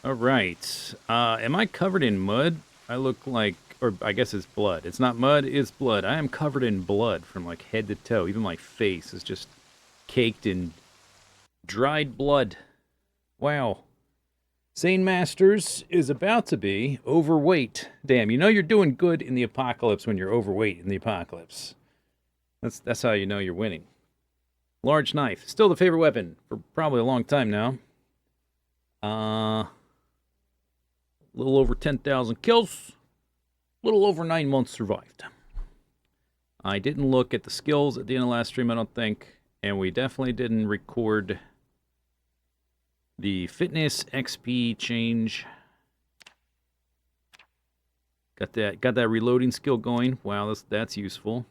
All right. Am I covered in mud? I look like, or I guess it's blood. It's not mud, it's blood. I am covered in blood from like head to toe. Even my face is just caked in dried blood. Wow. Zane Masters is about to be overweight. Damn, you know you're doing good in the apocalypse when you're overweight in the apocalypse. That's how you know you're winning. Large knife, still the favorite weapon for probably a long time now. A little over 10,000 kills, a little over 9 months survived. I didn't look at the skills at the end of last stream, I don't think, and we definitely didn't record the fitness XP change. Got that reloading skill going. Wow, that's useful.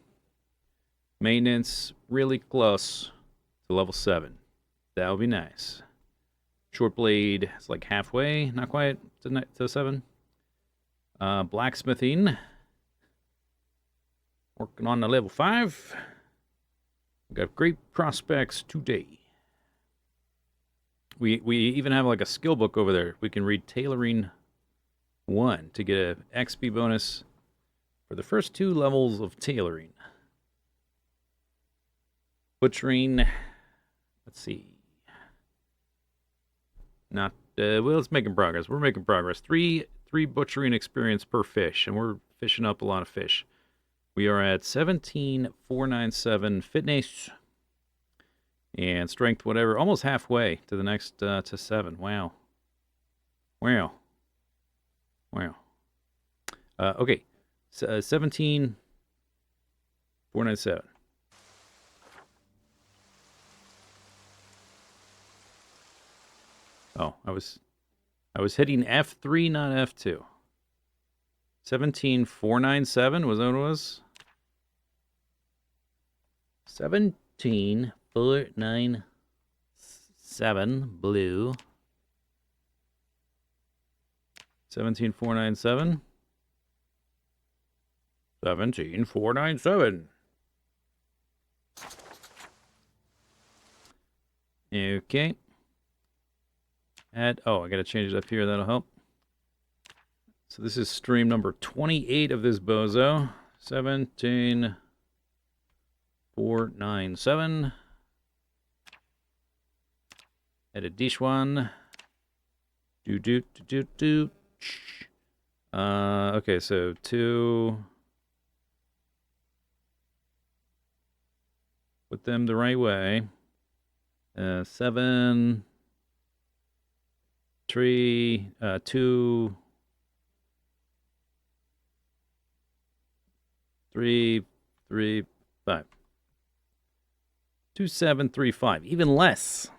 Maintenance really close to level 7. That would be nice. Short blade is like halfway, not quite to 7. Blacksmithing. Working on the level 5. We got great prospects today. We even have like a skill book over there. We can read Tailoring 1 to get an XP bonus for the first 2 levels of tailoring. Butchering. Let's see. Not well, it's making progress. We're making progress. Three butchering experience per fish, and we're fishing up a lot of fish. We are at 17,497 fitness and strength, whatever, almost halfway to the next to 7. Wow. Okay, 17,497. Oh, I was hitting F3, not F2. 17,497 was that what it was? 17,497 blue. 17,497. 17,497. Okay. I gotta change it up here. That'll help. So this is stream number 28 of this bozo. 17,497. Edit this one. Okay, so 2. Put them the right way. 7. 3, 2, 3, 3, 5. 2735, even less.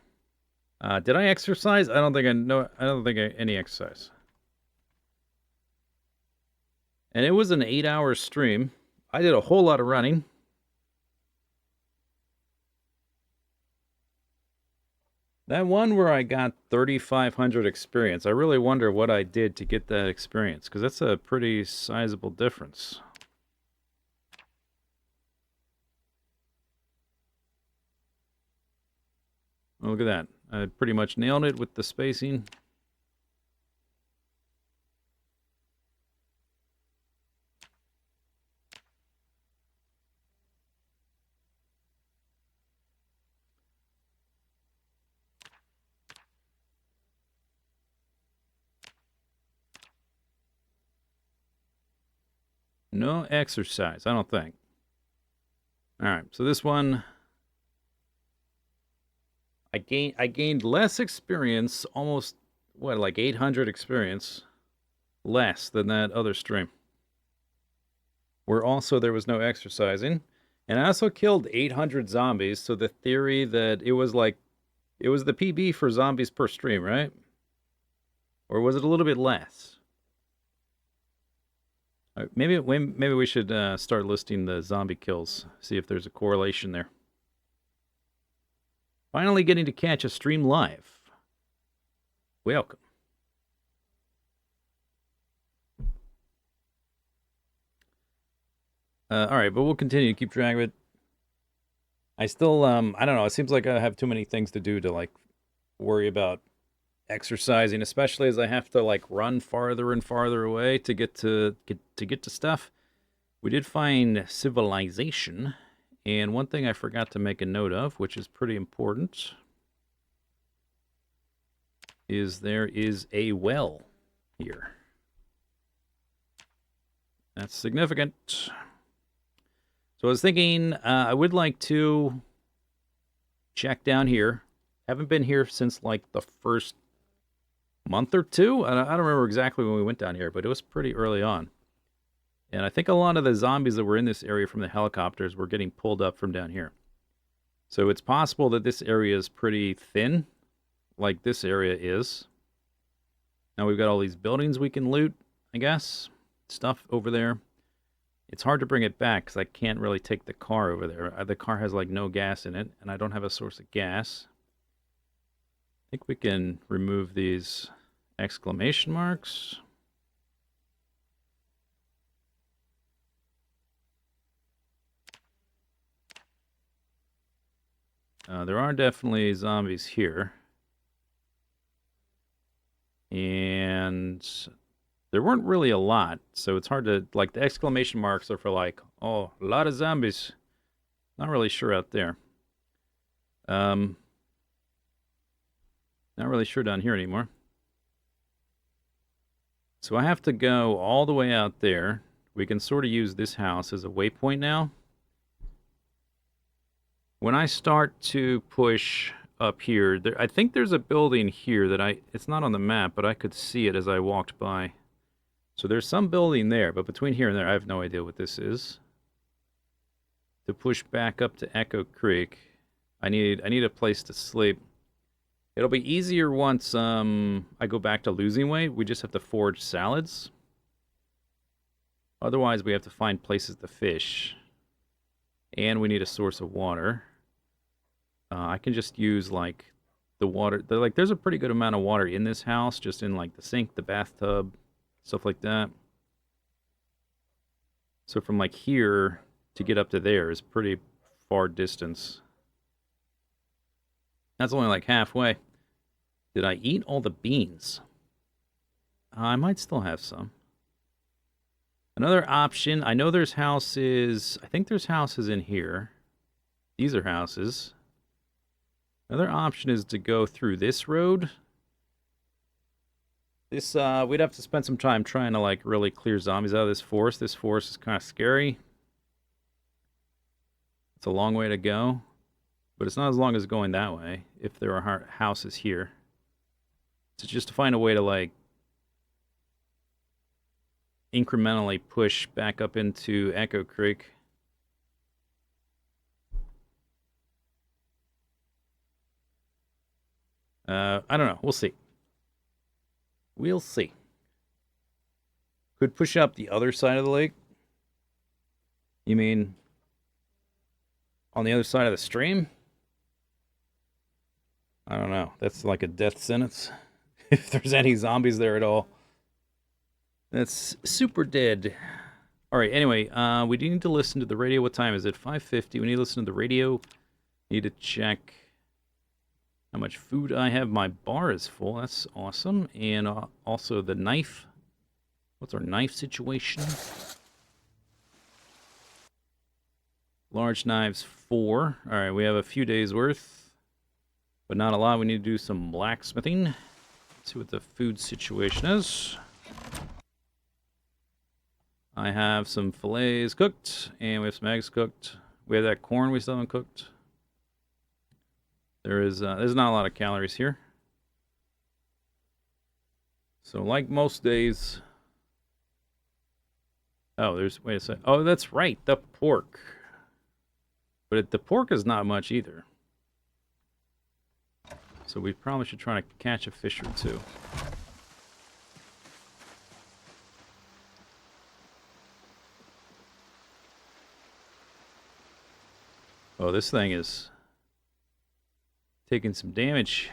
Did I exercise? I don't think any exercise. And it was an 8-hour stream. I did a whole lot of running. That one where I got 3,500 experience, I really wonder what I did to get that experience, because that's a pretty sizable difference. Oh, look at that. I pretty much nailed it with the spacing. No exercise, I don't think. All right, so this one, I gained less experience, almost, what, like 800 experience, less than that other stream. Where also there was no exercising. And I also killed 800 zombies, so the theory that it was the PB for zombies per stream, right? Or was it a little bit less? Maybe we should start listing the zombie kills, see if there's a correlation there. Finally getting to catch a stream live. Welcome. All right, but we'll continue to keep track of it. I still, I don't know, it seems like I have too many things to do to, like, worry about exercising, especially as I have to like run farther and farther away to get to stuff. We did find civilization, and one thing I forgot to make a note of, which is pretty important, is there is a well here. That's significant. So I was thinking I would like to check down here. Haven't been here since like the first month or two. I don't remember exactly when we went down here, but it was pretty early on. And I think a lot of the zombies that were in this area from the helicopters were getting pulled up from down here. So it's possible that this area is pretty thin, like this area is. Now we've got all these buildings we can loot, I guess. Stuff over there. It's hard to bring it back because I can't really take the car over there. The car has like no gas in it, and I don't have a source of gas. I think we can remove these exclamation marks. There are definitely zombies here. And there weren't really a lot, so it's hard to, like, the exclamation marks are for, like, oh, a lot of zombies. Not really sure out there. Not really sure down here anymore. So I have to go all the way out there. We can sort of use this house as a waypoint now. When I start to push up here, I think there's a building here that it's not on the map, but I could see it as I walked by. So there's some building there, but between here and there, I have no idea what this is. To push back up to Echo Creek, I need a place to sleep. It'll be easier once I go back to losing weight. We just have to forage salads. Otherwise, we have to find places to fish. And we need a source of water. I can just use, like, the water. There's a pretty good amount of water in this house, just in, like, the sink, the bathtub, stuff like that. So from, like, here to get up to there is pretty far distance. That's only, like, halfway. Did I eat all the beans? I might still have some. Another option, I know there's houses, I think there's houses in here. These are houses. Another option is to go through this road. This, we'd have to spend some time trying to, like, really clear zombies out of this forest. This forest is kind of scary. It's a long way to go. But it's not as long as going that way, if there are houses here. So just to find a way to, like, incrementally push back up into Echo Creek. I don't know. We'll see. We'll see. Could push up the other side of the lake? You mean on the other side of the stream? I don't know. That's like a death sentence. If there's any zombies there at all. That's super dead. All right, anyway, we do need to listen to the radio. What time is it? 5:50. We need to listen to the radio. Need to check how much food I have. My bar is full. That's awesome. And also the knife. What's our knife situation? Large knives, 4. All right, we have a few days worth, but not a lot. We need to do some blacksmithing. Let's see what the food situation is. I have some fillets cooked, and we have some eggs cooked. We have that corn we still haven't cooked. There's not a lot of calories here. So like most days... Oh, wait a sec. Oh, that's right, the pork. But the pork is not much either. So we probably should try to catch a fish or two. Oh, this thing is taking some damage.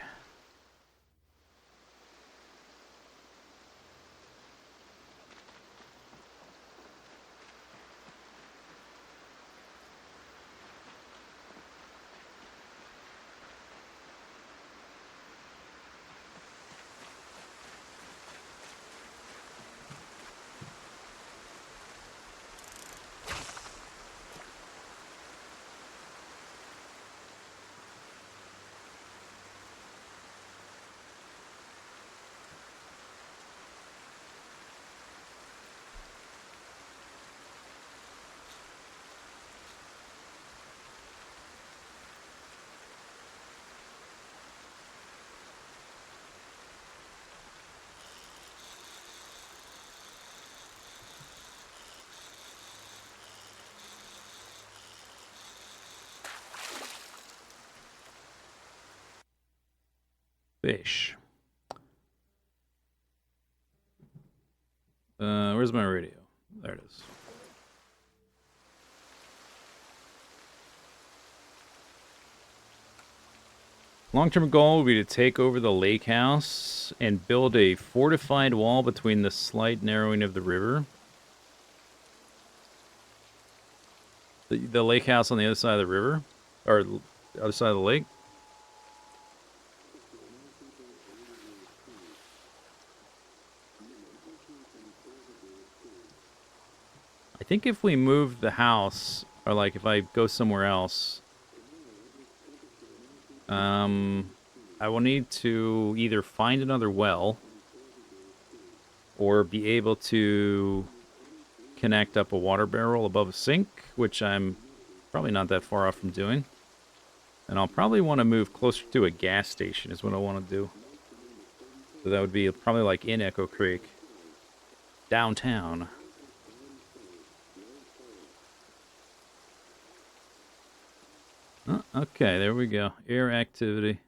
Fish. Where's my radio? There it is. Long-term goal would be to take over the lake house and build a fortified wall between the slight narrowing of the river. The lake house on the other side of the river? Or the other side of the lake? I think if we move the house, or like if I go somewhere else, I will need to either find another well or be able to connect up a water barrel above a sink, which I'm probably not that far off from doing. And I'll probably want to move closer to a gas station is what I want to do. So that would be probably like in Echo Creek, downtown. Oh, okay, there we go. Air activity.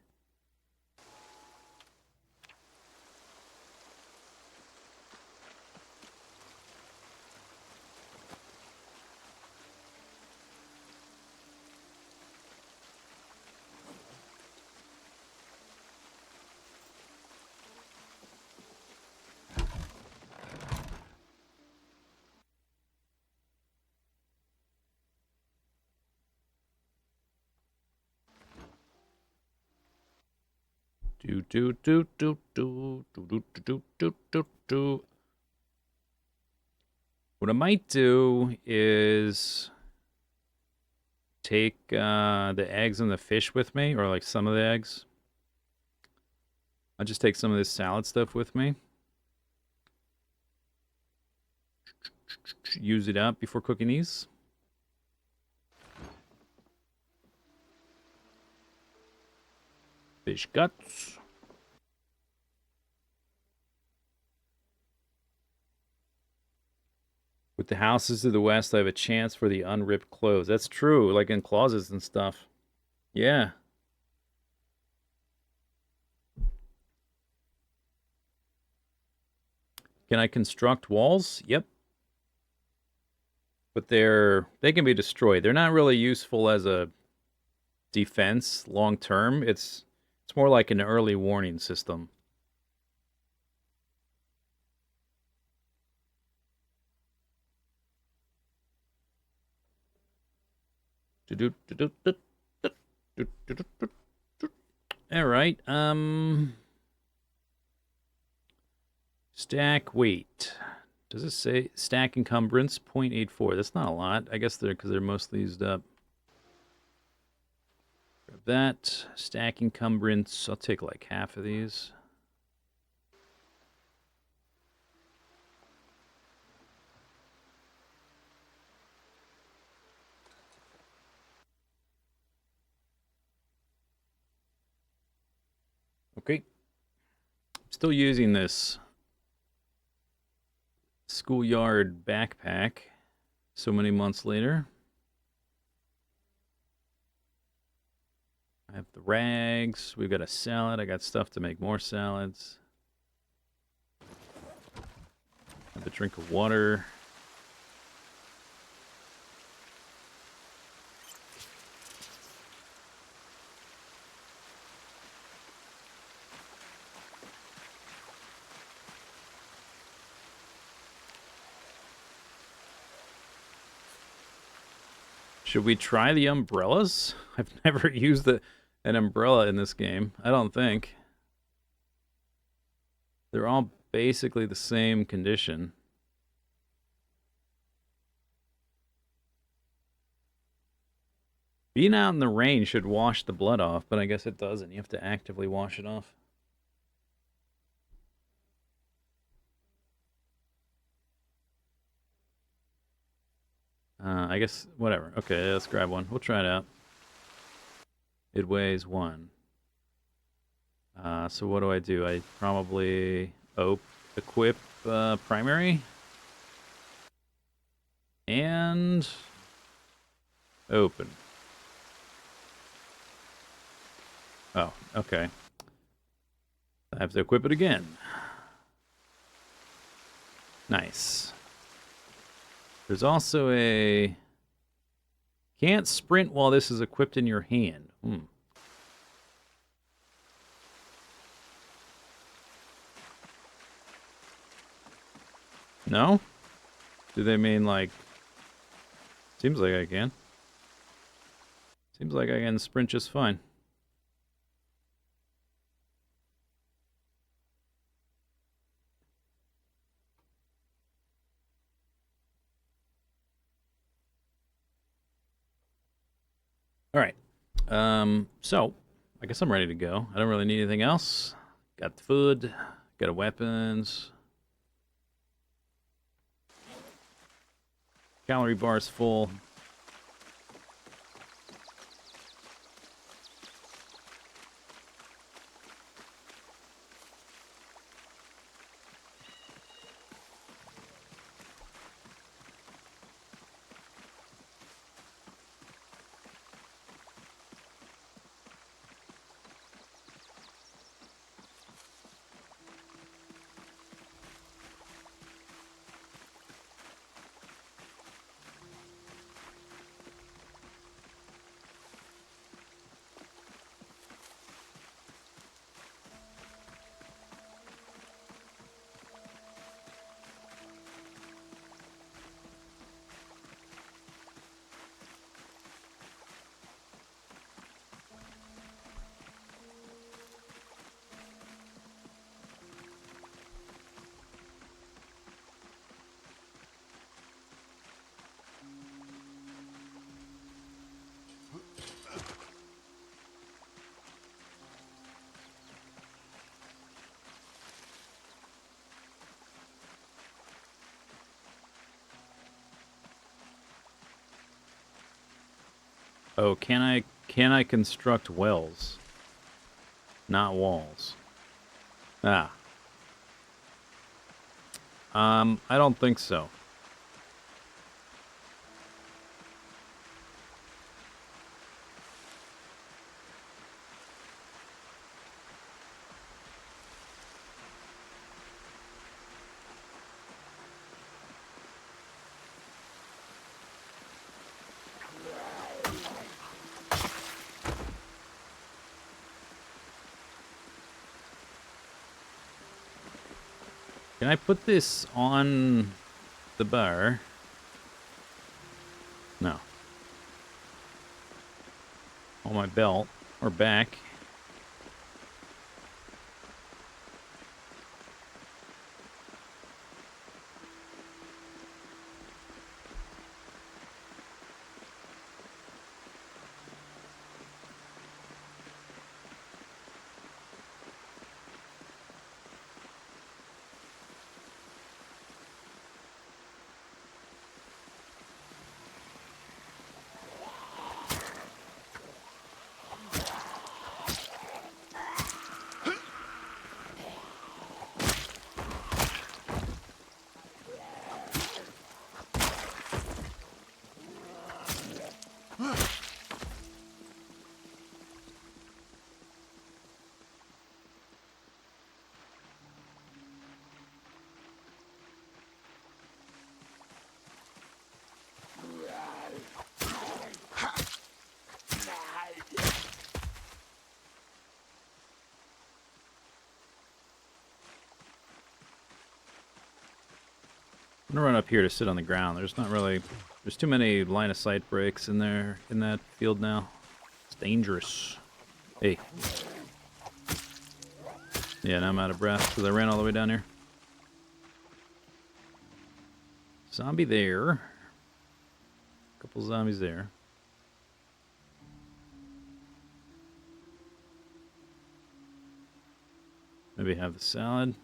Do. What I might do is take the eggs and the fish with me, or like some of the eggs. I'll just take some of this salad stuff with me. Use it up before cooking these. Fish guts. With the houses to the west, I have a chance for the unripped clothes. That's true, like in closets and stuff. Yeah. Can I construct walls? Yep. But they can be destroyed. They're not really useful as a defense long term. It's more like an early warning system. All right. Stack weight. Does it say stack encumbrance 0.84? That's not a lot. I guess because they're mostly used up. Grab that. Stack encumbrance. I'll take like half of these. Okay. Still using this schoolyard backpack so many months later. I have the rags. We've got a salad. I got stuff to make more salads. I have a drink of water. Should we try the umbrellas? I've never used an umbrella in this game. I don't think. They're all basically the same condition. Being out in the rain should wash the blood off, but I guess it doesn't. You have to actively wash it off. I guess, whatever. Okay, let's grab one. We'll try it out. It weighs 1. So what do? I probably equip primary. And open. Oh, okay. I have to equip it again. Nice. There's also a... Can't sprint while this is equipped in your hand. No? Do they mean, like... Seems like I can. Seems like I can sprint just fine. Alright. So, I guess I'm ready to go. I don't really need anything else. Got the food. Got the weapons. Calorie bar's full. Oh, can I construct wells? Not walls. Ah. I don't think so. Can I put this on the bar? No. On my belt or back. I'm gonna run up here to sit on the ground. There's not really... There's too many line of sight breaks in there, in that field now. It's dangerous. Hey. Yeah, now I'm out of breath because I ran all the way down here. Zombie there. Couple zombies there. Maybe have the salad.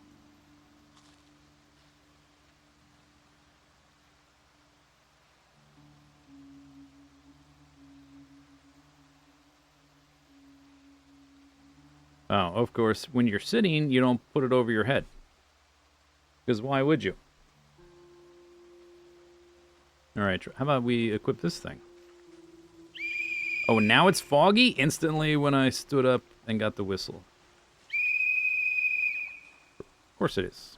Oh, of course, when you're sitting, you don't put it over your head. Because why would you? Alright, how about we equip this thing? Oh, now it's foggy? Instantly when I stood up and got the whistle. Of course it is.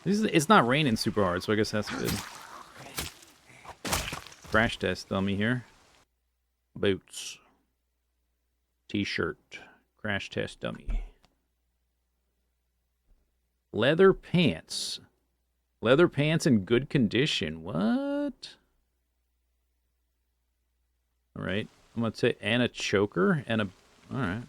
It's not raining super hard, so I guess that's good. Crash test dummy here. Boots. T-shirt. Crash test dummy. Leather pants. Leather pants in good condition. What? Alright. I'm going to say, and a choker and a... Alright.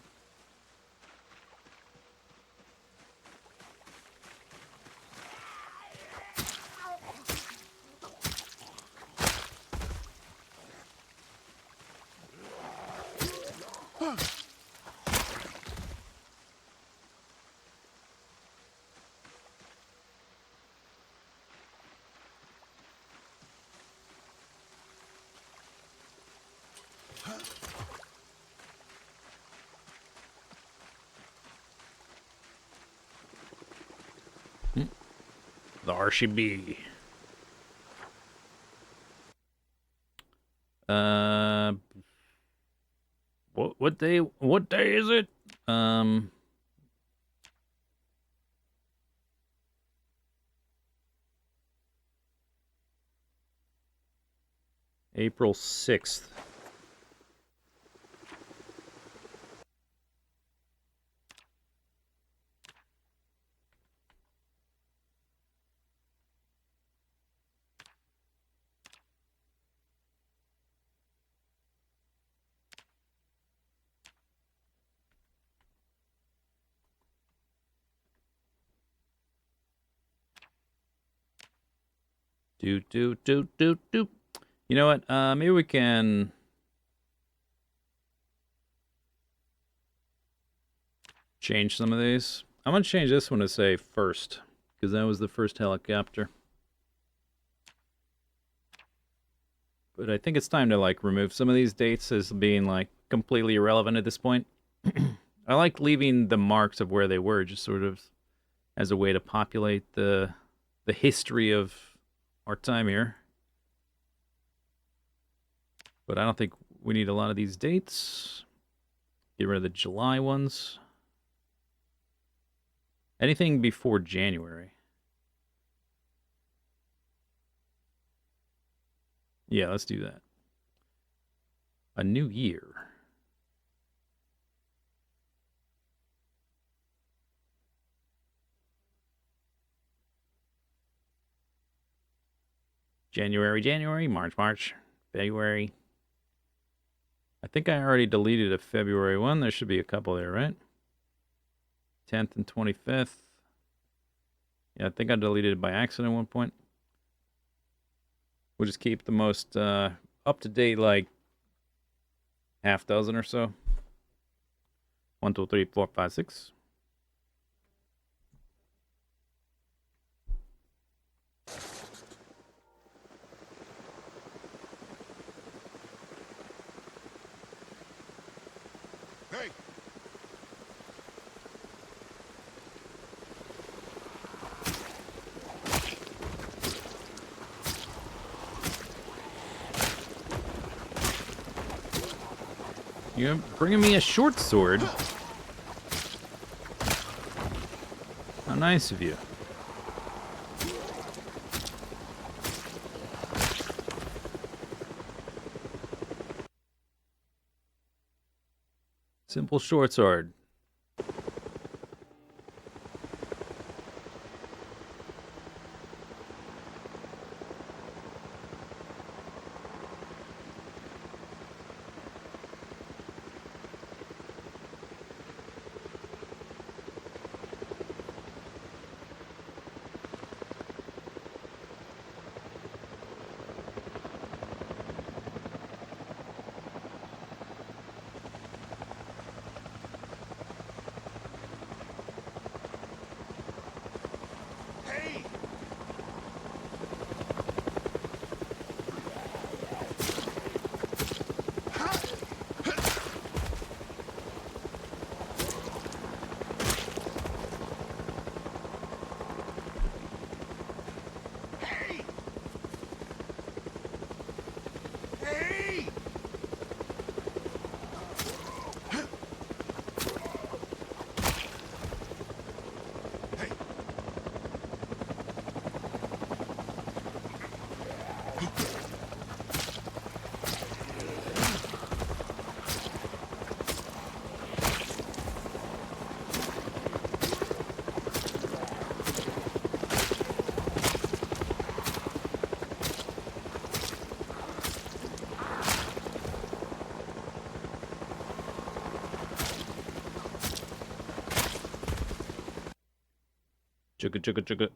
The RCB. What day is it? April 6th. Do. You know what? Maybe we can change some of these. I'm gonna change this one to say first, because that was the first helicopter. But I think it's time to like remove some of these dates as being like completely irrelevant at this point. I like leaving the marks of where they were, just sort of as a way to populate the history of our time here. But I don't think we need a lot of these dates. Get rid of the July ones. Anything before January. Yeah, let's do that. A new year. January, March, February. I think I already deleted a February one. There should be a couple there, right? 10th and 25th. Yeah, I think I deleted it by accident at one point. We'll just keep the most up-to-date, like, half dozen or so. 1, 2, 3, 4, 5, 6. Hey! You're bringing me a short sword? How nice of you. Simple short sword. Chugga chugga chugga.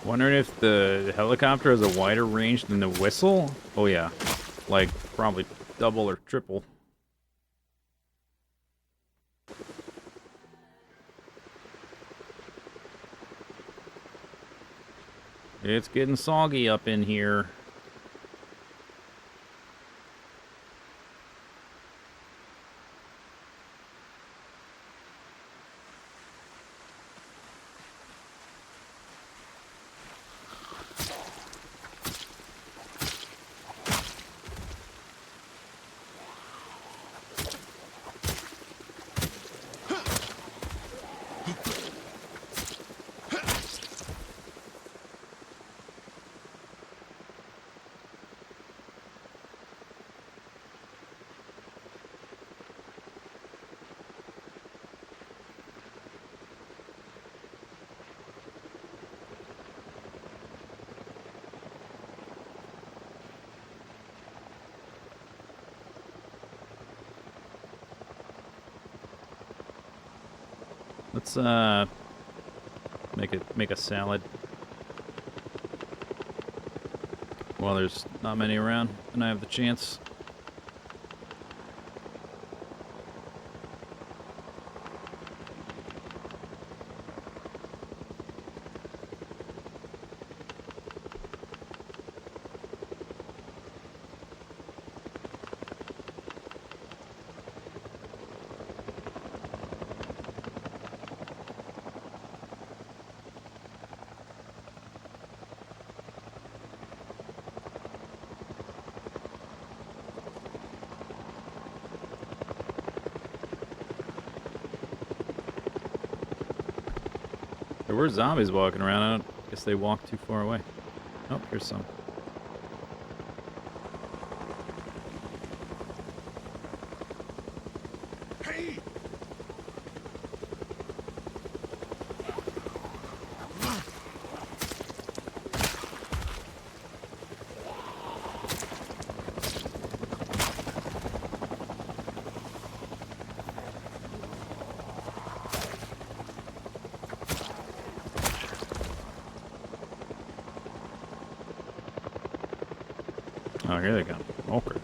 Wondering if the helicopter has a wider range than the whistle? Oh yeah, like probably double or triple. It's getting soggy up in here. Let's make a salad. Well, there's not many around, and I have the chance. There were zombies walking around. I guess they walked too far away. Oh, here's some. Hey! Oh, here they come. Okay.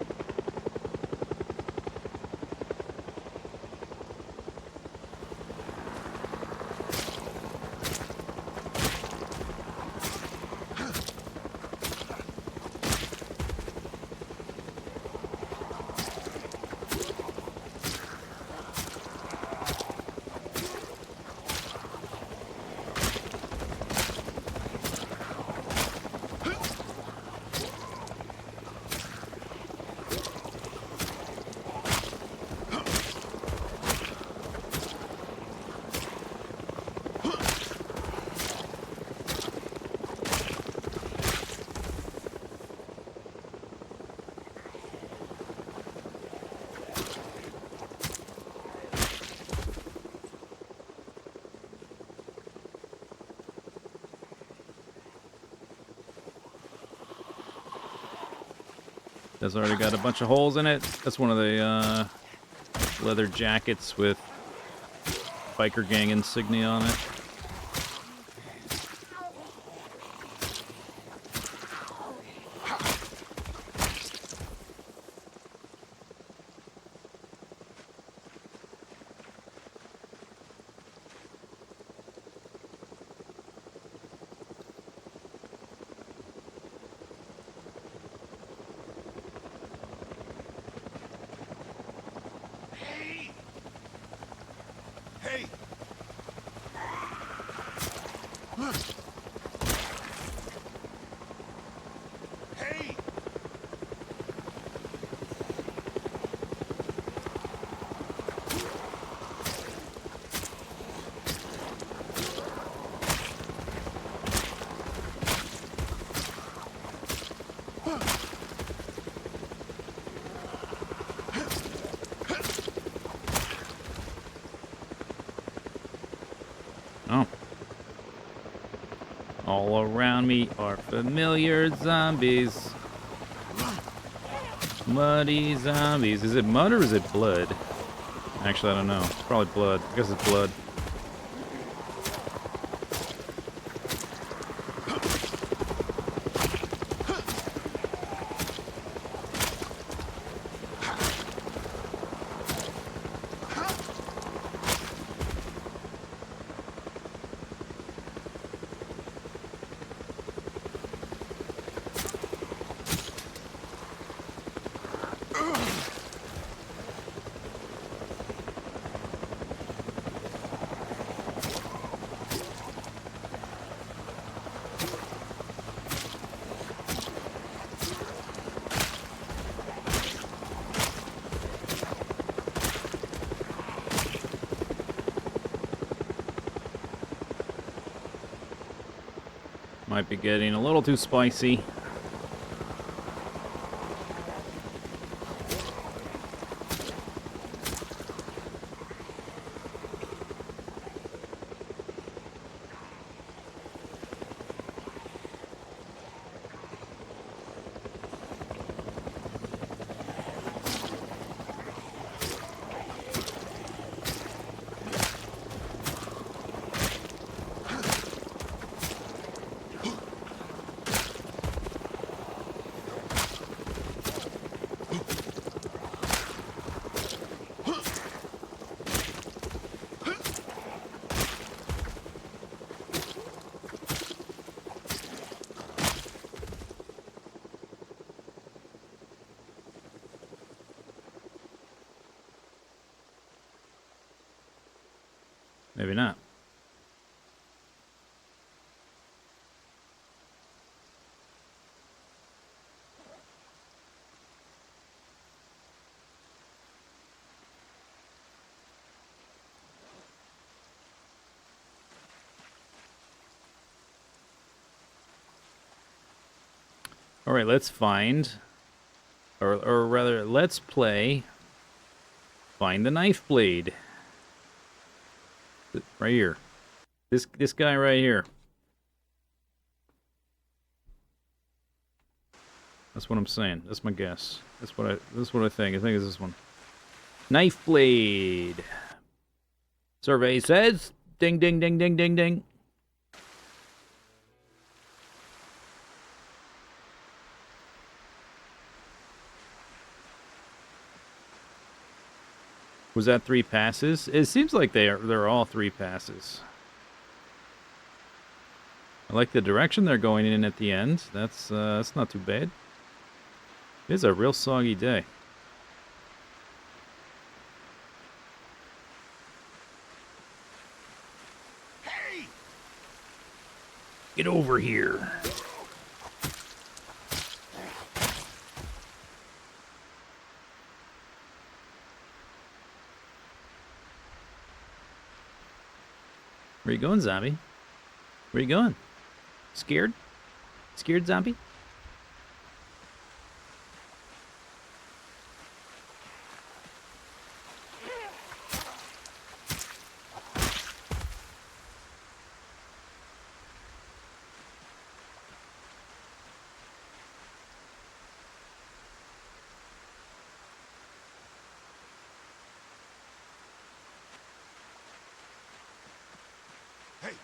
That's already got a bunch of holes in it. That's one of the leather jackets with biker gang insignia on it. Hey! Hey! All around me are familiar zombies. Muddy zombies. Is it mud or is it blood? Actually, I don't know. It's probably blood. I guess it's blood. Might be getting a little too spicy. Maybe not. All right, let's find, or rather, let's play Find the Knife Blade. Right here. This guy right here. That's what I'm saying. That's my guess. That's what I think. I think it's this one. Knife Blade. Survey says ding ding ding ding ding ding. Was that 3 passes? It seems like they're all 3 passes. I like the direction they're going in at the end. That's not too bad. It is a real soggy day. Hey! Get over here. Where you going, zombie? Where you going? Scared? Scared, zombie? Hey!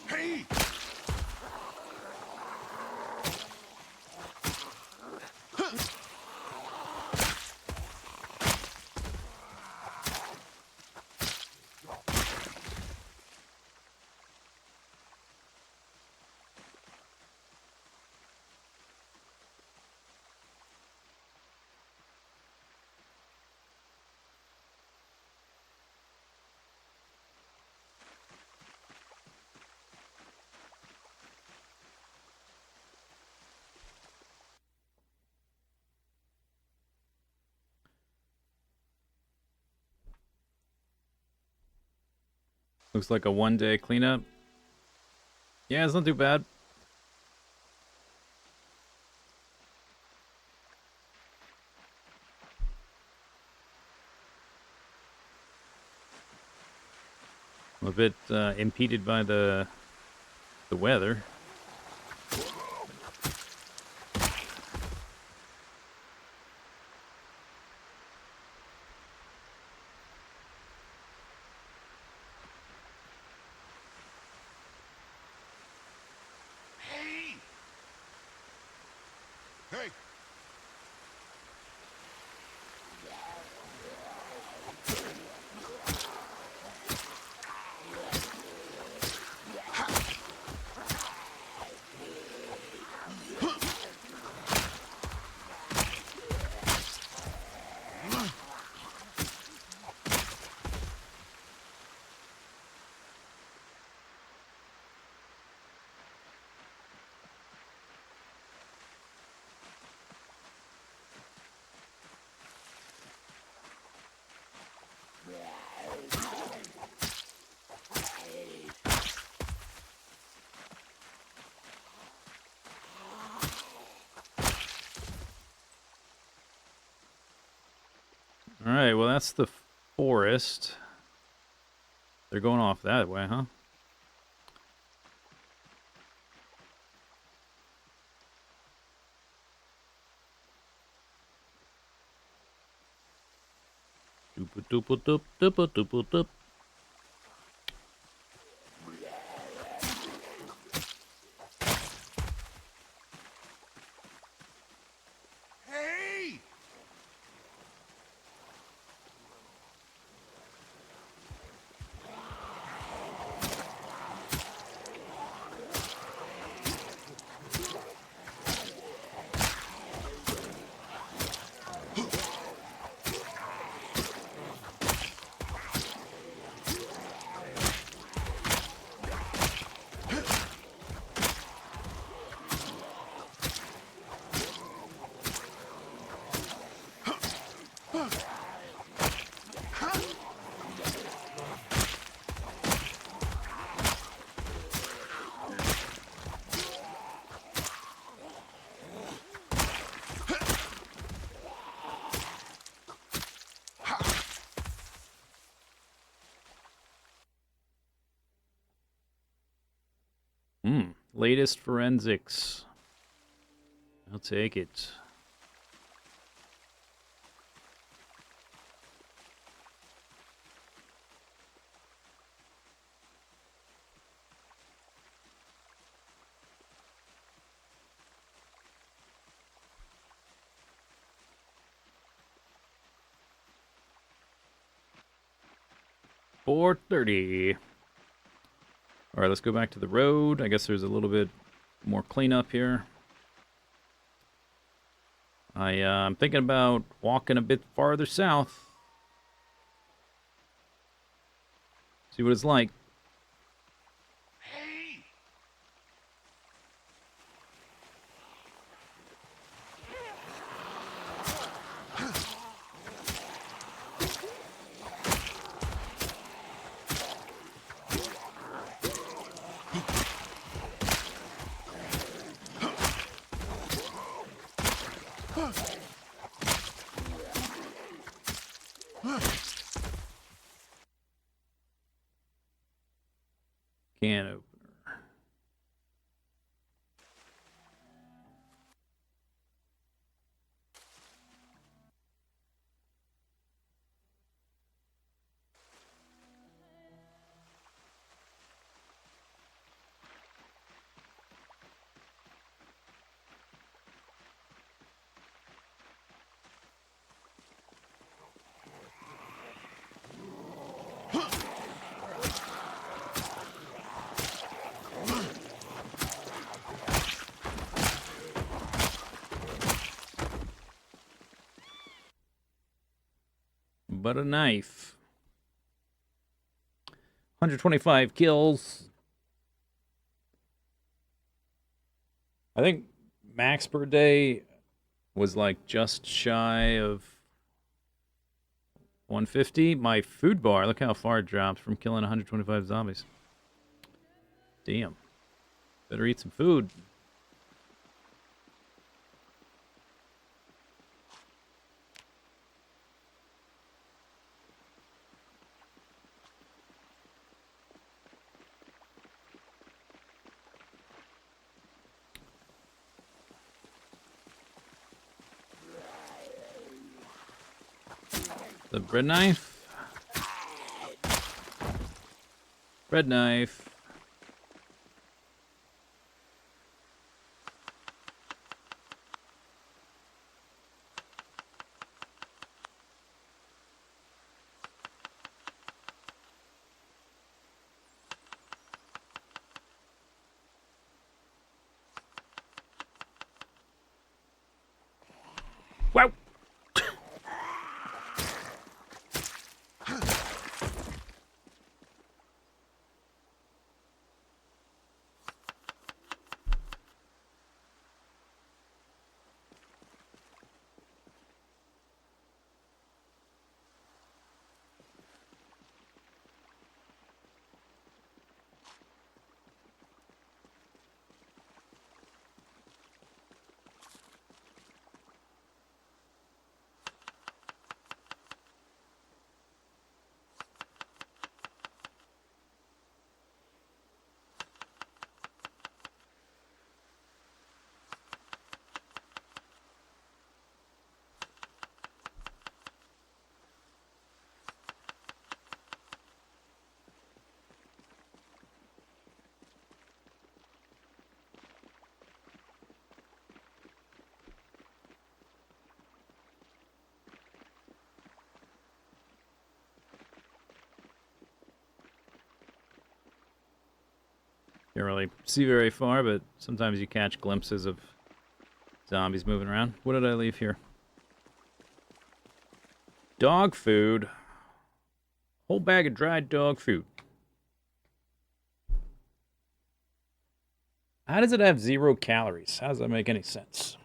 Hey! Looks like a one-day cleanup. Yeah, it's not too bad. I'm a bit impeded by the weather. Hey! Hey! All right, well, that's the forest. They're going off that way, huh? Doop doop doop doop doop doop. Hey! Latest forensics. I'll take it. $4.30. All right, let's go back to the road. I guess there's a little bit more cleanup here. I'm thinking about walking a bit farther south. See what it's like. Hey! Can opener. But a knife. 125 kills. I think max per day was like just shy of 150. My food bar. Look how far it dropped from killing 125 zombies. Damn. Better eat some food. The bread knife. Bread knife. Wow. Can't really see very far, but sometimes you catch glimpses of zombies moving around. What did I leave here? Dog food. Whole bag of dried dog food. How does it have 0 calories? How does that make any sense?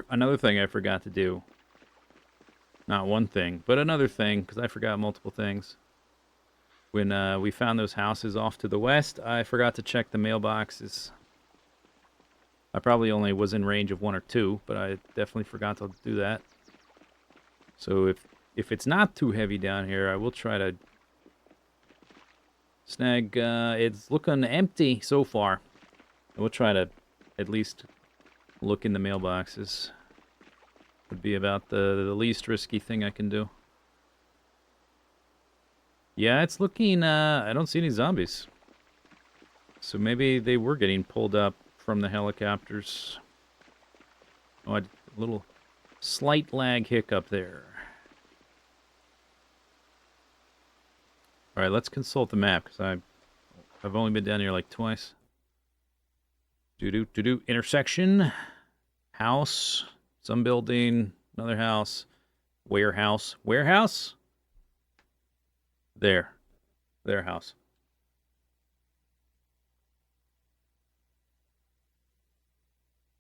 Another thing I forgot to do. Not one thing, but another thing, because I forgot multiple things. When we found those houses off to the west, I forgot to check the mailboxes. I probably only was in range of 1 or 2, but I definitely forgot to do that. So if it's not too heavy down here, I will try to snag. It's looking empty so far. I will try to at least look in the mailboxes. Would be about the least risky thing I can do. Yeah, it's looking, I don't see any zombies. So maybe they were getting pulled up from the helicopters. Oh, a little slight lag hiccup there. Alright, let's consult the map, because I've only been down here like twice. Do-do-do-do. Intersection. House. Some building. Another house. Warehouse. Warehouse? There. Their house.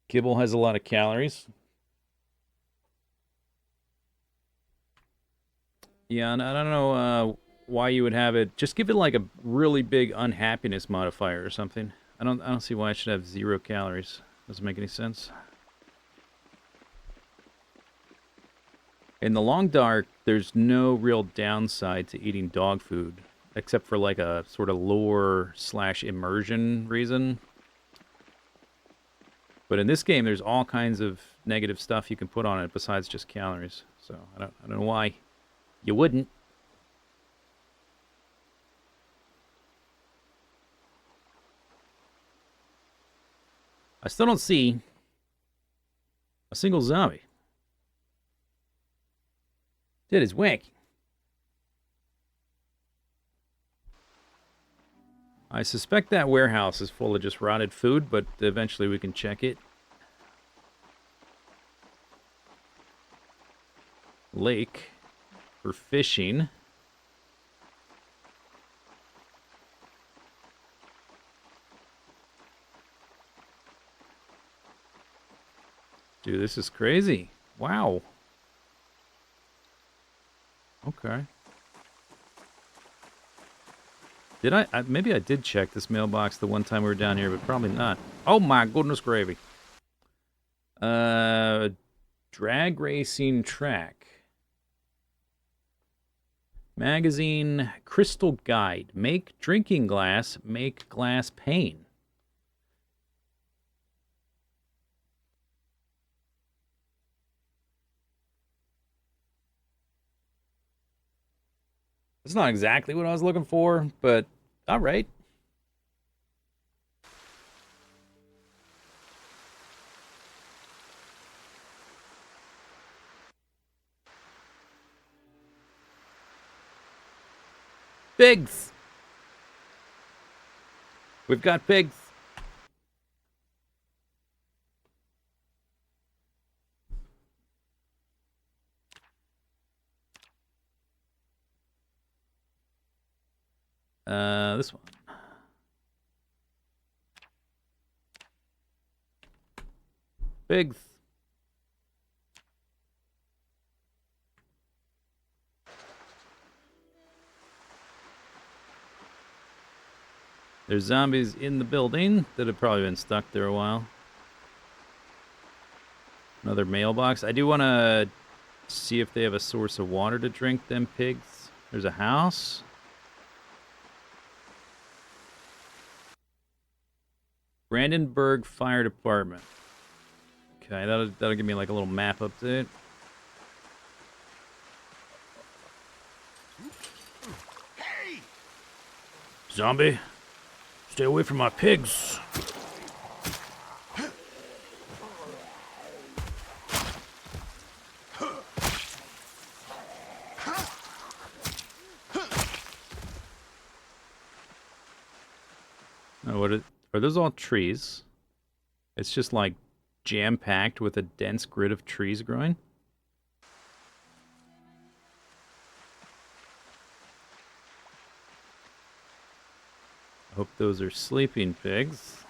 Kibble has a lot of calories. Yeah, and I don't know why you would have it. Just give it like a really big unhappiness modifier or something. I don't see why it should have 0 calories. Doesn't make any sense. In the long dark, there's no real downside to eating dog food, except for like a sort of lore / immersion reason. But in this game, there's all kinds of negative stuff you can put on it besides just calories. So I don't know why you wouldn't. I still don't see a single zombie. That is wacky. I suspect that warehouse is full of just rotted food, but eventually we can check it. Lake for fishing. Dude, this is crazy. Wow. Okay. Did maybe I did check this mailbox the one time we were down here, but probably not. Oh my goodness gravy. Drag racing track. Magazine crystal guide. Make drinking glass, make glass pane. It's not exactly what I was looking for, but all right. Pigs. We've got pigs. This one. Pigs. There's zombies in the building that have probably been stuck there a while. Another mailbox. I do want to see if they have a source of water to drink, them pigs. There's a house. Brandenburg Fire Department. Okay, that'll give me like a little map update. Hey! Zombie, stay away from my pigs. Oh, are those all trees? It's just like jam-packed with a dense grid of trees growing? I hope those are sleeping pigs.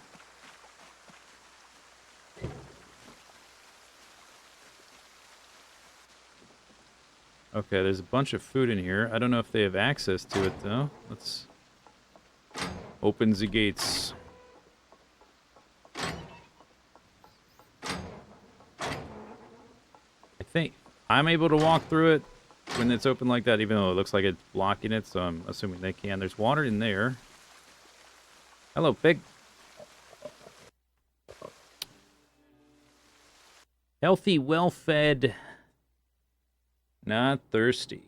Okay, there's a bunch of food in here. I don't know if they have access to it, though. Let's open the gates. I think I'm able to walk through it when it's open like that, even though it looks like it's blocking it, so I'm assuming they can. There's water in there. Hello, pig. Healthy, well-fed, not thirsty.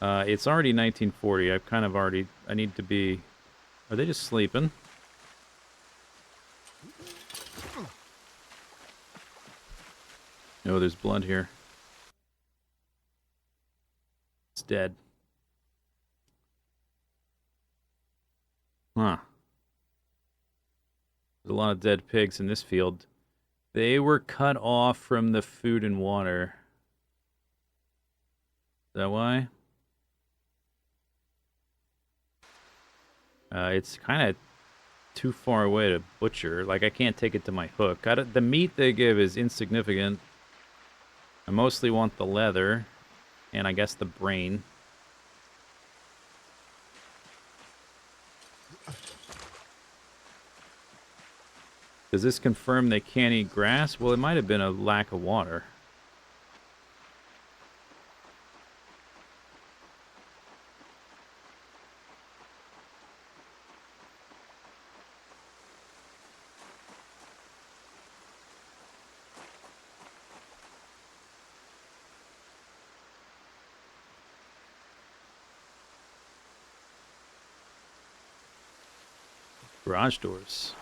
It's already 1940. I've kind of already... I need to be... Are they just sleeping? No, there's blood here. It's dead. Huh. There's a lot of dead pigs in this field. They were cut off from the food and water. Is that why? It's kind of too far away to butcher. Like, I can't take it to my hook. The meat they give is insignificant. I mostly want the leather, and I guess the brain. Does this confirm they can't eat grass? Well, it might have been a lack of water. Garage doors.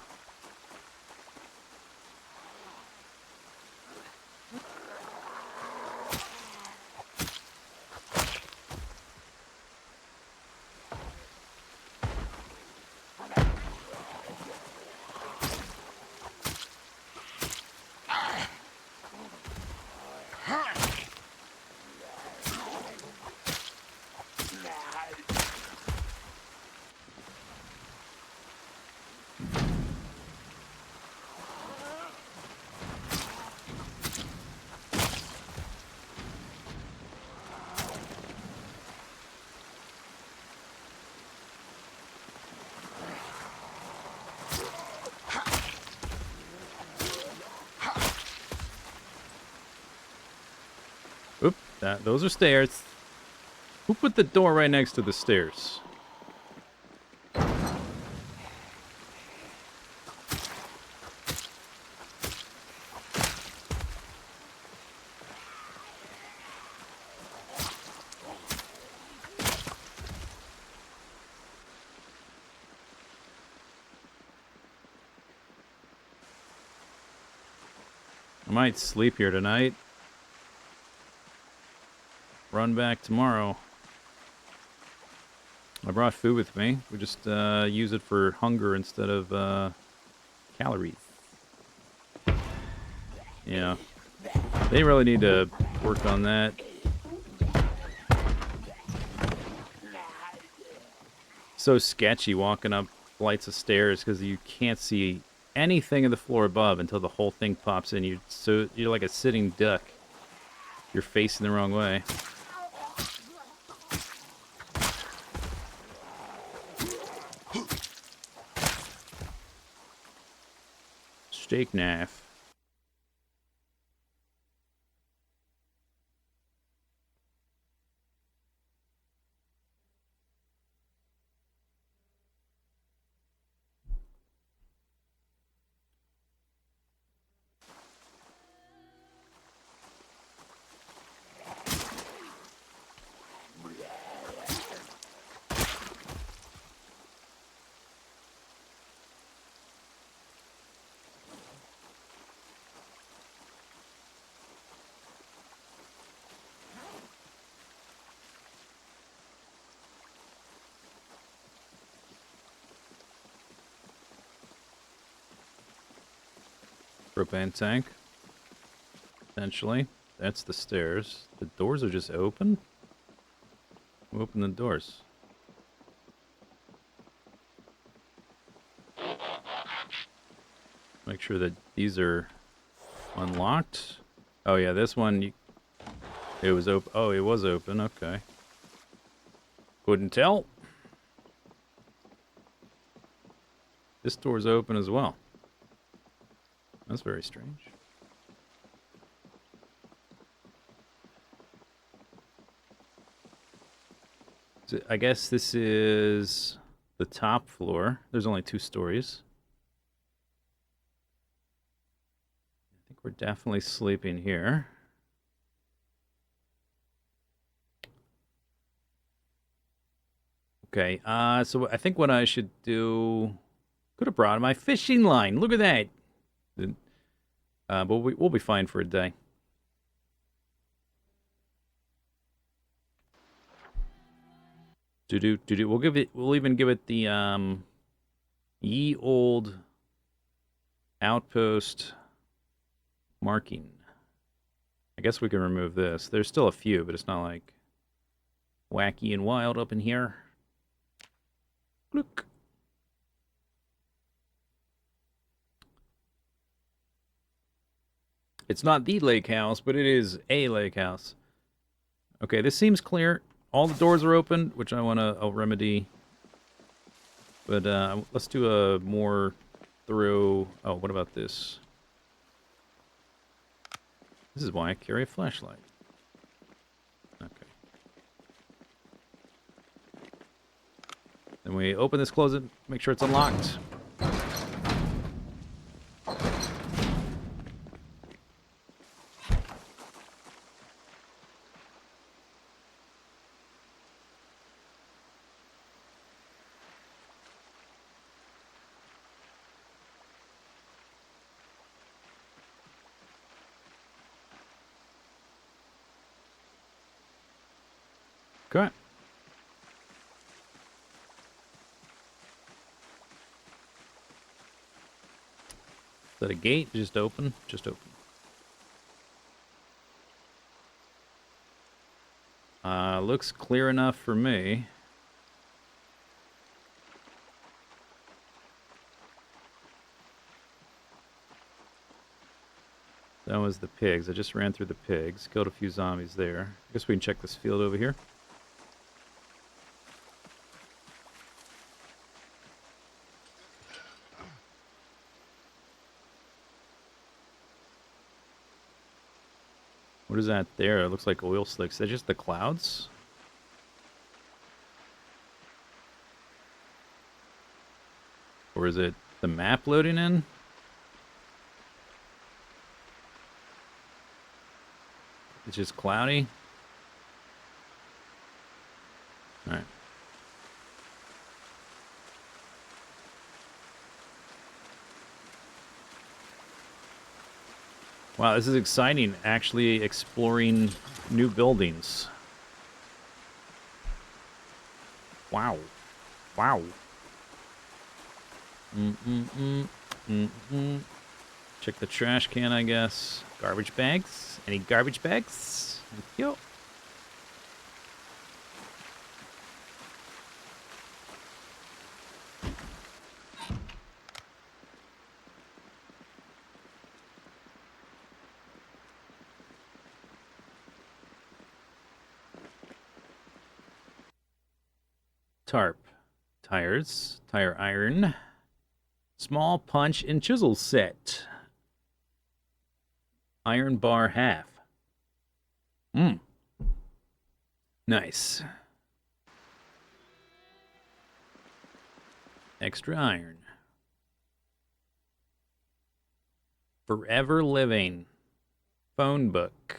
Oop, those are stairs. Who put the door right next to the stairs? I might sleep here tonight. Run back tomorrow. I brought food with me. We just use it for hunger instead of calories. Yeah. They really need to work on that. So sketchy walking up flights of stairs because you can't see anything in the floor above until the whole thing pops in. You're like a sitting duck. You're facing the wrong way. Steak knife. Propane tank. Potentially. That's the stairs. The doors are just open? Who opened the doors? Make sure that these are unlocked. Oh yeah, this one, it was open. Oh, it was open. Okay. Couldn't tell. This door's open as well. That's very strange. So I guess this is the top floor. There's only 2 stories. I think we're definitely sleeping here. Okay, so I think what I should do... Could have brought my fishing line. Look at that. But we'll be fine for a day. Do. We'll even give it the ye old outpost marking. I guess we can remove this. There's still a few, but it's not like wacky and wild up in here. Look. It's not the lake house, but it is a lake house. Okay, this seems clear. All the doors are open, which I'll remedy. But let's do a more thorough... Oh, what about this? This is why I carry a flashlight. Okay. Then we open this closet, make sure it's unlocked. Okay. Is that a gate? Just open? Just open. Looks clear enough for me. That was the pigs. I just ran through the pigs. Killed a few zombies there. I guess we can check this field over here. What is that there? It looks like oil slicks. Is that just the clouds? Or is it the map loading in? It's just cloudy? Alright. Wow, this is exciting, actually exploring new buildings. Wow. Wow. Check the trash can, I guess. Garbage bags? Any garbage bags? Thank you. Tarp. Tires. Tire iron. Small punch and chisel set. Iron bar half. Nice. Extra iron. Forever living. Phone book.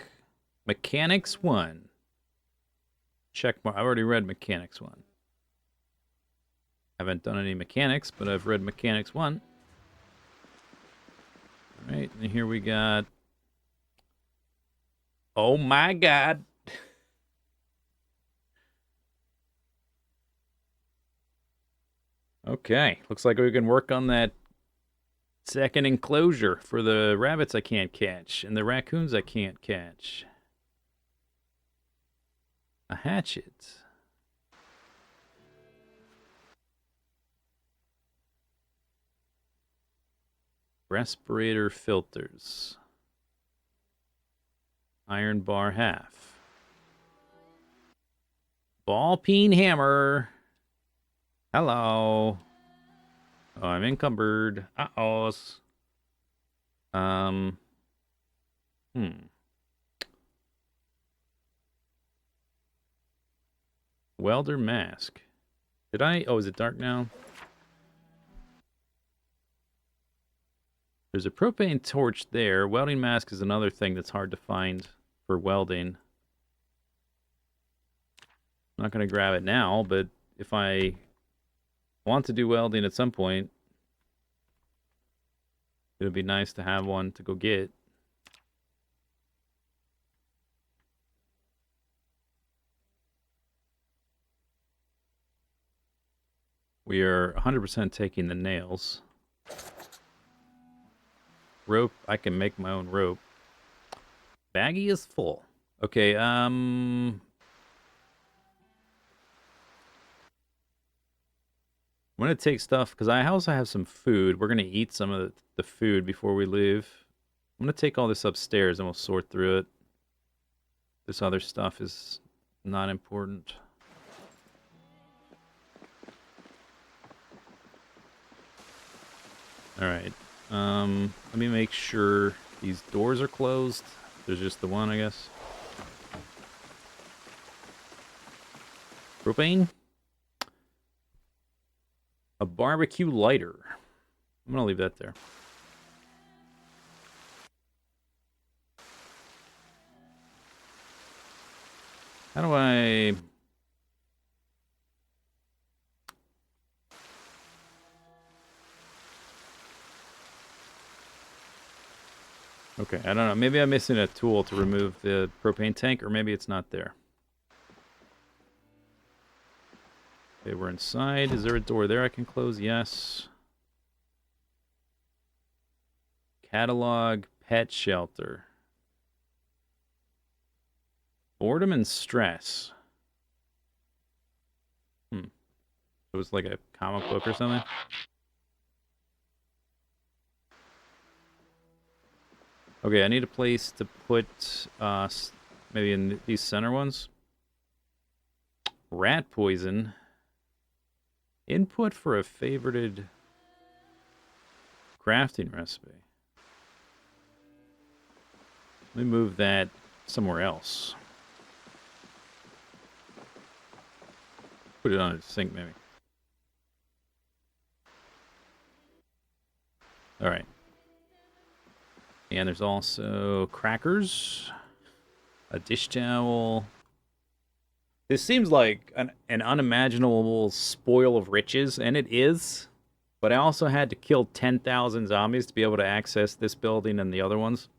Mechanics 1. Check mark. I've already read Mechanics 1. Haven't done any mechanics, but I've read Mechanics 1. Alright, and here we got... Oh my god! Okay, looks like we can work on that second enclosure for the rabbits I can't catch and the raccoons I can't catch. A hatchet. Respirator filters. Iron bar half. Ball peen hammer. Hello. Oh, I'm encumbered. Uh-oh. Welder mask. Did I? Oh, is it dark now? There's a propane torch there. Welding mask is another thing that's hard to find for welding. I'm not going to grab it now, but if I want to do welding at some point, it would be nice to have one to go get. We are 100% taking the nails. Rope, I can make my own rope. Baggie is full. Okay, I'm gonna take stuff, because I also have some food. We're gonna eat some of the food before we leave. I'm gonna take all this upstairs and we'll sort through it. This other stuff is not important. Alright. Let me make sure these doors are closed. There's just the one, I guess. Propane. A barbecue lighter. I'm gonna leave that there. How do I... Okay, I don't know. Maybe I'm missing a tool to remove the propane tank, or maybe it's not there. Okay, we're inside. Is there a door there I can close? Yes. Catalog, pet shelter. Boredom and stress. It was like a comic book or something. Okay, I need a place to put, maybe in these center ones. Rat poison. Input for a favorited crafting recipe. Let me move that somewhere else. Put it on a sink, maybe. All right. And there's also crackers, a dish towel. This seems like an unimaginable spoil of riches, and it is. But I also had to kill 10,000 zombies to be able to access this building and the other ones.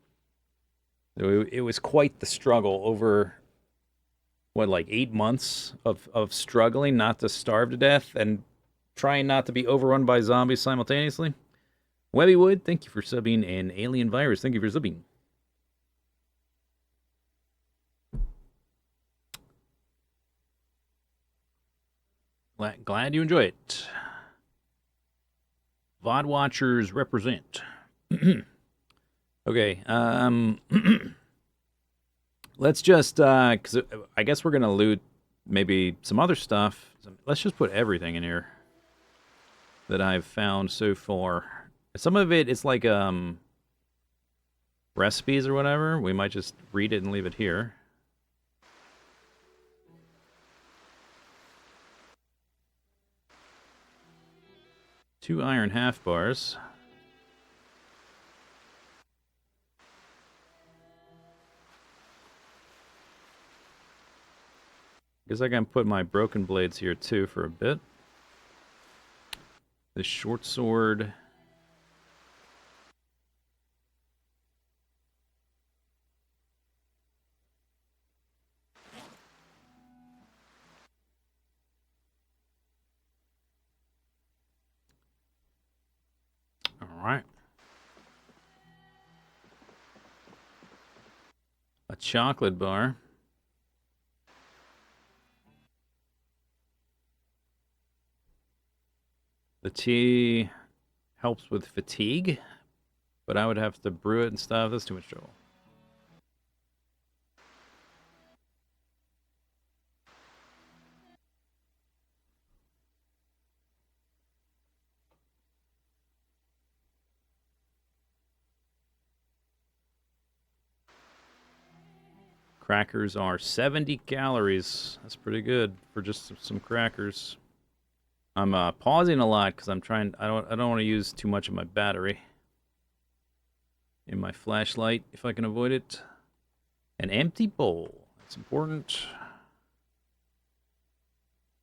So it was quite the struggle over, what, like 8 months of struggling not to starve to death and trying not to be overrun by zombies simultaneously. Webbywood, thank you for subbing, and Alien Virus, thank you for subbing. Glad you enjoy it. VOD watchers represent. Okay, let's just, because I guess we're going to loot maybe some other stuff. Let's just put everything in here that I've found so far. Some of it is like, recipes or whatever. We might just read it and leave it here. Two iron half bars. Guess I can put my broken blades here too for a bit. This short sword. All right. A chocolate bar. The tea helps with fatigue, but I would have to brew it and stuff. That's too much trouble. Crackers are 70 calories. That's pretty good for just some crackers. I'm pausing a lot because I'm trying. I don't want to use too much of my battery in my flashlight if I can avoid it. An empty bowl. That's important.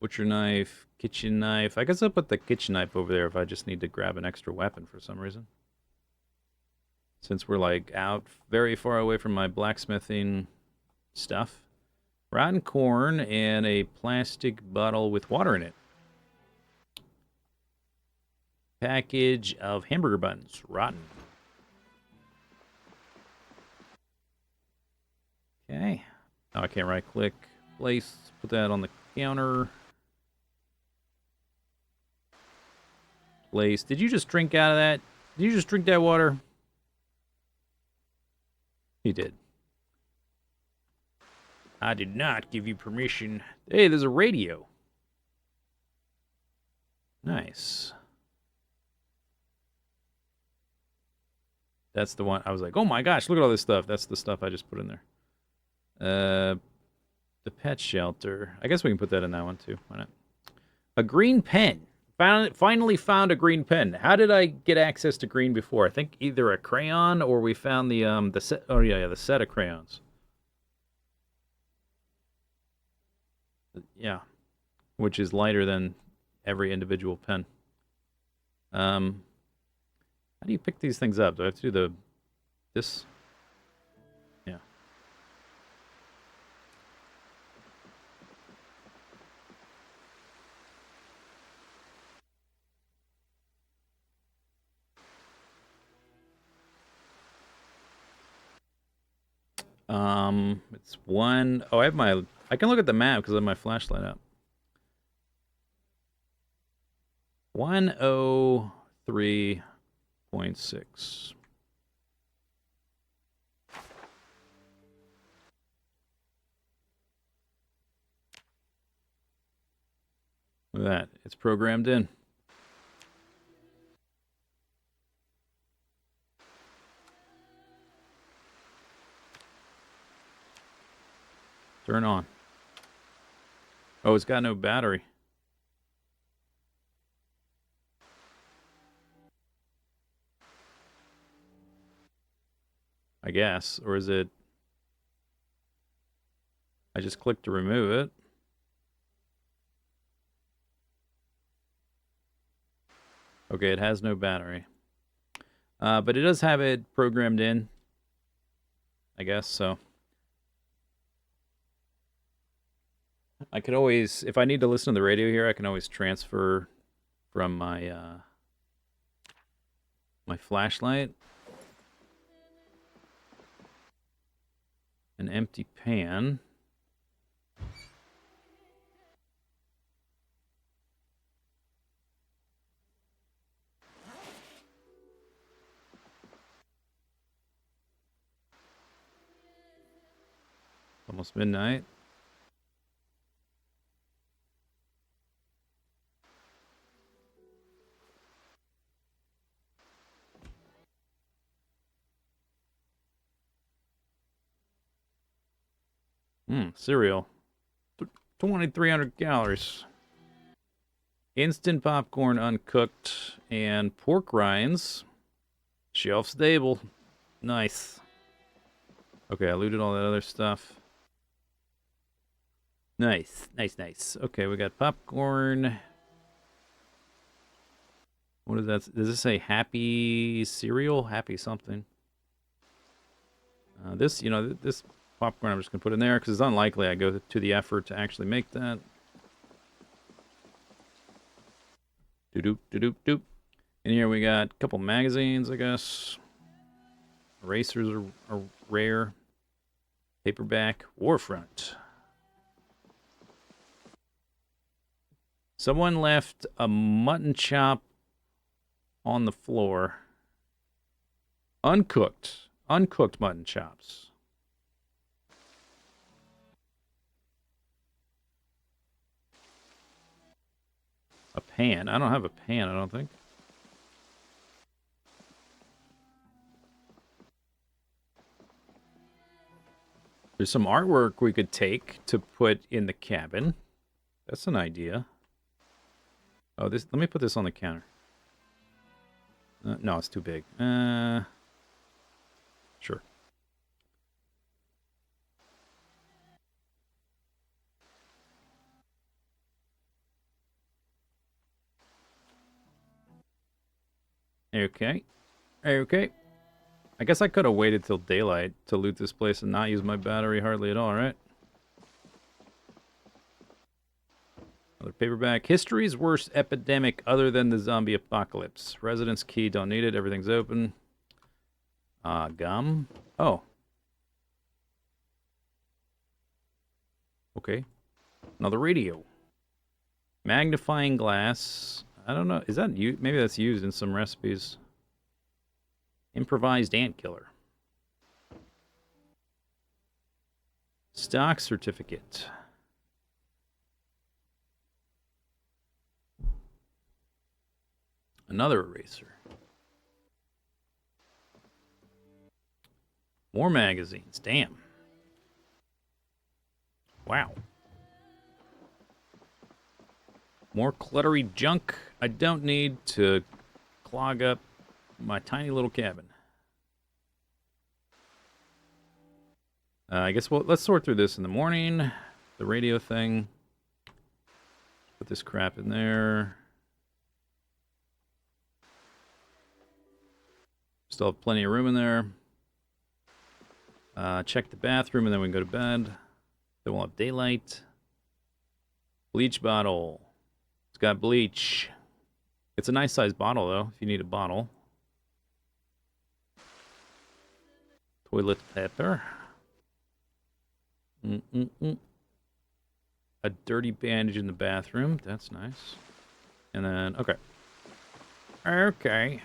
Butcher knife, kitchen knife. I guess I'll put the kitchen knife over there if I just need to grab an extra weapon for some reason. Since we're like out very far away from my blacksmithing stuff. Rotten corn and a plastic bottle with water in it. Package of hamburger buns. Rotten. Okay. Oh, I can't right click. Place. Put that on the counter. Place. Did you just drink out of that? Did you just drink that water? He did. I did not give you permission. Hey, there's a radio. Nice. That's the one. I was like, oh my gosh, look at all this stuff. That's the stuff I just put in there. The pet shelter. I guess we can put that in that one too. Why not? A green pen. Finally found a green pen. How did I get access to green before? I think either a crayon or we found the set. Oh yeah, the set of crayons. Yeah, which is lighter than every individual pen. How do you pick these things up? Do I have to do this? Yeah. It's one. Oh, I have my. I can look at the map because I have my flashlight up. 103.6. Look at that. It's programmed in. Turn on. Oh, it's got no battery. I guess. Or is it... I just clicked to remove it. Okay, it has no battery. But it does have it programmed in. I guess, so. I could always... If I need to listen to the radio here, I can always transfer from my... my flashlight. An empty pan. Almost midnight. Cereal. 2,300 calories. Instant popcorn uncooked and pork rinds. Shelf stable. Nice. Okay, I looted all that other stuff. Nice, nice, nice. Okay, we got popcorn. What is that? Does this say happy cereal? Happy something. This, this popcorn I'm just going to put in there because it's unlikely I go to the effort to actually make that. Doop, doop, doop. In here we got a couple magazines, I guess. Erasers are rare. Paperback. Warfront. Someone left a mutton chop on the floor. Uncooked. Uncooked mutton chops. A pan. I don't have a pan, I don't think. There's some artwork we could take to put in the cabin. That's an idea. Oh, this. Let me put this on the counter. No, it's too big. Sure. Okay. Okay. I guess I could have waited till daylight to loot this place and not use my battery hardly at all, right? Another paperback. History's worst epidemic other than the zombie apocalypse. Residence key, don't need it. Everything's open. Gum. Oh. Okay. Another radio. Magnifying glass. I don't know. Is that you? Maybe that's used in some recipes. Improvised ant killer. Stock certificate. Another eraser. More magazines. Damn. Wow. More cluttery junk I don't need to clog up my tiny little cabin. I guess let's sort through this in the morning. The radio thing. Put this crap in there. Still have plenty of room in there. Check the bathroom and then we can go to bed. Then we'll have daylight. Bleach bottle. It's got bleach. It's a nice sized bottle though, if you need a bottle. Toilet paper. A dirty bandage in the bathroom. That's nice. And then, okay. Okay.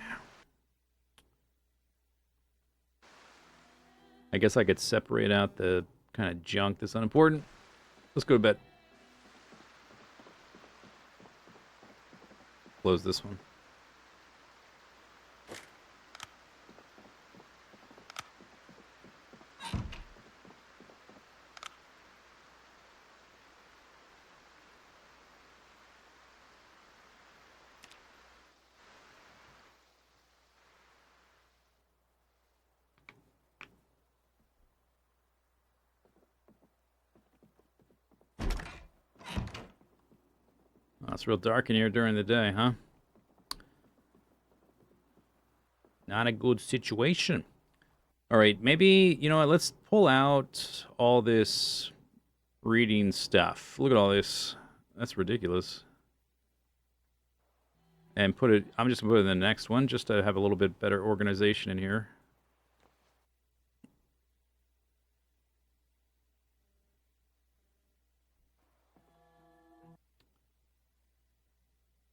I guess I could separate out the kind of junk that's unimportant. Let's go to bed. Close this one. Oh, it's real dark in here during the day, huh? Not a good situation. All right, maybe, you know what, let's pull out all this reading stuff. Look at all this. That's ridiculous. And put it, I'm just going to put it in the next one just to have a little bit better organization in here.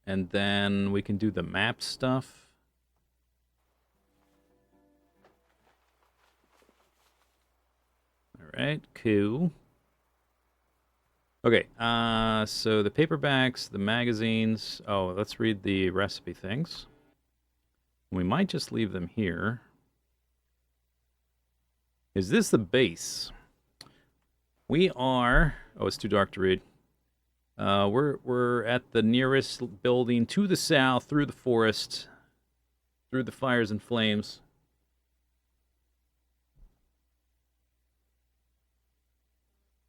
And then we can do the map stuff. All right, cool. Okay, so the paperbacks, the magazines. Oh, let's read the recipe things. We might just leave them here. Is this the base? We are... Oh, it's too dark to read. We're at the nearest building to the south, through the forest, through the fires and flames.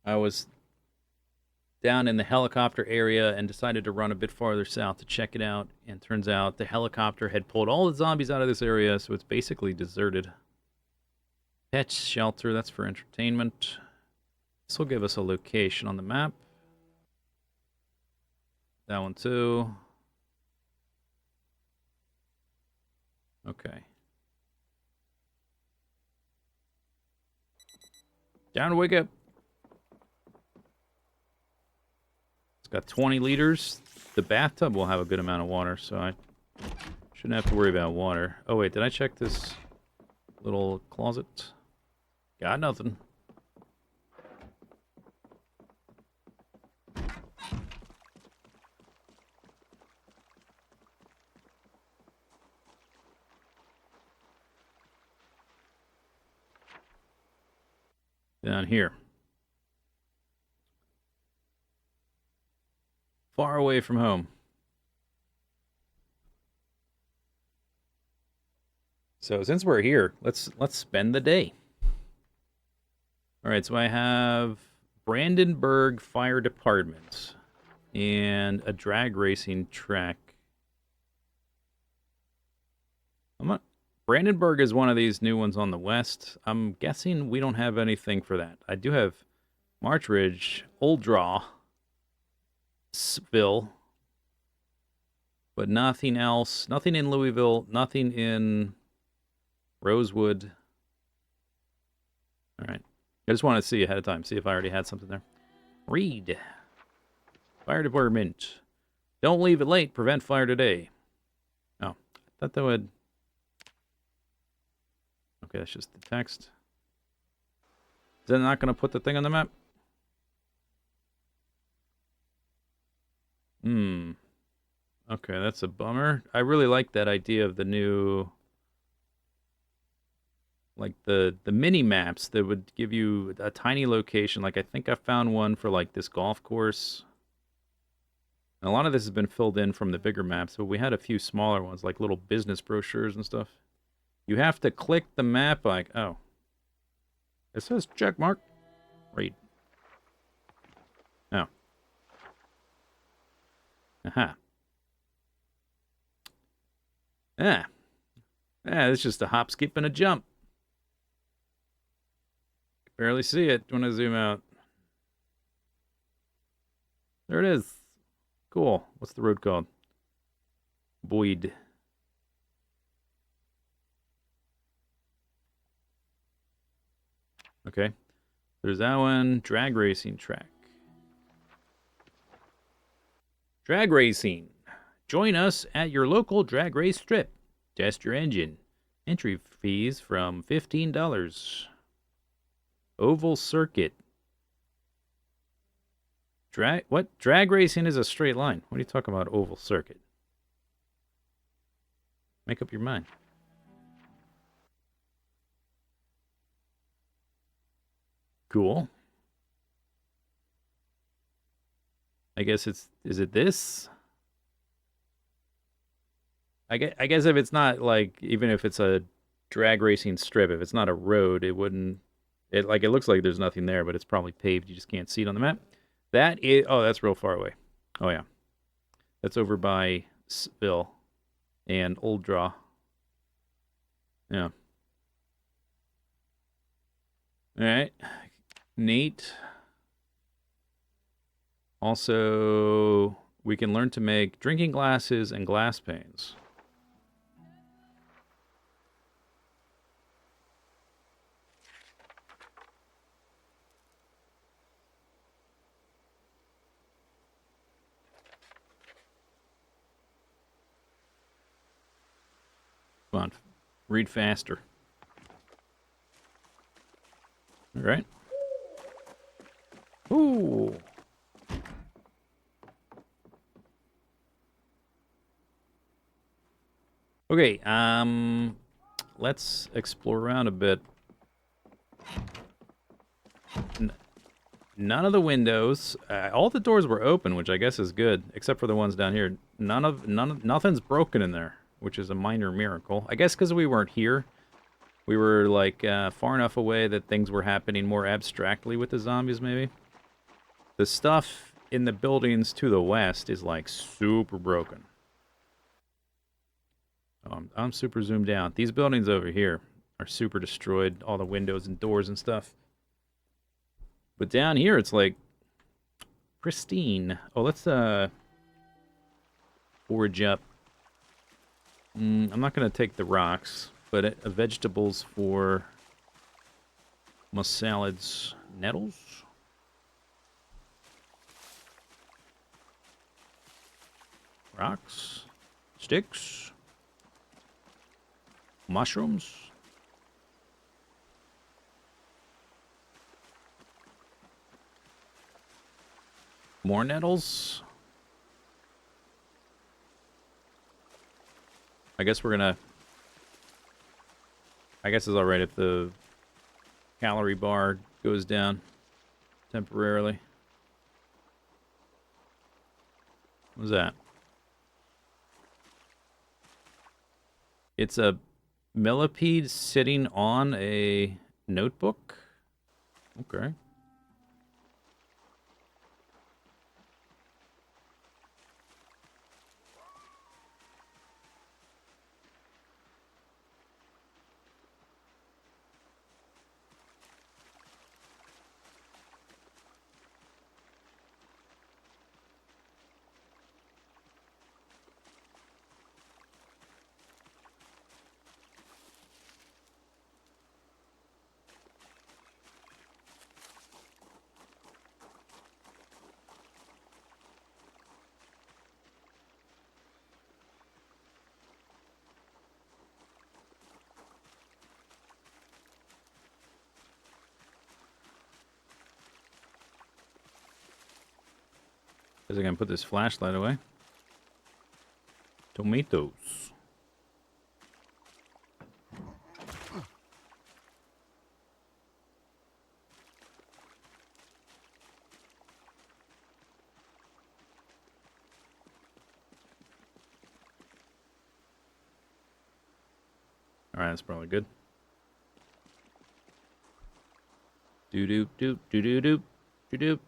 I was down in the helicopter area and decided to run a bit farther south to check it out. And turns out the helicopter had pulled all the zombies out of this area, so it's basically deserted. Pet shelter, that's for entertainment. This will give us a location on the map. That one too. Okay. Down, wake up. It's got 20 liters. The bathtub will have a good amount of water, so I shouldn't have to worry about water. Oh wait, did I check this little closet? Got nothing. Down here. Far away from home. So since we're here, let's spend the day. All right, so I have Brandenburg Fire Department and a drag racing track. Brandenburg is one of these new ones on the west. I'm guessing we don't have anything for that. I do have March Ridge, Old Draw, Sville, but nothing else. Nothing in Louisville, nothing in Rosewood. All right. I just wanted to see ahead of time, see if I already had something there. Read. Fire Department. Don't leave it late. Prevent fire today. Oh, I thought that would... Okay, that's just the text. Is that not going to put the thing on the map? Okay, that's a bummer. I really like that idea of the new... Like the mini maps that would give you a tiny location. Like I think I found one for like this golf course. And a lot of this has been filled in from the bigger maps, but we had a few smaller ones, like little business brochures and stuff. You have to click the map like, oh. It says check mark. Read. Oh. Aha. Ah. Ah, it's just a hop, skip, and a jump. Barely see it when I zoom out. There it is. Cool. What's the road called? Boyd. Okay. There's that one. Drag racing track. Drag racing. Join us at your local drag race strip. Test your engine. Entry fees from $15. Oval circuit. What? Drag racing is a straight line. What are you talking about, oval circuit? Make up your mind. Cool. I guess is it this? I guess if it's not like, even if it's a drag racing strip, if it's not a road, it wouldn't, it looks like there's nothing there, but it's probably paved. You just can't see it on the map. That is, oh, that's real far away. Oh yeah. That's over by Sville and Old Draw. Yeah. All right. Neat. Also, we can learn to make drinking glasses and glass panes. Come on, read faster. All right. Ooh. Okay, let's explore around a bit. None of the windows, all the doors were open, which I guess is good, except for the ones down here. Nothing's broken in there, which is a minor miracle. I guess because we weren't here. We were, like, far enough away that things were happening more abstractly with the zombies, maybe. The stuff in the buildings to the west is, like, super broken. Oh, I'm super zoomed out. These buildings over here are super destroyed. All the windows and doors and stuff. But down here, it's, like, pristine. Oh, let's, forage up. I'm not going to take the rocks, but vegetables for my salads. Nettles? Rocks? Sticks? Mushrooms? More nettles? I guess we're gonna... I guess it's alright if the calorie bar goes down temporarily. What's that? It's a millipede sitting on a notebook? Okay. Guess I can put this flashlight away. Tomatoes. Alright, that's probably good. Doo-doop, doop, doo-doo-doop, doo-doop.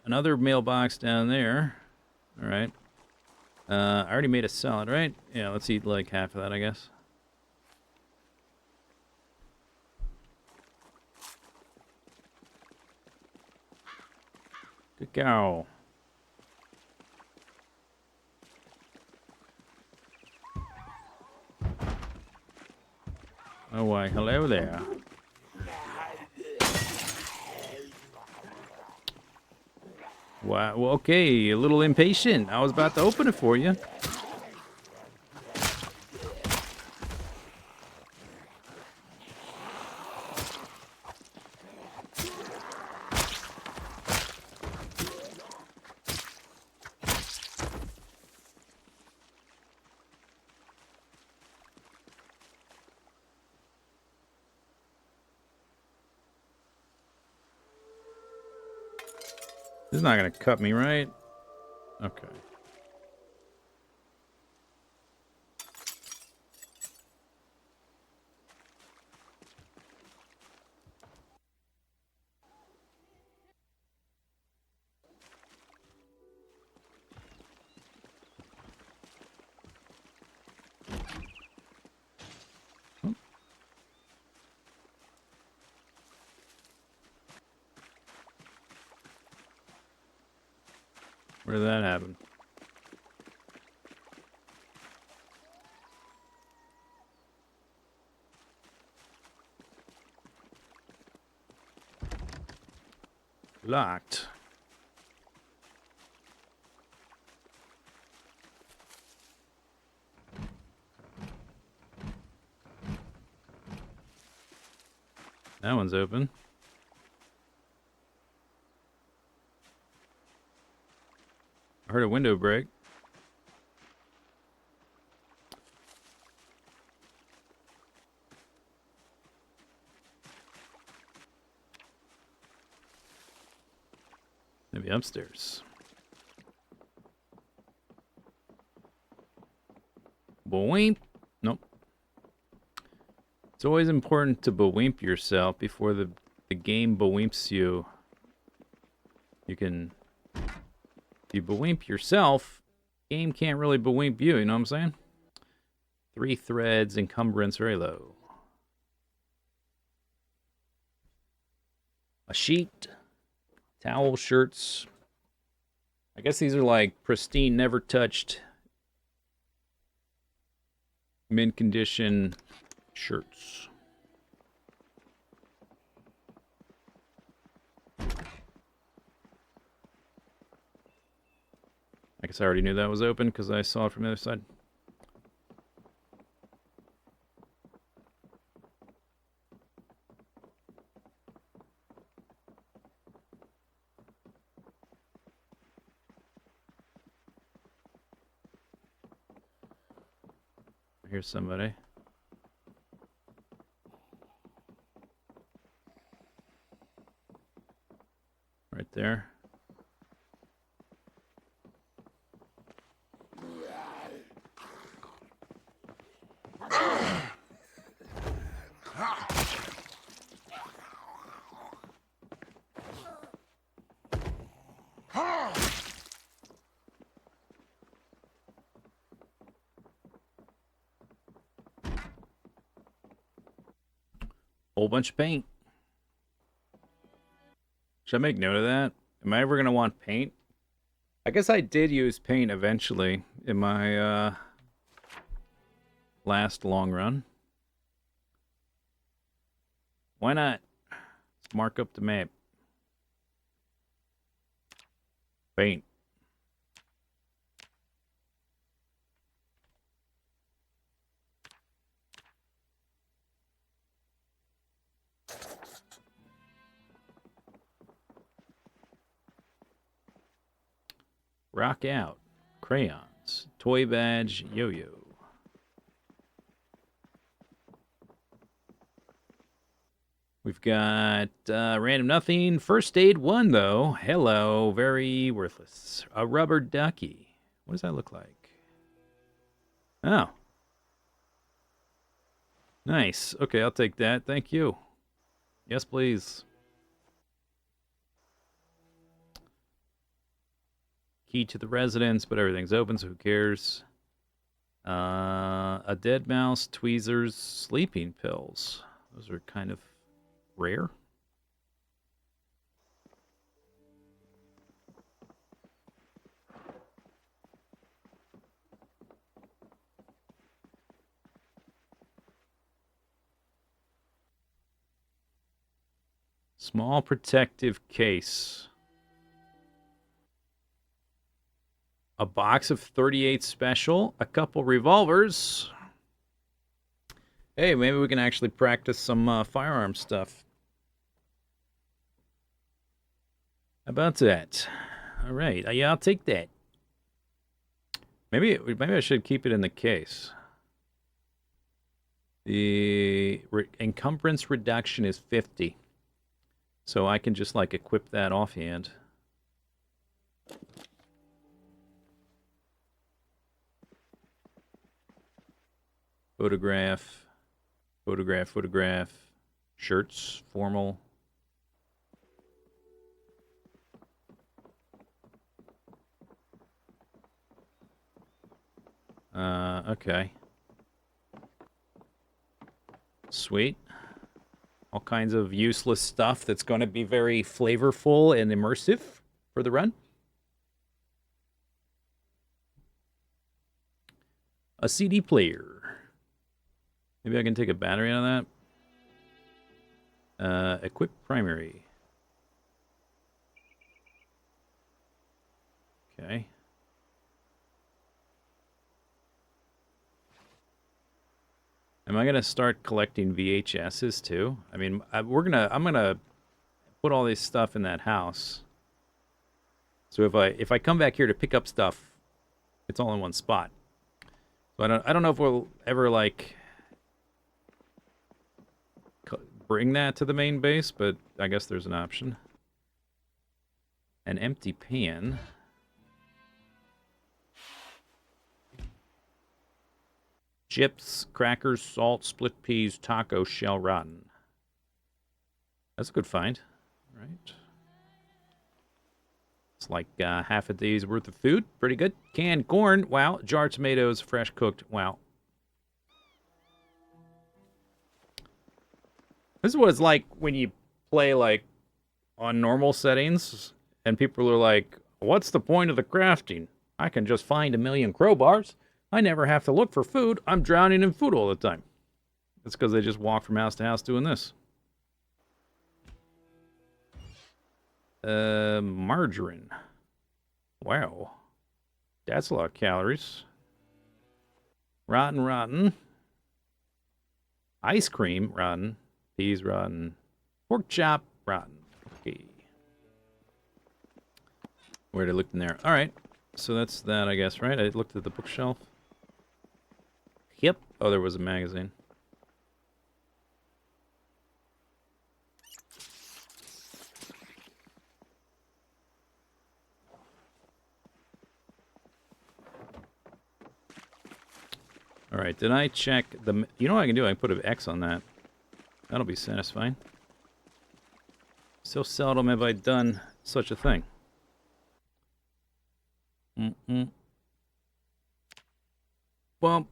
Another mailbox down there. Alright. I already made a salad, right? Yeah, let's eat like half of that, I guess. Good cow. Oh, why, hello there. Wow, well, okay, a little impatient. I was about to open it for you. This is not gonna cut me, right? Okay. Where did that happen? Locked. That one's open. I heard a window break. Maybe upstairs. Boink. Nope. It's always important to bewimp yourself before the game bewimps you. You can... If you bewimp yourself, game can't really bewimp you, you know what I'm saying? 3 threads, encumbrance very low. A sheet, towel, shirts. I guess these are like pristine, never touched, mint condition shirts. I guess I already knew that was open because I saw it from the other side. Here's somebody. Right there. Whole bunch of paint. Should I make note of that? Am I ever going to want paint? I guess I did use paint eventually in my last long run. Why not? Let's mark up the map. Paint. Rock out. Crayons. Toy badge. Yo-yo. We've got random nothing. First aid 1, though. Hello. Very worthless. A rubber ducky. What does that look like? Oh. Nice. Okay, I'll take that. Thank you. Yes, please. Key to the residence, but everything's open, so who cares? A dead mouse, tweezers, sleeping pills. Those are kind of rare. Small protective case. A box of 38 special, a couple revolvers. Hey, maybe we can actually practice some firearm stuff. How about that? All right, yeah, I'll take that. Maybe I should keep it in the case. The encumbrance reduction is 50. So I can just like equip that offhand. Photograph. Photograph, photograph. Shirts, formal. Okay. Sweet. All kinds of useless stuff that's going to be very flavorful and immersive for the run. A CD player. Maybe I can take a battery out of that. Equip primary. Okay. Am I gonna start collecting VHSs too? I mean, I'm gonna put all this stuff in that house. So if I come back here to pick up stuff, it's all in one spot. So I don't know if we'll ever like bring that to the main base, but I guess there's an option. An empty pan. Chips, crackers, salt, split peas, taco, shell rotten. That's a good find, right? It's like half a day's worth of food. Pretty good. Canned corn. Wow. Jarred tomatoes, fresh cooked. Wow. This is what it's like when you play like on normal settings and people are like, what's the point of the crafting? I can just find a million crowbars. I never have to look for food. I'm drowning in food all the time. That's because they just walk from house to house doing this. Margarine. Wow. That's a lot of calories. Rotten, rotten. Ice cream, rotten. Peas, rotten. Pork chop, rotten. Okay. Where'd I look in there? All right. So that's that, I guess, right? I looked at the bookshelf. Yep. Oh, there was a magazine. All right, did I check the... You know what I can do? I can put an X on that. That'll be satisfying. So seldom have I done such a thing. Well,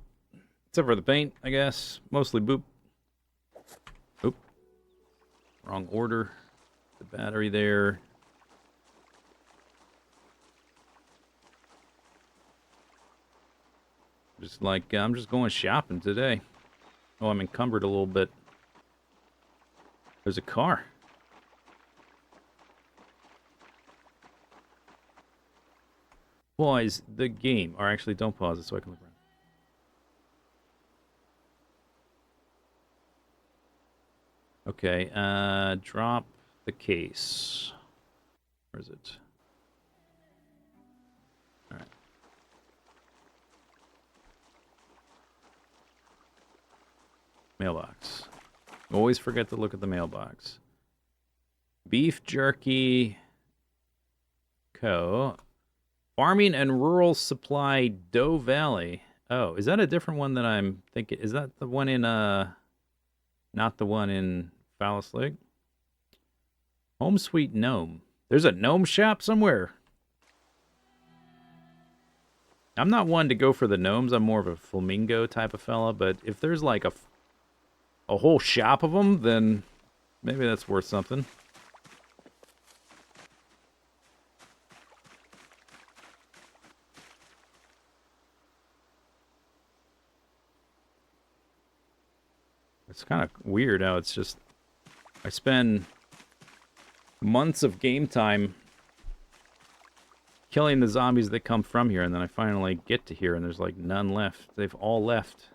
except for the paint, I guess. Mostly boop. Oop. Wrong order. The battery there. Just like, I'm just going shopping today. Oh, I'm encumbered a little bit. There's a car. Pause the game. Or actually, don't pause it so I can look around. Okay, drop the case. Where is it? Alright. Mailbox. Always forget to look at the mailbox. Beef Jerky Co. Farming and Rural Supply Doe Valley. Oh, is that a different one that I'm thinking? Is that the one in, not the one in Phallus Lake? Home Sweet Gnome. There's a gnome shop somewhere. I'm not one to go for the gnomes. I'm more of a flamingo type of fella. But if there's like a whole shop of them, then maybe that's worth something. It's kind of weird how it's just... I spend months of game time killing the zombies that come from here, and then I finally get to here, and there's like none left. They've all left.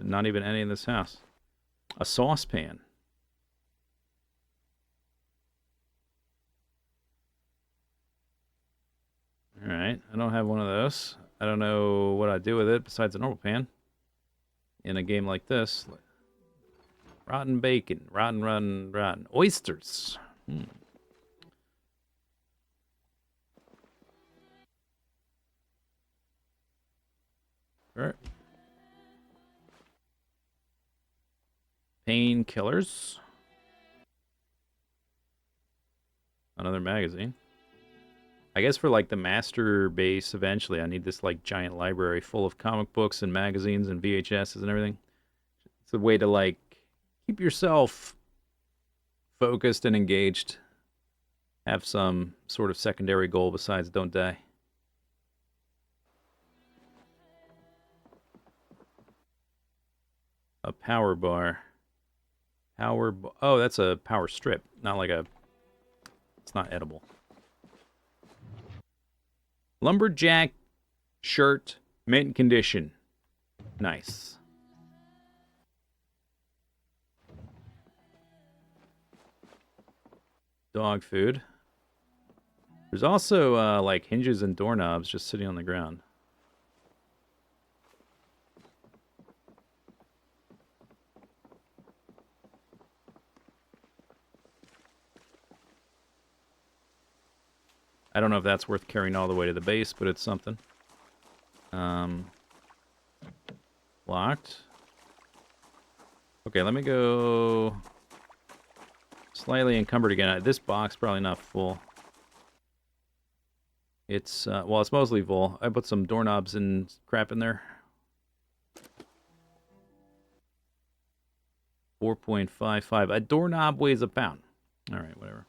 Not even any in this house. A saucepan. Alright, I don't have one of those. I don't know what I'd do with it besides a normal pan in a game like this. Rotten bacon. Rotten. Oysters. Hmm. All right. Painkillers. Another magazine. I guess for like the master base eventually, I need this like giant library full of comic books and magazines and VHSs and everything. It's a way to like keep yourself focused and engaged. Have some sort of secondary goal besides don't die. A power bar. Oh, that's a power strip. Not like a. It's not edible. Lumberjack shirt, mint condition. Nice. Dog food. There's also like hinges and doorknobs just sitting on the ground. I don't know if that's worth carrying all the way to the base, but it's something. Locked. Okay, let me go slightly encumbered again. This box probably not full. It's, well, it's mostly full. I put some doorknobs and crap in there. 4.55. A doorknob weighs a pound. All right, whatever.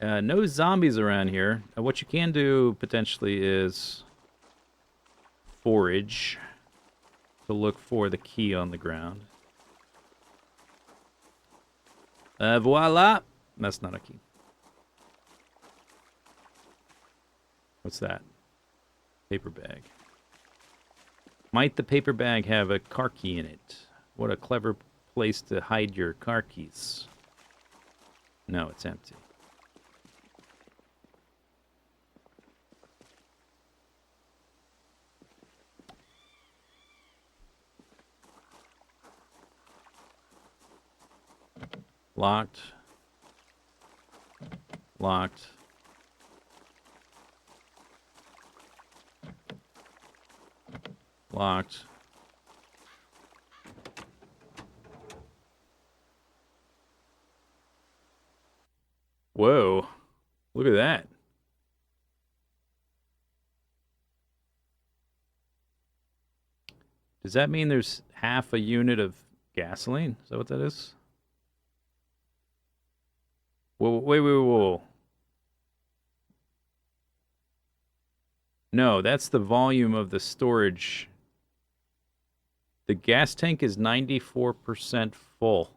No zombies around here. What you can do, potentially, is forage to look for the key on the ground. Voila! That's not a key. What's that? Paper bag. Might the paper bag have a car key in it? What a clever place to hide your car keys. No, it's empty. Locked. Locked. Locked. Whoa. Look at that. Does that mean there's half a unit of gasoline? Is that what that is? Whoa, whoa. No, that's the volume of the storage. The gas tank is 94% full.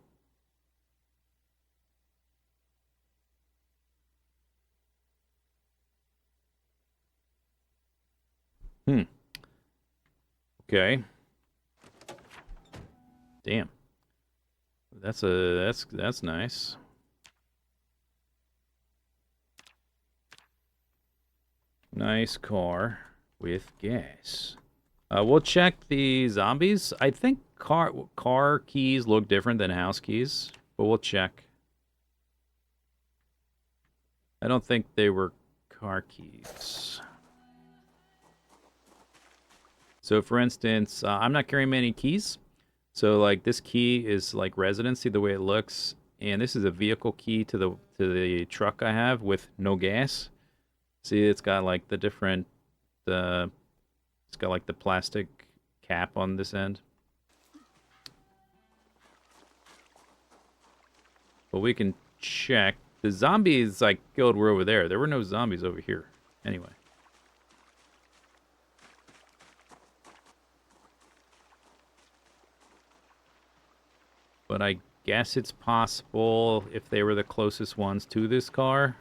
Hmm. Okay. Damn. That's nice. Nice car with gas. We'll check the zombies. I think car keys look different than house keys, but we'll check. I don't think they were car keys. So, for instance, I'm not carrying many keys. So, like, this key is like residency, the way it looks, and this is a vehicle key to the truck I have with no gas. See, it's got like the different, it's got like the plastic cap on this end. But we can check. The zombies I killed were over there. There were no zombies over here. Anyway. But I guess it's possible if they were the closest ones to this car.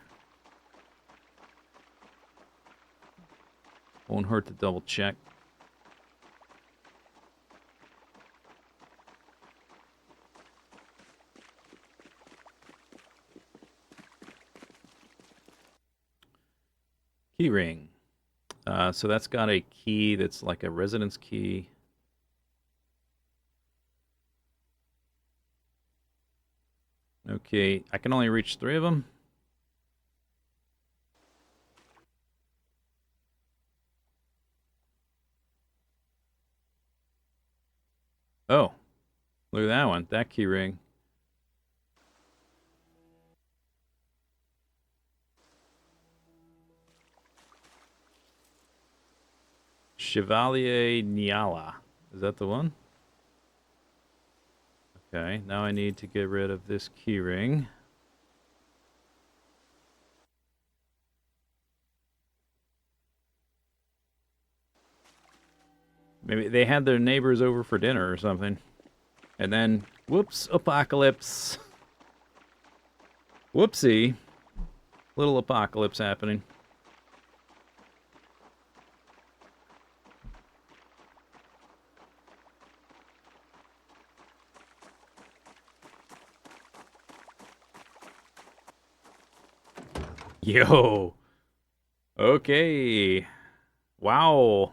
Won't hurt to double check. Key ring. So that's got a key that's like a residence key. Okay, I can only reach 3 of them. Oh, look at that one. That key ring. Chevalier Niala. Is that the one? Okay, now I need to get rid of this key ring. Maybe they had their neighbors over for dinner or something. And then, whoops, apocalypse. Whoopsie. Little apocalypse happening. Yo. Okay. Wow.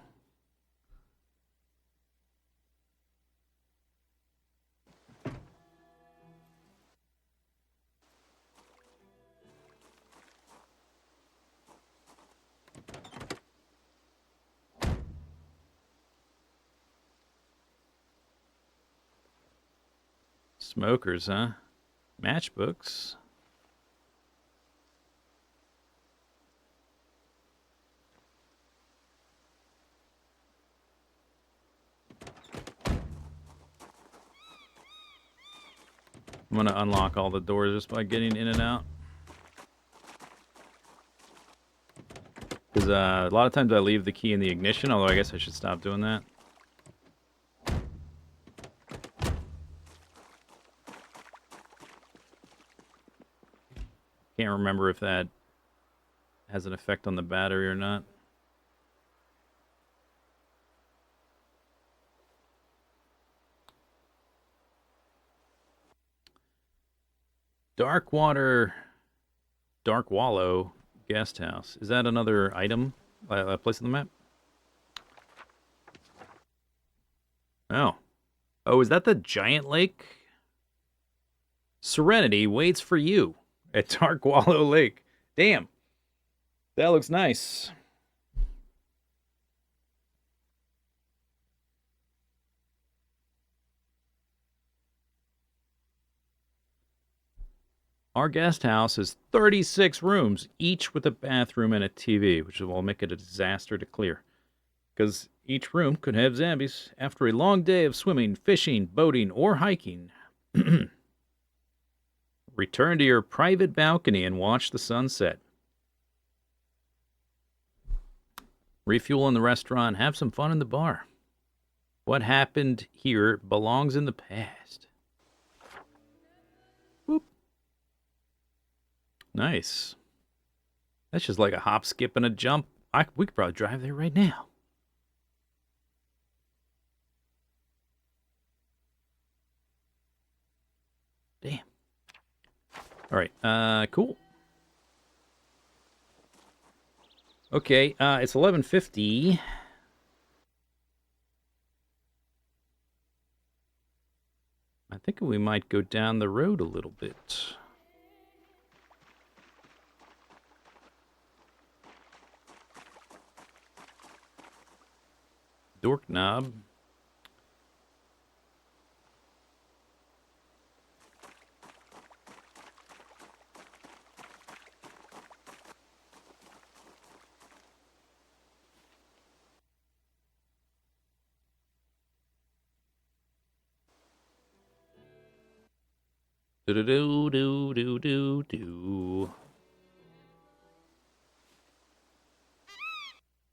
Smokers, huh? Matchbooks. I'm going to unlock all the doors just by getting in and out. Because a lot of times I leave the key in the ignition, although I guess I should stop doing that. Can't remember if that has an effect on the battery or not. Darkwater, Dark Wallow Guest House. Is that another item? A place on the map? Oh. Oh, is that the giant lake? Serenity waits for you at Dark Wallow Lake. Damn. That looks nice. Our guest house is 36 rooms, each with a bathroom and a TV, which will make it a disaster to clear. Because each room could have zombies. After a long day of swimming, fishing, boating, or hiking, return to your private balcony and watch the sunset. Refuel in the restaurant, have some fun in the bar. What happened here belongs in the past. Whoop. Nice. That's just like a hop, skip, and a jump. We could probably drive there right now. Damn. All right. Cool. Okay. It's 11:50. I think we might go down the road a little bit. Dork knob. Do do do do do do do.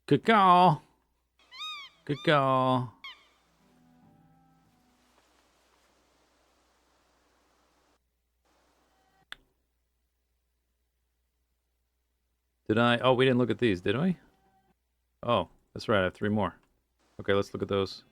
Good call. Good call. Did I? Oh, we didn't look at these, did we? Oh, that's right. I have 3 more. Okay, let's look at those.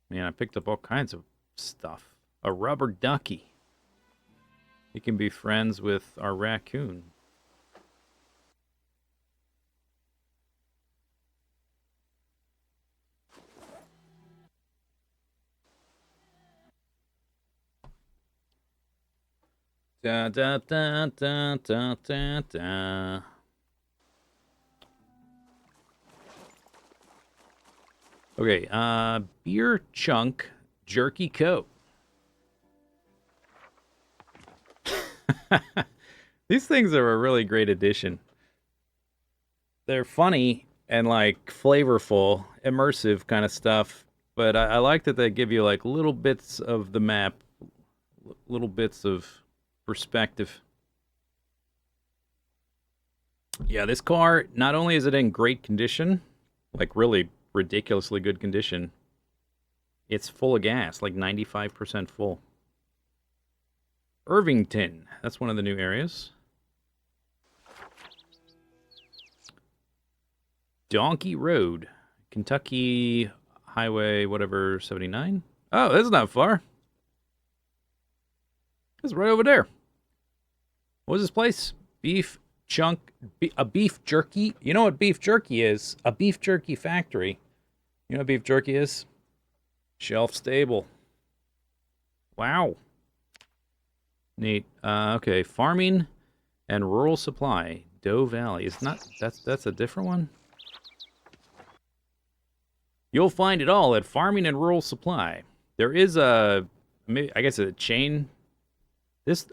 Man, I picked up all kinds of stuff. A rubber ducky. He can be friends with our raccoon. Da da da da da da da. Okay, beer chunk jerky coat. These things are a really great addition. They're funny and like flavorful, immersive kind of stuff. But I like that they give you like little bits of the map, little bits of perspective. Yeah, this car, not only is it in great condition, like really ridiculously good condition, it's full of gas, like 95% full. Irvington, that's one of the new areas. Donkey Road, Kentucky Highway, whatever, 79. Oh, that's not far. It's right over there. What was this place? Beef chunk, a beef jerky. You know what beef jerky is? A beef jerky factory. You know what beef jerky is? Shelf stable. Wow. Neat. Okay, farming and rural supply. Doe Valley. It's not. That's a different one. You'll find it all at Farming and Rural Supply. There is I guess a chain.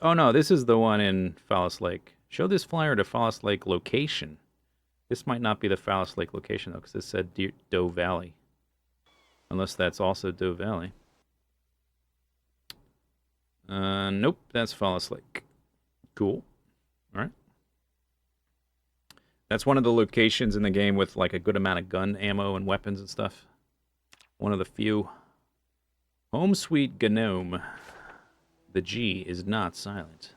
Oh no, this is the one in Fallis Lake. Show this flyer to Fallis Lake location. This might not be the Fallis Lake location though, because it said Doe Valley. Unless that's also Doe Valley. Nope, that's Fallis Lake. Cool. All right. That's one of the locations in the game with like a good amount of gun ammo and weapons and stuff. One of the few. Home Sweet Gnome. The G is not silent.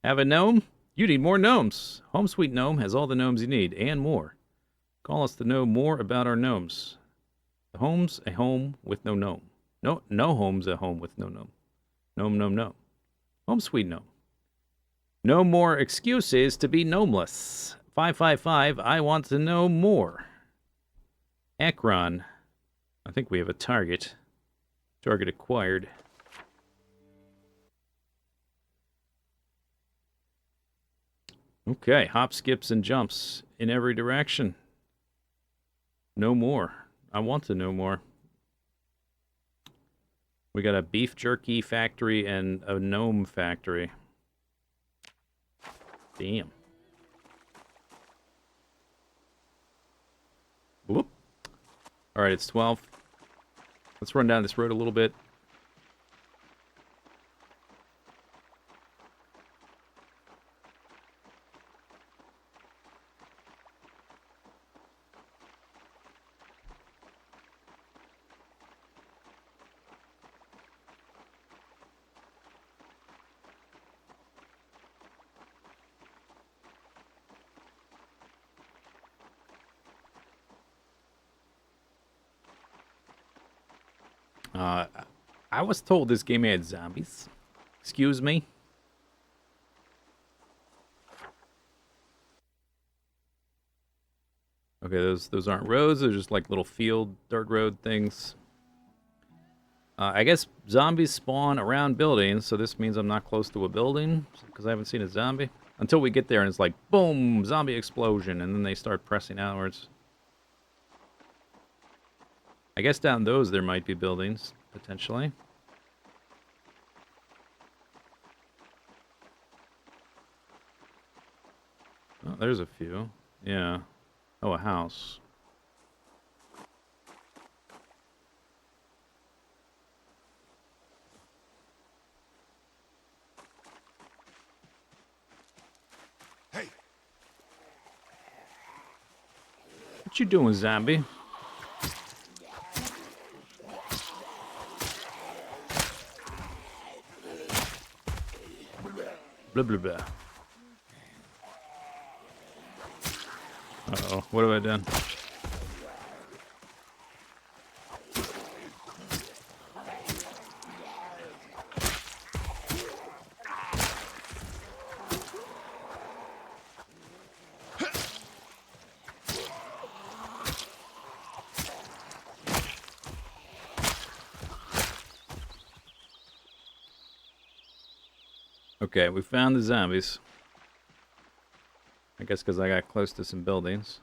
Have a gnome? You need more gnomes. Home Sweet Gnome has all the gnomes you need and more. Call us to know more about our gnomes. The home's a home with no gnome. No home's a home with no gnome. Gnome. Home Sweet Gnome. No more excuses to be gnomeless. 555, I want to know more. Akron. I think we have a target. Target acquired. Okay, hop, skips, and jumps in every direction. No more. I want to know more. We got a beef jerky factory and a gnome factory. Damn. Whoop. All right, it's 12. Let's run down this road a little bit. I was told this game had zombies. Excuse me? Okay, those aren't roads. They're just like little field, dirt road things. I guess zombies spawn around buildings, so this means I'm not close to a building, because I haven't seen a zombie. Until we get there and it's like, boom, zombie explosion, and then they start pressing outwards. I guess down those there might be buildings, potentially. Oh, there's a few. Yeah. Oh, a house. Hey! What you doing, zombie? Blah, blah, blah. Uh-oh, what have I done? Okay, we found the zombies. I guess because I got close to some buildings.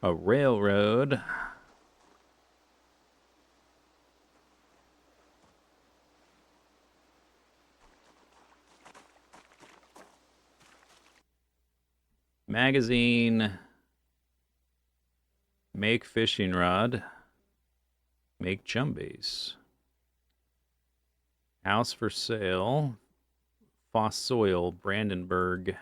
A railroad. Magazine. Make fishing rod. Make chumbies. House for sale. Fossoil, Brandenburg.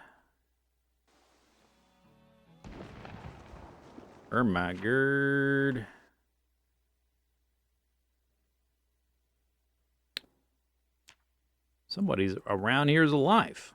Oh my god. Somebody's around here is alive.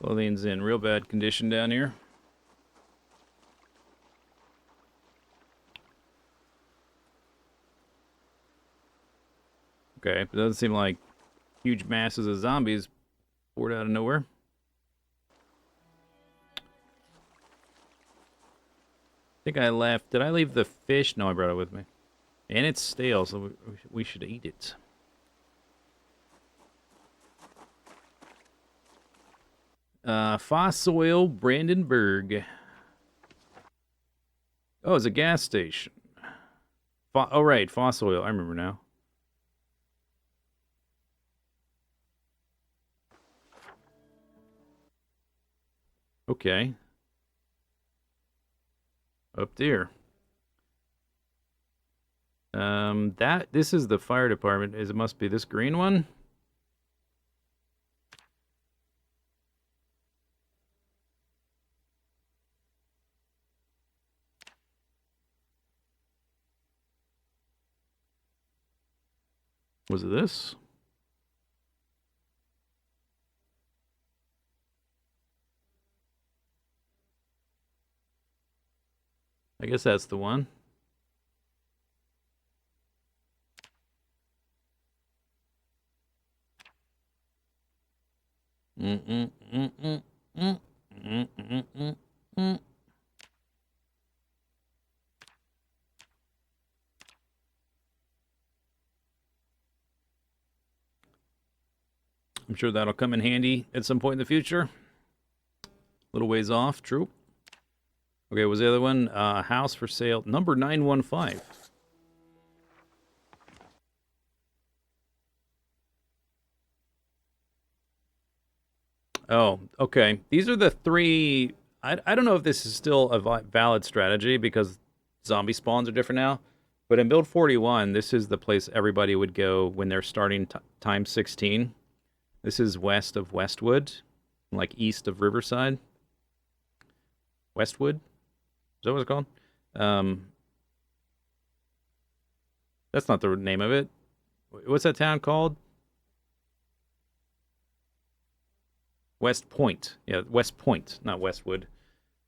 Clothing's in real bad condition down here. Okay, it doesn't seem like huge masses of zombies poured out of nowhere. I think I left. Did I leave the fish? No, I brought it with me. And it's stale, so we should eat it. Fossoil, Brandenburg. Oh, it's a gas station. Oh, right, Fossoil. I remember now. Okay. Up there. This is the fire department. It must be this green one. Was it this? I guess that's the one. I'm sure that'll come in handy at some point in the future. Little ways off, true. Okay, what was the other one? House for sale, number 915. Oh, okay. These are the three. I don't know if this is still a valid strategy because zombie spawns are different now. But in build 41, this is the place everybody would go when they're starting time 16. This is west of Westwood, like east of Riverside. Westwood? Is that what it's called? Um, that's not the name of it. What's that town called? West Point. Yeah, West Point, not Westwood.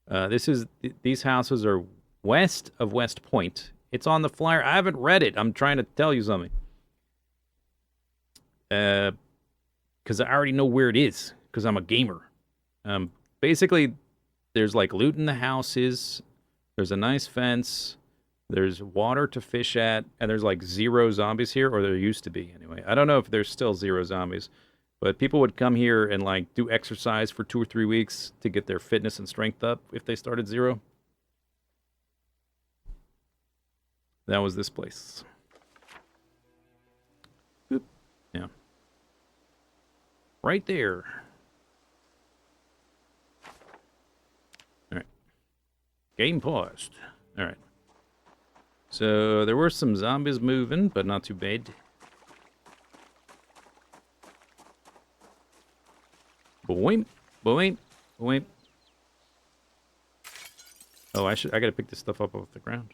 These houses are west of West Point. It's on the flyer. I haven't read it. I'm trying to tell you something. Because I already know where it is. Because I'm a gamer. Basically, there's like loot in the houses. There's a nice fence. There's water to fish at, and there's like 0 zombies here, or there used to be anyway. I don't know if there's still 0 zombies, but people would come here and like do exercise for 2 or 3 weeks to get their fitness and strength up if they started 0. That was this place. Boop. Yeah. Right there. All right. Game paused. All right. So there were some zombies moving, but not too bad. Boing, boing, boing. Oh, I gotta pick this stuff up off the ground.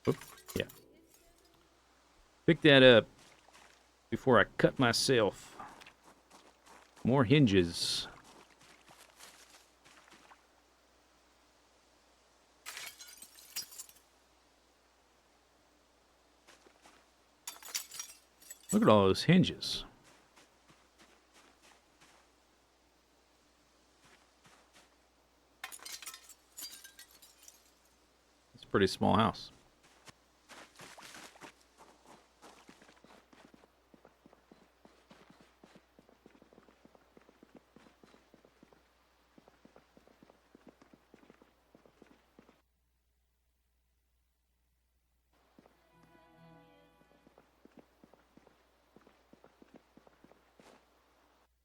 Oop, yeah. Pick that up before I cut myself. More hinges. Look at all those hinges. It's a pretty small house.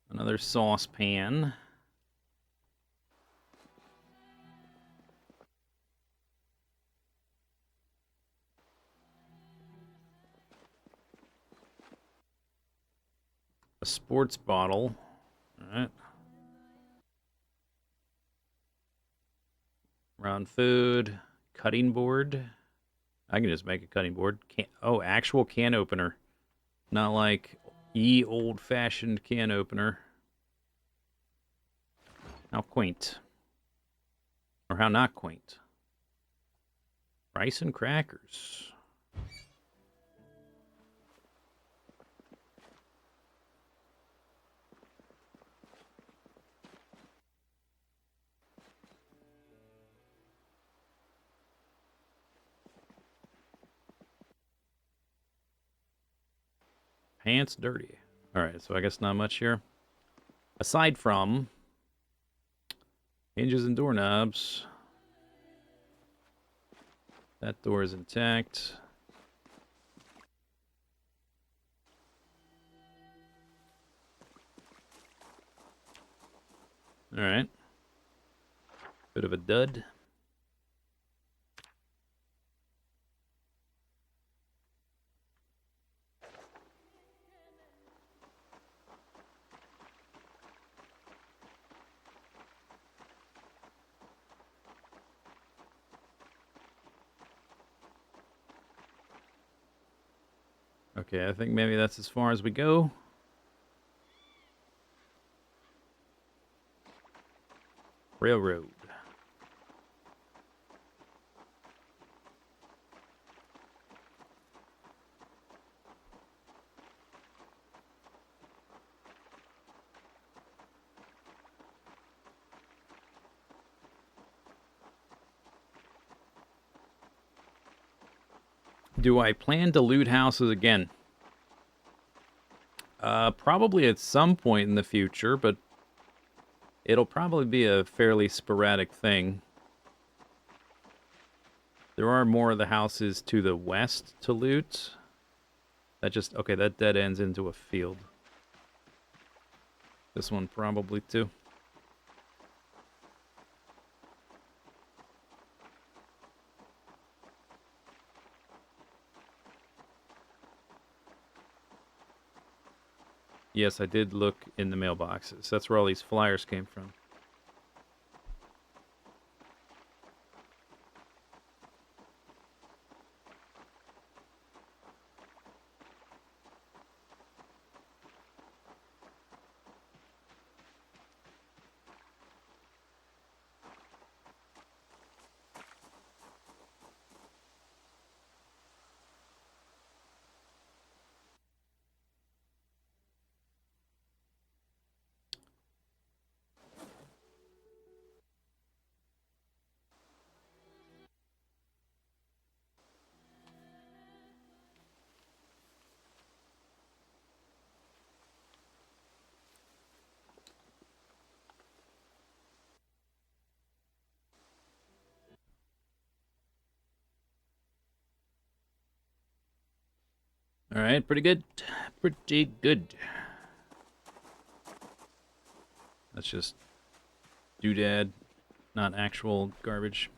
Another saucepan. A sports bottle. All right. Round food. Cutting board. I can just make a cutting board. Actual can opener. Not like old-fashioned can opener. How quaint. Or how not quaint. Rice and crackers. Pants dirty. Alright, so I guess not much here. Aside from hinges and doorknobs. That door is intact. Alright. Bit of a dud. Okay, I think maybe that's as far as we go. Railroad. Do I plan to loot houses again? Probably at some point in the future, but it'll probably be a fairly sporadic thing. There are more of the houses to the west to loot. Okay, that dead ends into a field. This one probably too. Yes, I did look in the mailboxes. That's where all these flyers came from. All right, pretty good. Pretty good. That's just doodad, not actual garbage.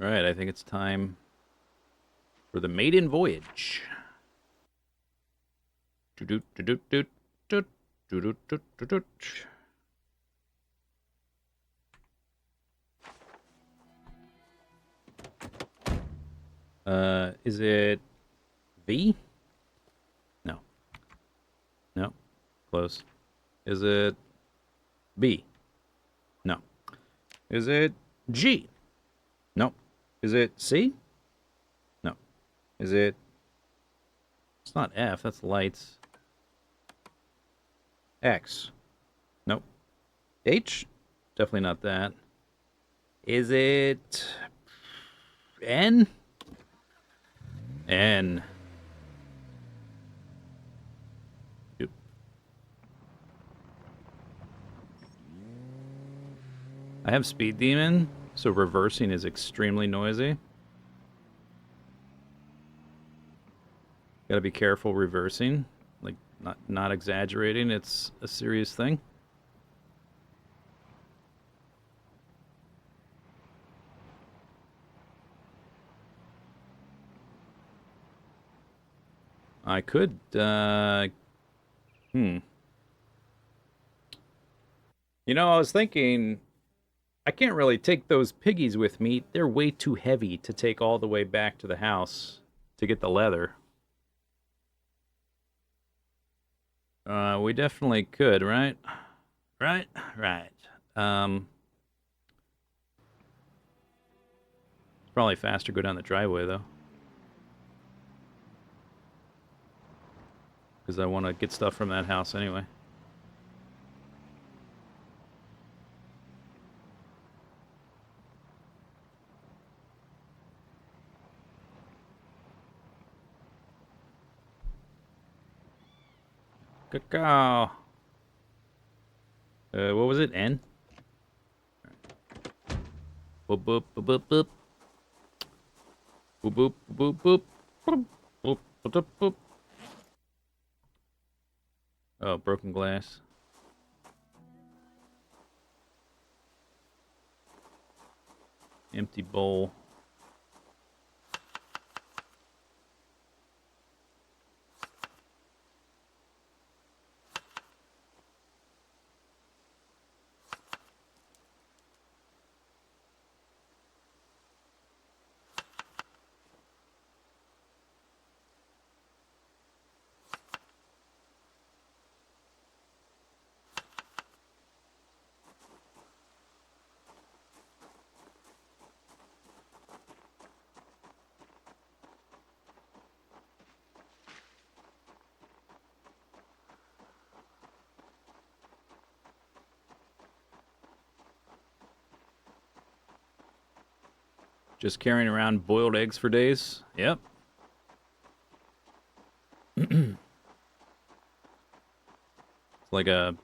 All right, I think it's time for the maiden voyage. Is it V? No. No. Close. Is it B? No. Is it G? No. Is it C? No. Is it... It's not F, that's lights. X? Nope. H? Definitely not that. Is it... N? N. Yep. I have Speed Demon, so reversing is extremely noisy. Gotta be careful reversing. Like, not exaggerating, it's a serious thing. I could, You know, I was thinking, I can't really take those piggies with me. They're way too heavy to take all the way back to the house to get the leather. We definitely could, right? Right? Right. It's probably faster to go down the driveway, though. Because I want to get stuff from that house anyway. Cacao. What was it? N? Boop, boop, boop, boop, boop. Boop, boop, boop, boop. Boop, boop, boop, boop. Oh, broken glass. Empty bowl. Just carrying around boiled eggs for days? Yep. It's like a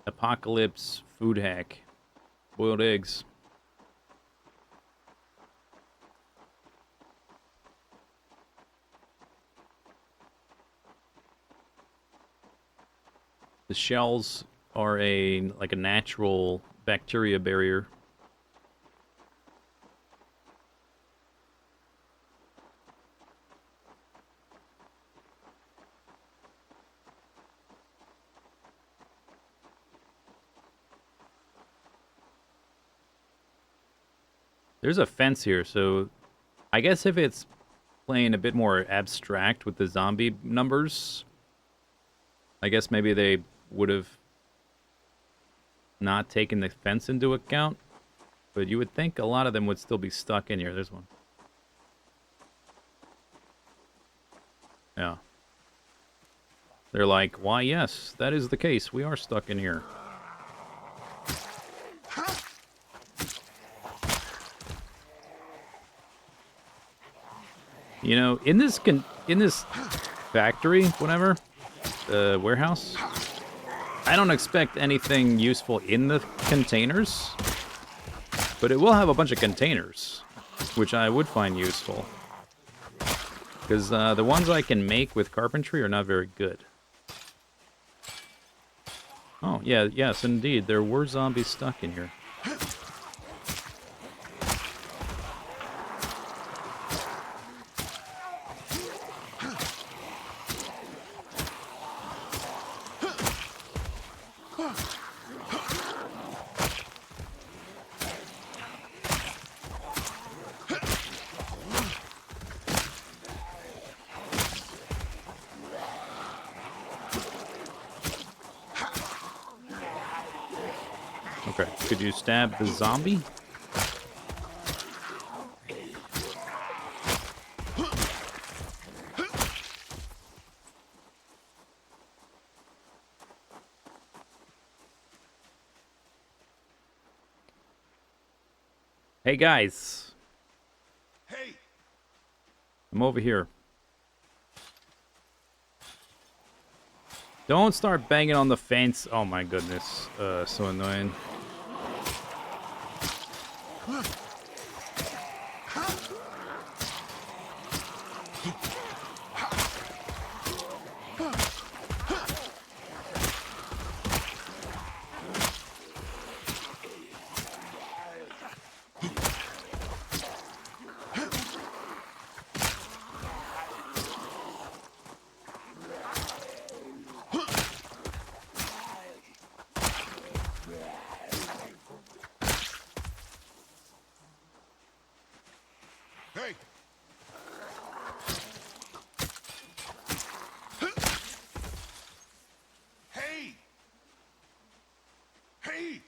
apocalypse food hack. Boiled eggs. The shells are like a natural bacteria barrier. There's a fence here, so I guess if it's playing a bit more abstract with the zombie numbers, I guess maybe they would have not taken the fence into account. But you would think a lot of them would still be stuck in here. There's one. Yeah. They're like, why, yes, that is the case. We are stuck in here. You know, in this factory, whatever, warehouse, I don't expect anything useful in the containers, but it will have a bunch of containers, which I would find useful. Because the ones I can make with carpentry are not very good. Oh, yeah, yes, indeed. There were zombies stuck in here. Okay, could you stab the zombie? Hey guys, Hey! I'm over here. Don't start banging on the fence. Oh my goodness, so annoying. Hey! Hey! Hey!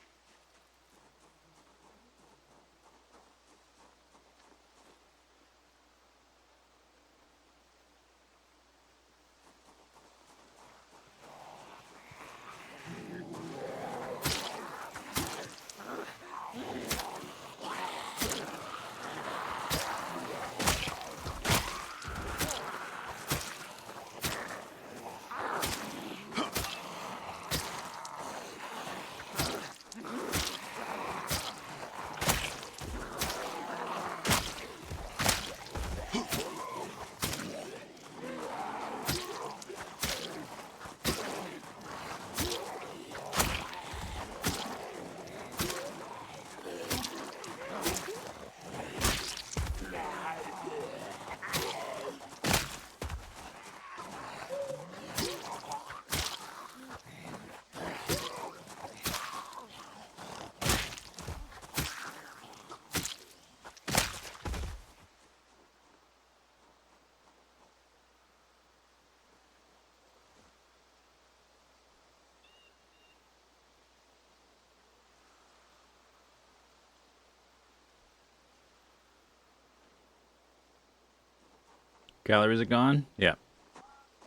Calories are gone? Yeah,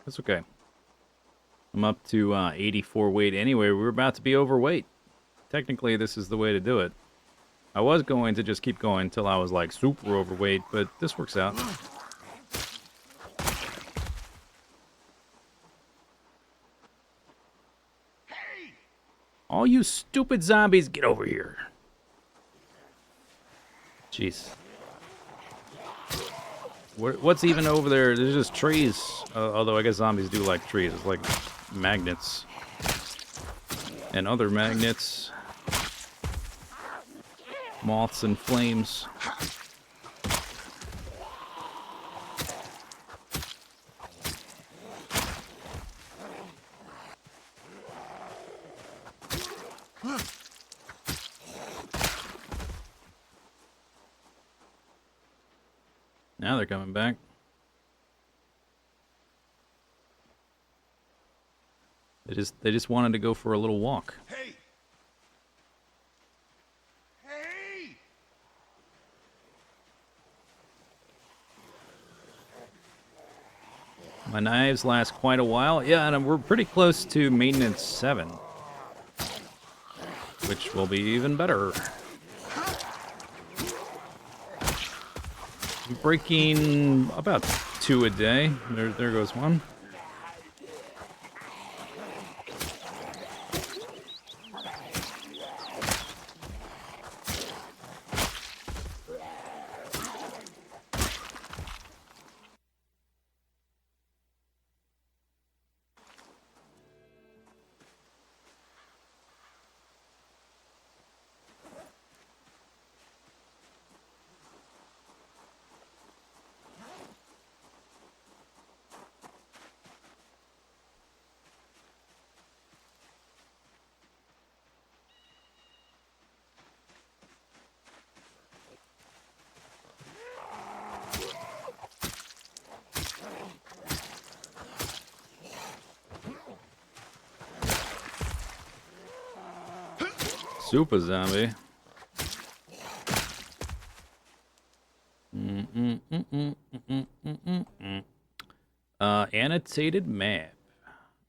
that's okay. I'm up to 84 weight anyway. We're about to be overweight. Technically, this is the way to do it. I was going to just keep going until I was like super overweight, but this works out. Hey! All you stupid zombies, get over here. Jeez. What's even over there? There's just trees. Although I guess zombies do like trees. It's like magnets. And other magnets. Moths and flames. Now they're coming back. They just wanted to go for a little walk. Hey! Hey! My knives last quite a while. Yeah, and we're pretty close to maintenance 7. Which will be even better. I'm breaking about 2 a day. There goes one. super zombie. Annotated map.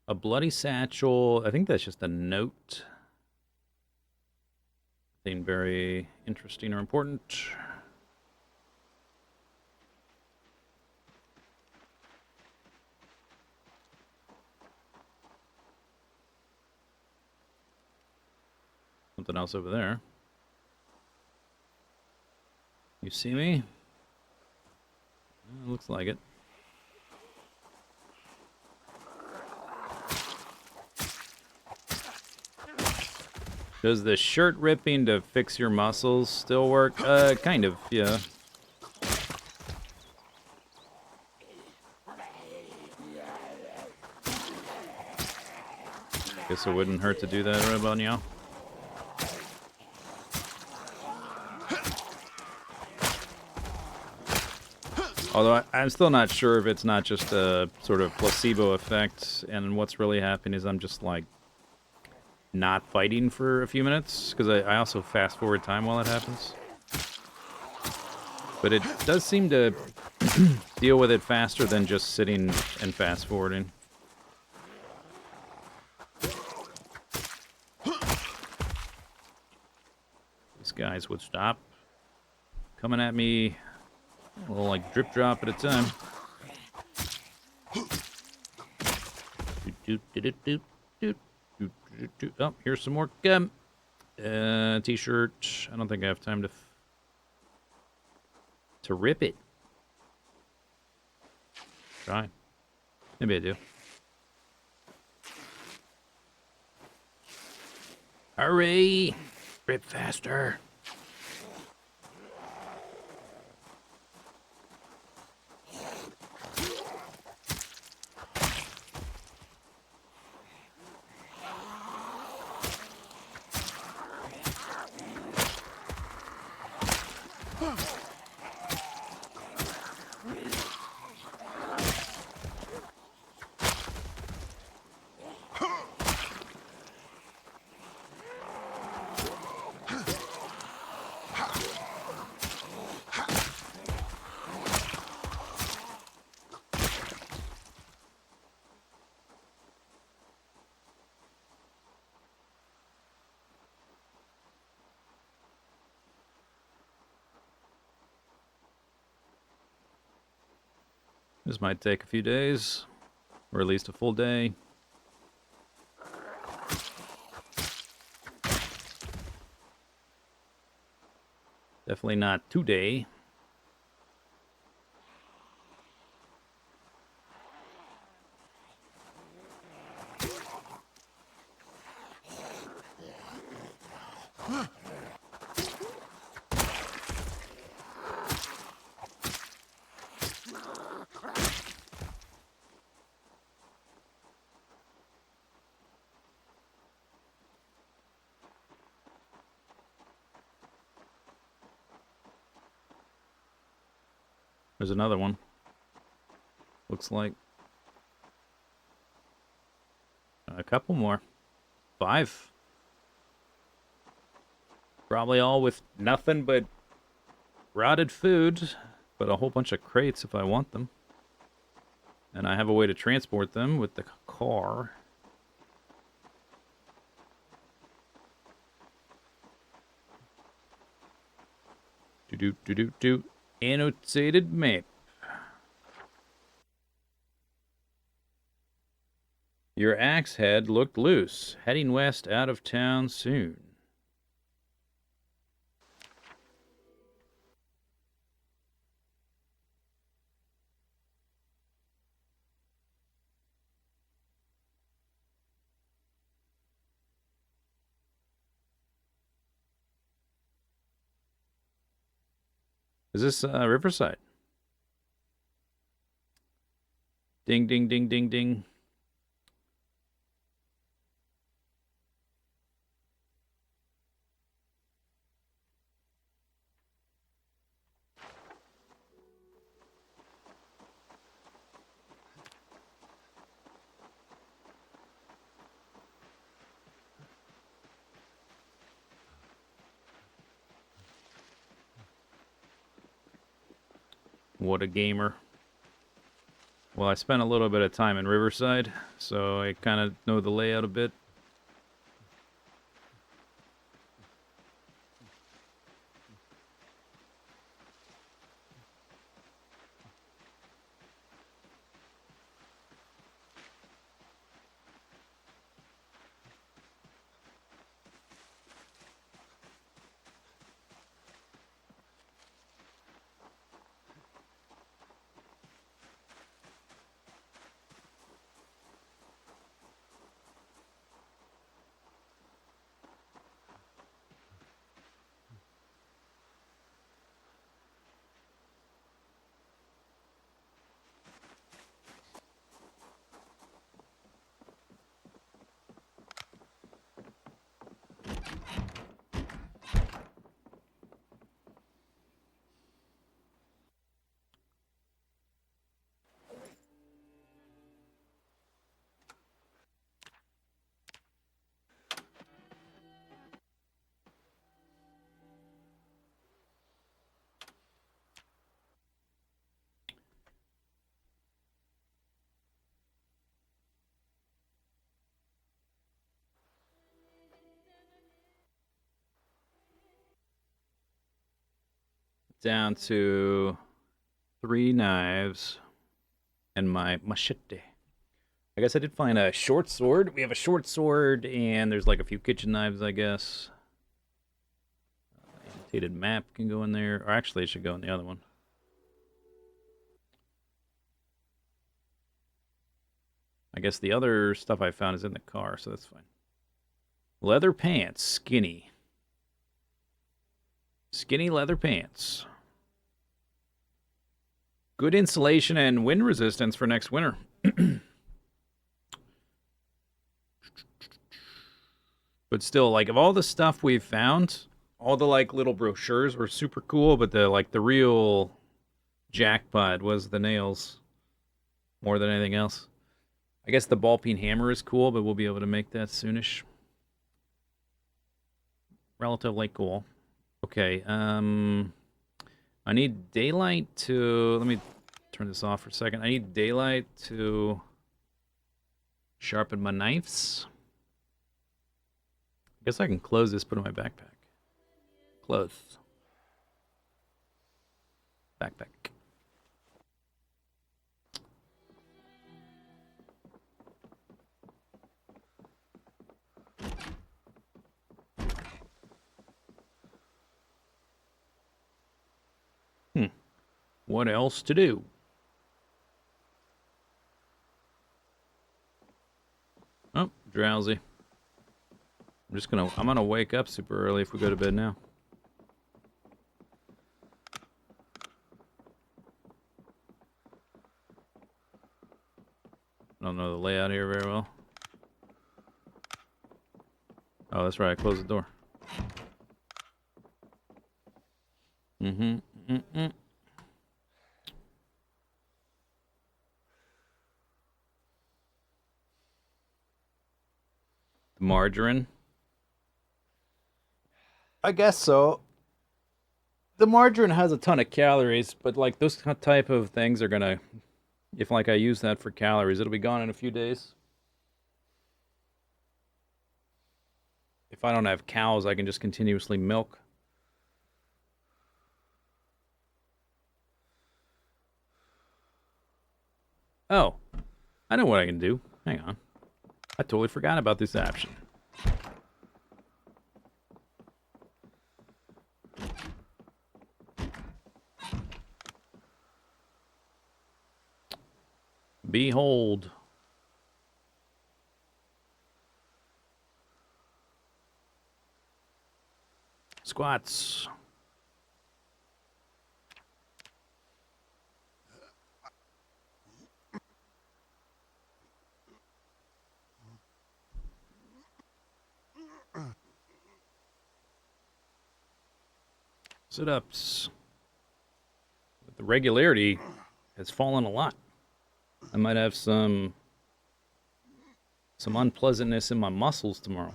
A bloody satchel. I think that's just a note. Nothing very interesting or important. Something else over there. You see me? Looks like it. Does the shirt ripping to fix your muscles still work? Kind of, yeah. Guess it wouldn't hurt to do that, right about now. Although I'm still not sure if it's not just a sort of placebo effect, and what's really happening is I'm just like not fighting for a few minutes, because I also fast forward time while it happens. But it does seem to deal with it faster than just sitting and fast forwarding. These guys would stop coming at me a little like drip drop at a time. Oh, here's some more gum. T-shirt. I don't think I have time to rip it. Try. Maybe I do. Hurry! Rip faster. This might take a few days, or at least a full day. Definitely not today. There's another one. Looks like a couple more. 5. Probably all with nothing but rotted food, but a whole bunch of crates if I want them. And I have a way to transport them with the car. Do. Annotated map. Your axe head looked loose. Heading west out of town soon. Is this Riverside? Ding, ding, ding, ding, ding. What a gamer. Well, I spent a little bit of time in Riverside, so I kind of know the layout a bit. Down to 3 knives and my machete. I guess I did find a short sword. We have a short sword, and there's like a few kitchen knives, I guess. Annotated map can go in there. Or actually, it should go in the other one. I guess the other stuff I found is in the car, so that's fine. Leather pants, skinny. Skinny leather pants. Good insulation and wind resistance for next winter. But still, like, of all the stuff we've found, all the like little brochures were super cool, but the real jackpot was the nails more than anything else. I guess the ball peen hammer is cool, but we'll be able to make that soonish. Relatively cool. Okay, I need daylight to... Let me turn this off for a second. I need daylight to sharpen my knives. I guess I can close this, put it in my backpack. Close. Backpack. What else to do? Oh, drowsy. I'm gonna wake up super early if we go to bed now. I don't know the layout here very well. Oh, that's right, I closed the door. Mm-hmm. The margarine? I guess so. The margarine has a ton of calories, but like those type of things are gonna, if like I use that for calories, it'll be gone in a few days. If I don't have cows, I can just continuously milk. Oh, I know what I can do. Hang on. I totally forgot about this option. Behold. Squats. Sit-ups. The regularity has fallen a lot. I might have some unpleasantness in my muscles tomorrow.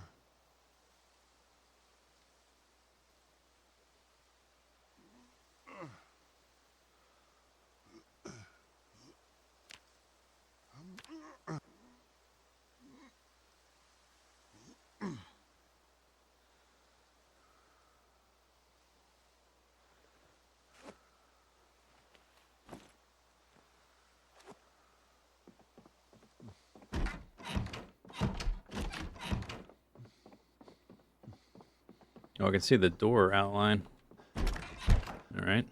Oh, I can see the door outline. All right.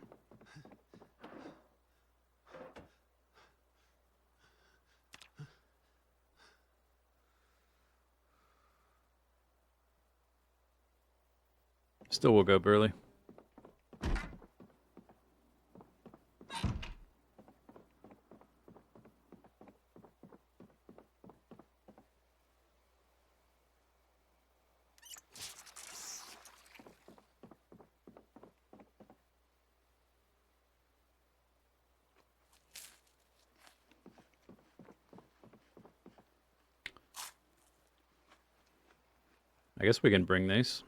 Still woke up early. I guess we can bring these.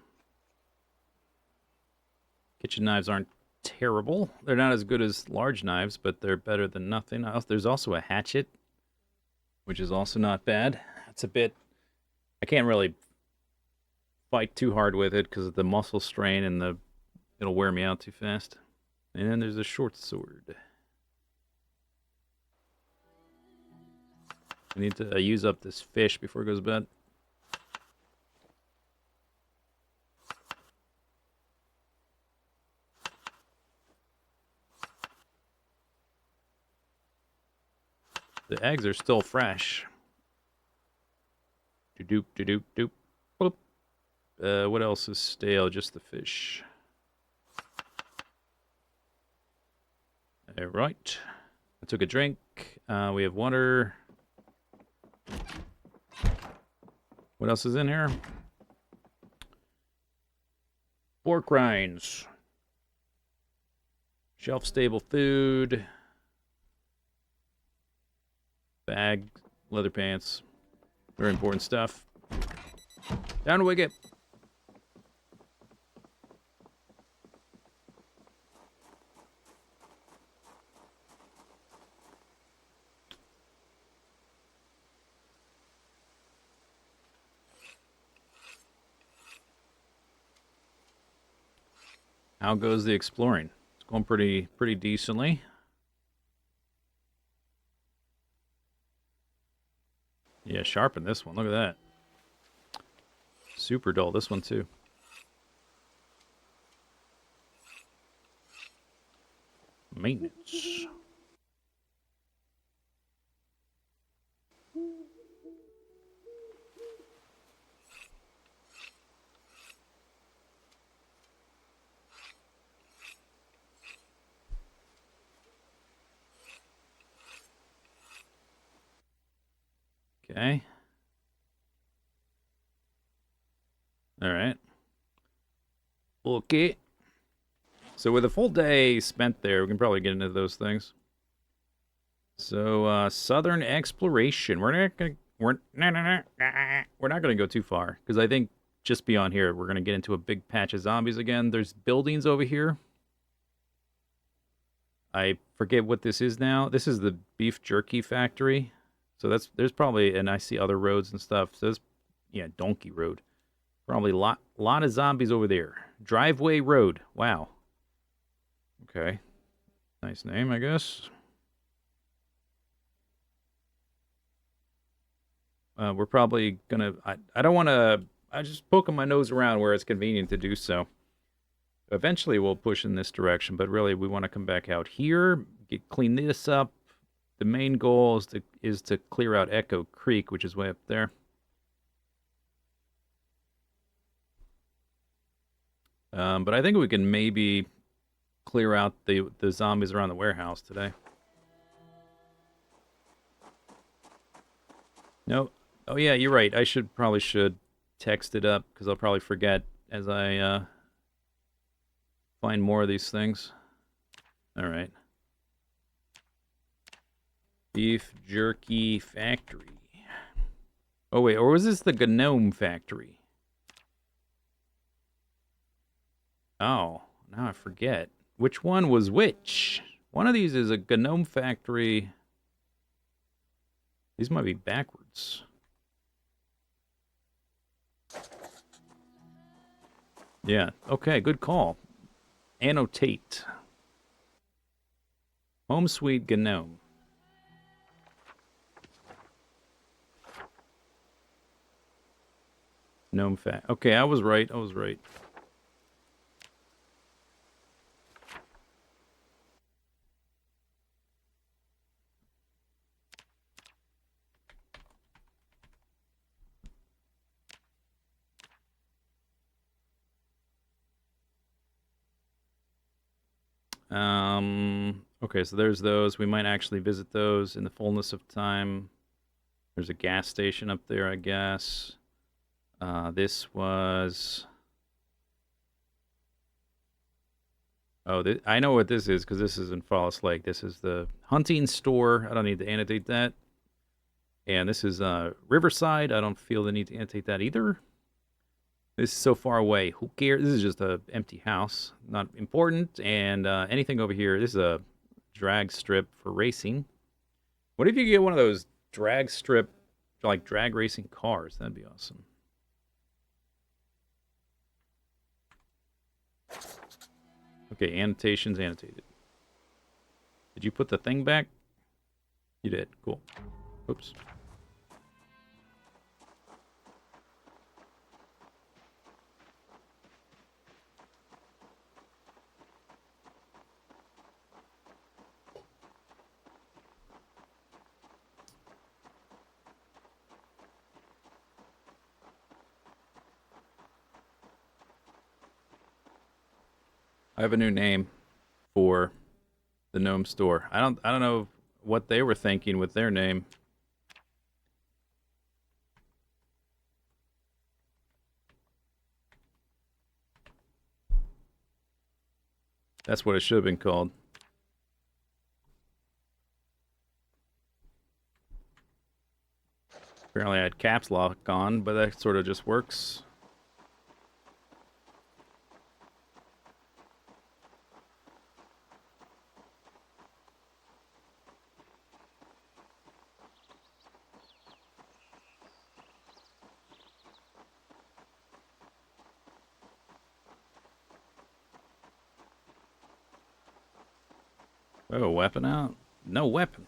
Kitchen knives aren't terrible. They're not as good as large knives, but they're better than nothing. There's also a hatchet, which is also not bad. It's a bit... I can't really fight too hard with it because of the muscle strain and it'll wear me out too fast. And then there's a short sword. I need to use up this fish before it goes bad. The eggs are still fresh. Doop, doop, doop, doop. Boop. What else is stale? Just the fish. All right. I took a drink. We have water. What else is in here? Pork rinds. Shelf-stable food. Bag. Leather pants. Very important stuff. Down wicket. How goes the exploring? It's going pretty decently. Yeah, sharpen this one. Look at that. Super dull. This one too. Maintenance. Okay. All right. Okay. So with a full day spent there, we can probably get into those things. So southern exploration. We're not gonna go too far because I think just beyond here we're gonna get into a big patch of zombies again. There's buildings over here. I forget what this is now. This is the beef jerky factory. So there's probably, and I see other roads and stuff. So there's, yeah, Donkey Road. Probably lot of zombies over there. Driveway Road. Wow. Okay. Nice name, I guess. We're probably gonna. I don't want to. I just poking my nose around where it's convenient to do so. Eventually, we'll push in this direction, but really, we want to come back out here, clean this up. The main goal is to clear out Echo Creek, which is way up there. But I think we can maybe clear out the zombies around the warehouse today. No. Oh yeah, you're right. I probably should text it up because I'll probably forget as I find more of these things. All right. Beef jerky factory. Oh wait, or was this the Gnome factory? Oh, now I forget. Which one was which? One of these is a Gnome factory. These might be backwards. Yeah, okay, good call. Annotate. Home Sweet Gnome. Gnome fat. Okay, I was right. Okay, so there's those. We might actually visit those in the fullness of time. There's a gas station up there, I guess. This was... Oh, I know what this is because this is in Falls Lake. This is the hunting store. I don't need to annotate that. And this is Riverside. I don't feel the need to annotate that either. This is so far away. Who cares? This is just a empty house. Not important. And anything over here, this is a drag strip for racing. What if you get one of those drag strip, like drag racing cars? That'd be awesome. Okay, annotations annotated. Did you put the thing back? You did. Cool. Oops. I have a new name for the gnome store. I don't know what they were thinking with their name. That's what it should have been called. Apparently I had caps lock on, but that sort of just works. Oh, weapon out? No weapon.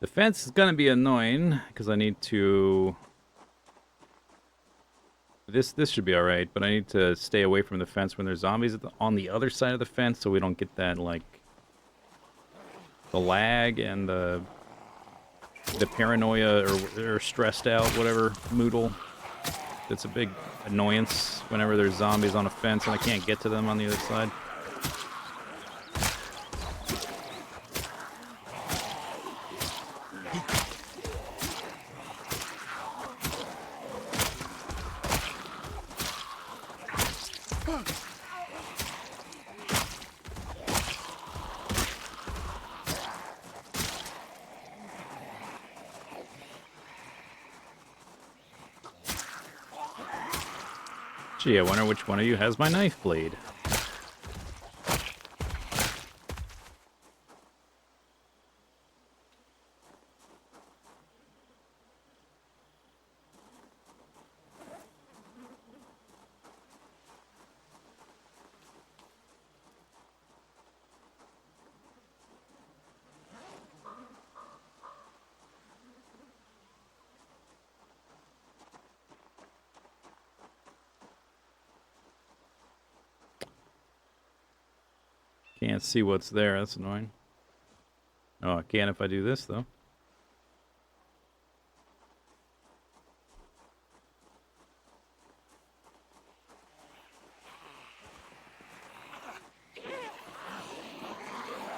The fence is gonna be annoying because I need to. This should be all right, but I need to stay away from the fence when there's zombies on the other side of the fence, so we don't get that like the lag and the paranoia or stressed out, whatever moodle. It's a big annoyance whenever there's zombies on a fence and I can't get to them on the other side. Gee, I wonder which one of you has my knife blade. Can't see what's there, that's annoying. Oh, I can if I do this, though.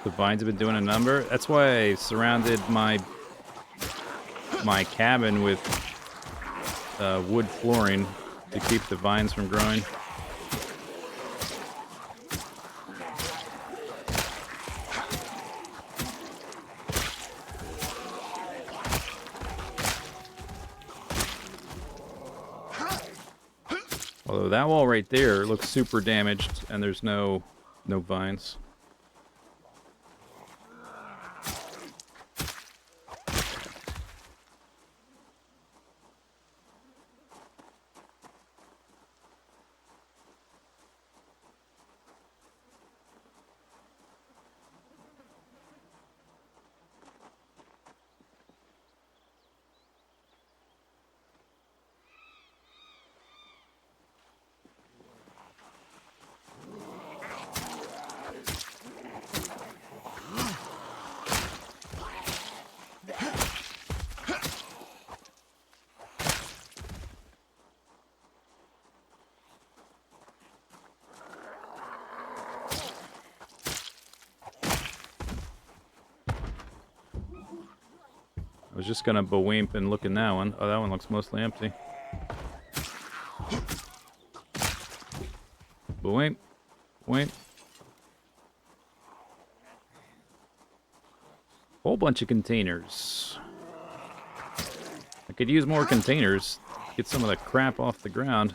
The vines have been doing a number. That's why I surrounded my cabin with wood flooring to keep the vines from growing. Although that wall right there looks super damaged, and there's no vines. I was just gonna bewimp and look in that one. Oh, that one looks mostly empty. Bewimp. Wimp. Whole bunch of containers. I could use more containers. Get some of the crap off the ground.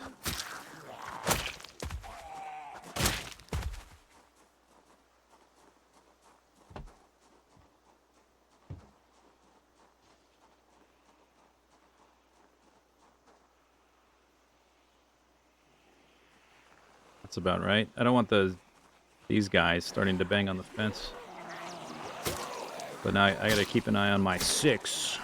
That's about right. I don't want these guys starting to bang on the fence. But now I gotta keep an eye on my 6.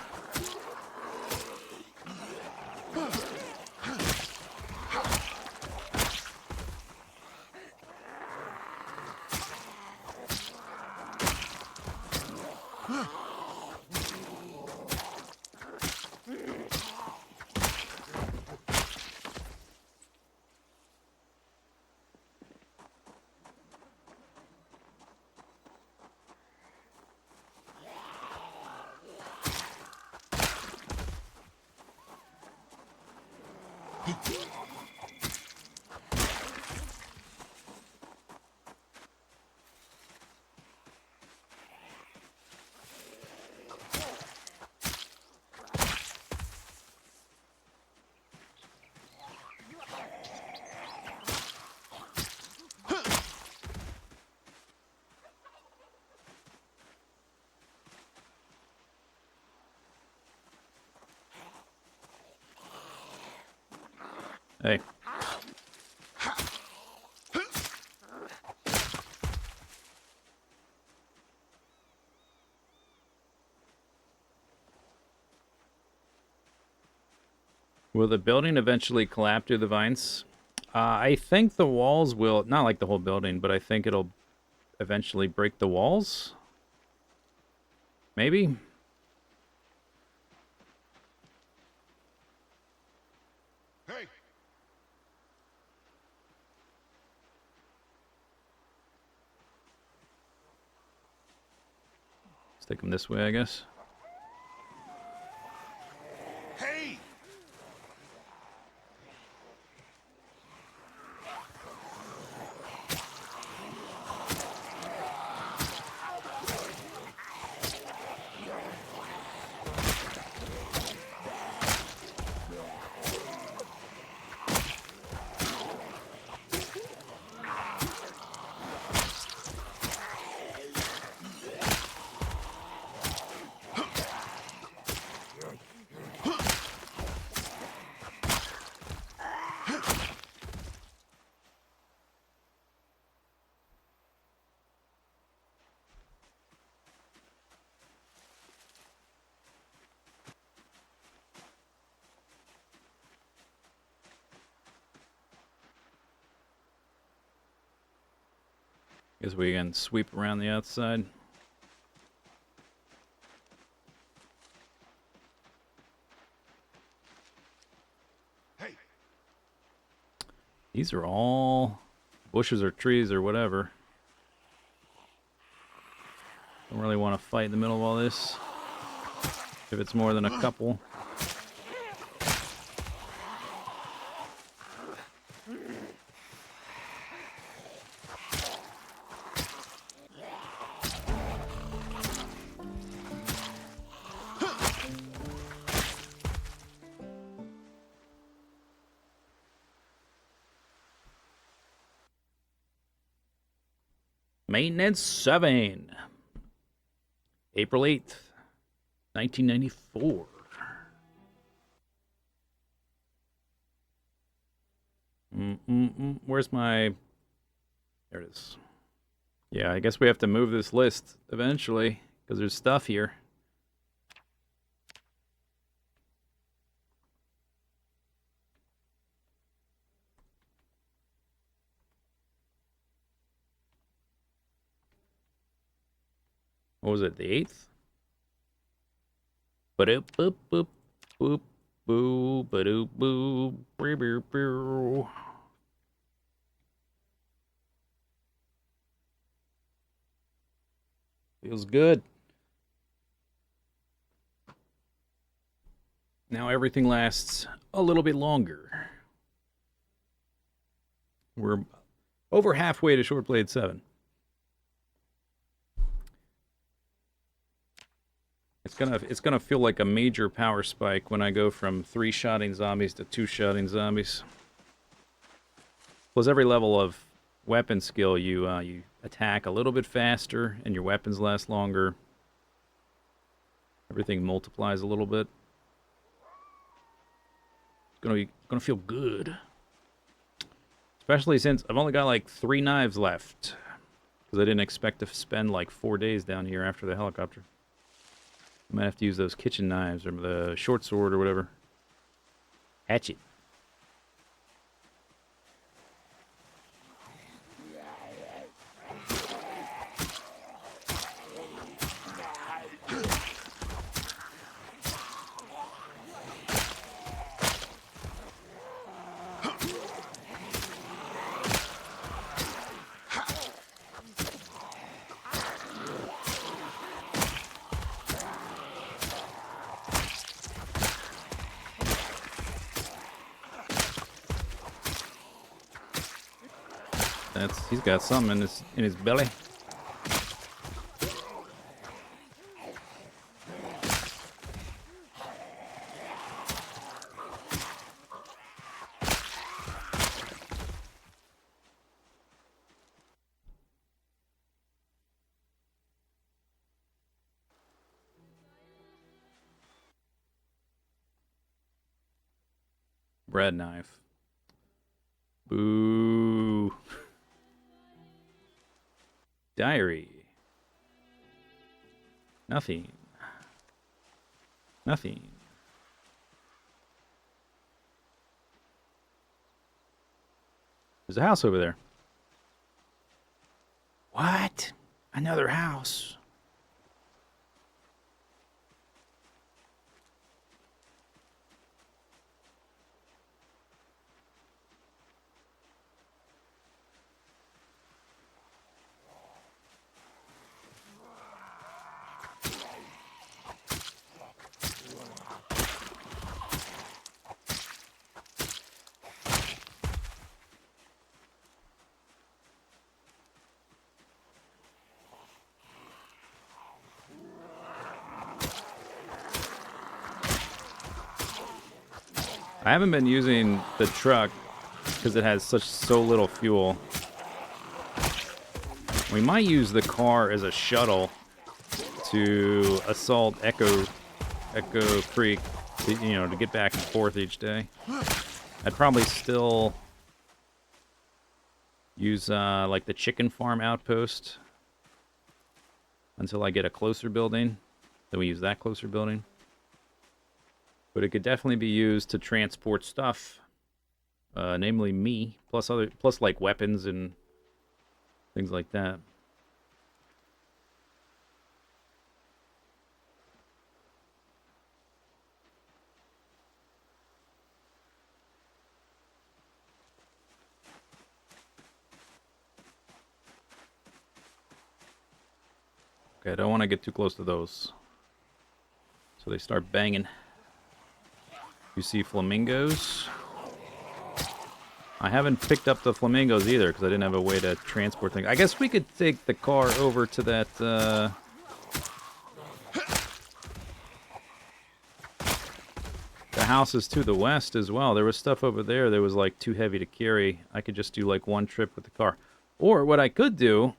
Hey. Will the building eventually collapse through the vines? I think the walls will, not like the whole building, but I think it'll eventually break the walls. Maybe? Hey! Let's take them this way, I guess. Hey! Guess we can sweep around the outside. Hey! These are all bushes or trees or whatever. Don't really want to fight in the middle of all this. If it's more than a couple. Maintenance 7. April 8th, 1994. Where's my... There it is. Yeah, I guess we have to move this list eventually, because there's stuff here. What was it, the 8th? Ba-doop, boop, boop, boop, boo, ba-doop, boo, brr, brr, brr. Feels good. Now everything lasts a little bit longer. We're over halfway to Short Blade 7. It's gonna feel like a major power spike when I go from 3-shotting zombies to 2-shotting zombies. Plus, every level of weapon skill, you attack a little bit faster, and your weapons last longer. Everything multiplies a little bit. It's gonna feel good, especially since I've only got like 3 knives left, because I didn't expect to spend like 4 days down here after the helicopter. I might have to use those kitchen knives or the short sword or whatever. Hatchet. He's got something in his belly. Bread knife. Boo. Diary. Nothing. Nothing. There's a house over there. What? Another house. I haven't been using the truck because it has so little fuel. We might use the car as a shuttle to assault Echo Creek, to get back and forth each day. I'd probably still use like the chicken farm outpost until I get a closer building. Then we use that closer building. But it could definitely be used to transport stuff, namely me, plus like weapons and things like that. Okay, I don't want to get too close to those, so they start banging. You see flamingos. I haven't picked up the flamingos either because I didn't have a way to transport things. I guess we could take the car over to that the houses to the west as well. There was stuff over there that was like too heavy to carry. I could just do like one trip with the car. Or what I could do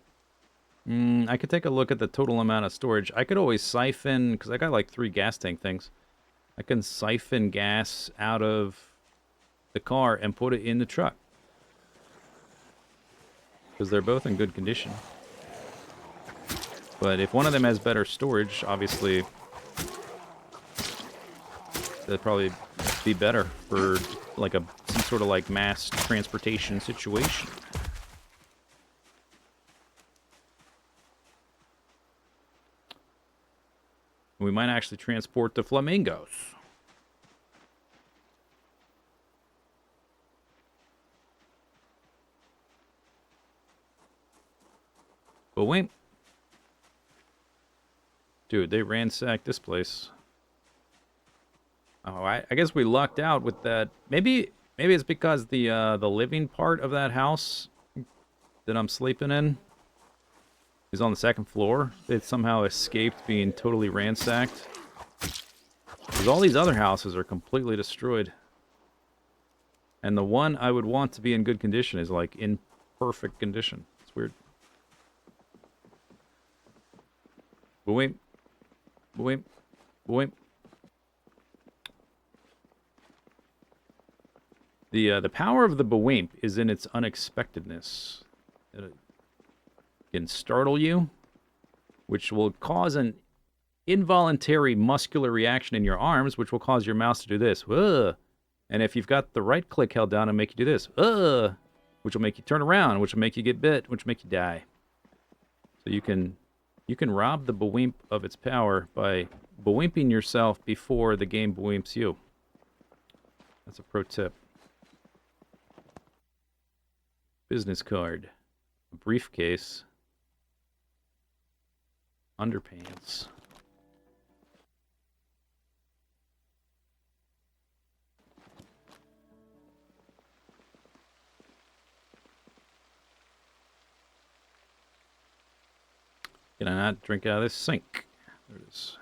I could take a look at the total amount of storage. I could always siphon, because I got like 3 gas tank things. I can siphon gas out of the car and put it in the truck. Because they're both in good condition. But if one of them has better storage, obviously, that'd probably be better for like some sort of like mass transportation situation. We might actually transport the flamingos. But wait. Dude, they ransacked this place. Oh, I guess we lucked out with that. Maybe it's because the living part of that house that I'm sleeping in is on the 2nd floor. It somehow escaped being totally ransacked. Because all these other houses are completely destroyed. And the one I would want to be in good condition is like in perfect condition. It's weird. Boing. Boing. Boing. The power of the Bewimp is in its unexpectedness. It can startle you, which will cause an involuntary muscular reaction in your arms, which will cause your mouse to do this. Ugh. And if you've got the right click held down, it'll make you do this. Ugh. Which will make you turn around, which will make you get bit, which will make you die. So you can rob the Bewimp of its power by Bewimping yourself before the game Bewimps you. That's a pro tip. Business card. A briefcase. Underpants. Can I not drink out of this sink? There it is.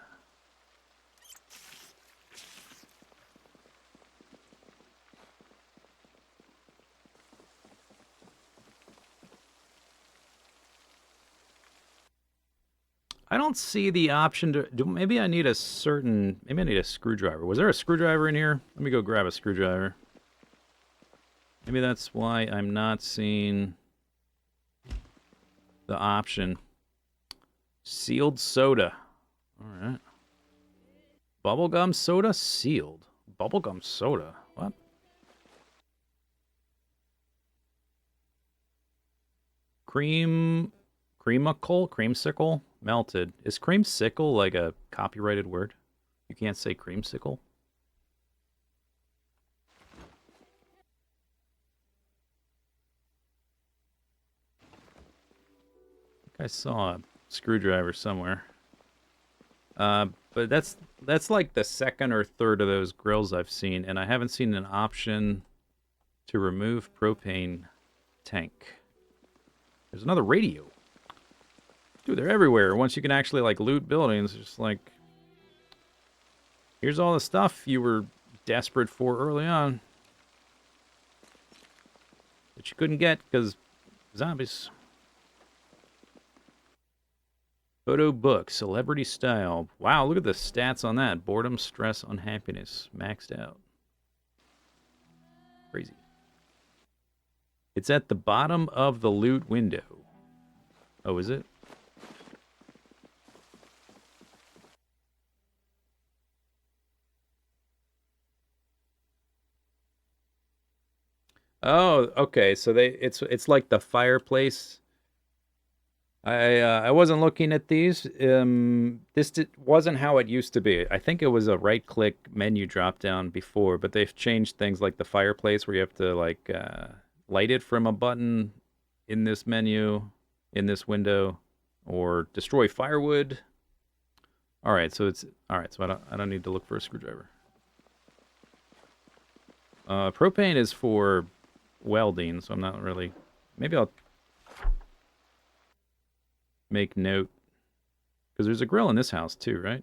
I don't see the option to... maybe I need a certain... maybe I need a screwdriver. Was there a screwdriver in here? Let me go grab a screwdriver. Maybe that's why I'm not seeing the option. Sealed soda. Alright. Bubblegum soda? Sealed. Bubblegum soda? What? Creamsicle? Melted. Is creamsicle like a copyrighted word? You can't say creamsicle? I think I saw a screwdriver somewhere. But that's like the 2nd or 3rd of those grills I've seen, and I haven't seen an option to remove propane tank. There's another radio. Dude, they're everywhere. Once you can actually like loot buildings, it's just like, here's all the stuff you were desperate for early on that you couldn't get because zombies. Photo book, celebrity style. Wow, look at the stats on that. Boredom, stress, unhappiness. Maxed out. Crazy. It's at the bottom of the loot window. Oh, is it? Oh, okay. So it's like the fireplace. I wasn't looking at these. Wasn't how it used to be. I think it was a right-click menu drop-down before, but they've changed things like the fireplace where you have to like light it from a button in this menu, in this window, or destroy firewood. All right, so I don't need to look for a screwdriver. Propane is for welding, so I'm not really. Maybe I'll make note. Because there's a grill in this house too, right?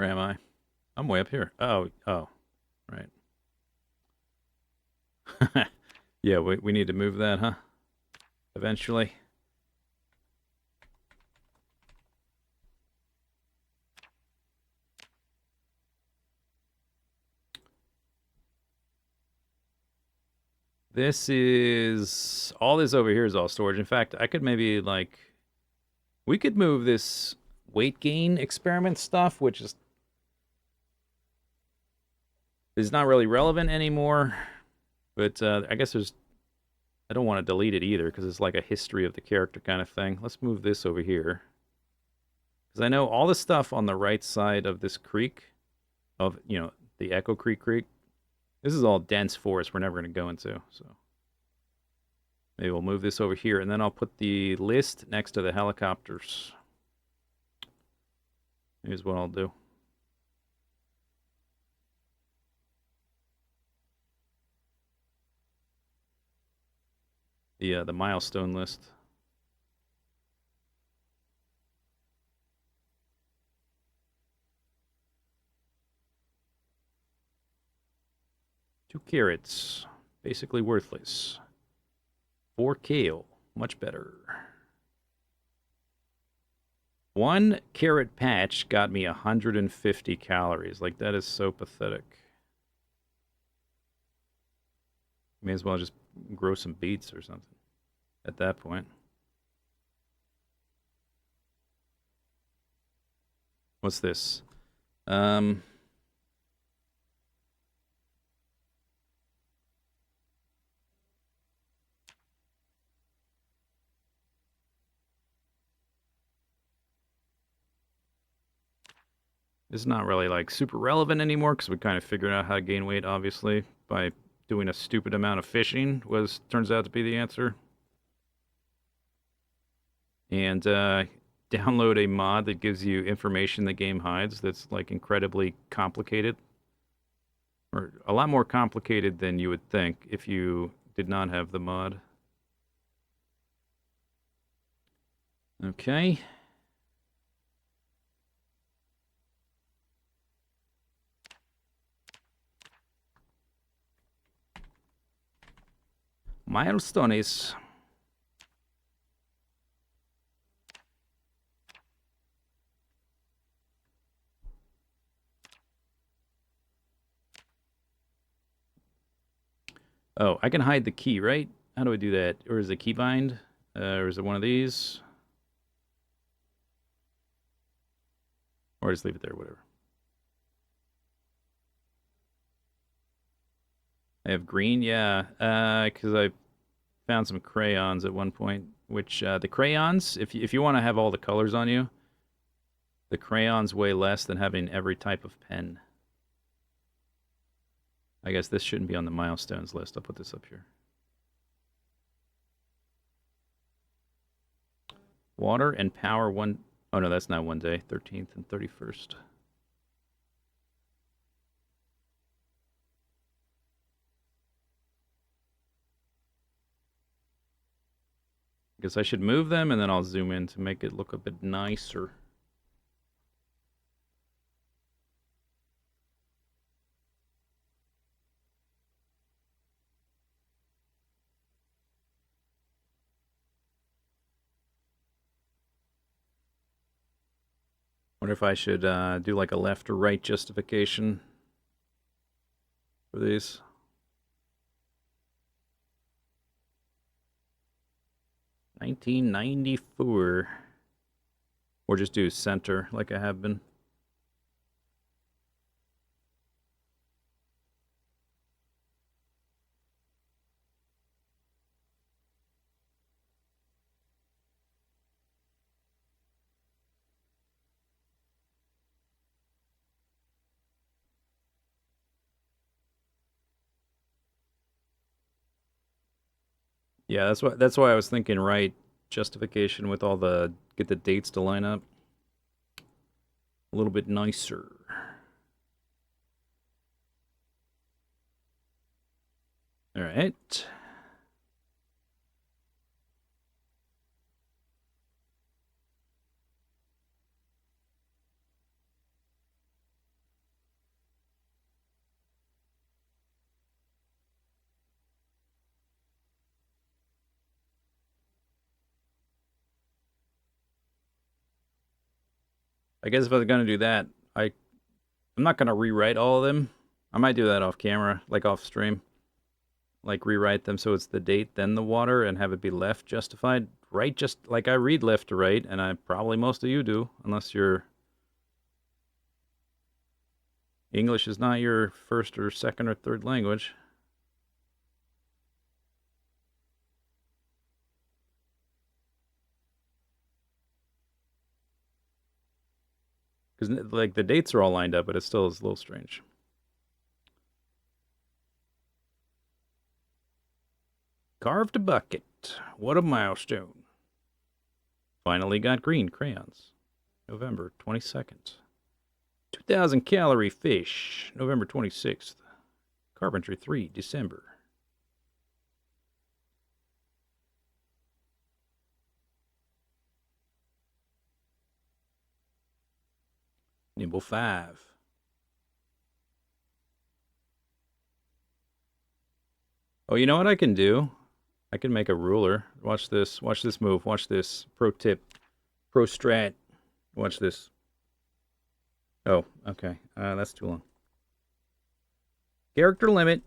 Where am I? I'm way up here. Oh, right. Yeah, we need to move that, huh? Eventually. This is all this over here is all storage. In fact, I could maybe like we could move this weight gain experiment stuff, which is not really relevant anymore. But I guess there's I don't want to delete it either because it's like a history of the character kind of thing. Let's move this over here because I know all the stuff on the right side of this creek, of the Echo Creek. This is all dense forest we're never going to go into. So maybe we'll move this over here, and then I'll put the list next to the helicopters. Here's what I'll do. The milestone list. Two carrots, basically worthless. 4 kale, much better. 1 carrot patch got me 150 calories. Like, that is so pathetic. May as well just grow some beets or something at that point. What's this? It's not really like super relevant anymore because we kind of figured out how to gain weight, obviously, by doing a stupid amount of fishing turns out to be the answer. And download a mod that gives you information the game hides that's like incredibly complicated, or a lot more complicated than you would think if you did not have the mod. Okay. Milestones. Oh, I can hide the key, right? How do I do that? Or is it keybind? Or is it one of these? Or just leave it there, whatever. I have green, yeah. Because I found some crayons at one point. Which the crayons, if you want to have all the colors on you, the crayons weigh less than having every type of pen. I guess this shouldn't be on the milestones list. I'll put this up here. Water and power one. Oh no, that's not one day. 13th and 31st. Guess I should move them and then I'll zoom in to make it look a bit nicer. Wonder if I should do like a left or right justification for these. $19.94. Or just do center like I have been. Yeah, that's why I was thinking right justification with all the get the dates to line up a little bit nicer. All right. I guess if I was gonna do that, I'm not gonna rewrite all of them. I might do that off camera, like off stream. Like rewrite them so it's the date, then the water, and have it be left justified. Right, just like I read left to right, and I probably most of you do, unless your English is not your first or second or third language. Because like the dates are all lined up, but it still is a little strange. Carved a bucket. What a milestone. Finally got green crayons. November 22nd. 2,000 calorie fish. November 26th. Carpentry 3, December. Nimble 5. Oh, you know what I can do? I can make a ruler. Watch this. Watch this move. Watch this. Pro tip. Pro strat. Watch this. Oh, okay. That's too long. Character limit.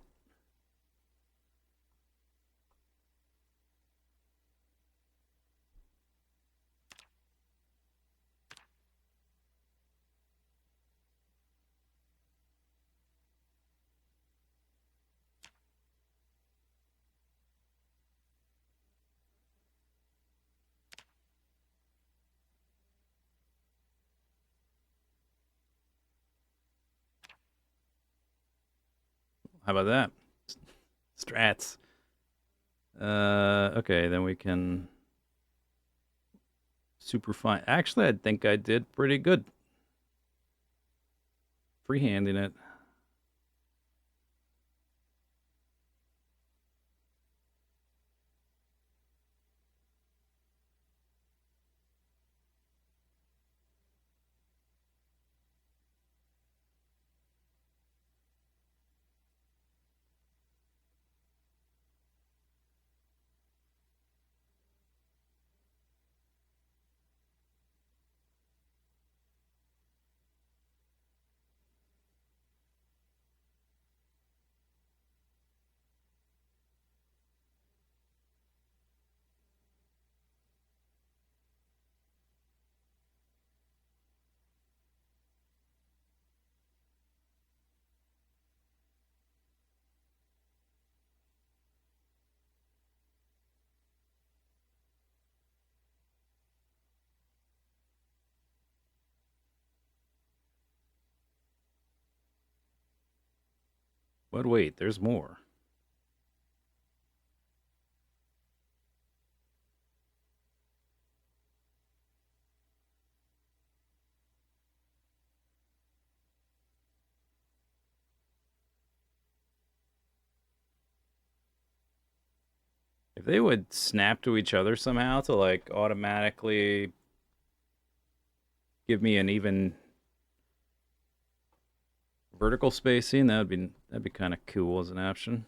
How about that? Strats. Okay, then we can super fine. Actually, I think I did pretty good. Freehanding it. But wait, there's more. If they would snap to each other somehow to like automatically give me an even vertical spacing, that'd be kind of cool as an option.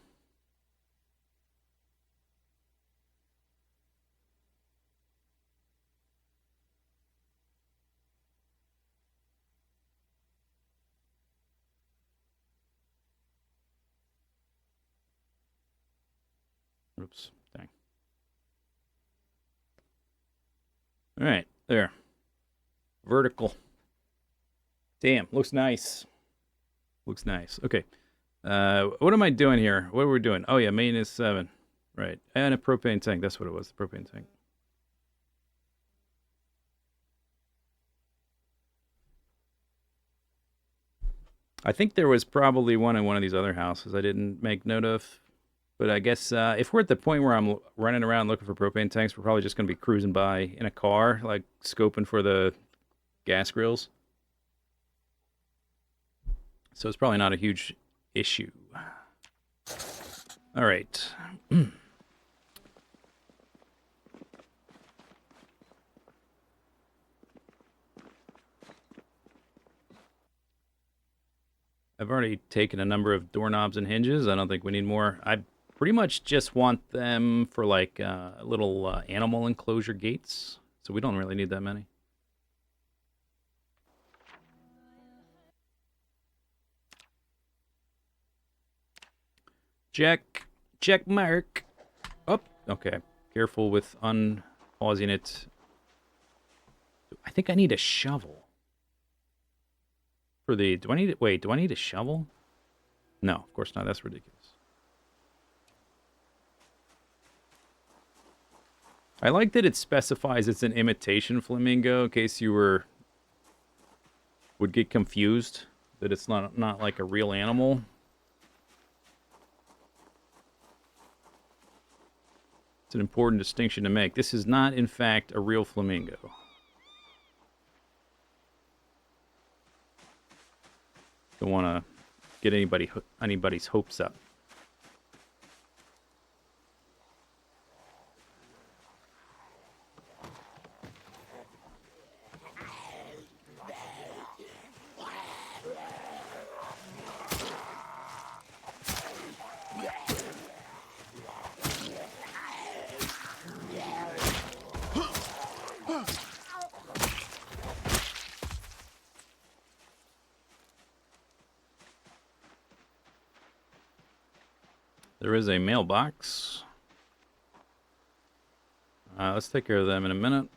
Oops, dang. All right, there. Vertical. Damn, looks nice. Looks nice. Okay. What am I doing here? What are we doing? Oh yeah, maintenance 7. Right. And a propane tank. That's what it was, the propane tank. I think there was probably one in one of these other houses I didn't make note of. But I guess if we're at the point where I'm running around looking for propane tanks, we're probably just going to be cruising by in a car, like scoping for the gas grills. So it's probably not a huge issue. All right. I've already taken a number of doorknobs and hinges. I don't think we need more. I pretty much just want them for like little animal enclosure gates. So we don't really need that many. Check. Check mark. Oh, okay. Careful with unpausing it. I think I need a shovel. For the... Do I need it? Wait, do I need a shovel? No, of course not. That's ridiculous. I like that it specifies it's an imitation flamingo in case you would get confused that it's not like a real animal. It's an important distinction to make. This is not, in fact, a real flamingo. Don't want to get anybody's hopes up. There is a mailbox. Let's take care of them in a minute.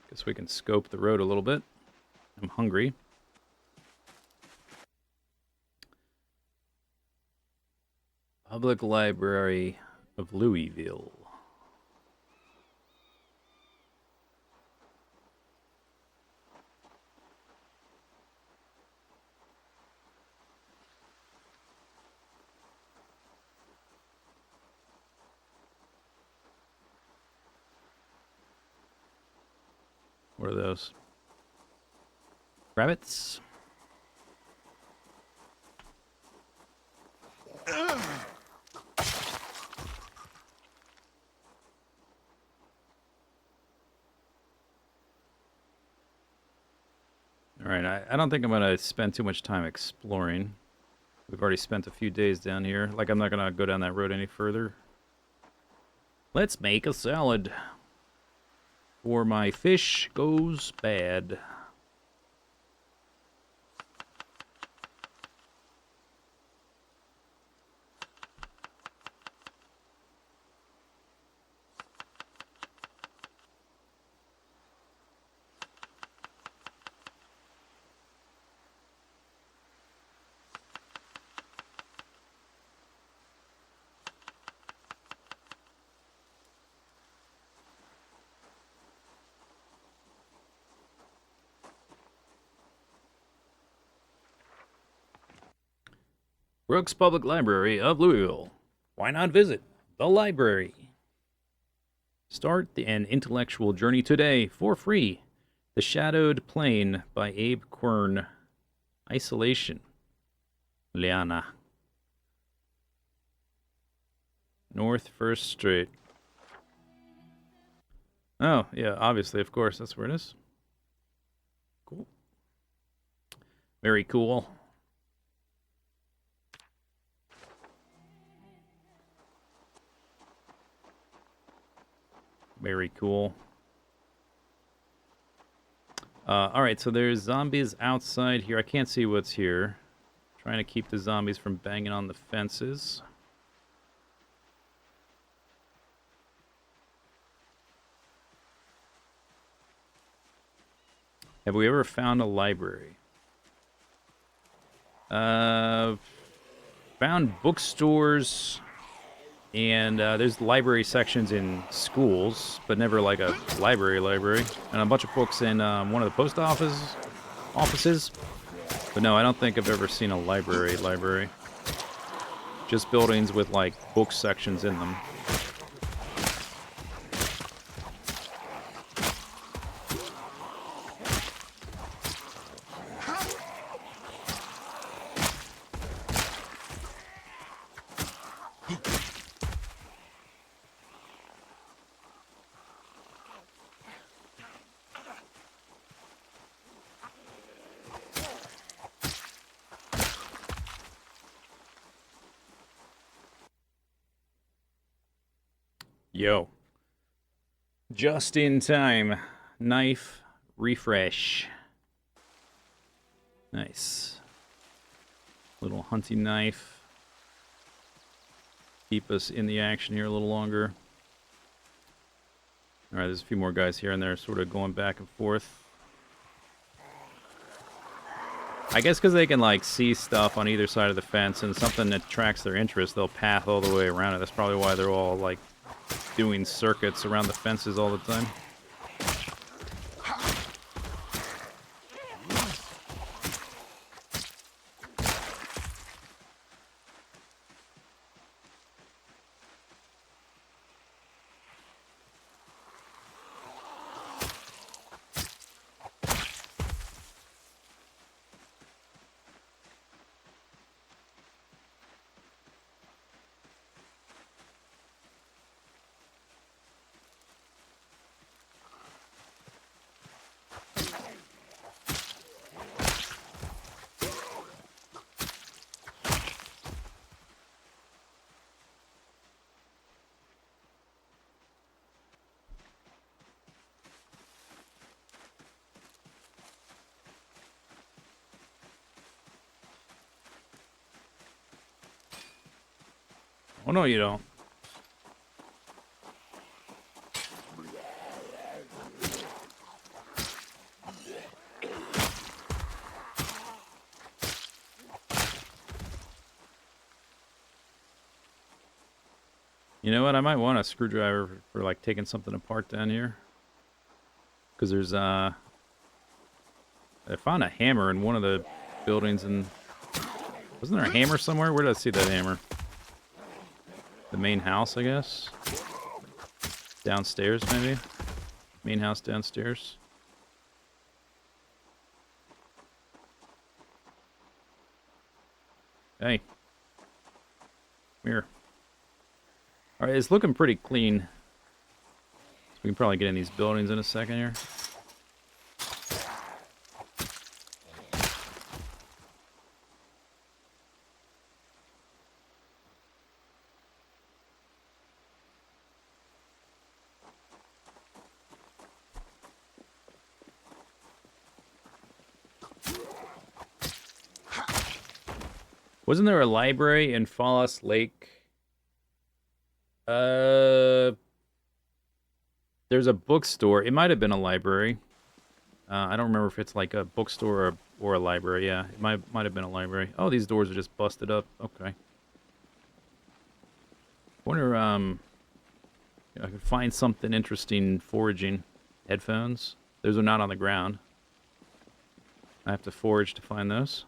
Guess we can scope the road a little bit. I'm hungry. Public Library of Louisville. What are those? Rabbits? Alright, I don't think I'm going to spend too much time exploring. We've already spent a few days down here. Like, I'm not going to go down that road any further. Let's make a salad. Or my fish goes bad. Brooks Public Library of Louisville. Why not visit the library? Start an intellectual journey today for free. The Shadowed Plain by Abe Quern. Isolation. Liana. North 1st Street. Oh, yeah, obviously, of course, that's where it is. Cool. Very cool. Very cool. Alright, so there's zombies outside here. I can't see what's here. Trying to keep the zombies from banging on the fences. Have we ever found a library? Found bookstores, and there's library sections in schools, but never like a library. And a bunch of books in one of the post offices. But no, I don't think I've ever seen a library. Just buildings with like book sections in them. Yo. Just in time. Knife refresh. Nice. Little hunting knife. Keep us in the action here a little longer. Alright, there's a few more guys here and there sort of going back and forth. I guess because they can, like, see stuff on either side of the fence and something that attracts their interest, they'll path all the way around it. That's probably why they're all, like, doing circuits around the fences all the time. Oh, no, you don't. You know what? I might want a screwdriver for, like, taking something apart down here. Because there's, I found a hammer in one of the buildings, and... Wasn't there a hammer somewhere? Where did I see that hammer? The main house, I guess? Downstairs, maybe? Main house downstairs. Hey. Come here. Alright, it's looking pretty clean. So we can probably get in these buildings in a second here. Wasn't there a library in Fallout Lake? There's a bookstore. It might have been a library. I don't remember if it's like a bookstore or a library. Yeah, it might have been a library. Oh, these doors are just busted up. Okay. Wonder, if I could find something interesting foraging. Headphones. Those are not on the ground. I have to forage to find those.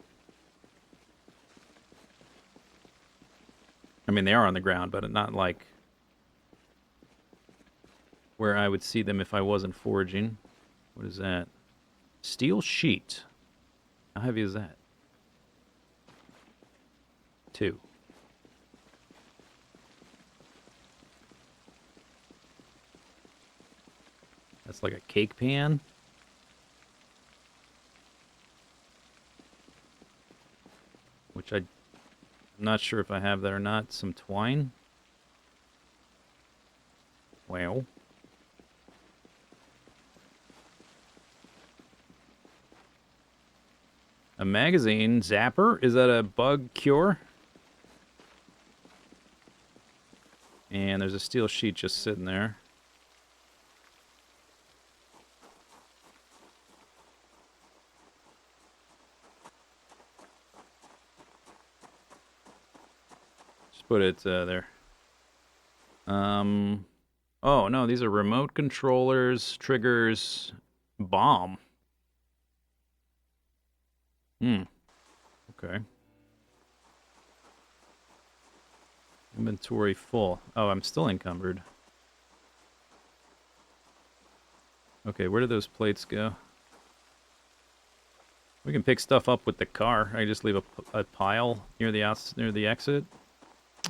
I mean, they are on the ground, but not like where I would see them if I wasn't foraging. What is that? Steel sheet. How heavy is that? 2. That's like a cake pan. Which I'm not sure if I have that or not. Some twine. Well. A magazine. Zapper? Is that a bug cure? And there's a steel sheet just sitting there. Just put it there. Oh, no, these are remote controllers, triggers, bomb. Okay. Inventory full. Oh, I'm still encumbered. Okay, where do those plates go? We can pick stuff up with the car. I just leave a pile near the exit.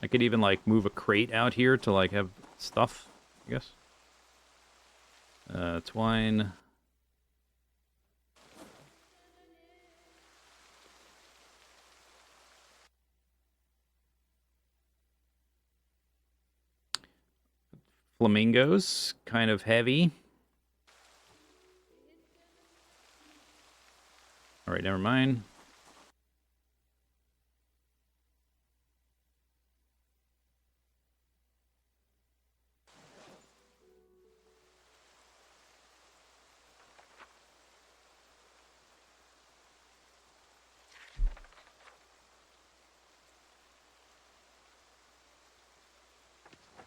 I could even, like, move a crate out here to, like, have stuff, I guess. Twine. Flamingos, kind of heavy. Alright, never mind.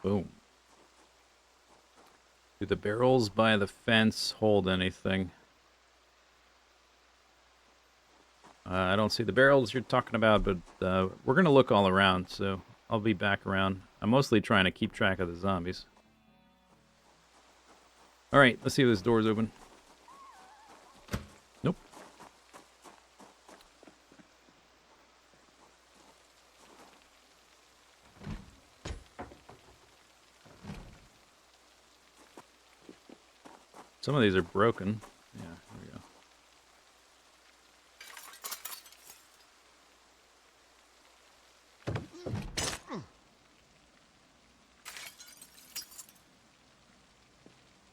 Boom. Do the barrels by the fence hold anything? I don't see the barrels you're talking about, but we're going to look all around, so I'll be back around. I'm mostly trying to keep track of the zombies. All right, let's see if this door's open. Nope. Some of these are broken. Yeah, there we go.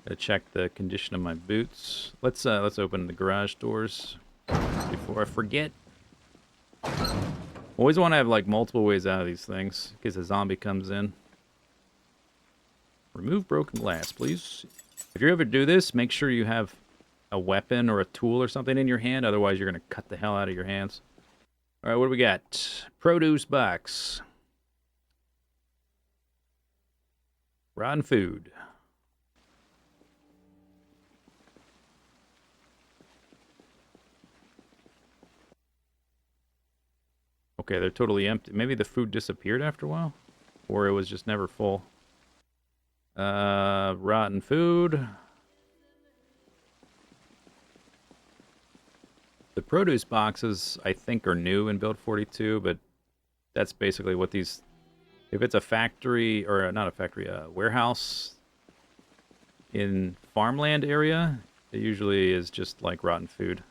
Gotta check the condition of my boots. Let's open the garage doors before I forget. Always want to have like multiple ways out of these things in case a zombie comes in. Remove broken glass, please. If you ever do this, make sure you have a weapon or a tool or something in your hand. Otherwise, you're gonna cut the hell out of your hands. All right, what do we got? Produce box. Rotten food. Okay, they're totally empty. Maybe the food disappeared after a while? Or it was just never full. Rotten food. The produce boxes, I think, are new in Build 42, but that's basically what these... If it's a factory, or not a factory, a warehouse in farmland area, it usually is just like rotten food.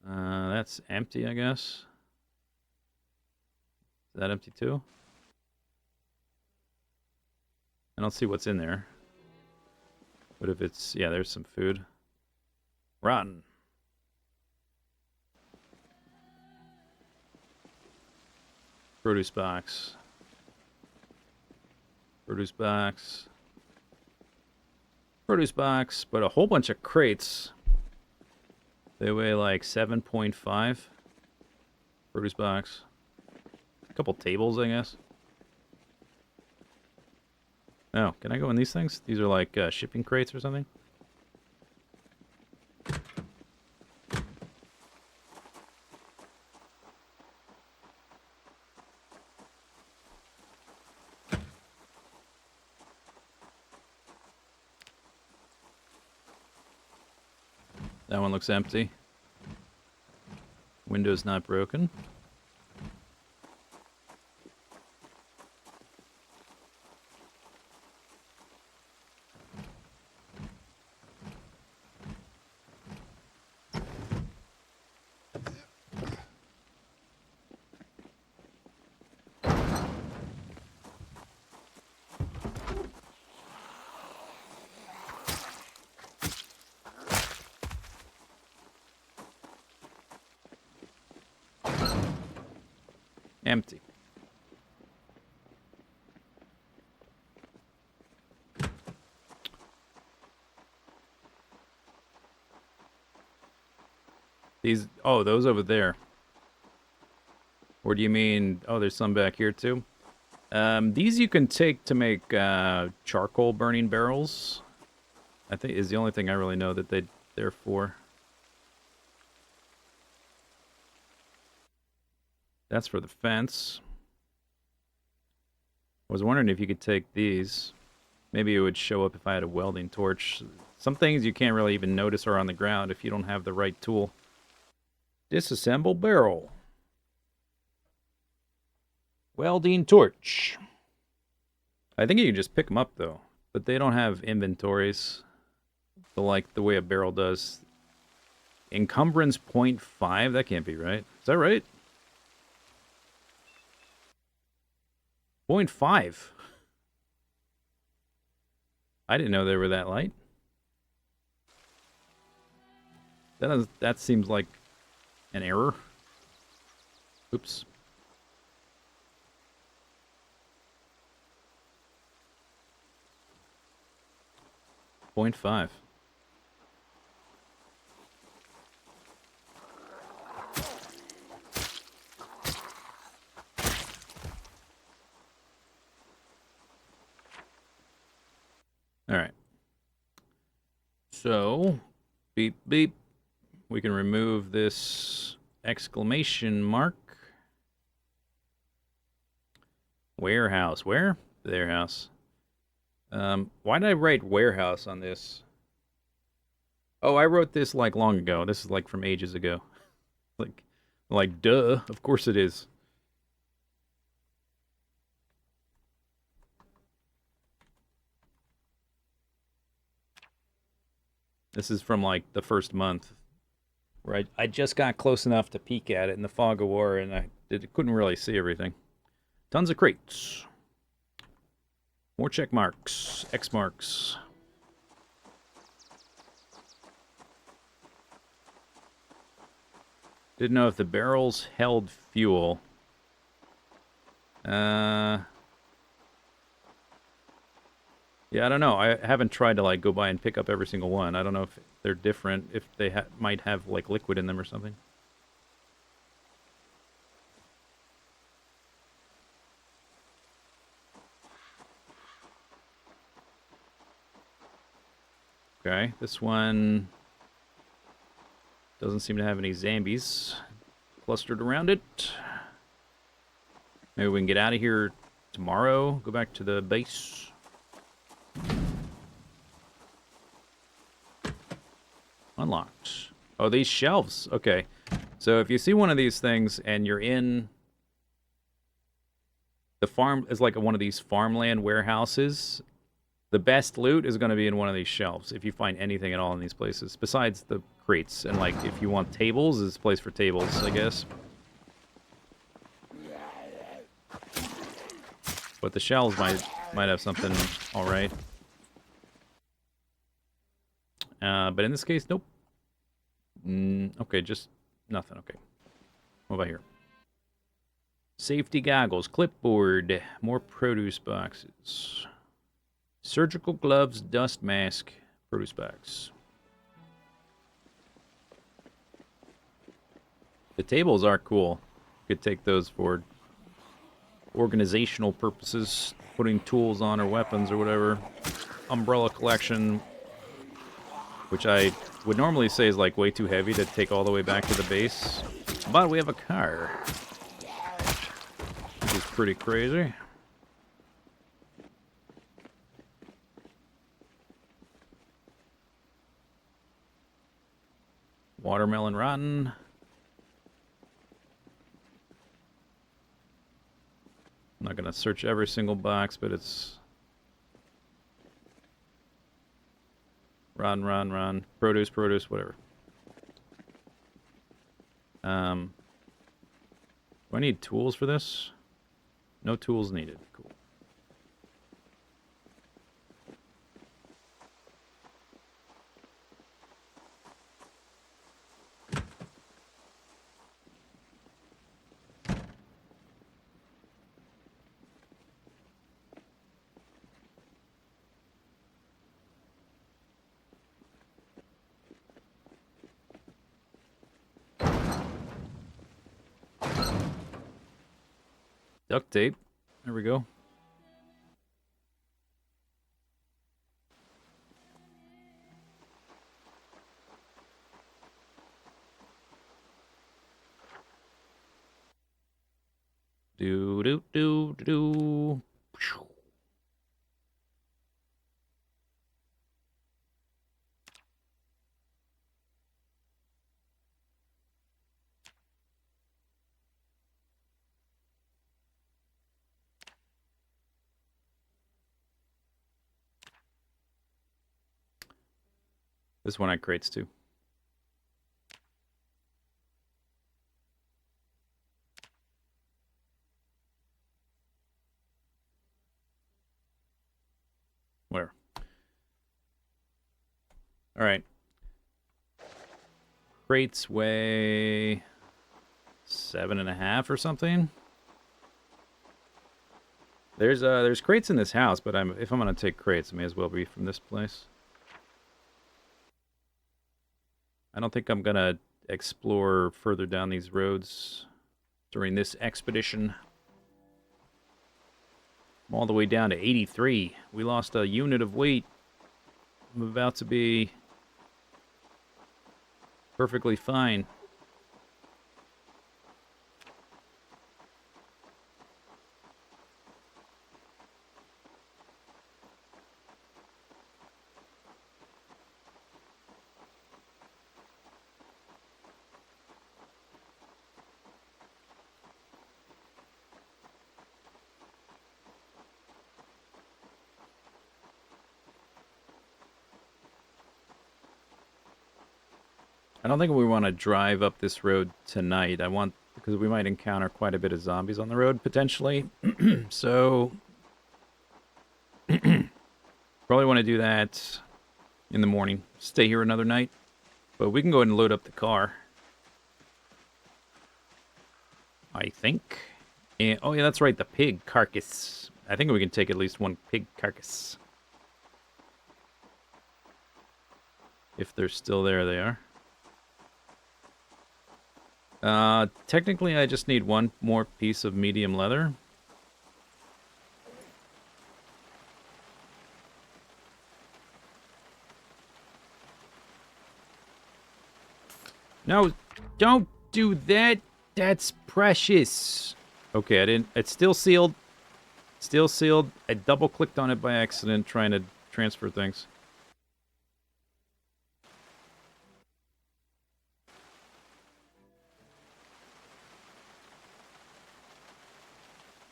That's empty, I guess. Is that empty too? I don't see what's in there. What if it's... Yeah, there's some food. Rotten. Produce box. Produce box. Produce box, but a whole bunch of crates. They weigh like 7.5. Produce box. A couple tables, I guess. Oh, can I go in these things? These are like shipping crates or something? That one looks empty. Window's not broken. Empty. These... Oh, those over there. Or do you mean... Oh, there's some back here too? These you can take to make charcoal burning barrels. I think is the only thing I really know that they're for. That's for the fence. I was wondering if you could take these. Maybe it would show up if I had a welding torch. Some things you can't really even notice are on the ground if you don't have the right tool. Disassemble barrel. Welding torch. I think you can just pick them up though, but they don't have inventories. Like the way a barrel does. Encumbrance 0.5? That can't be right. Is that right? 0.5. I didn't know they were that light. That seems like an error. Oops. 0.5. So, beep beep. We can remove this exclamation mark. Warehouse. Where? Warehouse. Why did I write warehouse on this? Oh, I wrote this like long ago. This is like from ages ago. Like, duh. Of course it is. This is from like the first month, where I just got close enough to peek at it in the fog of war, and couldn't really see everything. Tons of crates. More check marks. X marks. Didn't know if the barrels held fuel. Yeah, I don't know. I haven't tried to like go by and pick up every single one. I don't know if they're different, if they might have like liquid in them or something. Okay, this one doesn't seem to have any zombies clustered around it. Maybe we can get out of here tomorrow, go back to the base. Unlocked. Oh, these shelves. Okay. So if you see one of these things and you're in the farm, is like one of these farmland warehouses, the best loot is going to be in one of these shelves if you find anything at all in these places, besides the crates. And like if you want tables, it's a place for tables, I guess. But the shelves might have something all right. But in this case, nope. Okay, just nothing. Okay. What about here? Safety goggles, clipboard, more produce boxes. Surgical gloves, dust mask, produce box. The tables are cool. You could take those for organizational purposes, putting tools on or weapons or whatever. Umbrella collection, which I would normally say is like way too heavy to take all the way back to the base. But we have a car, which is pretty crazy. Watermelon rotten. I'm not going to search every single box, but it's rotten. Produce, whatever. Do I need tools for this? No tools needed. Cool. Duct tape. There we go. Do. This one I crates too. Where? All right. Crates weigh 7.5 or something. There's crates in this house, but if I'm gonna take crates, it may as well be from this place. I don't think I'm gonna explore further down these roads during this expedition. I'm all the way down to 83. We lost a unit of weight. I'm about to be Perfectly fine. I don't think we want to drive up this road tonight. Because we might encounter quite a bit of zombies on the road, potentially. So, probably want to do that in the morning. Stay here another night. But we can go ahead and load up the car. I think. And, oh, yeah, that's right. The pig carcass. I think we can take at least one pig carcass. If they're still there, they are. Technically, I just need one more piece of medium leather. No, don't do that. That's precious. Okay, I didn't. It's still sealed. Still sealed. I double clicked on it by accident trying to transfer things.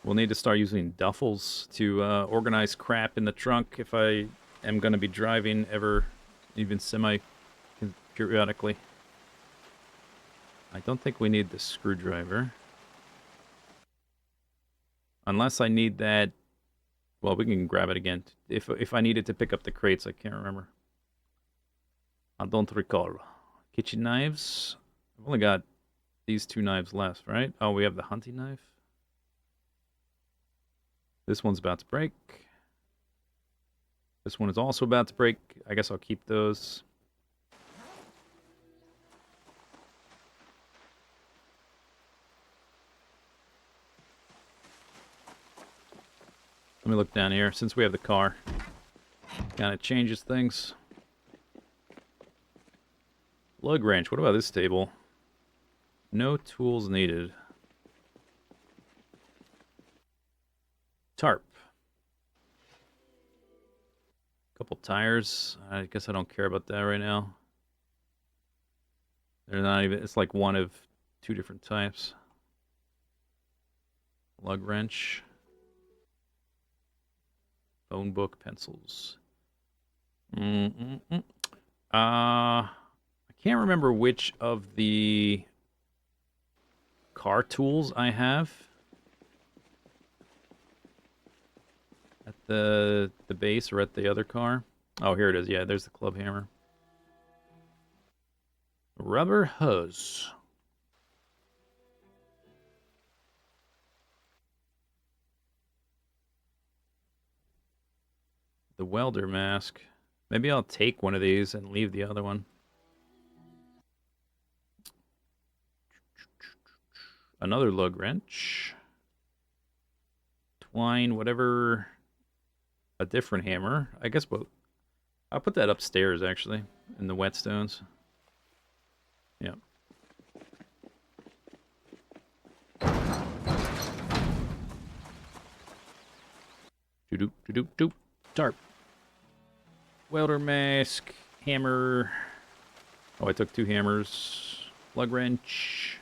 We'll need to start using duffels to organize crap in the trunk if I am going to be driving ever, even semi-periodically. I don't think we need the screwdriver. Unless I need that... Well, we can grab it again. If I needed to pick up the crates, I can't remember. I don't recall. Kitchen knives. I've only got these two knives left, right? Oh, we have the hunting knife. This one's about to break. This one is also about to break. I guess I'll keep those. Let me look down here. Since we have the car, kind of changes things. Lug wrench. What about this table? No tools needed. Tarp. Couple tires. I guess I don't care about that right now. They're not even... It's like one of two different types. Lug wrench. Phone book, pencils. I can't remember which of the car tools I have at the base or at the other car. Oh, here it is. Yeah, there's the club hammer. Rubber hose. The welder mask. Maybe I'll take one of these and leave the other one. Another lug wrench. Twine, whatever. A different hammer. I guess I'll put that upstairs, actually, in the whetstones. Yeah. Doop doop doop doop. Tarp. Welder mask. Hammer. Oh, I took two hammers. Lug wrench.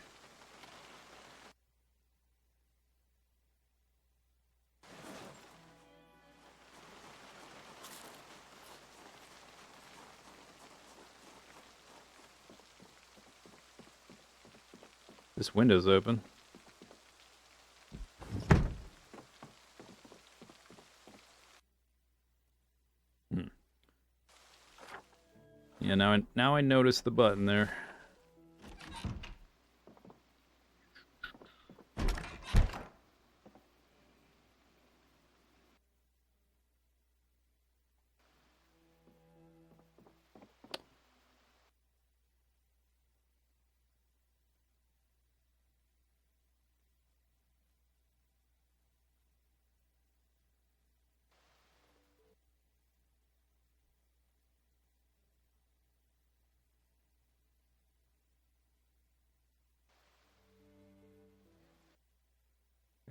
This window's open. Yeah, now I notice the button there.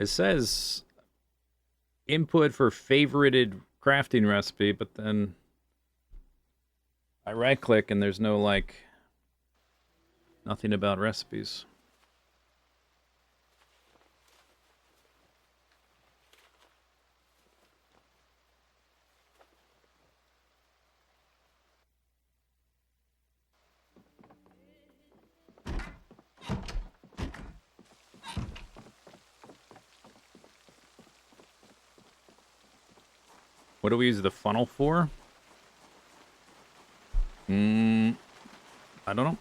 It says input for favorited crafting recipe, but then I right click and there's no like nothing about recipes. What do we use the funnel for? I don't know.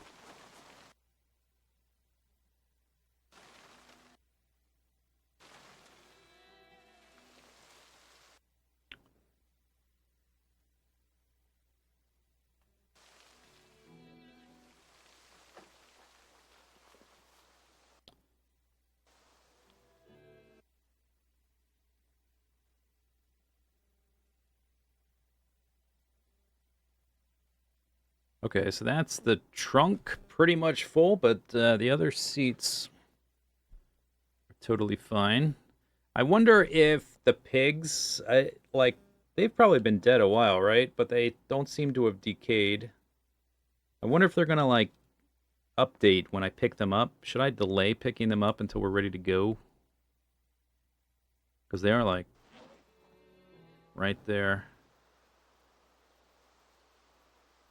Okay, so that's the trunk pretty much full, but the other seats are totally fine. I wonder if the pigs, like, they've probably been dead a while, right? But they don't seem to have decayed. I wonder if they're gonna, like, update when I pick them up. Should I delay picking them up until we're ready to go? Because they are, like, right there.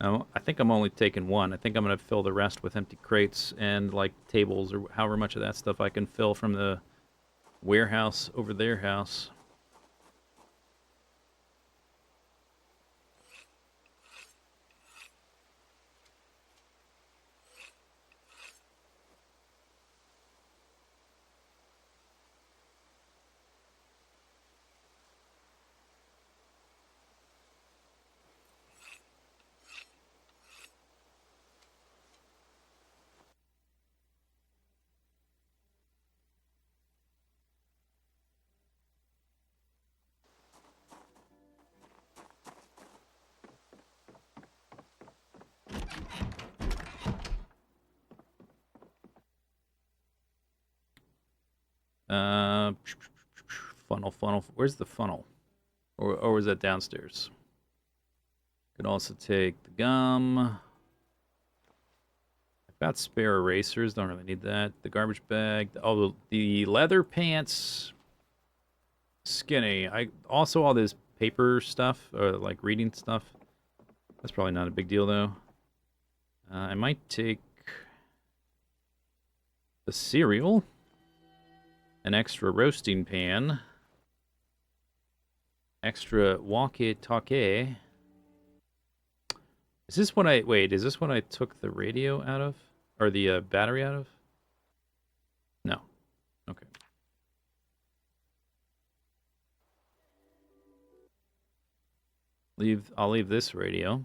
I think I'm only taking one. I think I'm going to fill the rest with empty crates and, like, tables or however much of that stuff I can fill from the warehouse over their house. Uh, funnel. Where's the funnel? Or was that downstairs? Could also take the gum. I've got spare erasers. Don't really need that. The garbage bag. Oh, the leather pants. Skinny. I also all this paper stuff or like reading stuff. That's probably not a big deal though. I might take the cereal, an extra roasting pan, extra walkie-talkie. Is this what I wait? Is this what I took the radio out of, or the battery out of? No. Okay. I'll leave this radio.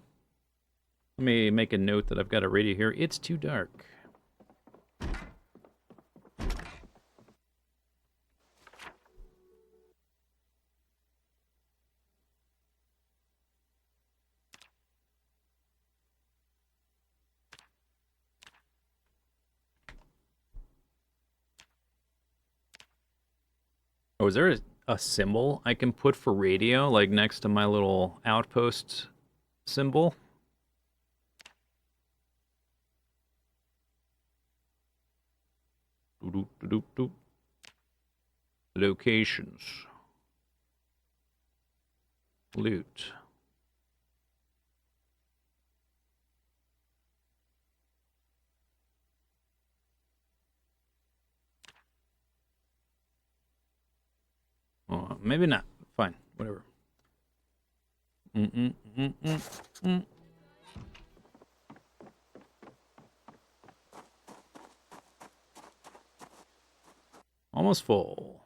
Let me make a note that I've got a radio here. It's too dark. Oh, is there a symbol I can put for radio, like next to my little outpost symbol? Doop. Locations. Loot. Oh, maybe not. Fine. Whatever. Mm. Almost full.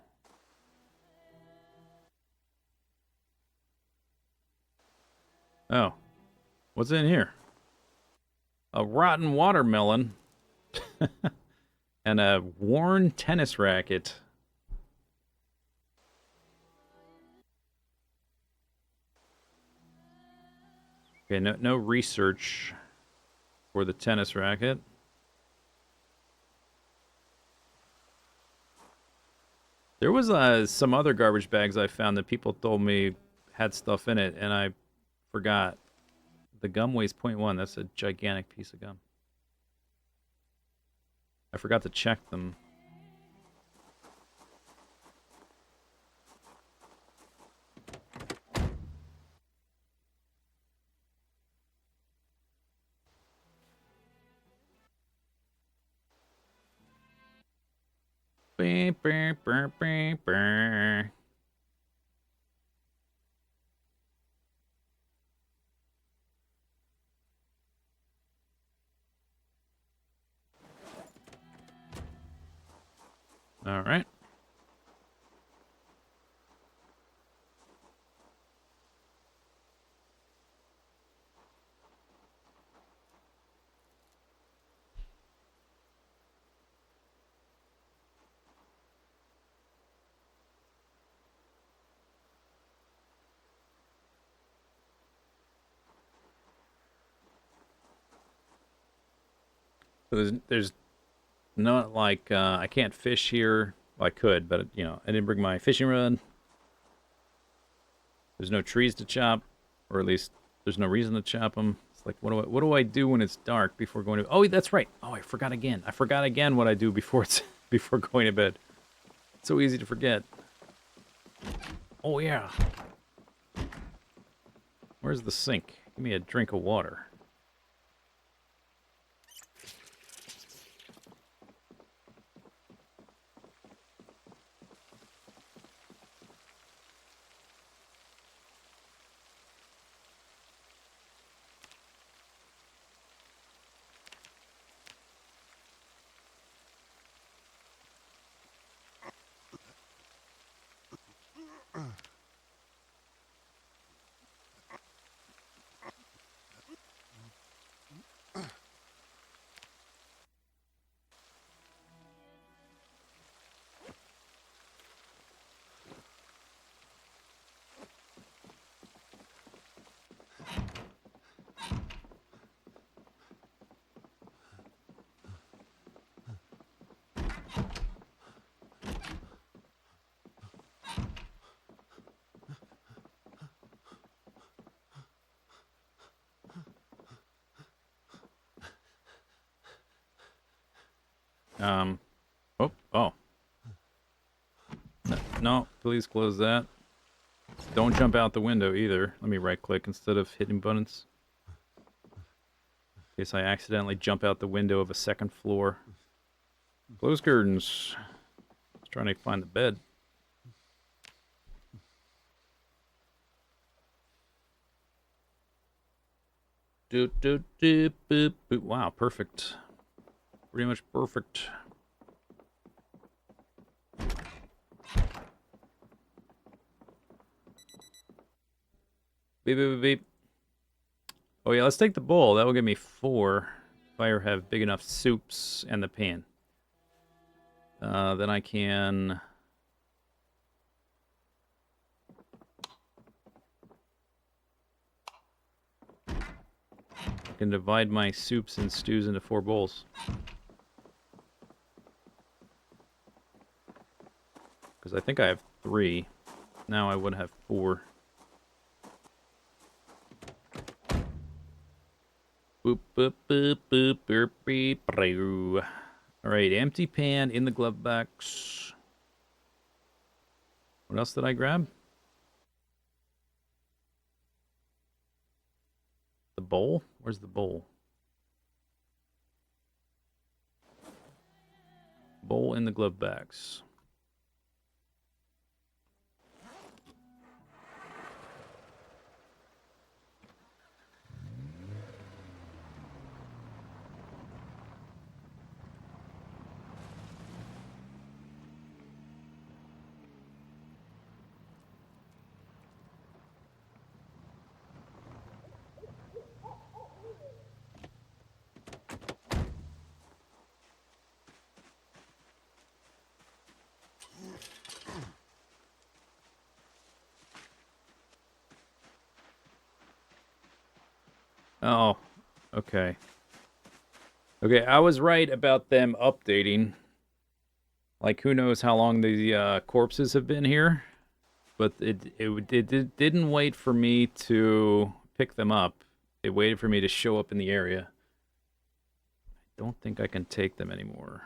Oh. What's in here? A rotten watermelon. And a worn tennis racket. Okay, no research for the tennis racket. There was some other garbage bags I found that people told me had stuff in it, and I forgot. The gum weighs 0.1. That's a gigantic piece of gum. I forgot to check them. Beep, beep, beep, beep, beep. All right. So there's not like I can't fish here. Well, I could, but you know, I didn't bring my fishing rod. There's no trees to chop, or at least there's no reason to chop them. It's like, what do I do when it's dark before going to? Oh, that's right. Oh, I forgot again. I forgot again what I do before it's before going to bed. It's so easy to forget. Oh yeah. Where's the sink? Give me a drink of water. Oh, oh. No, no, please close that. Don't jump out the window either. Let me right-click instead of hitting buttons. In case I accidentally jump out the window of a second floor. Close curtains. I was trying to find the bed. Doot, doot, doot, boop, boop. Wow, perfect. Pretty much perfect. Beep, beep, beep, beep. Oh yeah, let's take the bowl. That will give me 4. If I have big enough soups and the pan. Then I can... divide my soups and stews into 4 bowls. Because I think I have 3. Now I would have 4. Boop, boop, boop, boop, boop, beep, boo. Alright, empty pan in the glove box. What else did I grab? The bowl? Where's the bowl? Bowl in the glove box. Oh, okay. Okay, I was right about them updating. Like, who knows how long the corpses have been here? But it didn't wait for me to pick them up. It waited for me to show up in the area. Don't think I can take them anymore.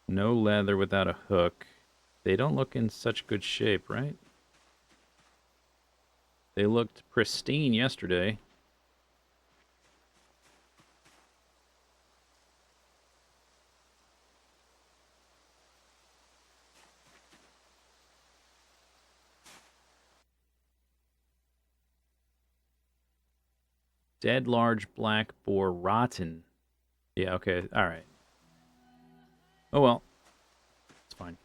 No leather without a hook. They don't look in such good shape, right? They looked pristine yesterday. Dead large black boar rotten. Yeah, okay. All right. Oh well. It's fine.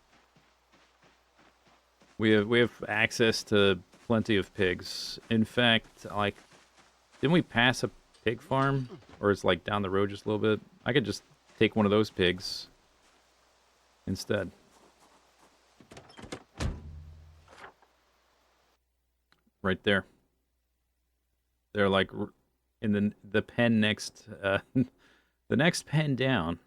We have access to plenty of pigs. In fact, like, didn't we pass a pig farm? Or it's like down the road just a little bit? I could just take one of those pigs instead. Right there. They're like in the pen next the next pen down.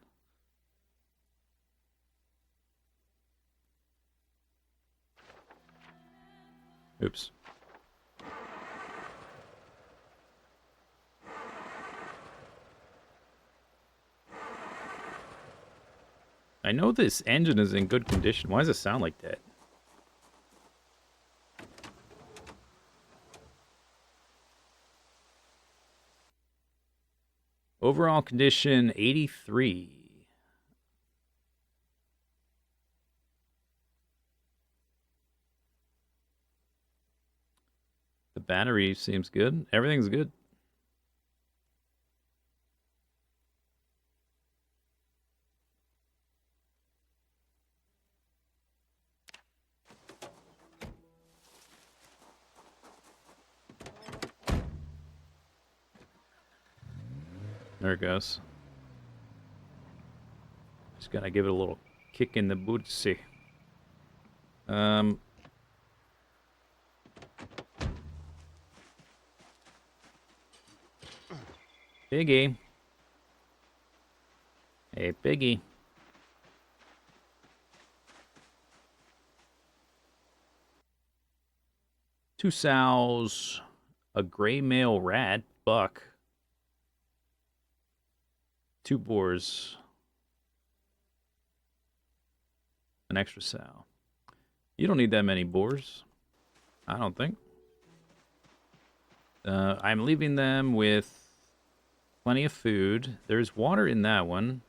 Oops. I know this engine is in good condition. Why does it sound like that? Overall condition 83. The battery seems good. Everything's good. There it goes. Just gotta give it a little kick in the bootsy. Piggy. Hey, Piggy. Two sows, a gray male rat, buck, two boars, an extra sow. You don't need that many boars. I don't think. I'm leaving them with plenty of food. There's water in that one.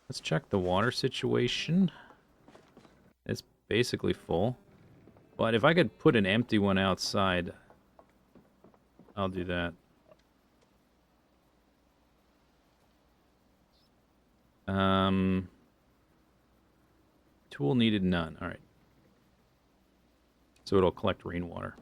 Let's check the water situation. It's basically full. But if I could put an empty one outside, I'll do that. Tool needed none. All right. So it'll collect rainwater.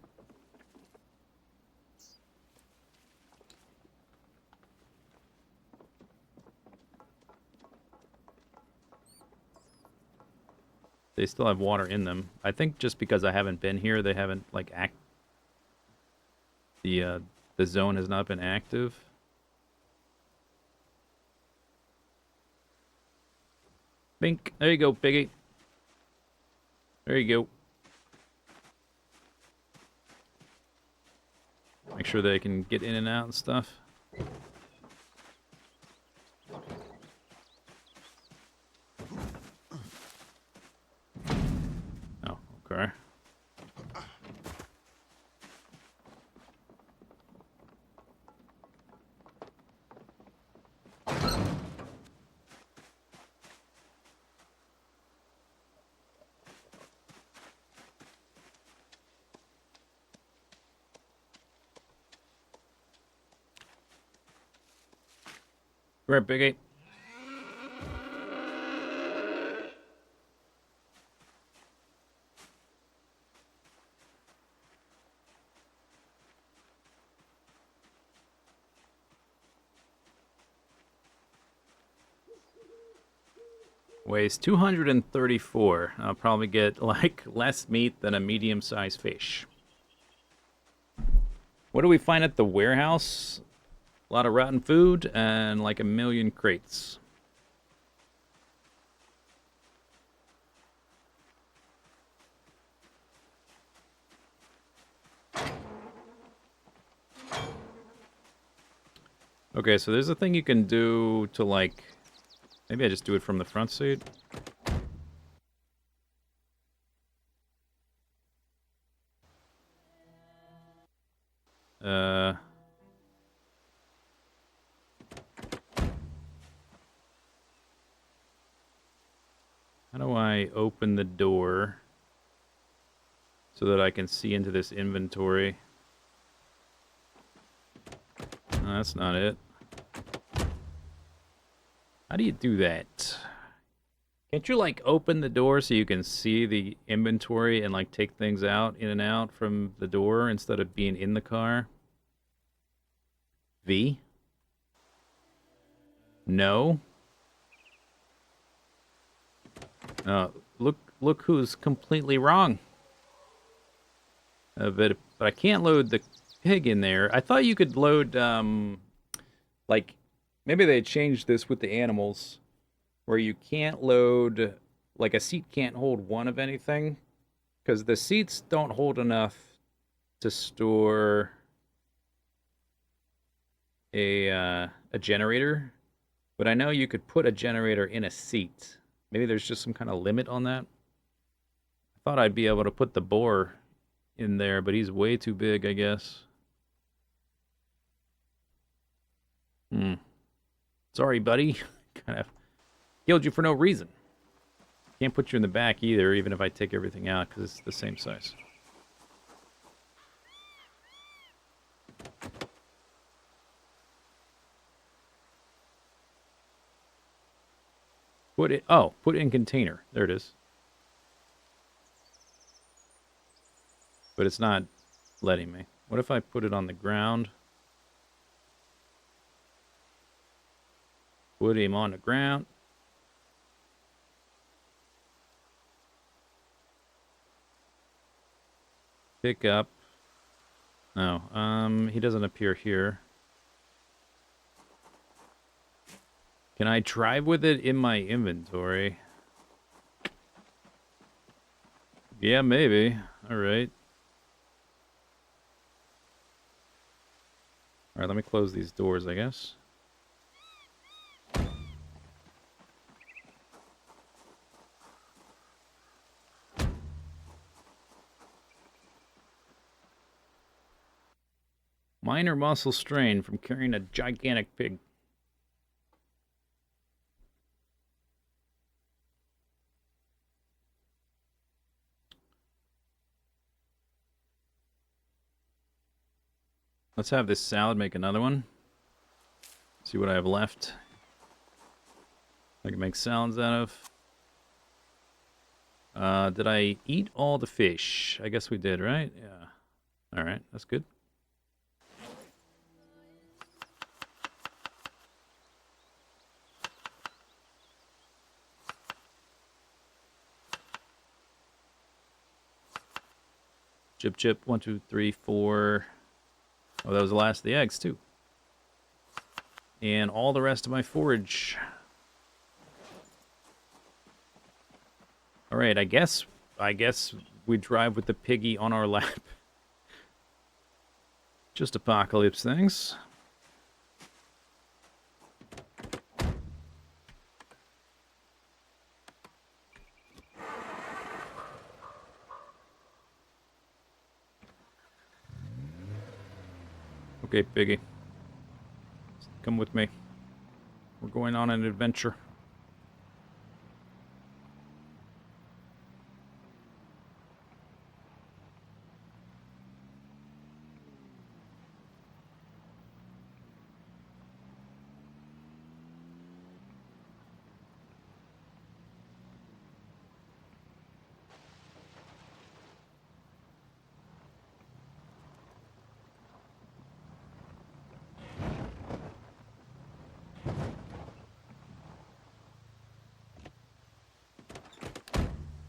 They still have water in them. I think just because I haven't been here, they haven't like the zone has not been active. Bink. There you go, Piggy. There you go. Make sure they can get in and out and stuff. Oh, okay. Right, Piggy. Weighs 234. I'll probably get like less meat than a medium-sized fish. What do we find at the warehouse? A lot of rotten food and like a million crates. Okay, so there's a thing you can do to like... Maybe I just do it from the front seat. Uh... How do I open the door so that I can see into this inventory? No, that's not it. How do you do that? Can't you, like, open the door so you can see the inventory and, like, take things out, in and out from the door instead of being in the car? V? No? Look who's completely wrong. But I can't load the pig in there. I thought you could load, like, maybe they changed this with the animals, where you can't load, like, a seat can't hold one of anything, because the seats don't hold enough to store a generator. But I know you could put a generator in a seat. Maybe there's just some kind of limit on that. I thought I'd be able to put the boar in there, but he's way too big, I guess. Sorry, buddy. Kind of killed you for no reason. Can't put you in the back either, even if I take everything out, because it's the same size. Put it... Oh, put it in container. There it is. But it's not letting me. What if I put it on the ground? Put him on the ground. Pick up. No, he doesn't appear here. Can I drive with it in my inventory? Yeah, maybe. Alright. Alright, let me close these doors, I guess. Minor muscle strain from carrying a gigantic pig. Let's have this salad make another one. See what I have left. I can make salads out of. Did I eat all the fish? I guess we did, right? Yeah. Alright, that's good. Chip, chip. 1, 2, 3, 4. Oh, that was the last of the eggs, too. And all the rest of my forage. Alright, I guess we drive with the piggy on our lap. Just apocalypse things. Okay, piggy. Come with me. We're going on an adventure.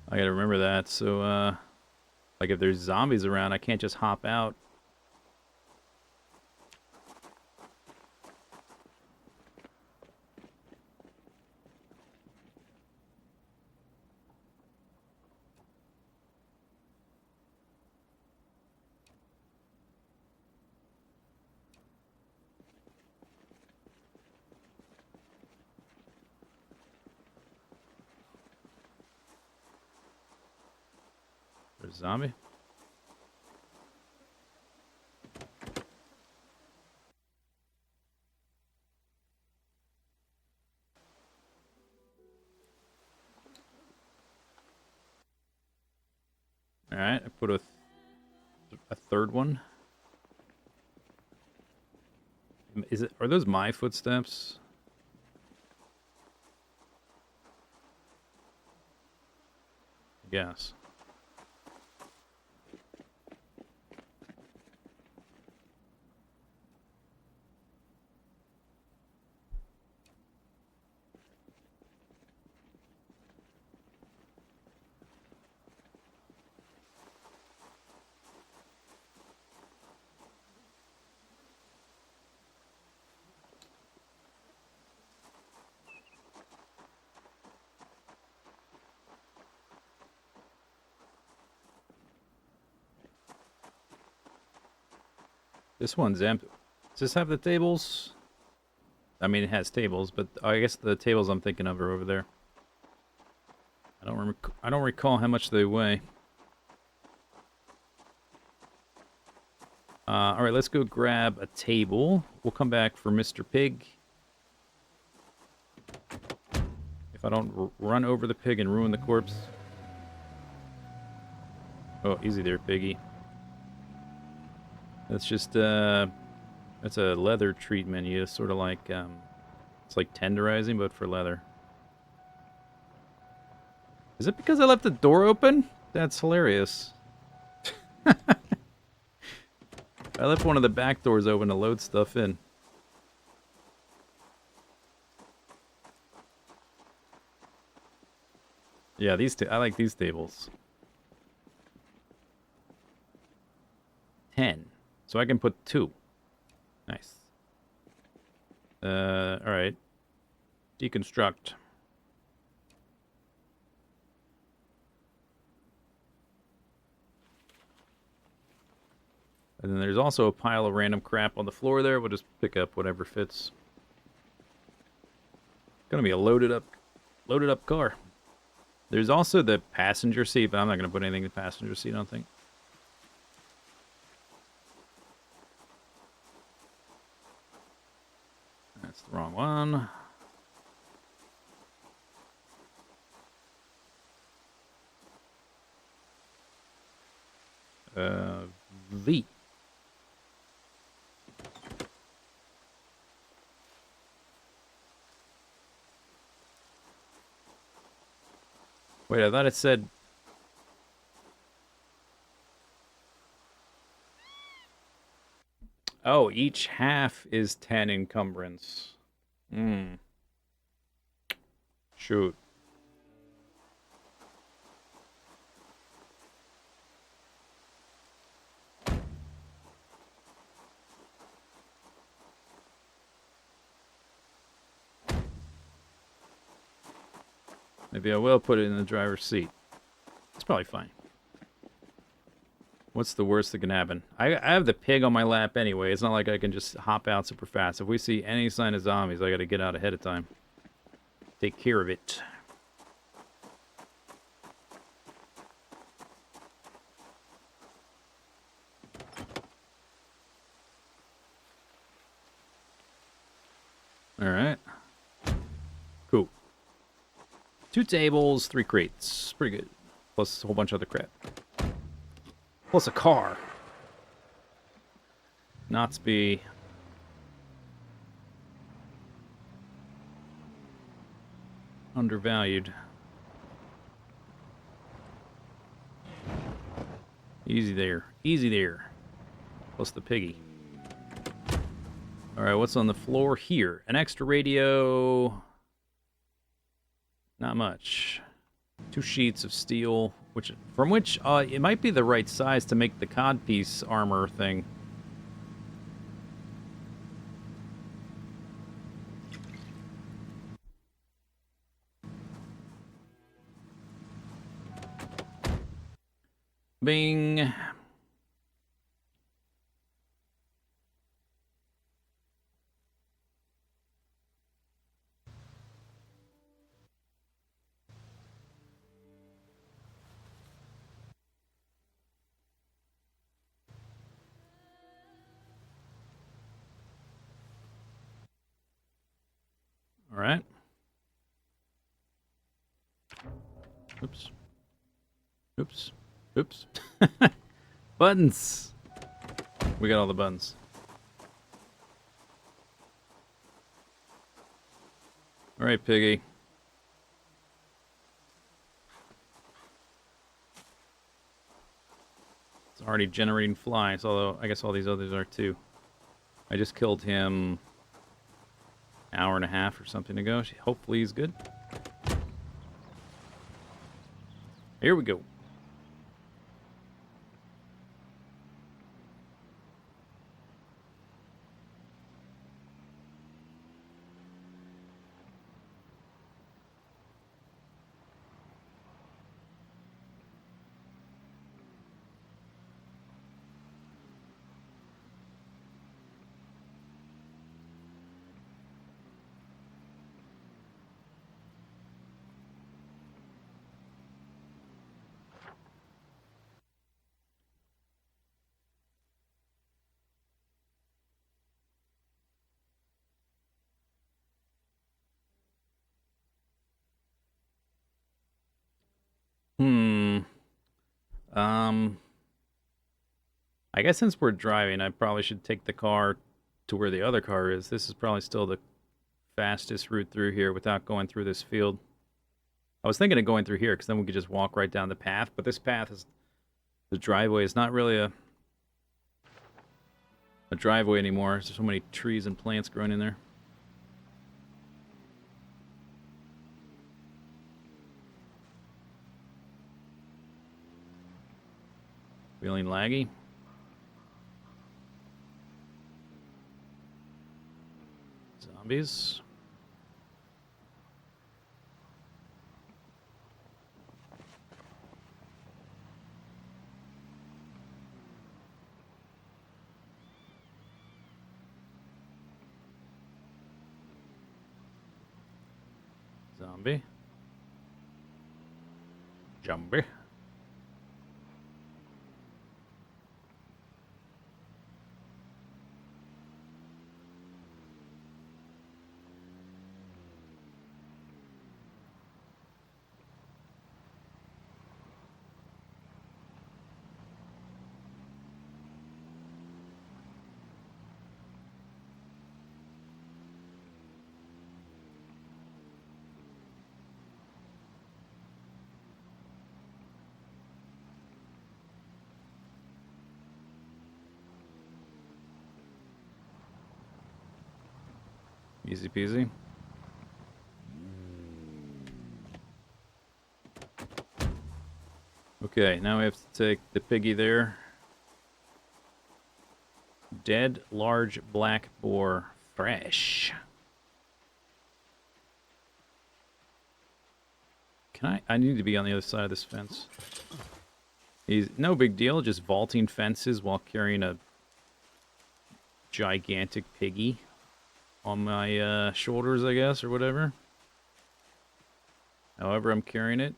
I gotta remember that, so, like if there's zombies around, I can't just hop out. There's a zombie. All right, I put a third one. Is it? Are those my footsteps? I guess. This one's empty. Does this have the tables? I mean, it has tables, but I guess the tables I'm thinking of are over there. I don't recall how much they weigh. All right, let's go grab a table. We'll come back for Mr. Pig. If I don't run over the pig and ruin the corpse. Oh, easy there, piggy. That's just that's a leather treat menu. It's sort of like it's like tenderizing, but for leather. Is it because I left the door open? That's hilarious. I left one of the back doors open to load stuff in. Yeah, I like these tables. 10. So I can put 2. Nice. Alright. Deconstruct. And then there's also a pile of random crap on the floor there. We'll just pick up whatever fits. Gonna be a loaded up car. There's also the passenger seat, but I'm not gonna put anything in the passenger seat, I don't think. That's the wrong one. V. Wait, I thought it said... Oh, each half is 10 encumbrance. Hmm. Shoot. Maybe I will put it in the driver's seat. It's probably fine. What's the worst that can happen? I have the pig on my lap anyway. It's not like I can just hop out super fast. If we see any sign of zombies, I gotta get out ahead of time. Take care of it. Alright. Cool. 2 tables, 3 crates. Pretty good. Plus a whole bunch of other crap. Plus a car. Knots be... undervalued. Easy there. Easy there. Plus the piggy. Alright, what's on the floor here? An extra radio... Not much. 2 sheets of steel, from which it might be the right size to make the codpiece armor thing. Bing. All right. Oops. Oops. Oops. Buttons. We got all the buttons. All right, Piggy. It's already generating flies, although I guess all these others are too. I just killed him an hour and a half or something ago. Hopefully he's good. Here we go. Hmm. Um. I guess since we're driving, I probably should take the car to where the other car is. This is probably still the fastest route through here without going through this field. I was thinking of going through here because then we could just walk right down the path. But this path is the driveway. It's not really a driveway anymore. There's so many trees and plants growing in there. Feeling laggy. Zombies. Zombie. Zombie. Easy peasy. Okay, now we have to take the piggy there. Dead large black boar, fresh. Can I need to be on the other side of this fence. He's no big deal, just vaulting fences while carrying a gigantic piggy on my shoulders, I guess, or whatever. However I'm carrying it.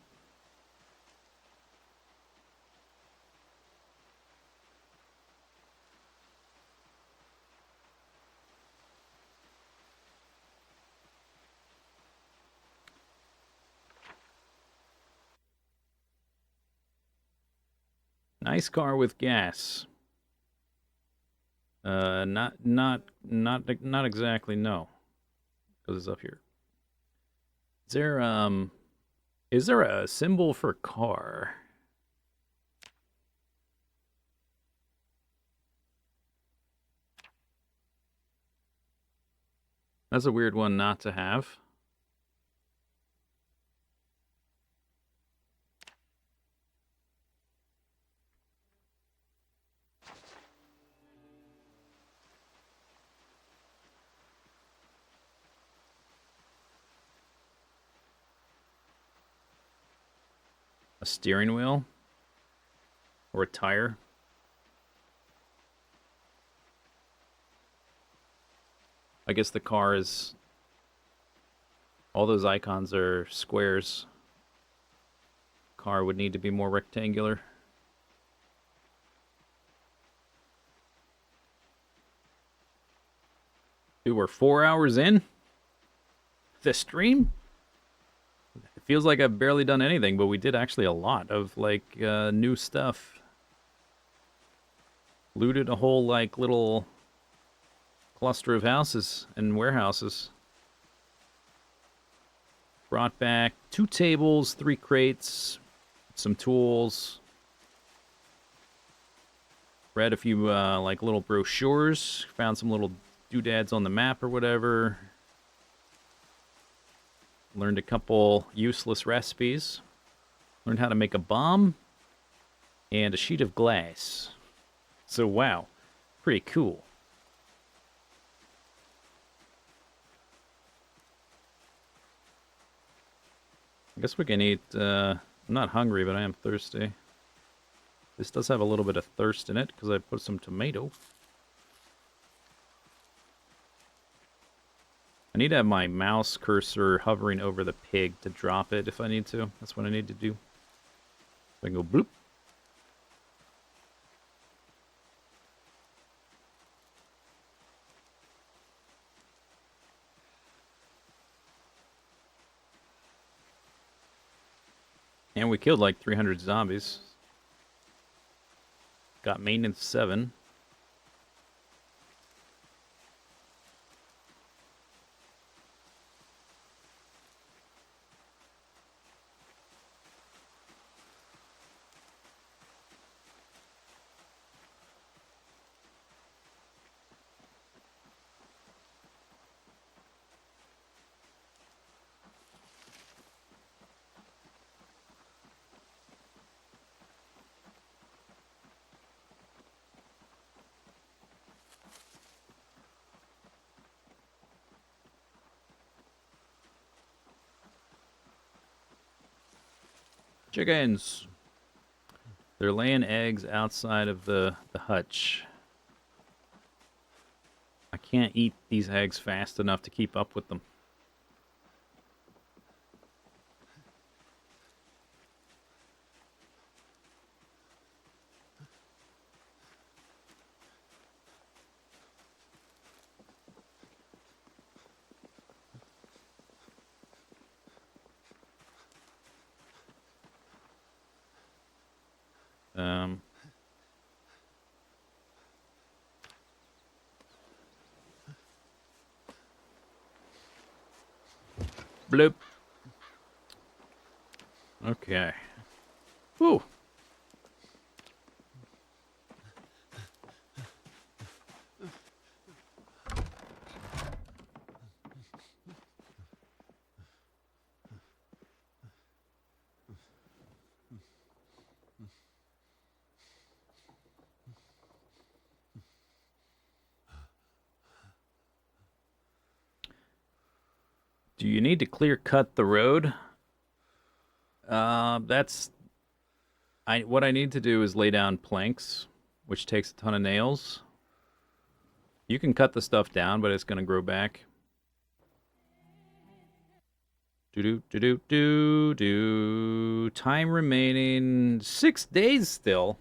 Nice car with gas. Not exactly. No, because it's up here. Is there a symbol for car? That's a weird one not to have. A steering wheel? Or a tire? I guess the car is... All those icons are squares. Car would need to be more rectangular. Dude, we're 4 hours in? The stream? It feels like I've barely done anything, but we did actually a lot of, like, new stuff. Looted a whole, like, little cluster of houses and warehouses. Brought back 2 tables, 3 crates, some tools. Read a few, like, little brochures. Found some little doodads on the map or whatever. Learned a couple useless recipes. Learned how to make a bomb. And a sheet of glass. So, wow. Pretty cool. I guess we can eat, I'm not hungry, but I am thirsty. This does have a little bit of thirst in it, because I put some tomato. I need to have my mouse cursor hovering over the pig to drop it if I need to. That's what I need to do. So I can go bloop. And we killed like 300 zombies. Got maintenance 7. Chickens! They're laying eggs outside of the hutch. I can't eat these eggs fast enough to keep up with them. Um, bloop. Okay. Whew. Do you need to clear cut the road? That's what I need to do is lay down planks, which takes a ton of nails. You can cut the stuff down, but it's gonna grow back. Do do do do do do. Time remaining 6 days still.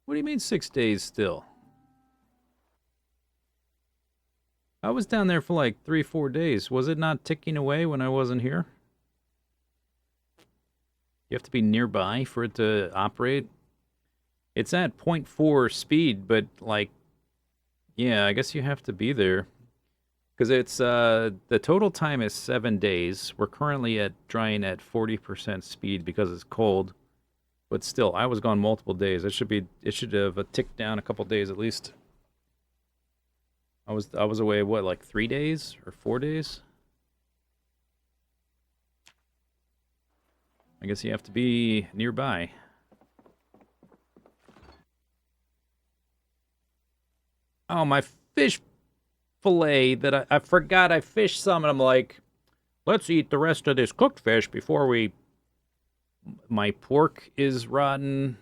What do you mean 6 days still? I was down there for like 3-4 days. Was it not ticking away when I wasn't here? You have to be nearby for it to operate. It's at 0.4 speed, but like, yeah, I guess you have to be there. Because it's, the total time is 7 days. We're currently at drying at 40% speed because it's cold. But still, I was gone multiple days. It should have ticked down a couple days at least. I was away, what, like 3 days or 4 days? I guess you have to be nearby. Oh, my fish fillet that I forgot I fished some, and I'm like, let's eat the rest of this cooked fish before we... My pork is rotten.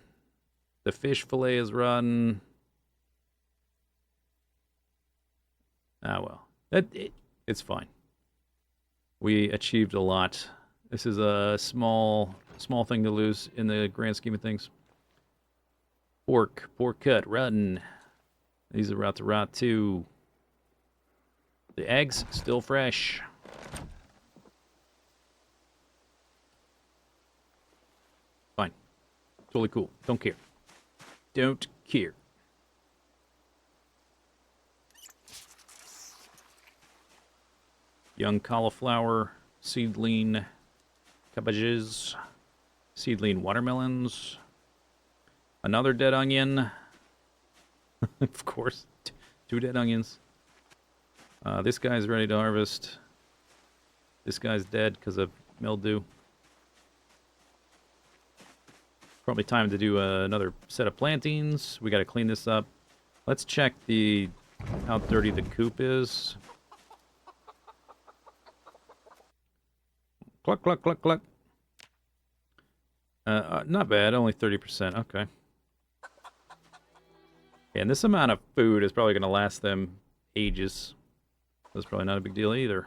The fish fillet is rotten. Ah, well. It's fine. We achieved a lot. This is a small thing to lose in the grand scheme of things. Pork cut, rotten. These are about to rot too. The eggs still fresh. Fine. Totally cool. Don't care. Don't care. Young cauliflower, seedling cabbages, seedling watermelons, another dead onion. Of course, two dead onions. This guy's ready to harvest. This guy's dead because of mildew. Probably time to do another set of plantings. We got to clean this up. Let's check how dirty the coop is. Cluck, cluck, cluck, cluck. Not bad, only 30%. Okay. And this amount of food is probably going to last them ages. That's probably not a big deal either.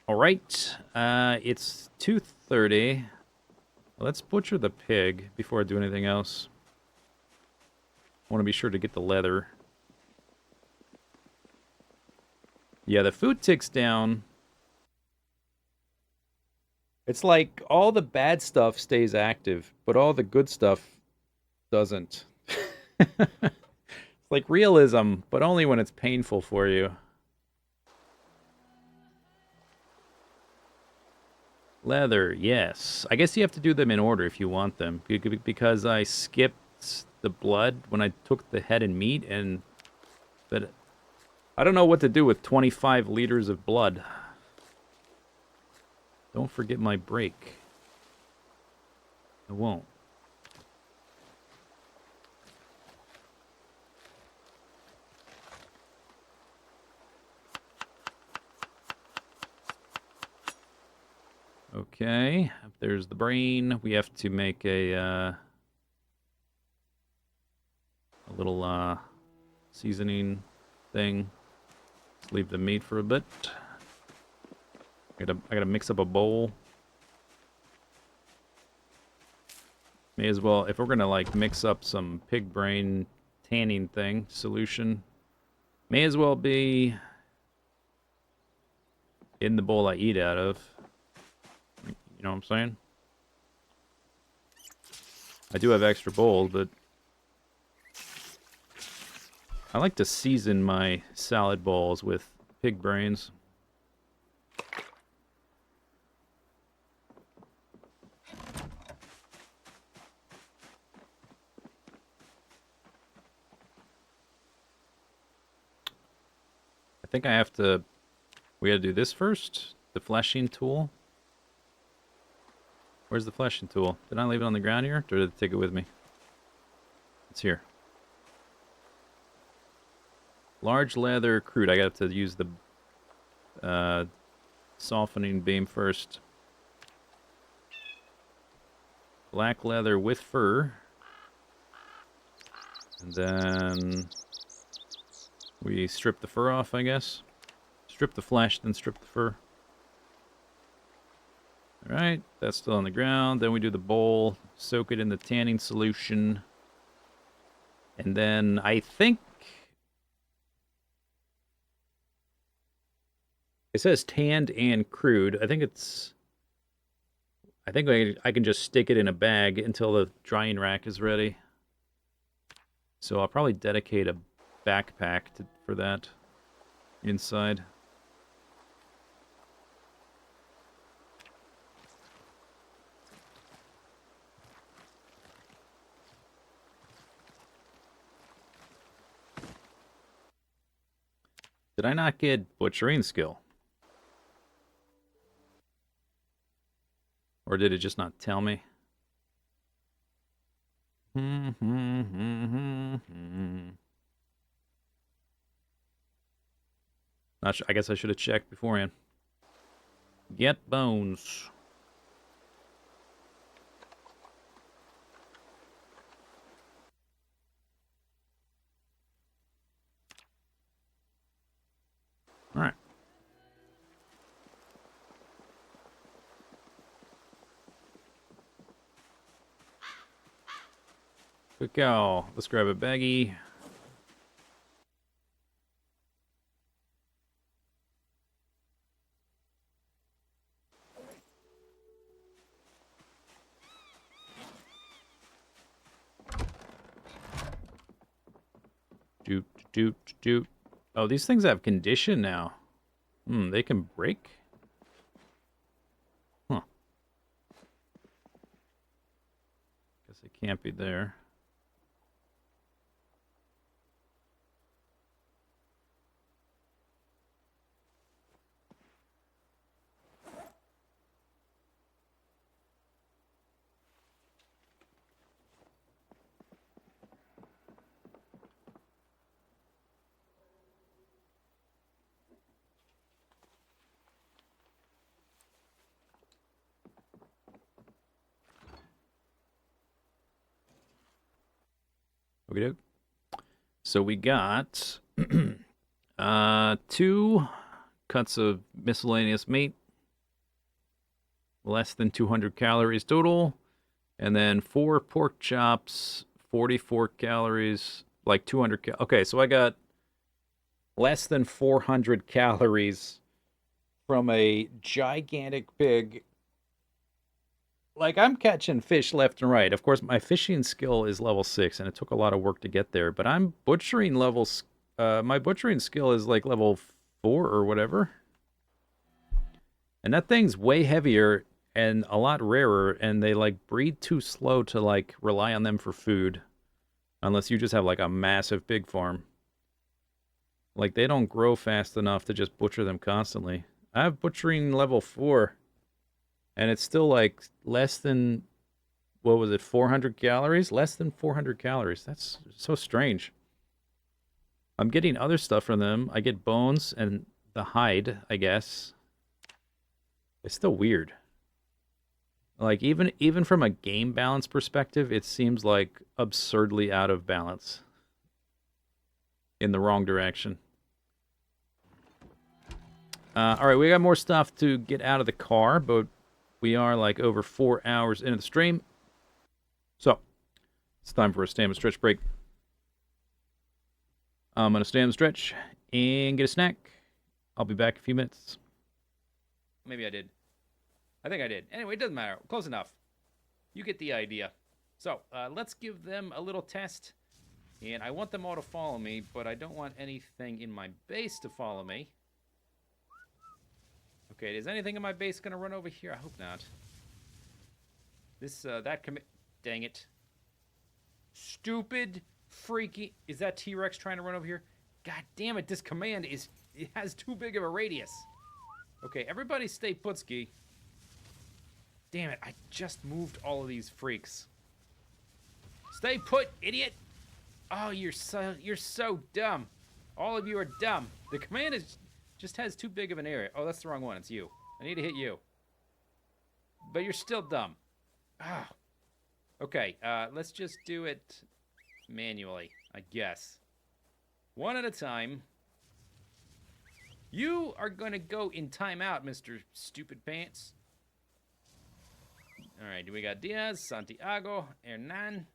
All right. It's 2:30. Let's butcher the pig before I do anything else. I want to be sure to get the leather. Yeah, the food ticks down. It's like all the bad stuff stays active, but all the good stuff doesn't. It's like realism, but only when it's painful for you. Leather, yes. I guess you have to do them in order if you want them. Because I skipped the blood when I took the head and meat, and but I don't know what to do with 25 liters of blood. Don't forget my break. I won't. Okay, there's the brain. We have to make a little seasoning thing. Let's leave the meat for a bit. I gotta mix up a bowl. May as well, if we're gonna like mix up some pig brain tanning thing solution, may as well be in the bowl I eat out of. You know what I'm saying? I do have extra bowls, but I like to season my salad bowls with pig brains. I think I have to... We gotta do this first? The fleshing tool? Where's the fleshing tool? Did I leave it on the ground here? Or did I take it with me? It's here. Large leather crude. I got to use the softening beam first. Black leather with fur. And then we strip the fur off, I guess. Strip the flesh, then strip the fur. Alright, that's still on the ground. Then we do the bowl, soak it in the tanning solution. And then I think... It says tanned and crude. I think it's... I think I can just stick it in a bag until the drying rack is ready. So I'll probably dedicate a backpack for that inside. Did I not get butchering skill? Or did it just not tell me? Not sure. I guess I should have checked beforehand. Get bones. All right. Good go. Let's grab a baggie. doot, doot. Oh, these things have condition now. They can break? Huh. Guess it can't be there. Okay. So we got 2 cuts of miscellaneous meat, less than 200 calories total, and then 4 pork chops, 44 calories, like 200 okay, so I got less than 400 calories from a gigantic pig. Like, I'm catching fish left and right. Of course, my fishing skill is level 6, and it took a lot of work to get there, but I'm butchering levels. My butchering skill is like level 4 or whatever. And that thing's way heavier and a lot rarer, and they like breed too slow to like rely on them for food. Unless you just have like a massive pig farm. Like, they don't grow fast enough to just butcher them constantly. I have butchering level 4, and it's still like less than, what was it, 400 calories? Less than 400 calories. That's so strange. I'm getting other stuff from them. I get bones and the hide, I guess. It's still weird. Like, even from a game balance perspective, it seems like absurdly out of balance. In the wrong direction. All right, we got more stuff to get out of the car, but we are like over 4 hours into the stream. So, it's time for a stand and stretch break. I'm going to stand and stretch and get a snack. I'll be back in a few minutes. Maybe I did. I think I did. Anyway, it doesn't matter. Close enough. You get the idea. So, let's give them a little test. And I want them all to follow me, but I don't want anything in my base to follow me. Okay, is anything in my base going to run over here? I hope not. Dang it. Stupid freaky. Is that T-Rex trying to run over here? God damn it, this command it has too big of a radius. Okay, everybody stay putski. Damn it, I just moved all of these freaks. Stay put, idiot. Oh, you're so dumb. All of you are dumb. The command just has too big of an area. Oh, that's the wrong one. It's you. I need to hit you. But you're still dumb. Ah. Okay, let's just do it manually, I guess. One at a time. You are going to go in timeout, Mr. Stupid Pants. All right, we got Diaz, Santiago, Hernan.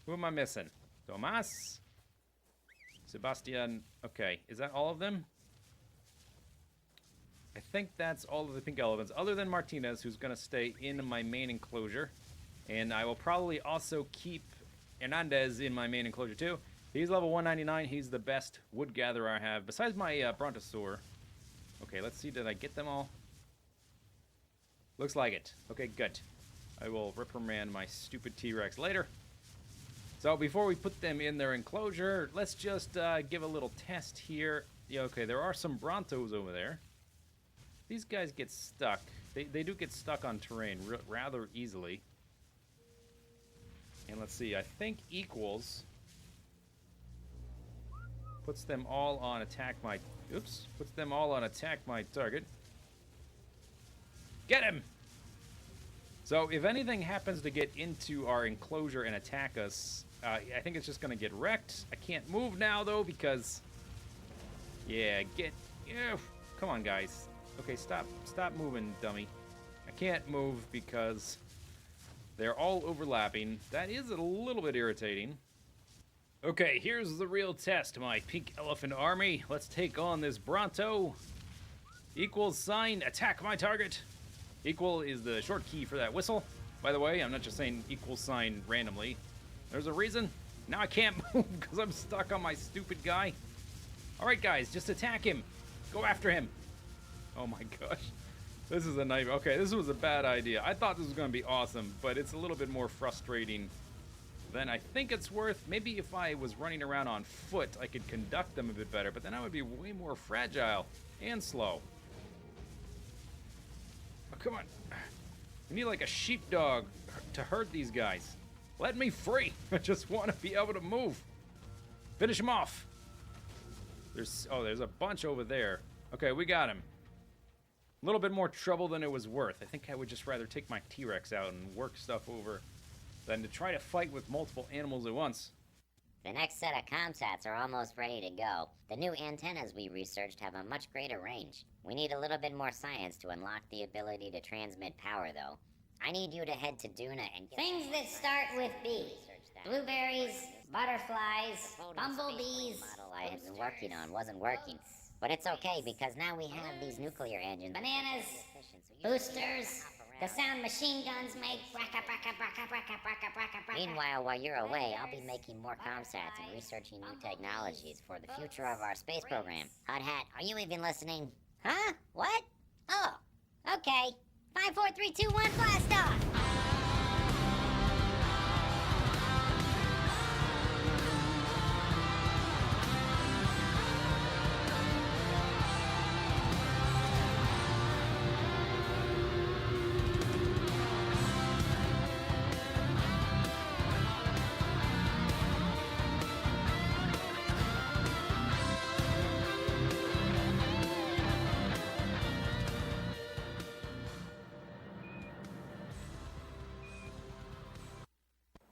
Who am I missing? Tomas. Sebastian. Okay, is that all of them? I think that's all of the pink elephants, other than Martinez, who's going to stay in my main enclosure. And I will probably also keep Hernandez in my main enclosure, too. He's level 199. He's the best wood gatherer I have, besides my Brontosaur. Okay, let's see. Did I get them all? Looks like it. Okay, good. I will reprimand my stupid T-Rex later. So before we put them in their enclosure, let's just give a little test here. Yeah, okay, there are some Brontos over there. These guys get stuck. They do get stuck on terrain rather easily. And let's see, I think equals puts them all on attack my... Oops. Puts them all on attack my target. Get him! So if anything happens to get into our enclosure and attack us, I think it's just going to get wrecked. I can't move now, though, because... Yeah, come on, guys. Okay, stop moving, dummy. I can't move because they're all overlapping. That is a little bit irritating. Okay, here's the real test, my pink elephant army. Let's take on this Bronto. Equals sign, attack my target. Equal is the short key for that whistle. By the way, I'm not just saying equal sign randomly. There's a reason. Now I can't move because I'm stuck on my stupid guy. All right, guys, just attack him. Go after him. Oh my gosh. This is a nightmare. Okay, this was a bad idea. I thought this was going to be awesome, but it's a little bit more frustrating than I think it's worth. Maybe if I was running around on foot, I could conduct them a bit better, but then I would be way more fragile and slow. Oh, come on. I need like a sheepdog to herd these guys. Let me free. I just want to be able to move. Finish him off. There's a bunch over there. Okay, we got him. A little bit more trouble than it was worth. I think I would just rather take my T-Rex out and work stuff over than to try to fight with multiple animals at once. The next set of comsats are almost ready to go. The new antennas we researched have a much greater range. We need a little bit more science to unlock the ability to transmit power, though. I need you to head to Duna and get things that start with B. Blueberries, butterflies, bumblebees. The model I had been working on wasn't working. But it's okay, because now we have these nuclear engines. Bananas, boosters, the sound machine guns make. Meanwhile, while you're away, I'll be making more comsats and researching new technologies for the future of our space program. Hot Hat, are you even listening? Huh? What? Oh, okay. 5, 4, 3, 2, 1, blast off!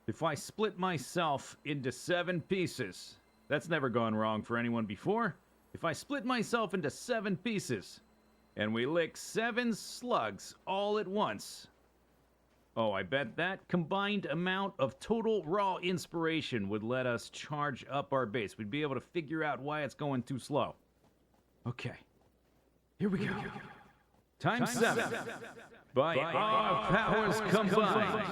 If I split myself into 7 pieces, that's never gone wrong for anyone before. If I split myself into 7 pieces, and we lick 7 slugs all at once, oh, I bet that combined amount of total raw inspiration would let us charge up our base. We'd be able to figure out why it's going too slow. Okay, here we go. Times 7 by our powers combined.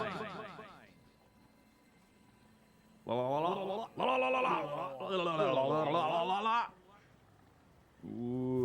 La la la la la la la la la la la la. Ooh.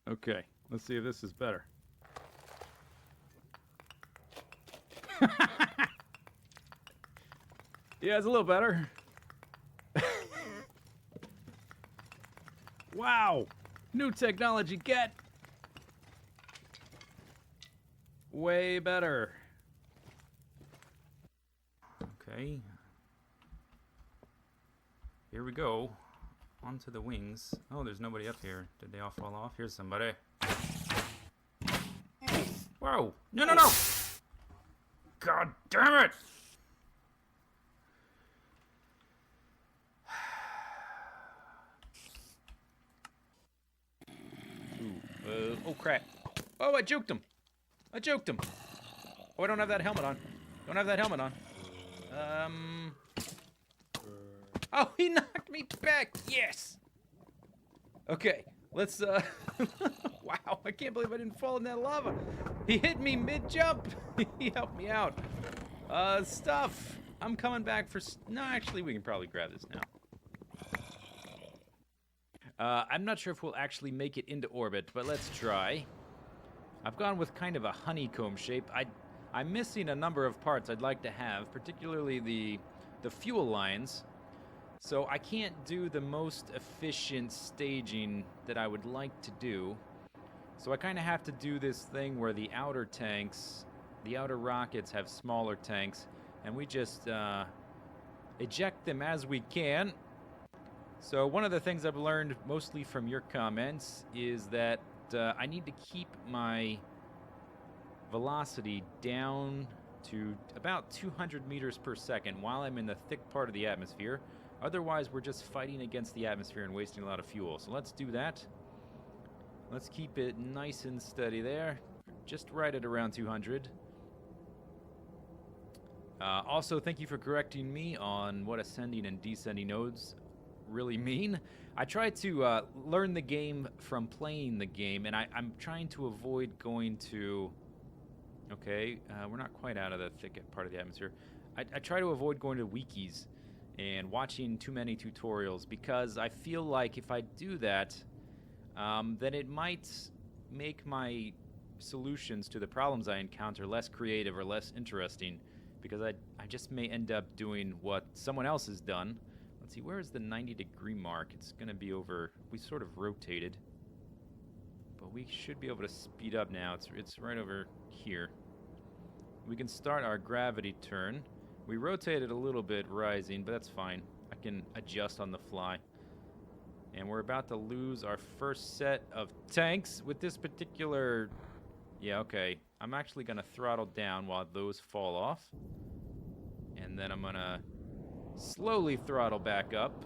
Okay, let's see if this is better. Yeah, it's a little better. Wow! New technology, get! Way better. Okay. Here we go. Onto the wings. Oh, there's nobody up here. Did they all fall off? Here's somebody. Whoa! No, no, no! God damn it! Ooh, oh crap. Oh, I juked him! I juked him! Oh, I don't have that helmet on. Don't have that helmet on. Oh, he knocked me back! Yes! Okay, let's, wow, I can't believe I didn't fall in that lava. He hit me mid-jump. He helped me out. Stuff. I'm coming back for... No, actually, we can probably grab this now. I'm not sure if we'll actually make it into orbit, but let's try. I've gone with kind of a honeycomb shape. I'm missing a number of parts I'd like to have, particularly the fuel lines. So I can't do the most efficient staging that I would like to do. So I kind of have to do this thing where the outer tanks, the outer rockets have smaller tanks, and we just eject them as we can. So one of the things I've learned mostly from your comments is that I need to keep my velocity down to about 200 meters per second while I'm in the thick part of the atmosphere. Otherwise, we're just fighting against the atmosphere and wasting a lot of fuel. So let's do that. Let's keep it nice and steady there. Just right at around 200. Also, thank you for correcting me on what ascending and descending nodes really mean. I try to learn the game from playing the game, and I'm trying to avoid going to... Okay, we're not quite out of the thick part of the atmosphere. I try to avoid going to wikis and watching too many tutorials, because I feel like if I do that, then it might make my solutions to the problems I encounter less creative or less interesting, because I just may end up doing what someone else has done. Let's see, where is the 90-degree mark? It's going to be over... We sort of rotated, but we should be able to speed up now. It's right over here. We can start our gravity turn. We rotated a little bit rising, but that's fine. I can adjust on the fly. And we're about to lose our first set of tanks with this particular... Yeah, okay. I'm actually going to throttle down while those fall off. And then I'm going to slowly throttle back up,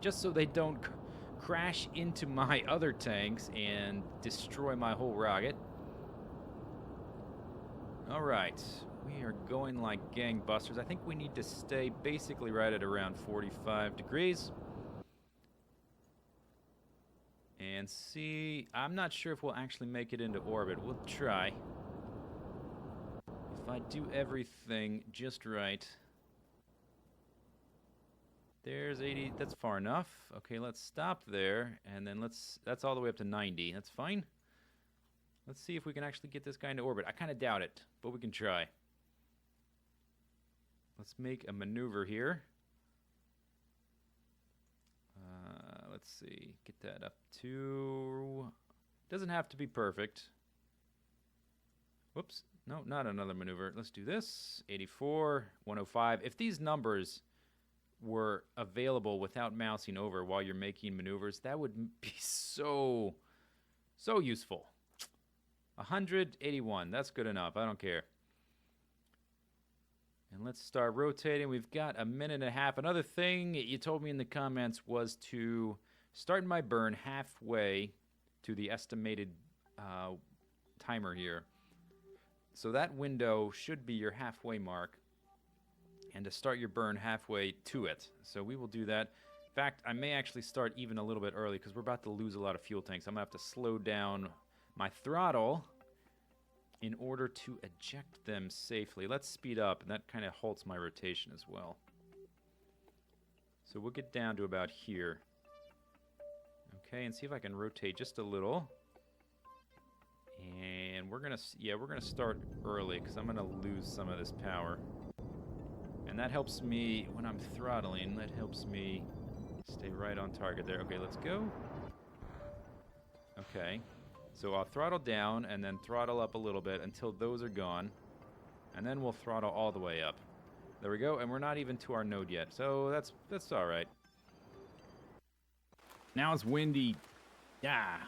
just so they don't crash into my other tanks and destroy my whole rocket. Alright. We are going like gangbusters. I think we need to stay basically right at around 45 degrees. And see, I'm not sure if we'll actually make it into orbit. We'll try. If I do everything just right. There's 80, that's far enough. Okay, let's stop there, and then that's all the way up to 90. That's fine. Let's see if we can actually get this guy into orbit. I kind of doubt it, but we can try. Let's make a maneuver here. Let's see, get that up to... Doesn't have to be perfect. Whoops, no, not another maneuver. Let's do this, 84, 105. If these numbers were available without mousing over while you're making maneuvers, that would be so useful. 181, that's good enough, I don't care. And let's start rotating. We've got a minute and a half. Another thing you told me in the comments was to start my burn halfway to the estimated timer here. So that window should be your halfway mark, and to start your burn halfway to it. So we will do that. In fact, I may actually start even a little bit early, because we're about to lose a lot of fuel tanks. I'm going to have to slow down my throttle in order to eject them safely. Let's speed up, and that kind of halts my rotation as well. So we'll get down to about here. Okay, and see if I can rotate just a little. And we're gonna start early because I'm gonna lose some of this power. And that helps me when I'm throttling. That helps me stay right on target there. Okay, let's go. Okay. So I'll throttle down and then throttle up a little bit until those are gone. And then we'll throttle all the way up. There we go. And we're not even to our node yet. So that's all right. Now it's windy. Yeah.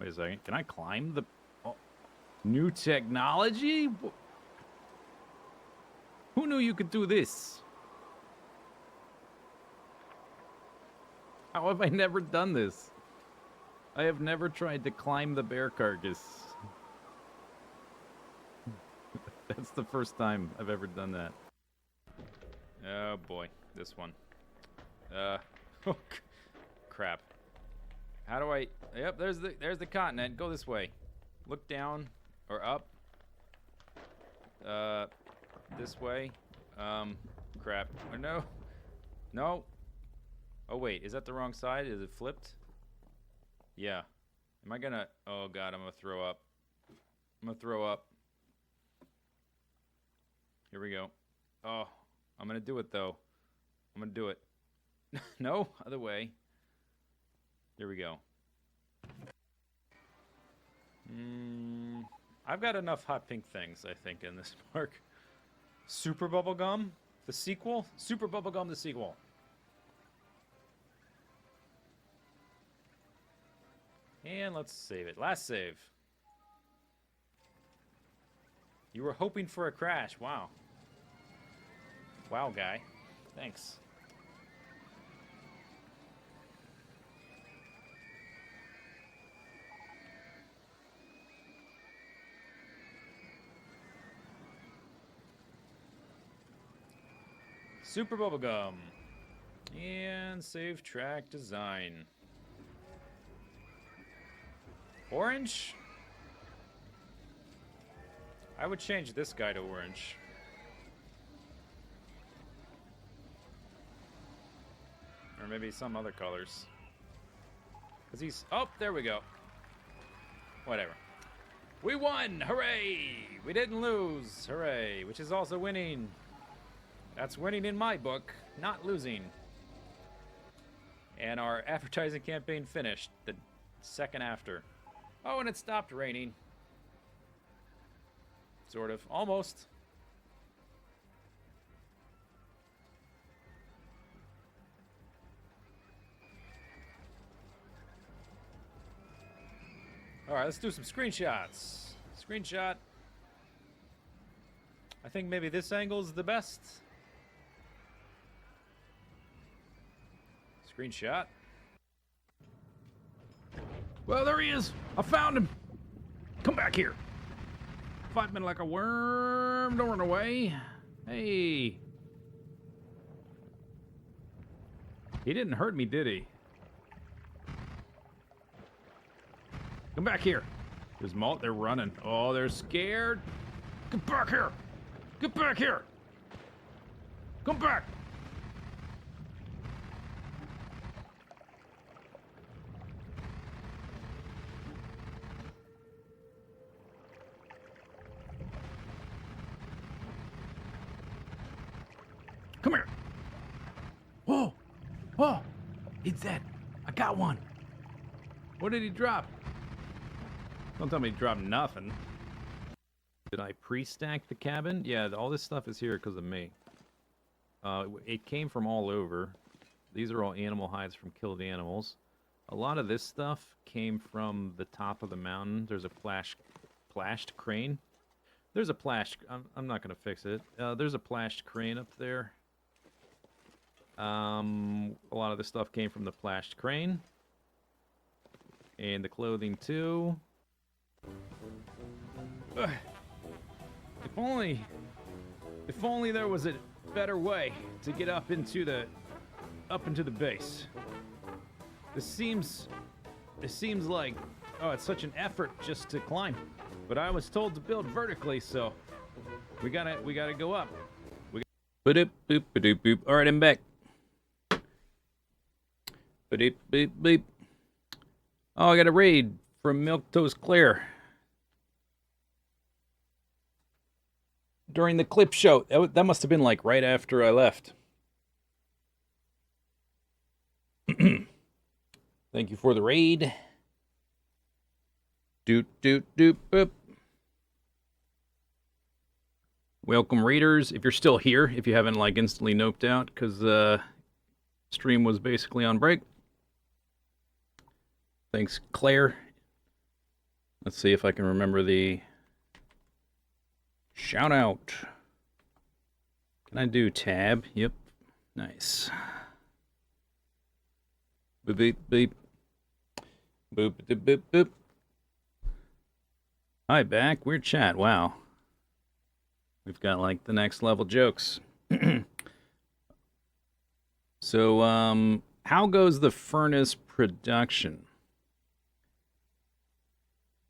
Wait a second. Can I climb the... Oh, new technology? Who knew you could do this? How have I never done this? I have never tried to climb the bear carcass. That's the first time I've ever done that. Oh boy, this one. Oh, crap. How do I... Yep, there's the continent. Go this way. Look down or up. This way. Crap. Or no. No. Oh wait, is that the wrong side? Is it flipped? Yeah. Am I gonna... Oh god, I'm gonna throw up. I'm gonna throw up. Here we go. Oh, I'm gonna do it though. I'm gonna do it. No, other way. Here we go. I've got enough hot pink things, I think, in this park. Super Bubblegum, the sequel? Super Bubblegum, the sequel. And let's save it. Last save. You were hoping for a crash. Wow. Wow, guy. Thanks. Super Bubblegum. And save track design. Orange? I would change this guy to orange. Or maybe some other colors. Because he's... Oh, there we go. Whatever. We won! Hooray! We didn't lose. Hooray. Which is also winning. That's winning in my book, not losing. And our advertising campaign finished the second after. Oh, and it stopped raining. Sort of. Almost. Alright, let's do some screenshots. Screenshot. I think maybe this angle is the best. Screenshot. Well, there he is. I found him. Come back here. Fight me like a worm. Don't run away. Hey. He didn't hurt me, did he? Come back here. There's Malt. They're running. Oh, they're scared. Get back here. Get back here. Come back. Come here. Whoa. Whoa. It's that. I got one. What did he drop? Don't tell me he dropped nothing. Did I pre-stack the cabin? Yeah, all this stuff is here because of me. It came from all over. These are all animal hides from killed animals. A lot of this stuff came from the top of the mountain. There's a plashed crane. There's a plashed... I'm not going to fix it. There's a plashed crane up there. A lot of this stuff came from the plashed crane. And the clothing too. If only there was a better way to get up into the base. This seems like, oh, it's such an effort just to climb. But I was told to build vertically, so we gotta go up. Boop boop boop boop. All right, I'm back. Boop boop boop. Oh, I got a raid from Milk Toast Claire during the clip show. That must have been like right after I left. Thank you for the raid. Doot, doot, doot, boop. Welcome, raiders. If you're still here, if you haven't like instantly noped out, because stream was basically on break. Thanks, Claire. Let's see if I can remember the shout out. Can I do tab? Yep. Nice. Boop, beep, beep. Boop, boop, boop, boop. Hi, back. Weird chat. Wow. We've got like the next level jokes. So, how goes the furnace production?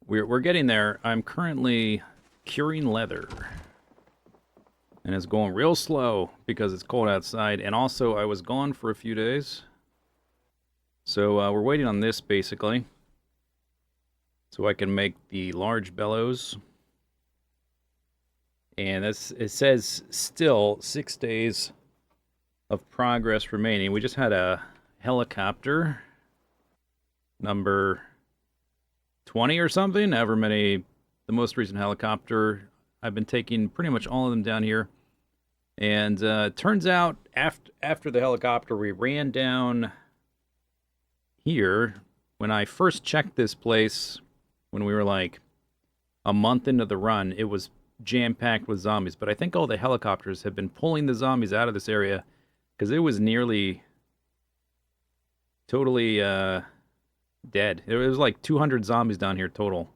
We're getting there. I'm currently curing leather. And it's going real slow because it's cold outside. And also, I was gone for a few days. So, we're waiting on this, basically. So I can make the large bellows. And it says still 6 days of progress remaining. We just had a helicopter, number 20 or something, however many, the most recent helicopter. I've been taking pretty much all of them down here. And turns out after the helicopter, we ran down here. When I first checked this place, when we were like a month into the run, it was jam-packed with zombies. But I think all the helicopters have been pulling the zombies out of this area because it was nearly totally dead. It was like 200 zombies down here total.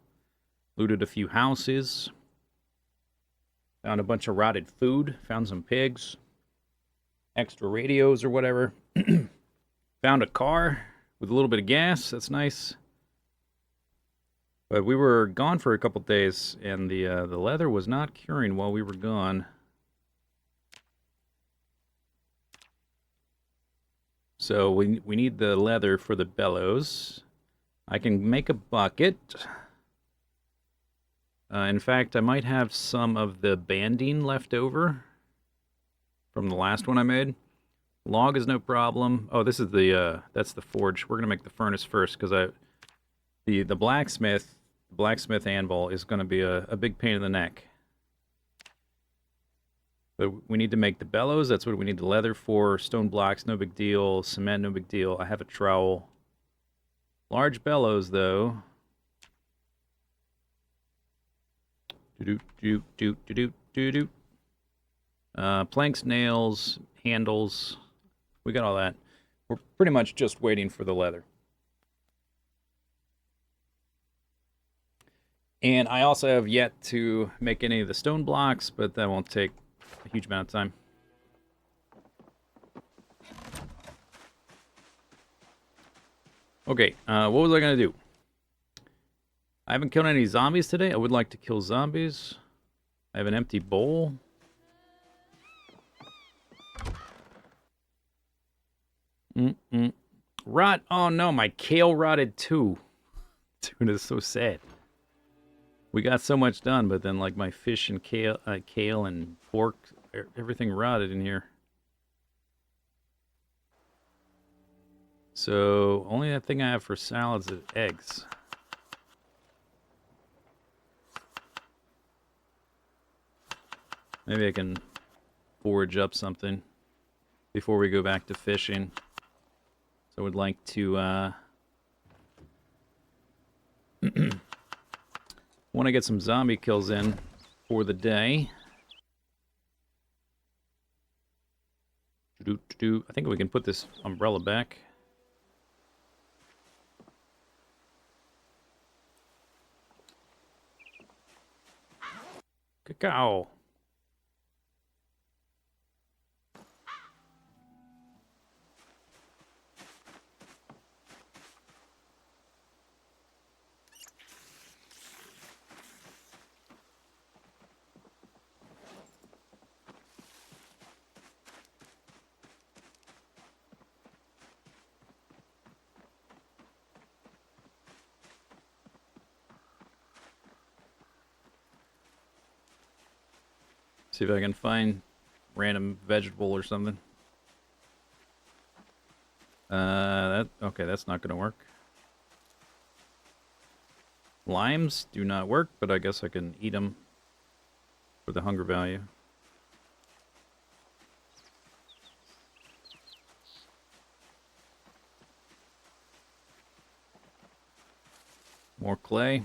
Looted a few houses. Found a bunch of rotted food. Found some pigs. Extra radios or whatever. Found a car with a little bit of gas. That's nice. But we were gone for a couple days, and the leather was not curing while we were gone. So we need the leather for the bellows. I can make a bucket. In fact, I might have some of the banding left over from the last one I made. Log is no problem. Oh, this is that's the forge. We're gonna make the furnace first because the blacksmith anvil is gonna be a big pain in the neck. But we need to make the bellows. That's what we need the leather for. Stone blocks, no big deal. Cement, no big deal. I have a trowel. Large bellows, though. Planks, nails, handles. We got all that. We're pretty much just waiting for the leather. And I also have yet to make any of the stone blocks, but that won't take a huge amount of time. Okay, what was I going to do? I haven't killed any zombies today. I would like to kill zombies. I have an empty bowl. Rot. Oh no, my kale rotted too. Dude, it's so sad. We got so much done, but then like my fish and kale and pork, everything rotted in here. So only that thing I have for salads is eggs. Maybe I can forage up something before we go back to fishing. So I would like to want to get some zombie kills in for the day. I think we can put this umbrella back. Cacao. See if I can find random vegetable or something. Okay, that's not gonna work. Limes do not work, but I guess I can eat them for the hunger value. More clay.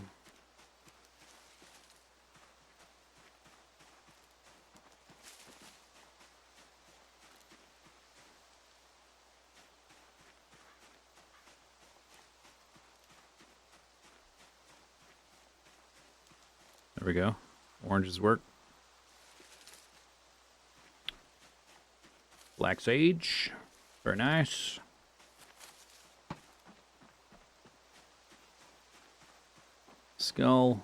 There we go. Oranges work. Black sage. Very nice. Skull.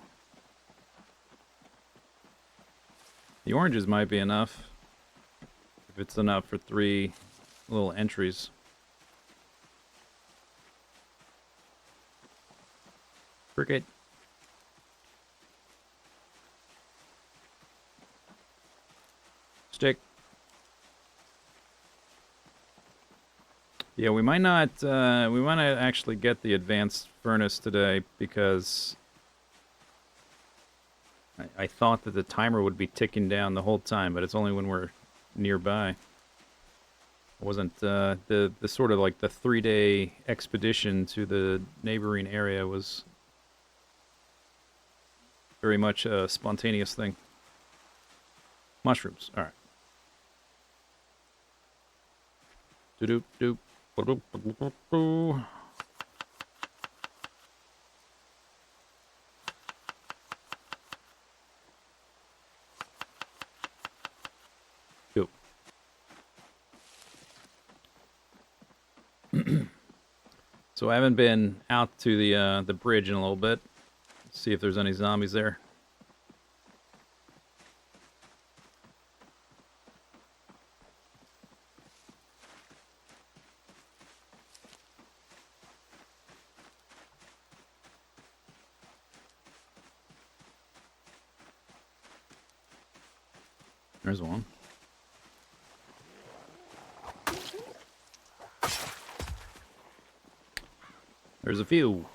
The oranges might be enough. If it's enough for 3 little entries. Cricket. Stick. Yeah, we might not actually get the advanced furnace today because I thought that the timer would be ticking down the whole time, but it's only when we're nearby. It wasn't the sort of like the 3-day expedition to the neighboring area was very much a spontaneous thing. Mushrooms. All right. Doop doop. Doop. So I haven't been out to the bridge in a little bit. See if there's any zombies there. There's one. There's a few.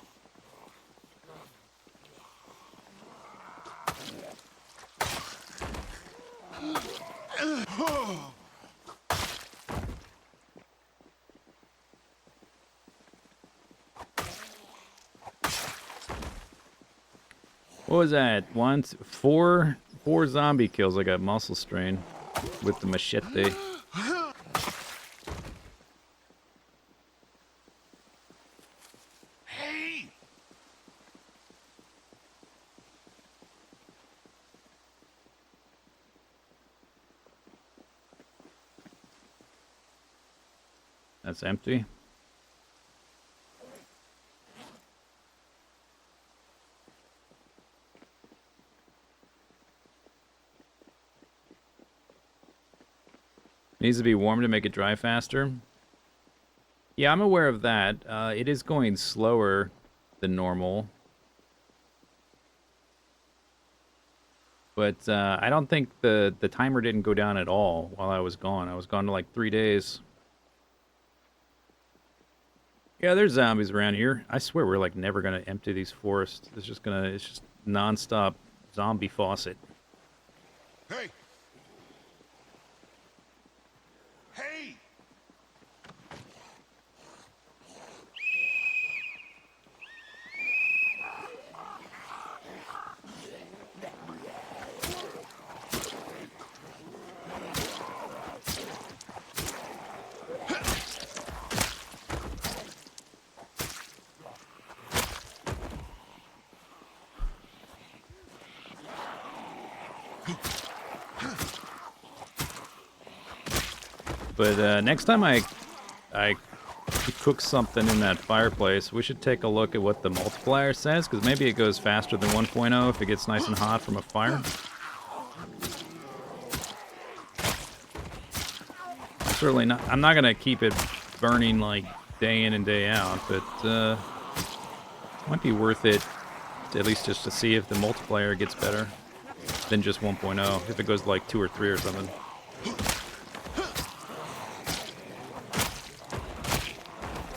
What was that? Four zombie kills. I got muscle strain with the machete. Hey! That's empty. Needs to be warm to make it dry faster. Yeah, I'm aware of that. It is going slower than normal. But I don't think the timer didn't go down at all while I was gone. I was gone to like 3 days. Yeah, there's zombies around here. I swear we're like never gonna empty these forests. It's just non-stop zombie faucet. Hey! Hey! But next time I cook something in that fireplace, we should take a look at what the multiplier says, because maybe it goes faster than 1.0 if it gets nice and hot from a fire. Certainly not. I'm not gonna keep it burning like day in and day out, but might be worth it, at least just to see if the multiplier gets better. than just 1.0, if it goes to like 2 or 3 or something.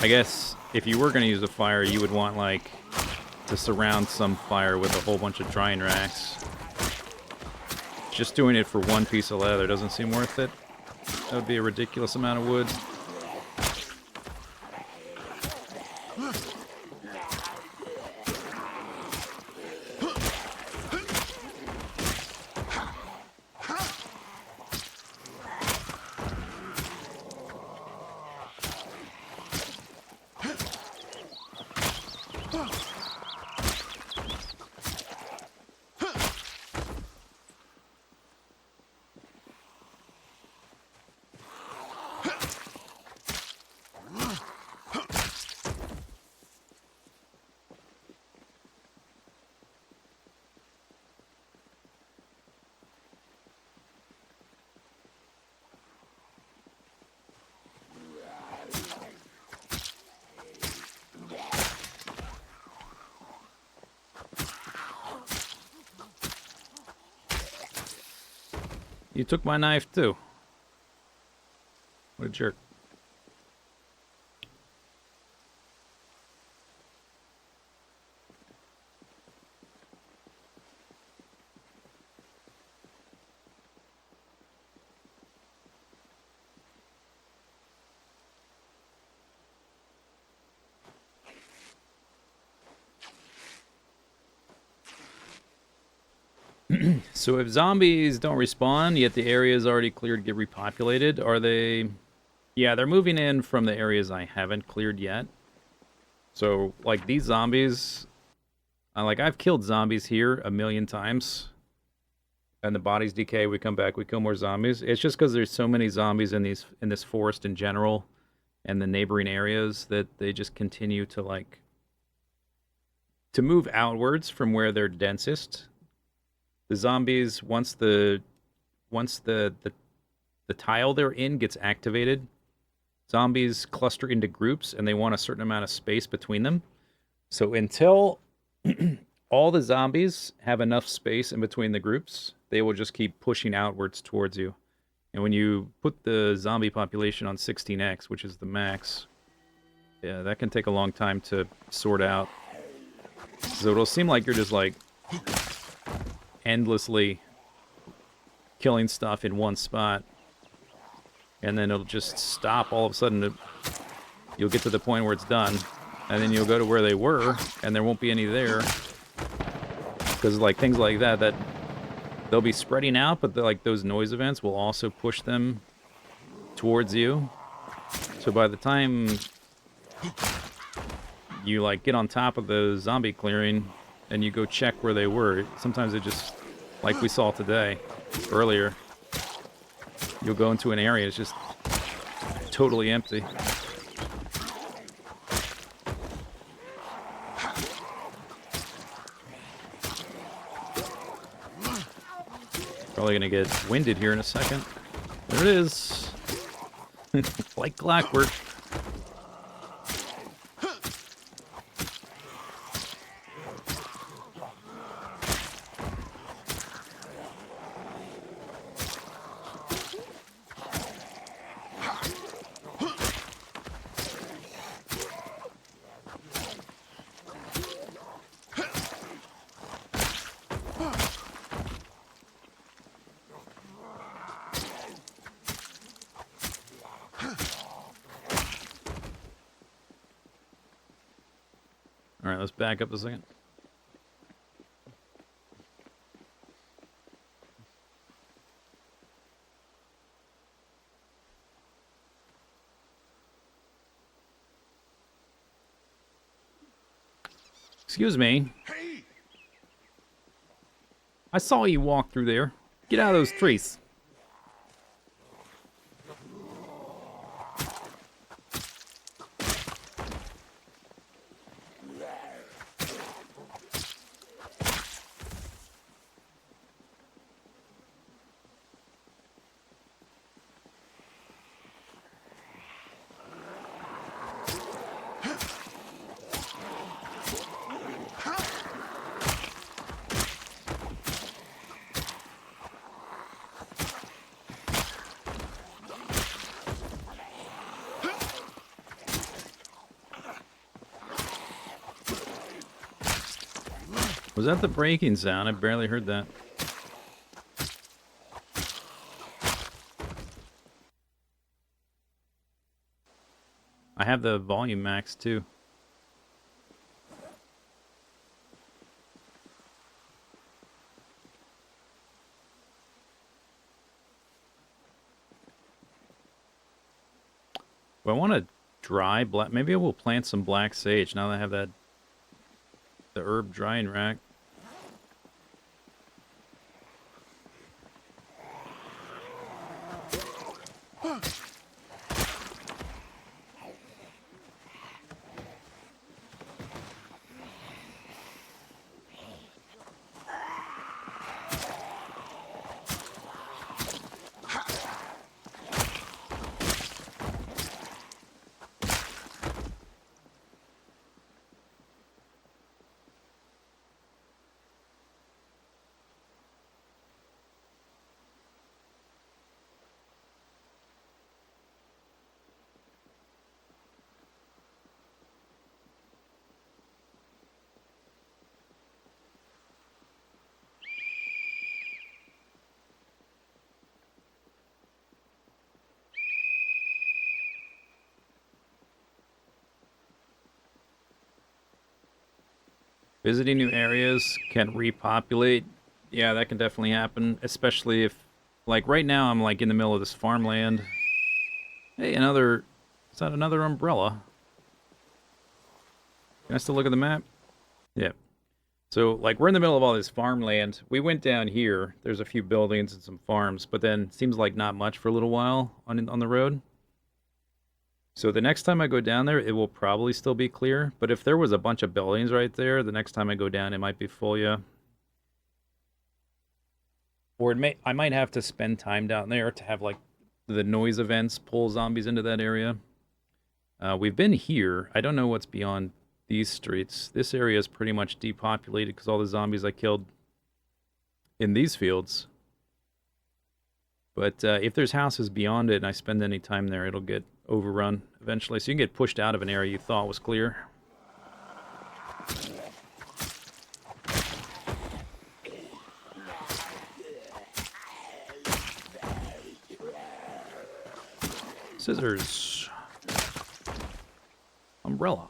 I guess if you were going to use a fire, you would want, like, to surround some fire with a whole bunch of drying racks. Just doing it for one piece of leather doesn't seem worth it. That would be a ridiculous amount of wood. You took my knife, too. What a jerk. So if zombies don't respawn, yet the area is already cleared, get repopulated, are they... Yeah, they're moving in from the areas I haven't cleared yet. So, like, these zombies... like, I've killed zombies here a million times. And the bodies decay, we come back, we kill more zombies. It's just because there's so many zombies in this forest in general, and the neighboring areas, that they just continue to, like... to move outwards from where they're densest. The zombies, once the tile they're in gets activated, zombies cluster into groups, and they want a certain amount of space between them. So until all the zombies have enough space in between the groups, they will just keep pushing outwards towards you. And when you put the zombie population on 16x, which is the max, yeah, that can take a long time to sort out. So it'll seem like you're just, like, endlessly killing stuff in one spot, and then it'll just stop all of a sudden. You'll get to the point where it's done, and then you'll go to where they were, and there won't be any there, because, like, things like that they'll be spreading out, but like, those noise events will also push them towards you. So by the time you, like, get on top of the zombie clearing and you go check where they were, sometimes it just, like we saw today, earlier, you'll go into an area, it's just totally empty. Probably gonna get winded here in a second. There it is. Like clockwork. Alright, let's back up a second. Excuse me. Hey! I saw you walk through there. Get out of those trees. Was that the breaking sound? I barely heard that. I have the volume max too. Well, I want to dry black. Maybe I will plant some black sage now that I have that the herb drying rack. Visiting new areas can repopulate. Yeah, that can definitely happen, especially if, like, right now I'm, like, in the middle of this farmland. Hey, another... Is that another umbrella? Can I still look at the map? Yeah. So, like, we're in the middle of all this farmland. We went down here. There's a few buildings and some farms, but then seems like not much for a little while on the road. So the next time I go down there, it will probably still be clear. But if there was a bunch of buildings right there, the next time I go down, it might be full, yeah. Or I might have to spend time down there to have, like, the noise events pull zombies into that area. We've been here. I don't know what's beyond these streets. This area is pretty much depopulated because all the zombies I killed in these fields. But if there's houses beyond it and I spend any time there, it'll get overrun eventually. So you can get pushed out of an area you thought was clear. Scissors. Umbrella.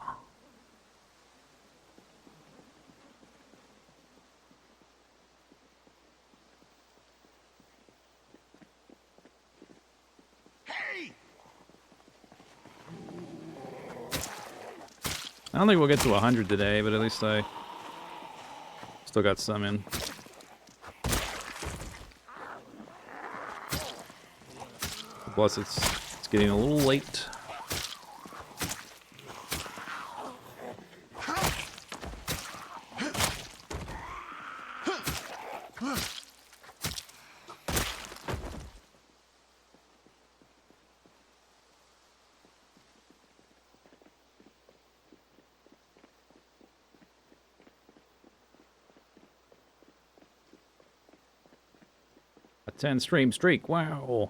Hey! I don't think we'll get to 100 today, but at least I still got some in. Plus, it's getting a little late. A 10 stream streak, wow.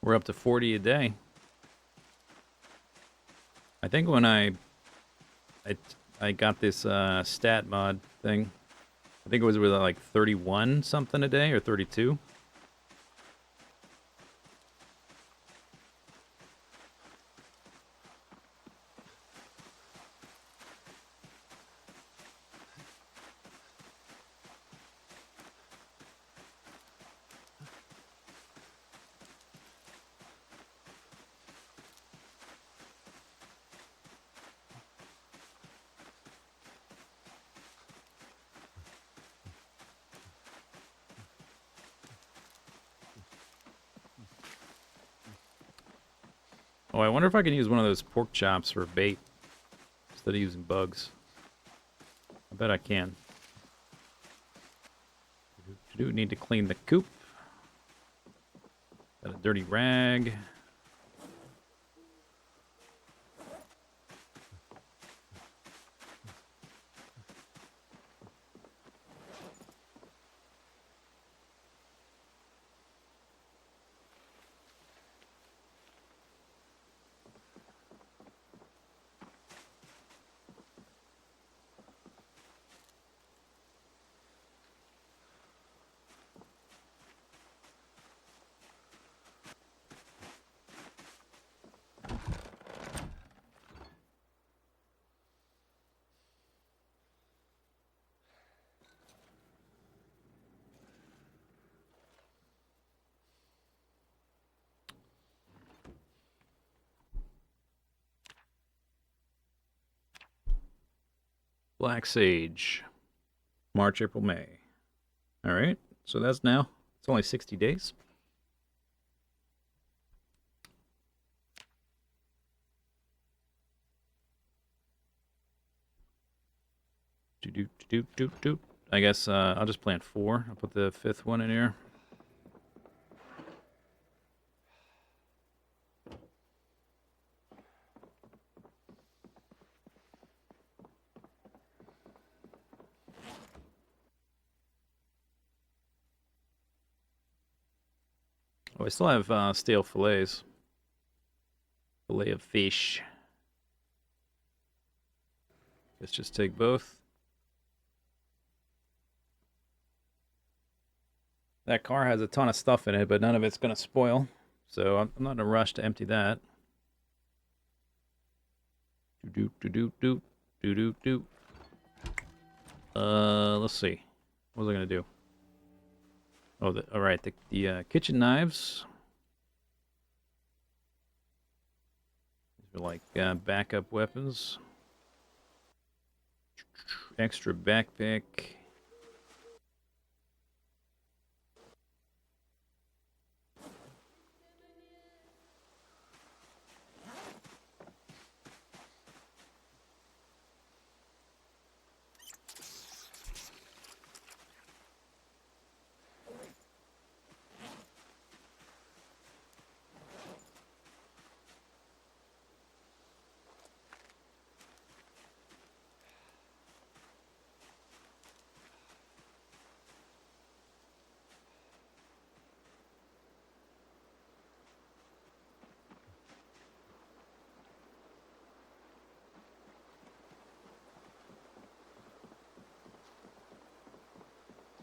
We're up to 40 a day. I think when I got this stat mod thing, I think it was with like 31 something a day or 32. Oh, I wonder if I can use one of those pork chops for bait instead of using bugs. I bet I can. Do need to clean the coop. Got a dirty rag. Black Sage. March, April, May. All right. So that's now. It's only 60 days. Do. I guess I'll just plant 4. I'll put the 5th one in here. Oh, I still have stale fillets. Fillet of fish. Let's just take both. That car has a ton of stuff in it, but none of it's going to spoil. So I'm not in a rush to empty that. Do. Let's see. What was I going to do? Oh, all right. The kitchen knives. These are like backup weapons. Extra backpack.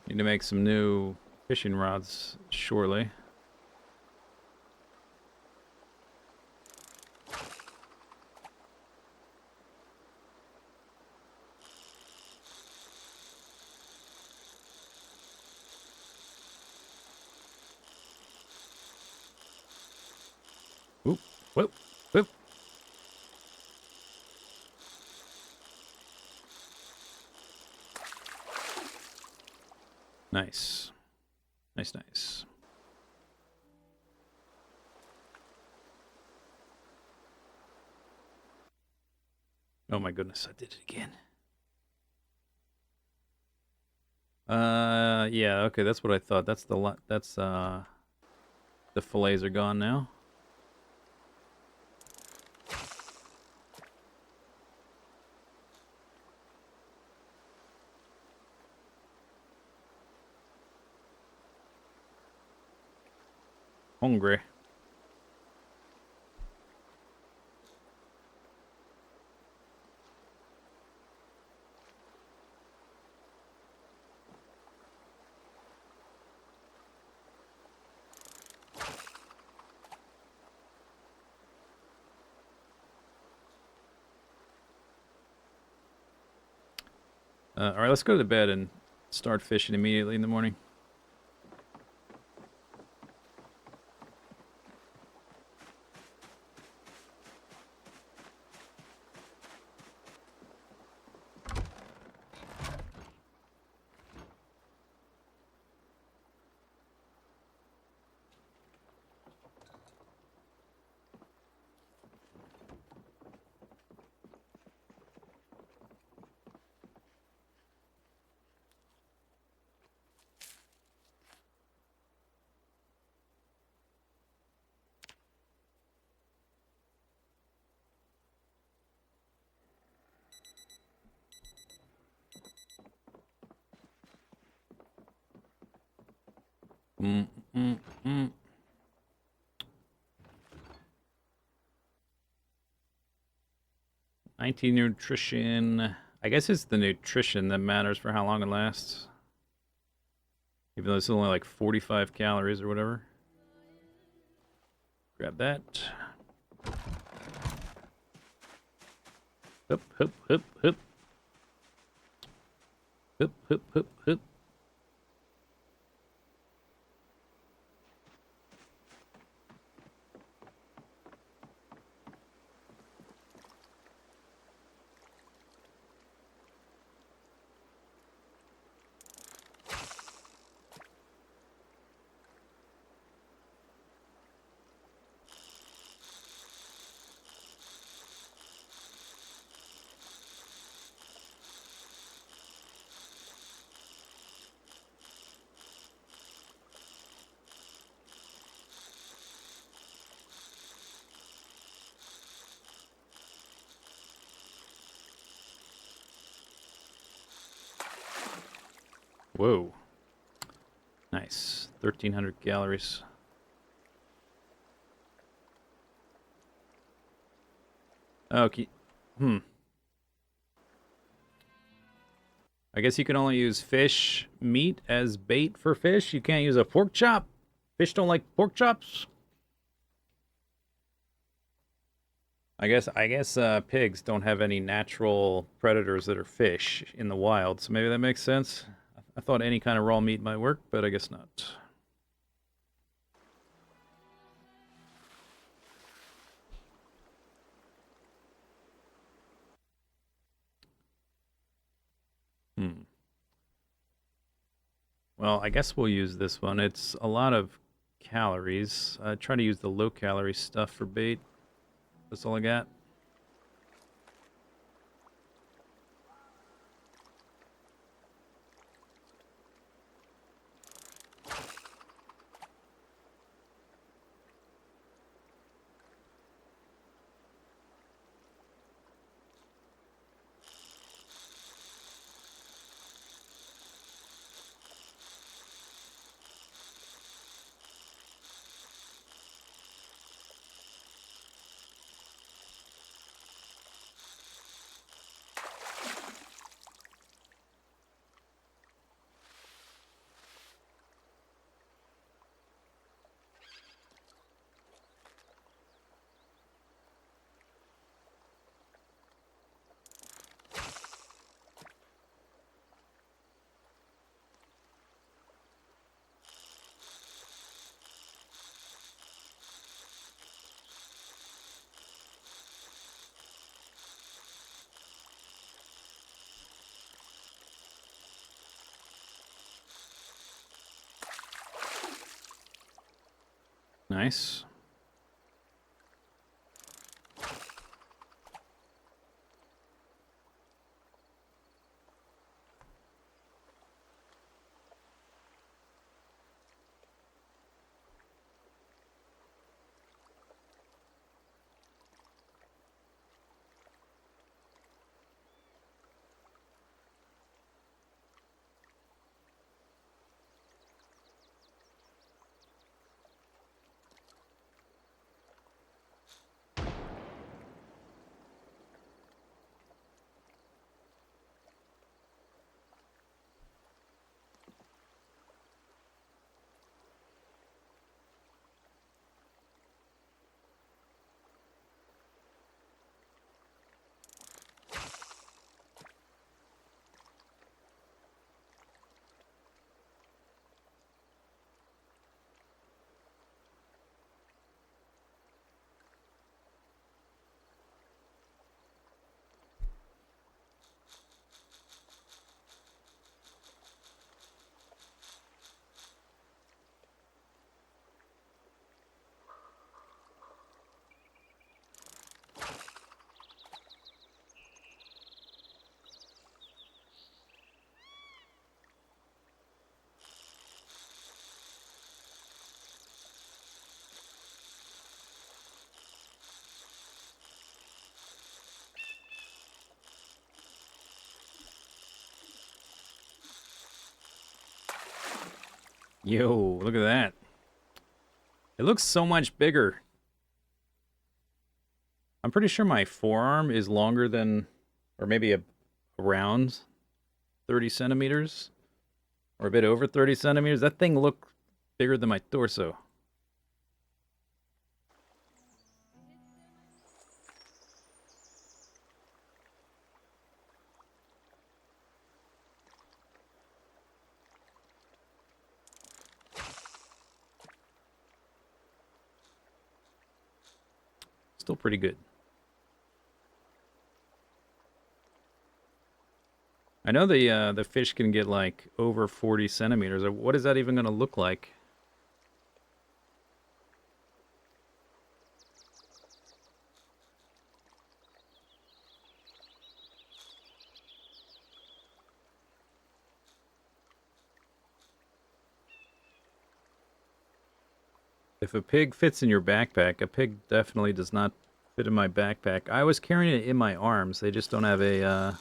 Need to make some new fishing rods shortly. Oop, whoop, whoop. Nice. Nice. Oh my goodness, I did it again. Yeah, okay, that's what I thought. That's the fillets are gone now. Hungry. All right, let's go to bed and start fishing immediately in the morning. Mm, mm, mm. 19 nutrition. I guess it's the nutrition that matters for how long it lasts. Even though it's only like 45 calories or whatever. Grab that. Hup, hup, hup, hup. Hup, hup, hup, hup. Whoa. Nice. 1,300 calories. Okay. I guess you can only use fish meat as bait for fish. You can't use a pork chop. Fish don't like pork chops. I guess pigs don't have any natural predators that are fish in the wild, so maybe that makes sense. I thought any kind of raw meat might work, but I guess not. Hmm. Well, I guess we'll use this one. It's a lot of calories. Try to use the low calorie stuff for bait. That's all I got. Nice. Yo, look at that. It looks so much bigger. I'm pretty sure my forearm is longer than, or maybe around 30 centimeters, or a bit over 30 centimeters. That thing looked bigger than my torso. Still pretty good. I know the fish can get like over 40 centimeters. What is that even going to look like? If a pig fits in your backpack, a pig definitely does not fit in my backpack. I was carrying it in my arms. They just don't have a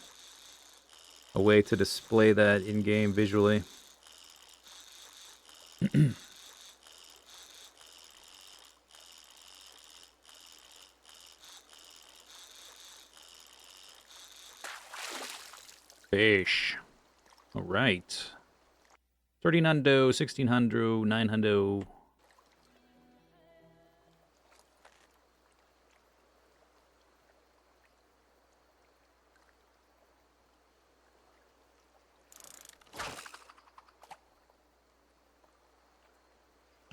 way to display that in game visually. Fish. All right. 13 hundo, 16 hundo, 9 hundo.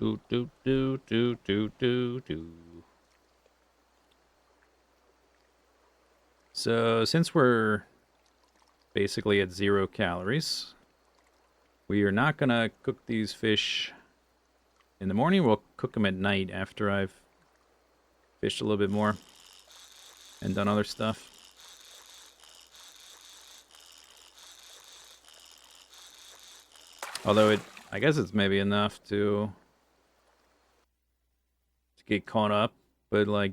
Do do do do do do do. So since we're basically at 0 calories, we are not gonna cook these fish in the morning. We'll cook them at night after I've fished a little bit more and done other stuff. Although I guess it's maybe enough to get caught up, but like,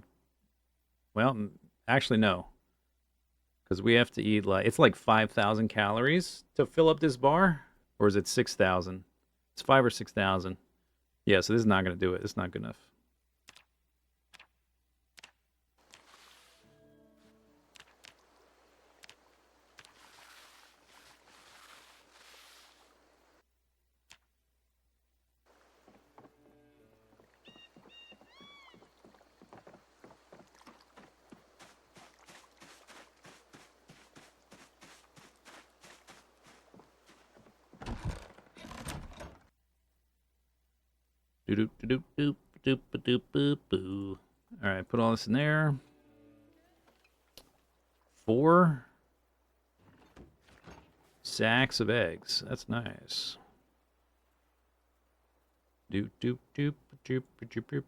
well, actually no, because we have to eat like it's like 5,000 calories to fill up this bar, or is it 6,000? It's 5 or 6,000. Yeah, so this is not gonna do it. It's not good enough. Doop doop doop doop doop doop boo. All right, put all this in there. 4 sacks of eggs. That's nice. Doop doop doop doop doop doop.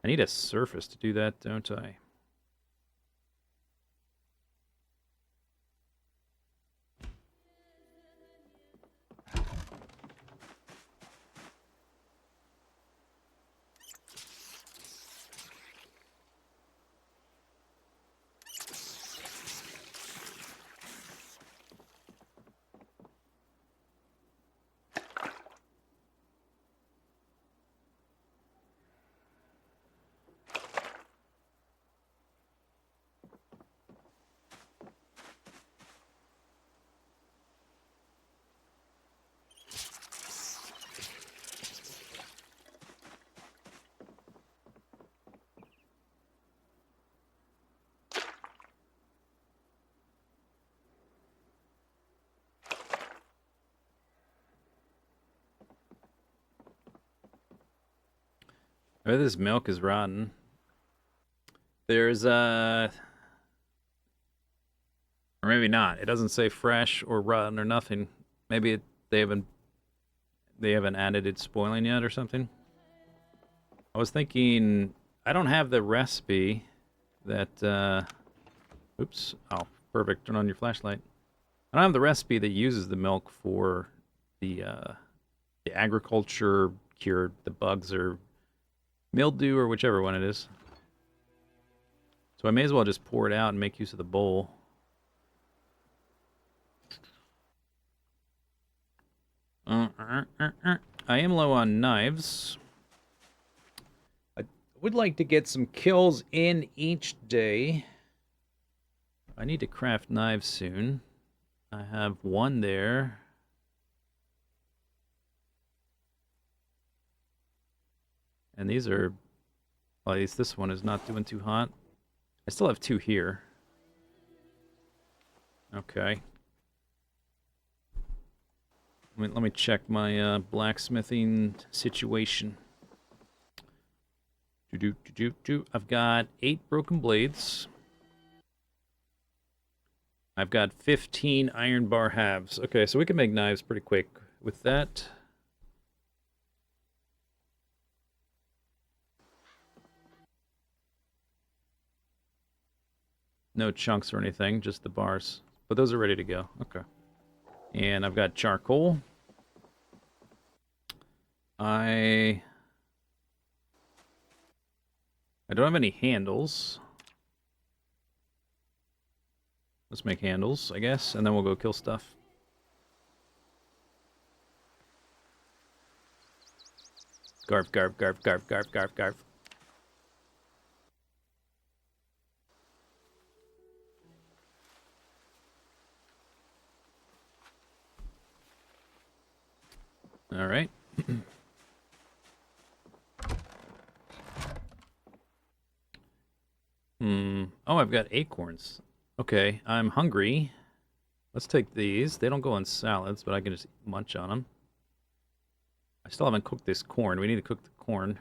I need a surface to do that, don't I? Oh, this milk is rotten. There's or maybe not. It doesn't say fresh or rotten or nothing. Maybe they haven't added it spoiling yet or something. I was thinking I don't have the recipe that oops. Oh, perfect. Turn on your flashlight. I don't have the recipe that uses the milk for the agriculture cure the bugs or mildew or whichever one it is. So I may as well just pour it out and make use of the bowl. I am low on knives. I would like to get some kills in each day. I need to craft knives soon. I have one there. And these are, well, at least this one is not doing too hot. I still have two here. Okay. Let me check my blacksmithing situation. I've got 8 broken blades. I've got 15 iron bar halves. Okay, so we can make knives pretty quick with that. No chunks or anything, just the bars. But those are ready to go. Okay. And I've got charcoal. I don't have any handles. Let's make handles, I guess, and then we'll go kill stuff. Garf, garf, garf, garf, garf, garf, garf. All right. Oh, I've got acorns. Okay, I'm hungry. Let's take these. They don't go on salads, but I can just munch on them. I still haven't cooked this corn. We need to cook the corn.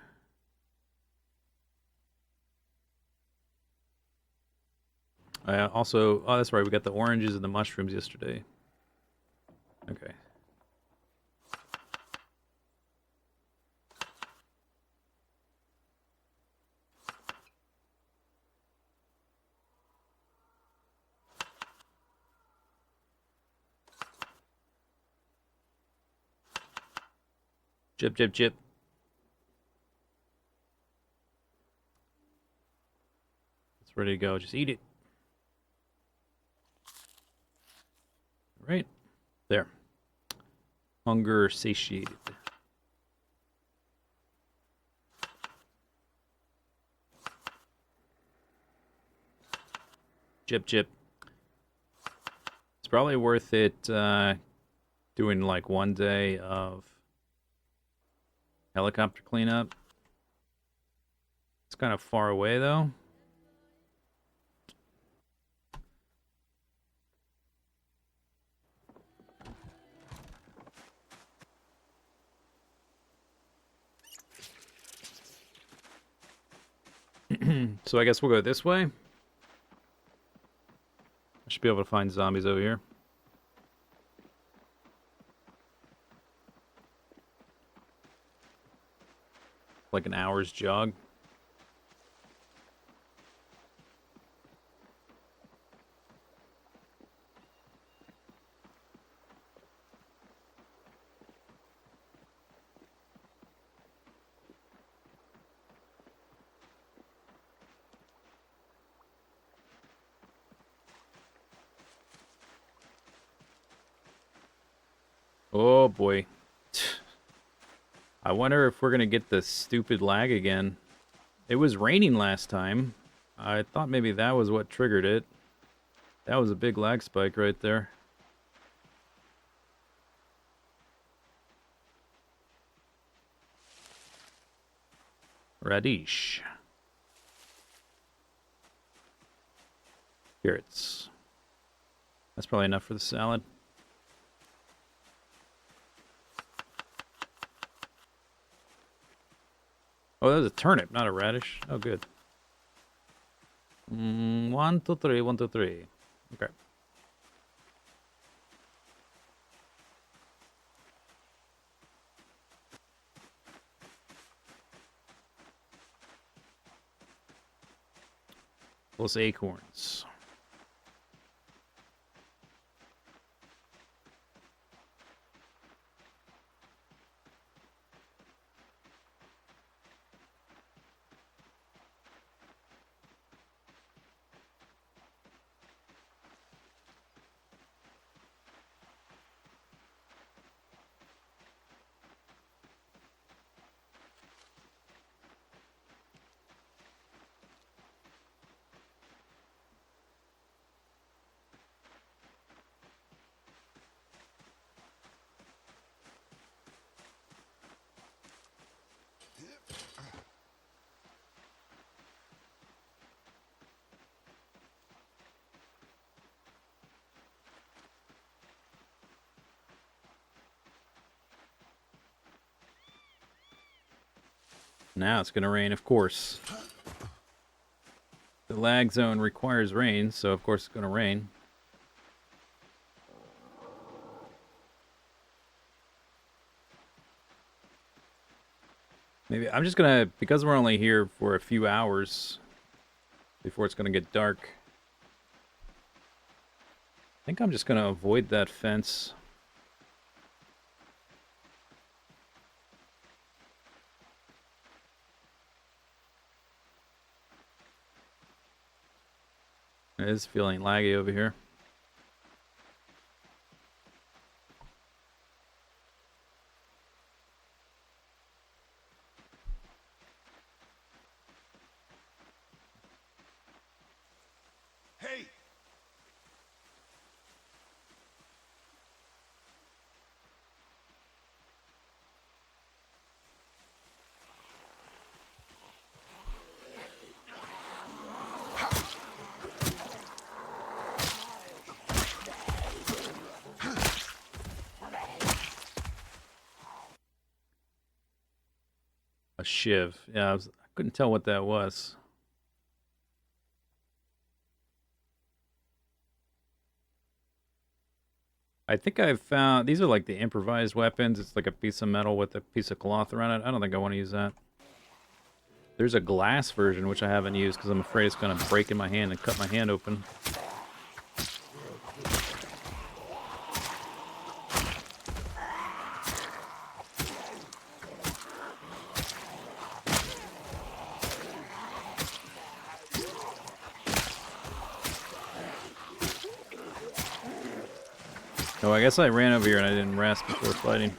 Also, oh, that's right. We got the oranges and the mushrooms yesterday. Okay. Jip, jip, jip. It's ready to go. Just eat it. All right. There. Hunger satiated. Jip, jip. It's probably worth it doing like one day of helicopter cleanup. It's kind of far away though. So I guess we'll go this way. I should be able to find zombies over here. Like an hour's jog. Oh boy. I wonder if we're gonna get the stupid lag again. It was raining last time. I thought maybe that was what triggered it. That was a big lag spike right there. Radish. Carrots. That's probably enough for the salad. Oh, that was a turnip, not a radish. Oh, good. 1, 2, 3, 1, 2, 3. Okay. Plus acorns. Now it's gonna rain, of course. The lag zone requires rain, so of course it's gonna rain. Maybe I'm just gonna, because we're only here for a few hours before it's gonna get dark, I think I'm just gonna avoid that fence. It is feeling laggy over here. Hey! A shiv. Yeah, I couldn't tell what that was. I think I've found, these are like the improvised weapons. It's like a piece of metal with a piece of cloth around it. I don't think I want to use that. There's a glass version, which I haven't used because I'm afraid it's going to break in my hand and cut my hand open. Oh, I guess I ran over here and I didn't rest before fighting.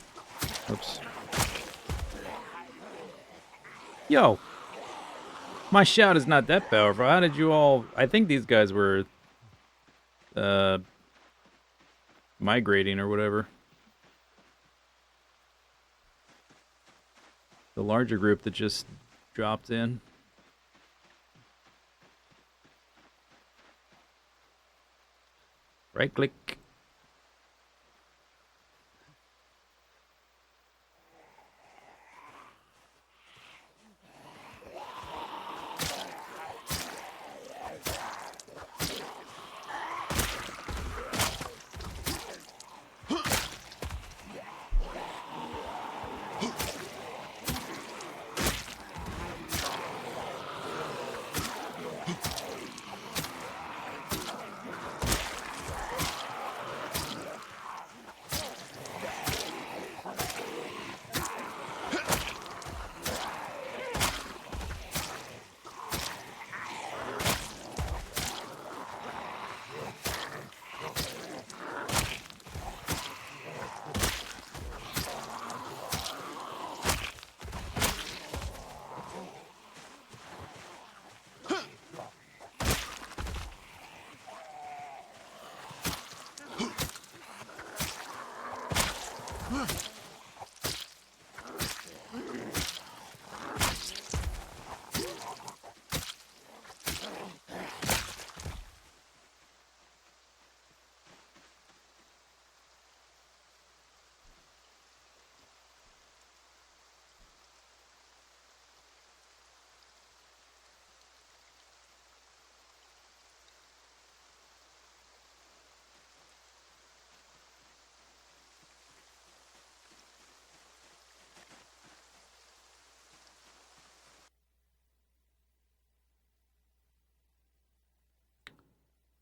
Oops. Yo! My shout is not that powerful. How did you all... I think these guys were... migrating or whatever. The larger group that just dropped in. Right click.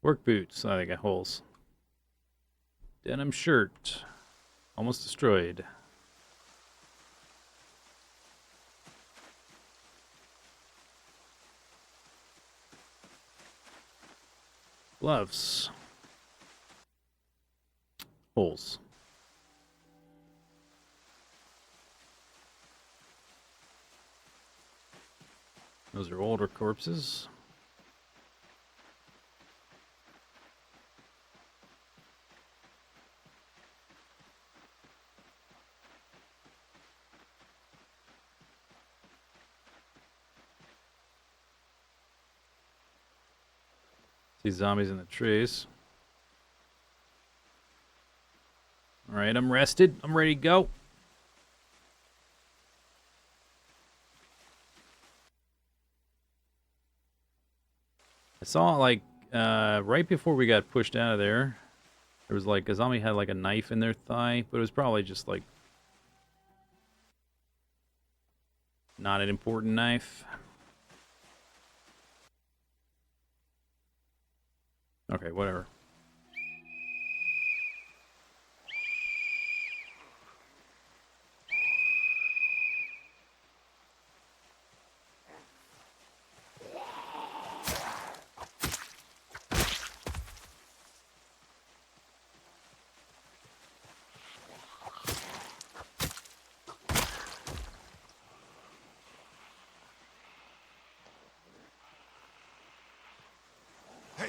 Work boots. Oh, they got holes. Denim shirt. Almost destroyed. Gloves. Holes. Those are older corpses. See zombies in the trees. Alright, I'm rested. I'm ready to go. I saw like right before we got pushed out of there, there was like a zombie had like a knife in their thigh, but it was probably just like not an important knife. Okay, whatever. Hey!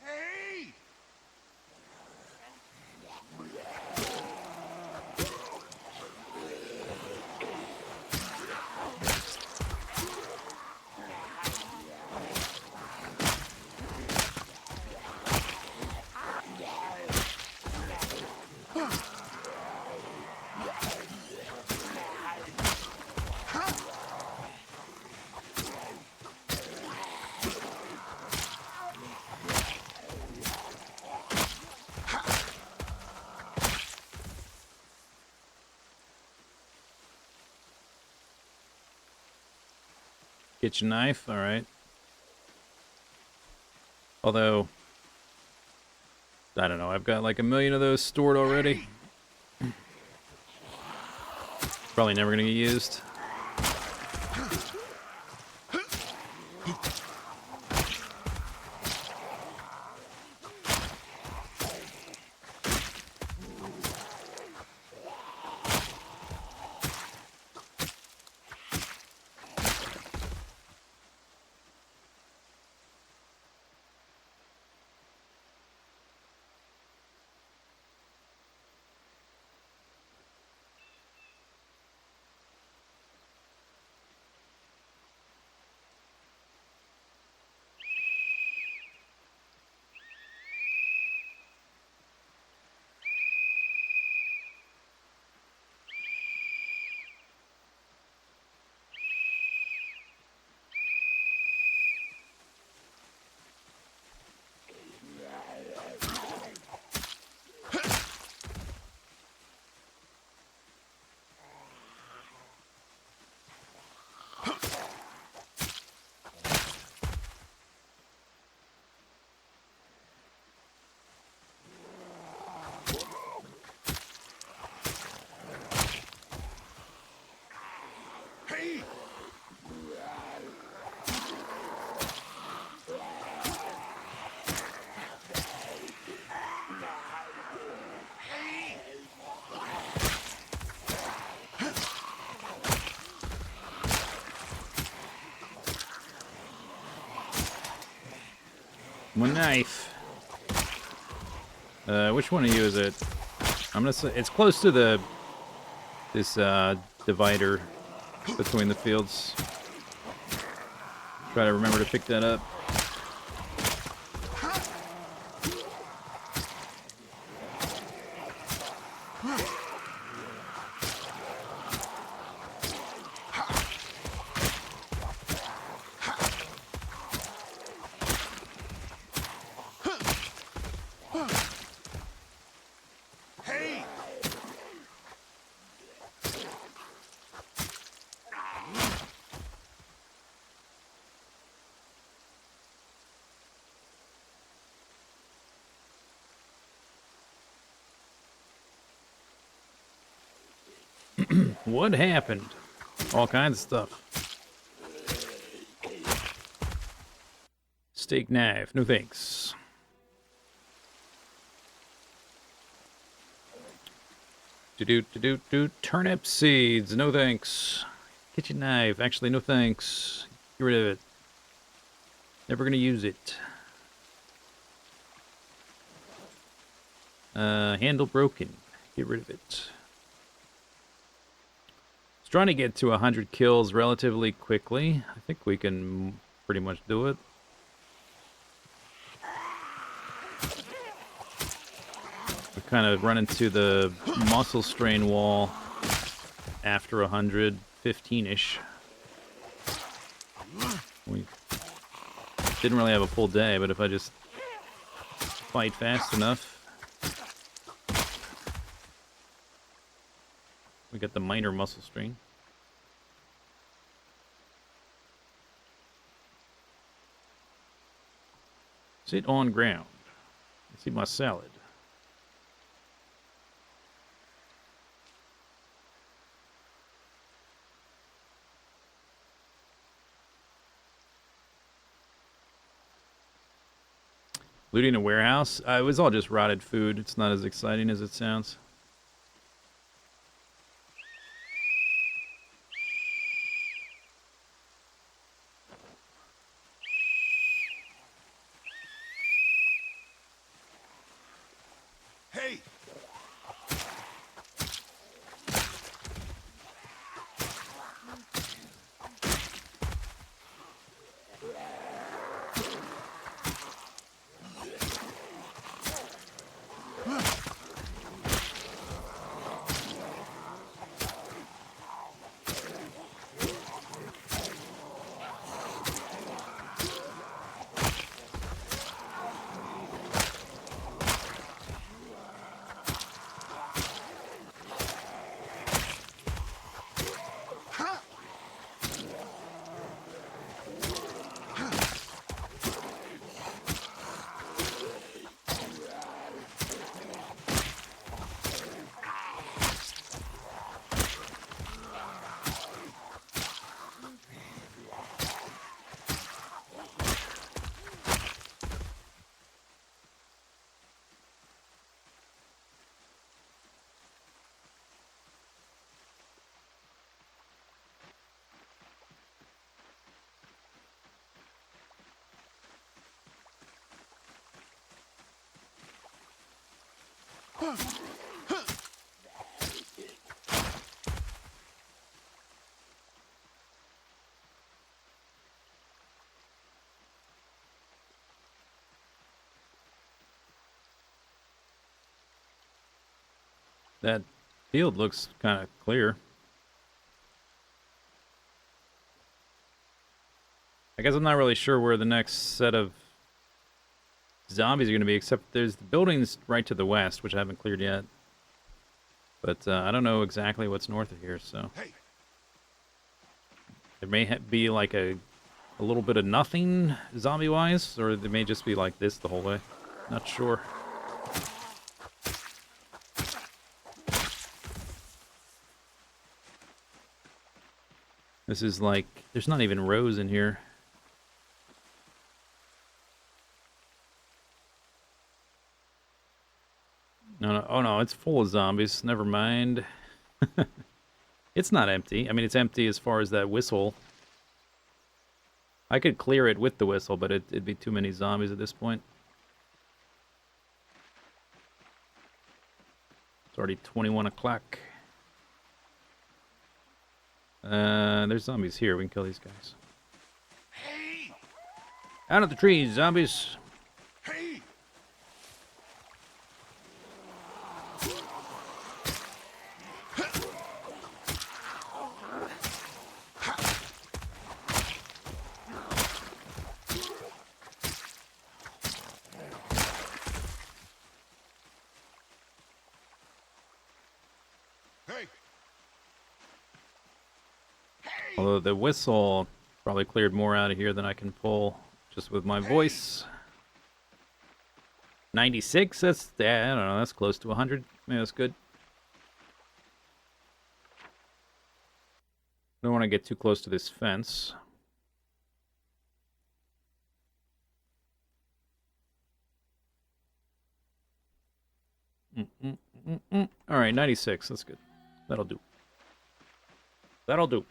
Hey! Kitchen knife, all right. Although I don't know, I've got like a million of those stored already. Probably never gonna get used. Hey! One knife. Which one of you is it? I'm gonna say it's close to this divider between the fields. Try to remember to pick that up. Hey! What happened? All kinds of stuff. Steak knife. No thanks. Do. Turnip seeds. No thanks. Kitchen knife. Actually, no thanks. Get rid of it. Never gonna use it. Handle broken. Get rid of it. Just trying to get to 100 kills relatively quickly. I think we can pretty much do it. We kind of run into the muscle strain wall after 115-ish. We didn't really have a full day, but if I just fight fast enough, we get the minor muscle strain. Sit on ground. Let's eat my salad. Looting a warehouse? It was all just rotted food. It's not as exciting as it sounds. Hey! That field looks kind of clear. I guess I'm not really sure where the next set of zombies are going to be, except there's the buildings right to the west, which I haven't cleared yet. But I don't know exactly what's north of here, so... Hey! There may be like a little bit of nothing zombie-wise, or they may just be like this the whole way. Not sure. This is like... There's not even rows in here. No, oh no, it's full of zombies. Never mind. It's not empty. I mean, it's empty as far as that whistle. I could clear it with the whistle, but it'd be too many zombies at this point. It's already 21 o'clock. There's zombies here. We can kill these guys. Hey! Out of the trees, zombies. Hey! Hey! Although the whistle probably cleared more out of here than I can pull just with my voice. 96? That's, yeah, I don't know, that's close to 100. Yeah, that's good. Don't want to get too close to this fence. All right, 96. That's good. That'll do. That'll do.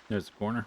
There's the corner.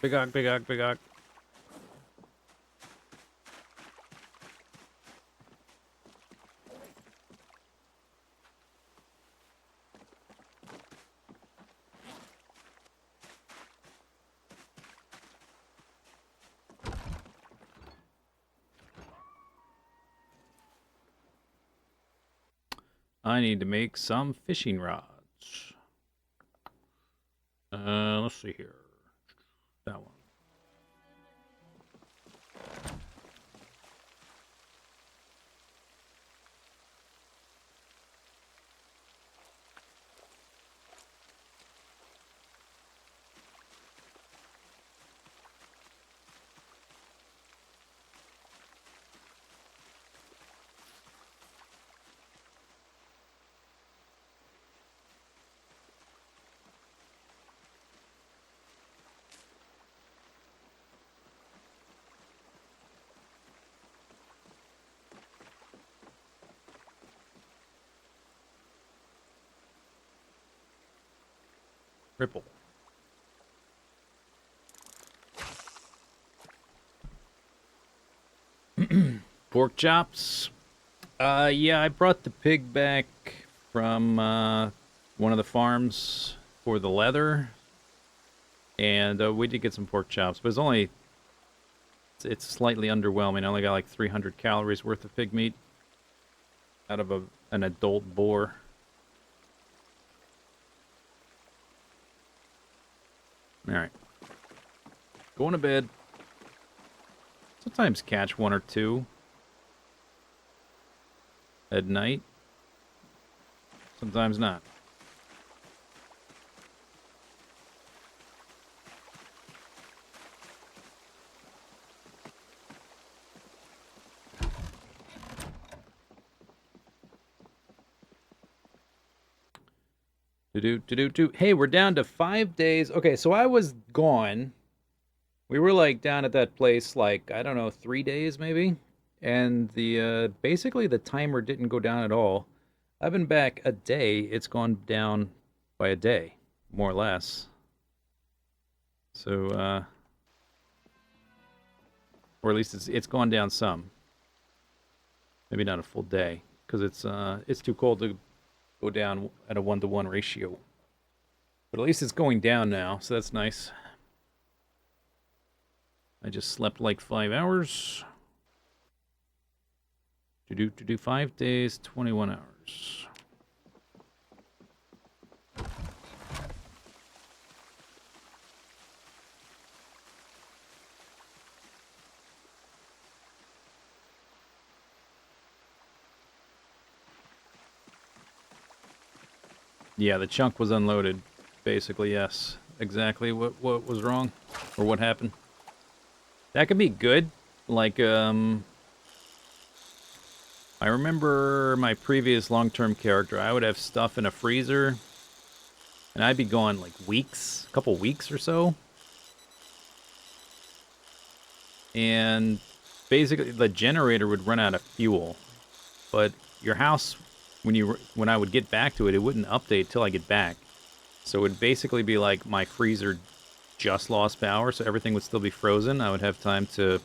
Big hog, big hog, big hog. I need to make some fishing rods. Let's see here. That one. Ripple. Pork chops. Yeah, I brought the pig back from one of the farms for the leather, and we did get some pork chops, but it's slightly underwhelming. I only got like 300 calories worth of pig meat out of an adult boar. All right, going to bed. Sometimes catch one or two at night. Sometimes not. Do. Hey, we're down to 5 days. Okay, so I was gone. We were like down at that place like I don't know 3 days maybe, and the basically the timer didn't go down at all. I've been back a day. It's gone down by a day, more or less. So, or at least it's gone down some. Maybe not a full day because it's too cold to go down at a 1-to-1 ratio. But at least it's going down now, so that's nice. I just slept like 5 hours. To do 5 days, 21 hours. Yeah, the chunk was unloaded. Basically, yes. Exactly what was wrong or what happened. That could be good. Like, I remember my previous long-term character. I would have stuff in a freezer, and I'd be gone like weeks, a couple weeks or so. And basically, the generator would run out of fuel, but your house when I would get back to it, it wouldn't update till I get back. So it would basically be like my freezer just lost power, so everything would still be frozen. I would have time to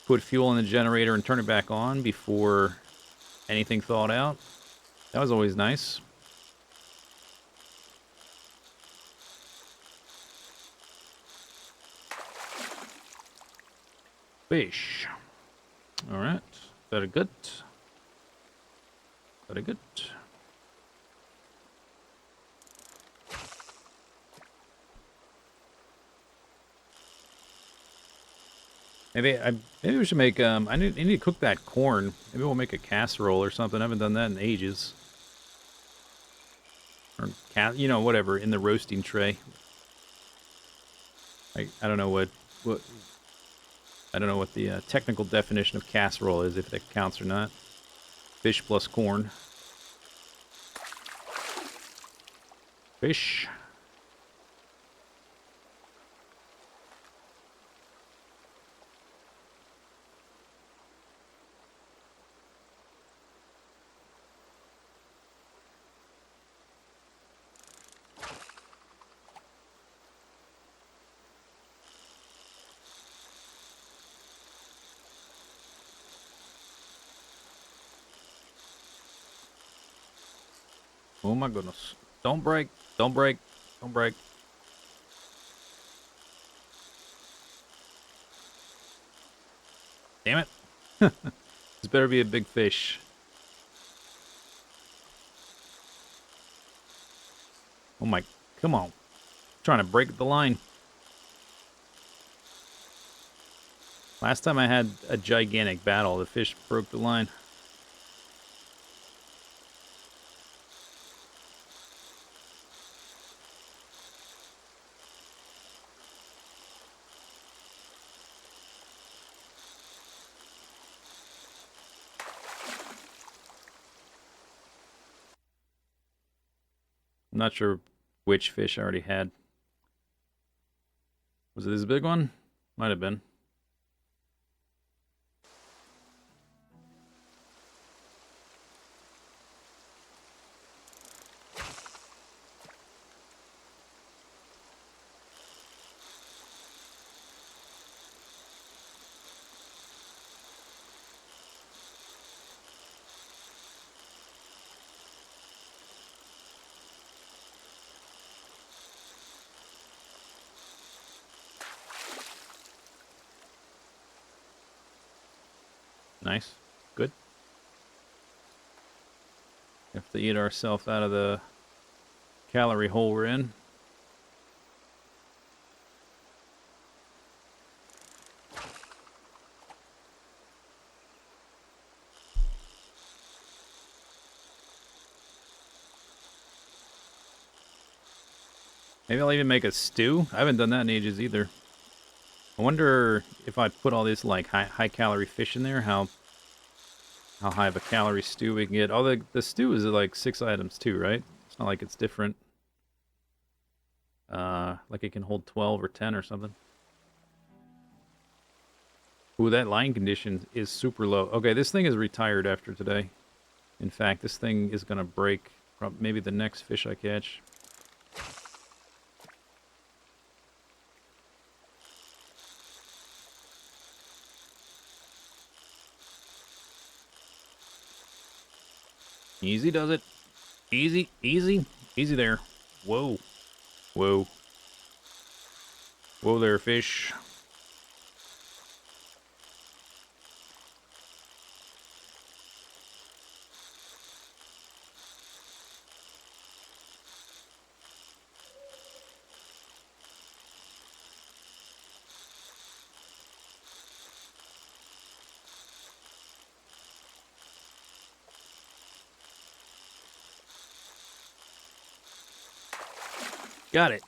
put fuel in the generator and turn it back on before anything thawed out. That was always nice. Fish. Alright. Very good. Very good. Maybe we should make I need to cook that corn. Maybe we'll make a casserole or something. I haven't done that in ages. Or you know, whatever, in the roasting tray. I don't know what I don't know what the technical definition of casserole is, if that counts or not. Fish plus corn. Fish. Oh my goodness. Don't break. Don't break. Don't break. Damn it. This better be a big fish. Oh my, come on. I'm trying to break the line. Last time I had a gigantic battle, the fish broke the line. I'm not sure which fish I already had. Was it this big one? Might have been. Nice. Good. Have to eat ourselves out of the calorie hole we're in. Maybe I'll even make a stew. I haven't done that in ages either. I wonder if I put all this like high calorie fish in there, how high of a calorie stew we can get. Oh, the stew is like 6 items too, right? It's not like it's different. Like it can hold 12 or 10 or something. Ooh, that line condition is super low. Okay, this thing is retired after today. In fact, this thing is gonna break maybe the next fish I catch. Easy does it. Easy, easy, easy there. Whoa. Whoa. Whoa there, fish. Got it.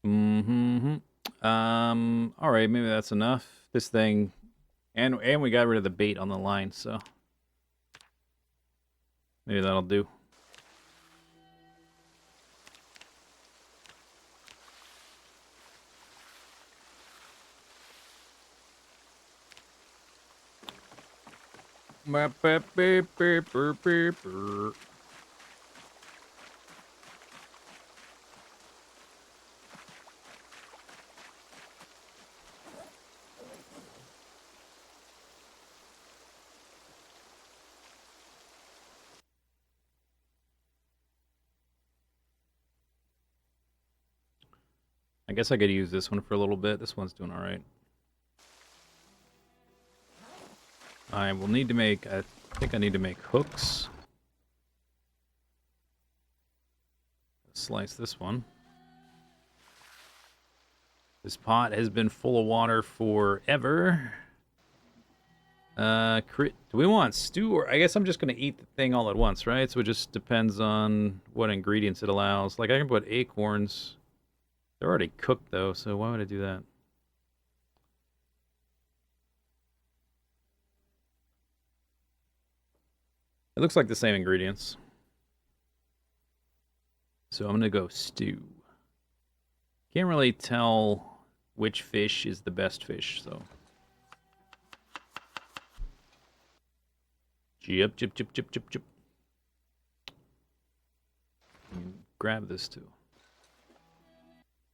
Mm-hmm. All right, maybe that's enough. This thing, and we got rid of the bait on the line, so maybe that'll do. I guess I could use this one for a little bit. This one's doing all right. I will need to make, I think I need to make hooks. Slice this one. This pot has been full of water forever. Do we want stew, or I guess I'm just gonna eat the thing all at once, right? So it just depends on what ingredients it allows. Like I can put acorns. They're already cooked though, so why would I do that? It looks like the same ingredients. So I'm gonna go stew. Can't really tell which fish is the best fish, so. Chip, chip, chip, chip, chip, chip. Grab this too.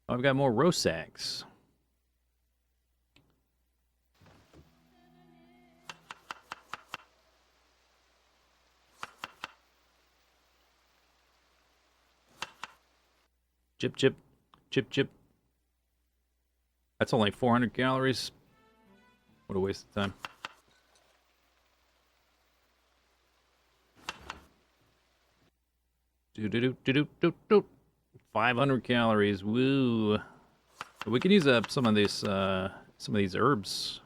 Oh, I've got more Rosags. Chip, chip, chip, chip. That's only 400 calories. What a waste of time. Do do do do do do do. 500 calories. Woo. We can use up some of these herbs.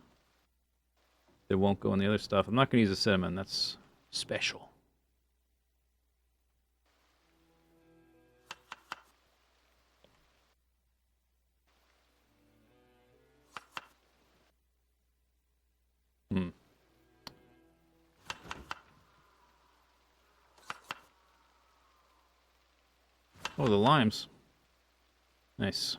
They won't go in the other stuff. I'm not gonna use the cinnamon. That's special. Hmm. Oh, the limes. Nice.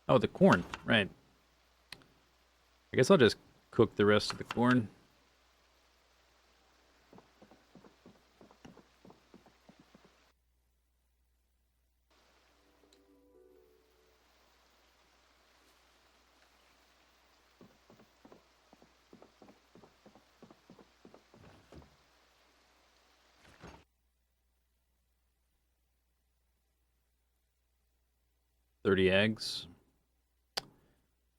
Oh, the corn. Right. I guess I'll just cook the rest of the corn. $30 eggs.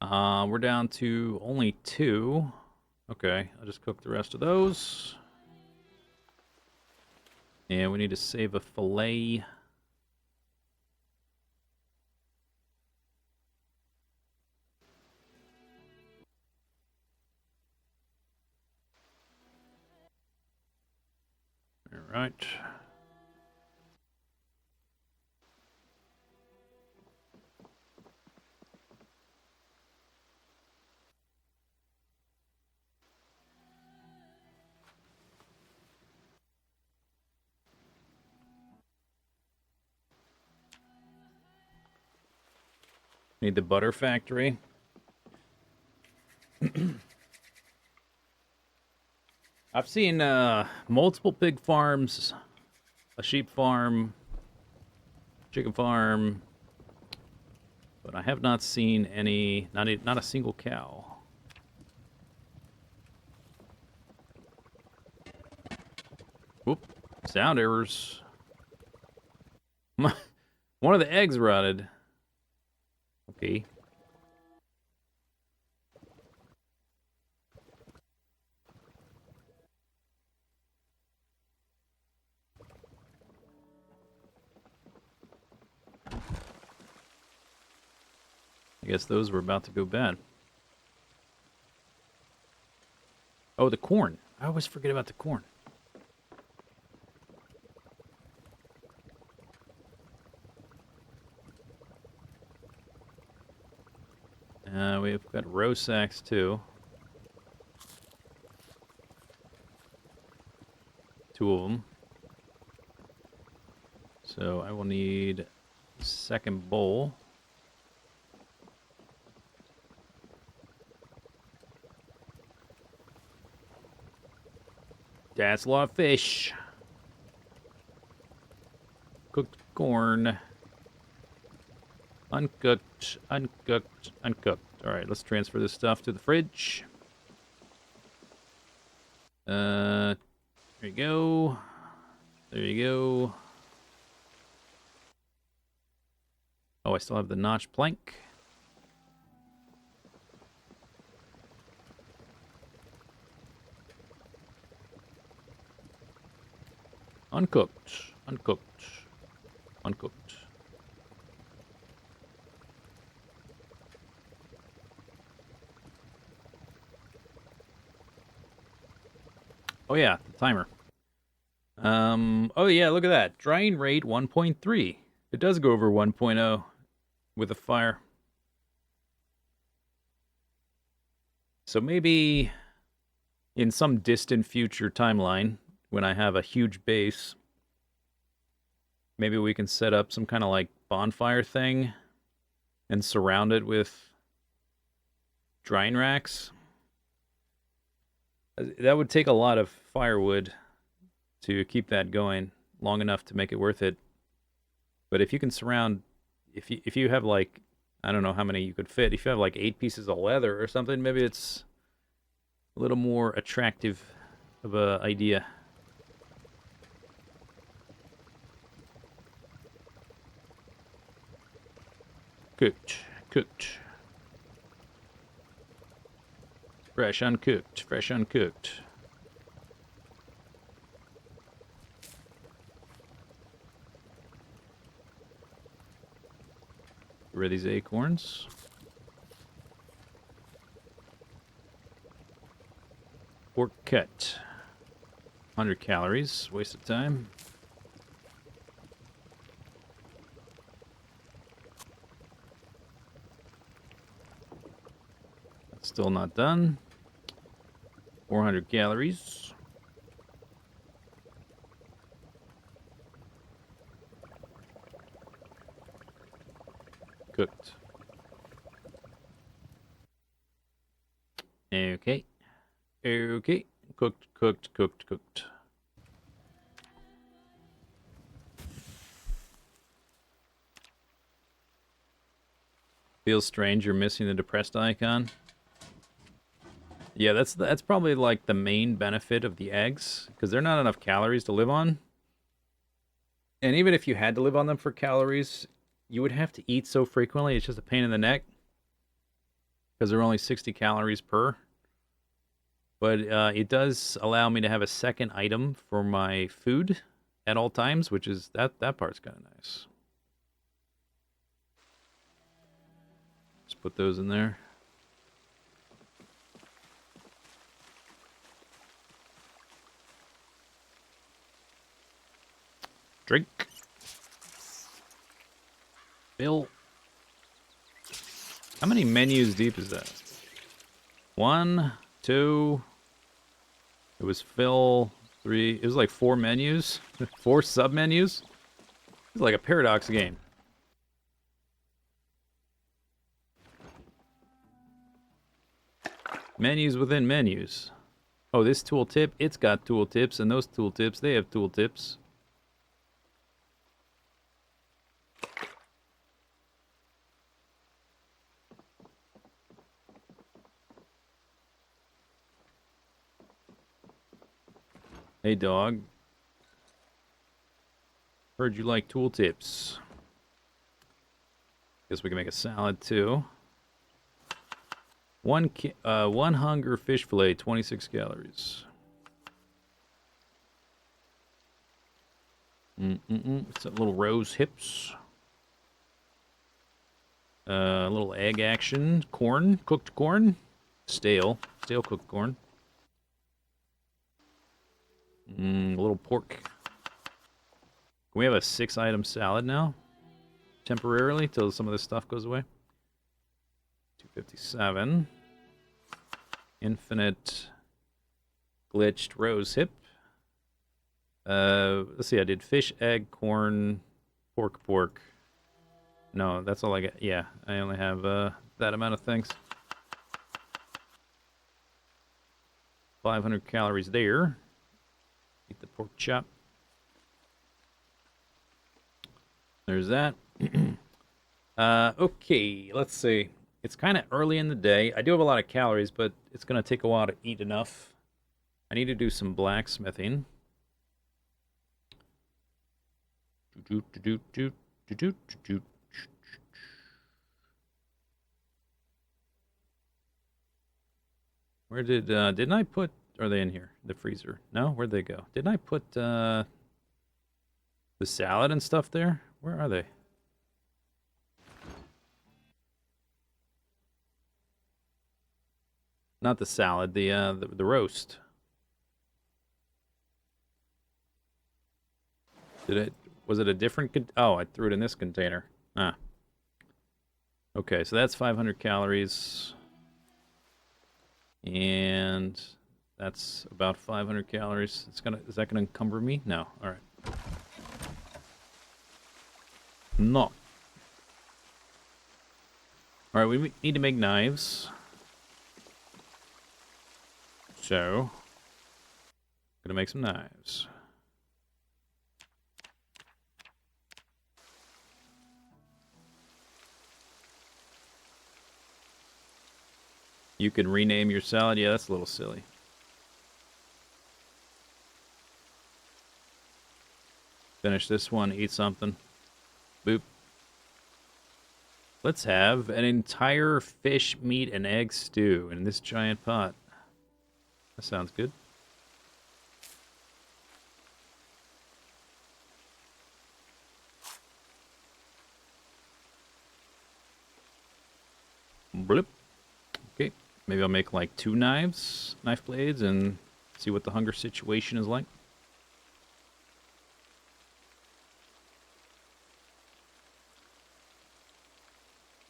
We're down to only 2. Okay, I'll just cook the rest of those. And we need to save a fillet. All right. Need the butter factory. I've seen multiple pig farms, a sheep farm, chicken farm, but I have not seen any, not a single cow. Whoop, sound errors. One of the eggs rotted. Okay. I guess those were about to go bad. Oh, the corn. I always forget about the corn. We've got row sacks too. 2 of them. So I will need a second bowl. That's a lot of fish. Cooked corn. Uncooked, uncooked, uncooked. Alright, let's transfer this stuff to the fridge. There you go. There you go. Oh, I still have the notch plank. Uncooked, uncooked, uncooked. Oh yeah, the timer. Oh yeah, look at that. Drying rate 1.3. It does go over 1.0 with a fire. So maybe in some distant future timeline, when I have a huge base, maybe we can set up some kind of like bonfire thing and surround it with drying racks. That would take a lot of firewood to keep that going long enough to make it worth it. But if you can surround, if you have like, I don't know how many you could fit. If you have like 8 pieces of leather or something, maybe it's a little more attractive of a idea. Cooked, cooked. Fresh uncooked, fresh uncooked. Where are these acorns? Pork cut. 100 calories. Waste of time. That's still not done. 400 calories. Cooked. Okay. Okay. Cooked, cooked, cooked, cooked. Feels strange you're missing the depressed icon. Yeah, that's probably like the main benefit of the eggs, because they're not enough calories to live on. And even if you had to live on them for calories, you would have to eat so frequently, it's just a pain in the neck. Because they're only 60 calories per. But it does allow me to have a second item for my food at all times, which is, that part's kind of nice. Just put those in there. Drink. Fill. How many menus deep is that? 1, 2. It was fill. 3. It was like 4 menus. 4 sub-menus. It's like a Paradox game. Menus within menus. Oh, this tooltip, it's got tooltips, and those tooltips, they have tooltips. Hey, dog. Heard you like tooltips. Guess we can make a salad, too. One hunger fish fillet, 26 calories. It's a little rose hips. A little egg action. Corn, cooked corn. Stale cooked corn. A little pork. Can we have a 6-item salad now? Temporarily, till some of this stuff goes away. 257. Infinite glitched rose hip. Let's see, I did fish, egg, corn, pork. No, that's all I get. Yeah, I only have that amount of things. 500 calories there. Eat the pork chop. There's that. Okay, let's see. It's kind of early in the day. I do have a lot of calories, but it's going to take a while to eat enough. I need to do some blacksmithing. Where didn't I put, are they in here? The freezer? No? Where'd they go? Didn't I put, the salad and stuff there? Where are they? Not the salad, the roast. Was it a different, oh, I threw it in this container. Ah. Okay, so that's 500 calories. And that's about 500 calories. Is that gonna encumber me? No. All right. No. All right, we need to make knives. So, gonna make some knives. You can rename your salad. Yeah, that's a little silly. Finish this one, eat something. Boop. Let's have an entire fish, meat, and egg stew in this giant pot. That sounds good. Bloop. Okay, maybe I'll make like 2 knife blades, and see what the hunger situation is like.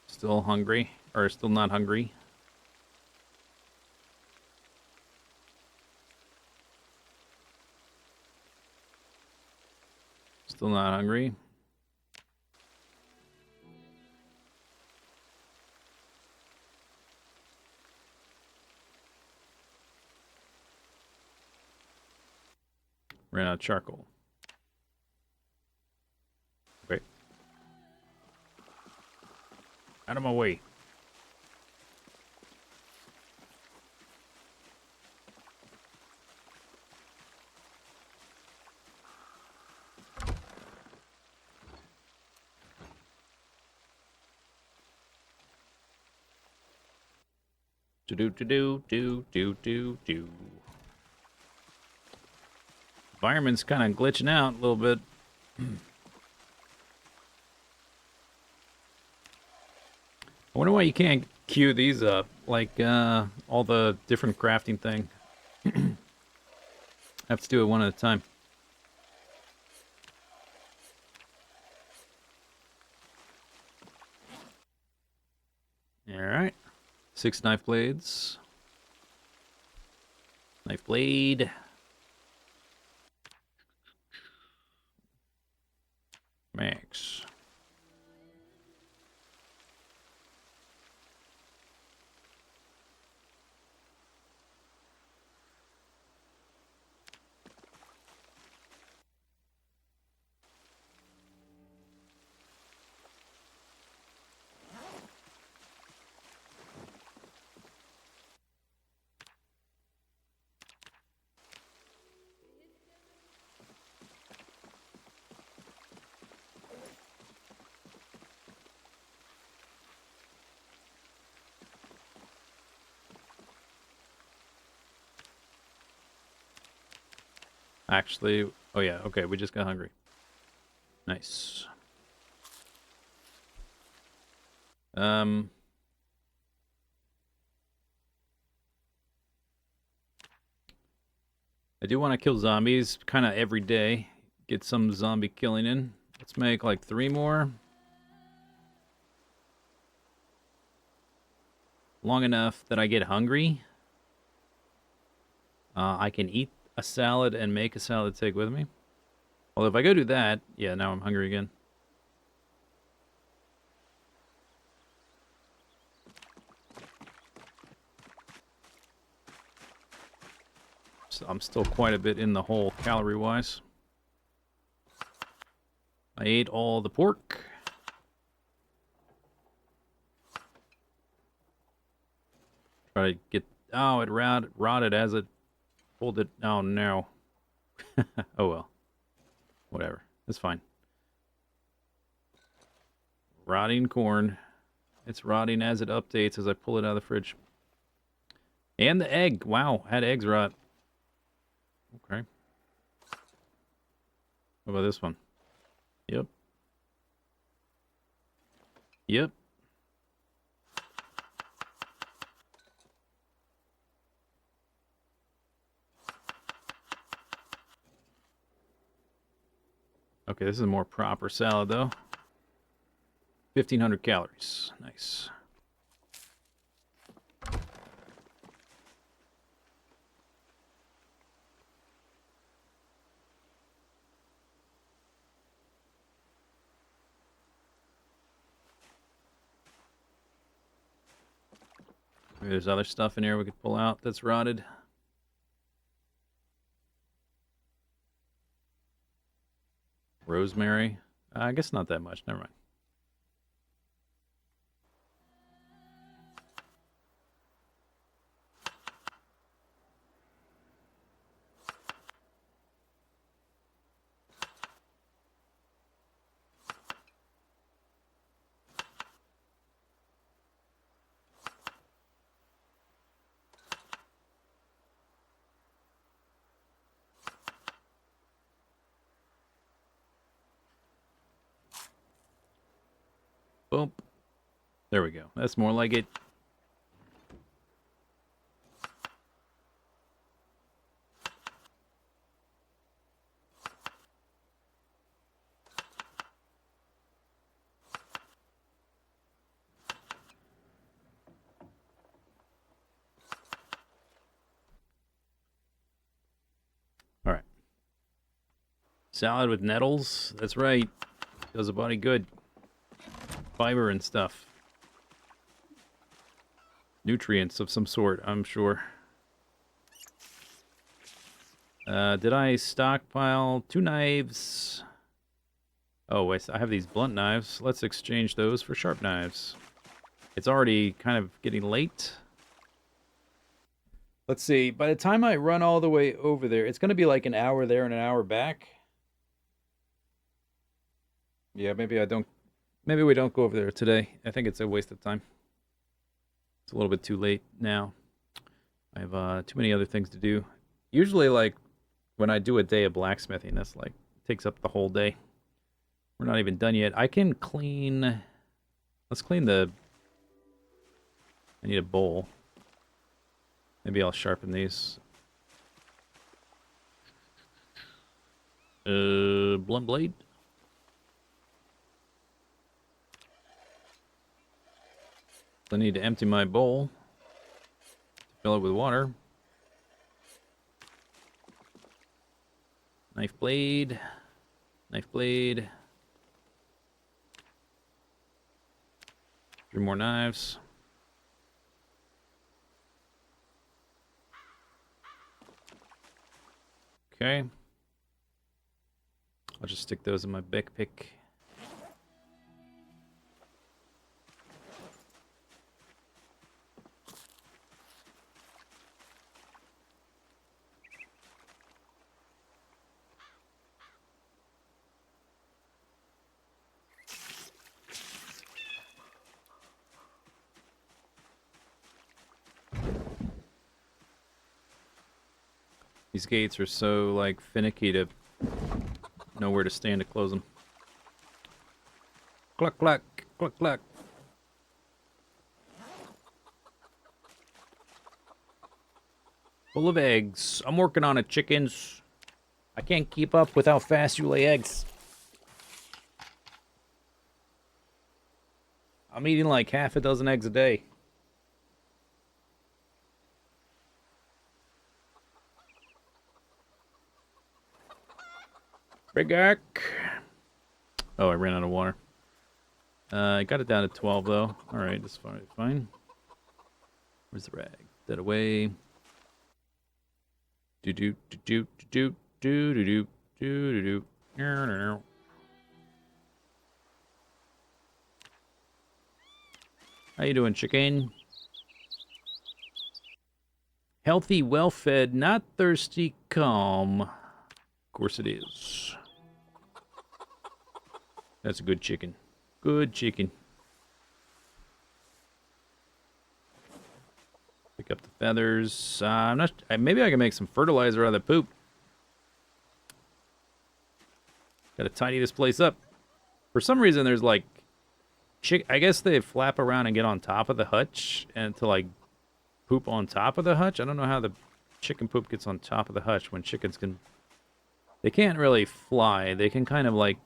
Still hungry, or still not hungry. Still not hungry. Ran out of charcoal. Okay. Out of my way. Do. Environment's kind of glitching out a little bit. I wonder why you can't queue these up, like all the different crafting thing. Have to do it one at a time. All right, 6 knife blades. Knife blade. Max. Actually, oh yeah, okay, we just got hungry. Nice. Um, I do want to kill zombies kind of every day. Get some zombie killing in. Let's make like 3 more. Long enough that I get hungry. I can eat a salad and make a salad to take with me. Well, if I go do that, yeah, now I'm hungry again. So I'm still quite a bit in the hole calorie-wise. I ate all the pork. Try to get... Oh, it rotted as it pulled it... Oh, no. Oh, well. Whatever. It's fine. Rotting corn. It's rotting as it updates as I pull it out of the fridge. And the egg. Wow, had eggs rot. Okay. What about this one? Yep. Yep. Okay, this is a more proper salad, though. 1,500 calories. Nice. Maybe there's other stuff in here we could pull out that's rotted. Rosemary. I guess not that much. Never mind. Boom. There we go. That's more like it. All right. Salad with nettles. That's right. Does the body good. Fiber and stuff. Nutrients of some sort, I'm sure. Did I stockpile 2 knives? Oh, wait, I have these blunt knives. Let's exchange those for sharp knives. It's already kind of getting late. Let's see. By the time I run all the way over there, it's going to be like an hour there and an hour back. Yeah, maybe I don't... Maybe we don't go over there today. I think it's a waste of time. It's a little bit too late now. I have too many other things to do. Usually, like, when I do a day of blacksmithing, that's like, takes up the whole day. We're not even done yet. I can clean... Let's clean the... I need a bowl. Maybe I'll sharpen these. Blunt blade. I need to empty my bowl. Fill it with water. Knife blade. Knife blade. 3 more knives. Okay. I'll just stick those in my backpack. These gates are so, like, finicky to know where to stand to close them. Cluck, cluck, cluck, cluck. Full of eggs. I'm working on it, chickens. I can't keep up with how fast you lay eggs. I'm eating like half a dozen eggs a day. Big arc. Oh, I ran out of water. I got it down to 12, though. Alright, that's fine. Where's the rag? That away. Do do do do do do do do do do. How you doing, chicken? Healthy, well-fed, not thirsty, calm. Of course it is. That's a good chicken. Good chicken. Pick up the feathers. I'm not. Maybe I can make some fertilizer out of the poop. Gotta tidy this place up. For some reason, there's like, I guess they flap around and get on top of the hutch, and to like poop on top of the hutch. I don't know how the chicken poop gets on top of the hutch when chickens can. They can't really fly. They can kind of like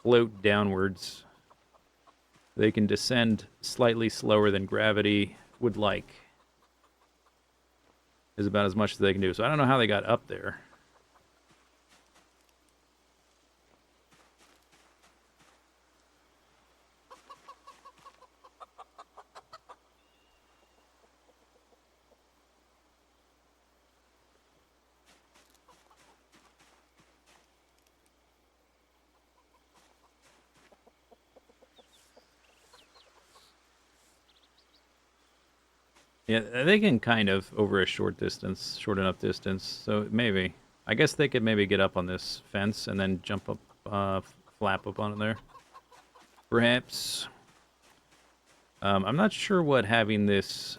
float downwards. They can descend slightly slower than gravity would like. Is about as much as they can do. So I don't know how they got up there. Yeah, they can kind of over a short distance, short enough distance. So maybe. I guess they could maybe get up on this fence and then jump up, flap up on it there. Perhaps. I'm not sure what having this,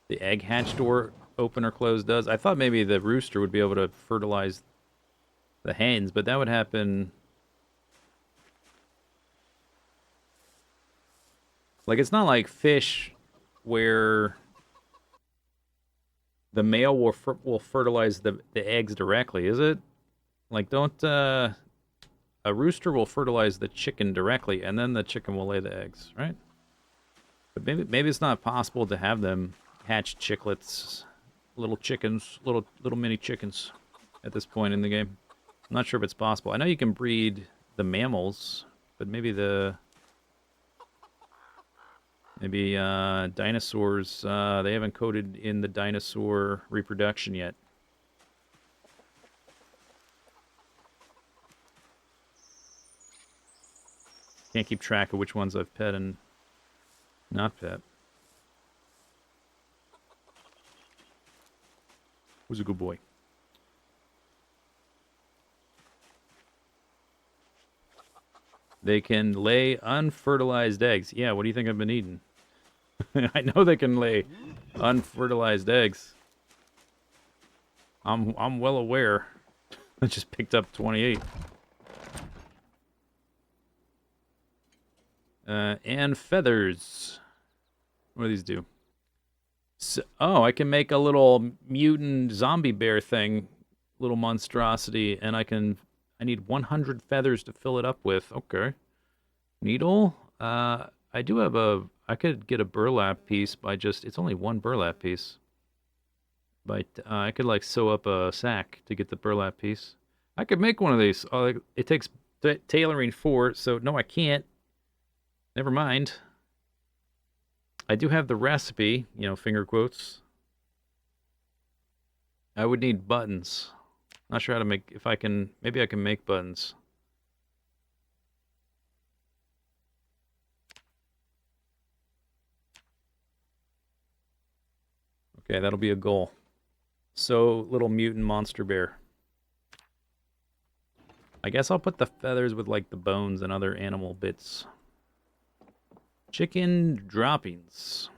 the egg hatch door open or close does. I thought maybe the rooster would be able to fertilize the hens, but that would happen. Like, it's not like fish where the male will fertilize the eggs directly, is it? Like, don't a rooster will fertilize the chicken directly, and then the chicken will lay the eggs, right? But maybe it's not possible to have them hatch chicklets, little chickens, little mini chickens, at this point in the game. I'm not sure if it's possible. I know you can breed the mammals, but maybe dinosaurs. They haven't coded in the dinosaur reproduction yet. Can't keep track of which ones I've pet and not pet. Who's a good boy? They can lay unfertilized eggs. Yeah, what do you think I've been eating? I know they can lay unfertilized eggs. I'm well aware. I just picked up 28. And feathers. What do these do? So, oh, I can make a little mutant zombie bear thing, little monstrosity, and I need 100 feathers to fill it up with. Okay. Needle. I do have I could get a burlap piece by just, it's only one burlap piece. But I could like sew up a sack to get the burlap piece. I could make one of these. Oh, it takes tailoring 4, so no, I can't. Never mind. I do have the recipe, finger quotes. I would need buttons. Not sure how to make, if I can, maybe I can make buttons. Okay, that'll be a goal. So, little mutant monster bear. I guess I'll put the feathers with like the bones and other animal bits. Chicken droppings.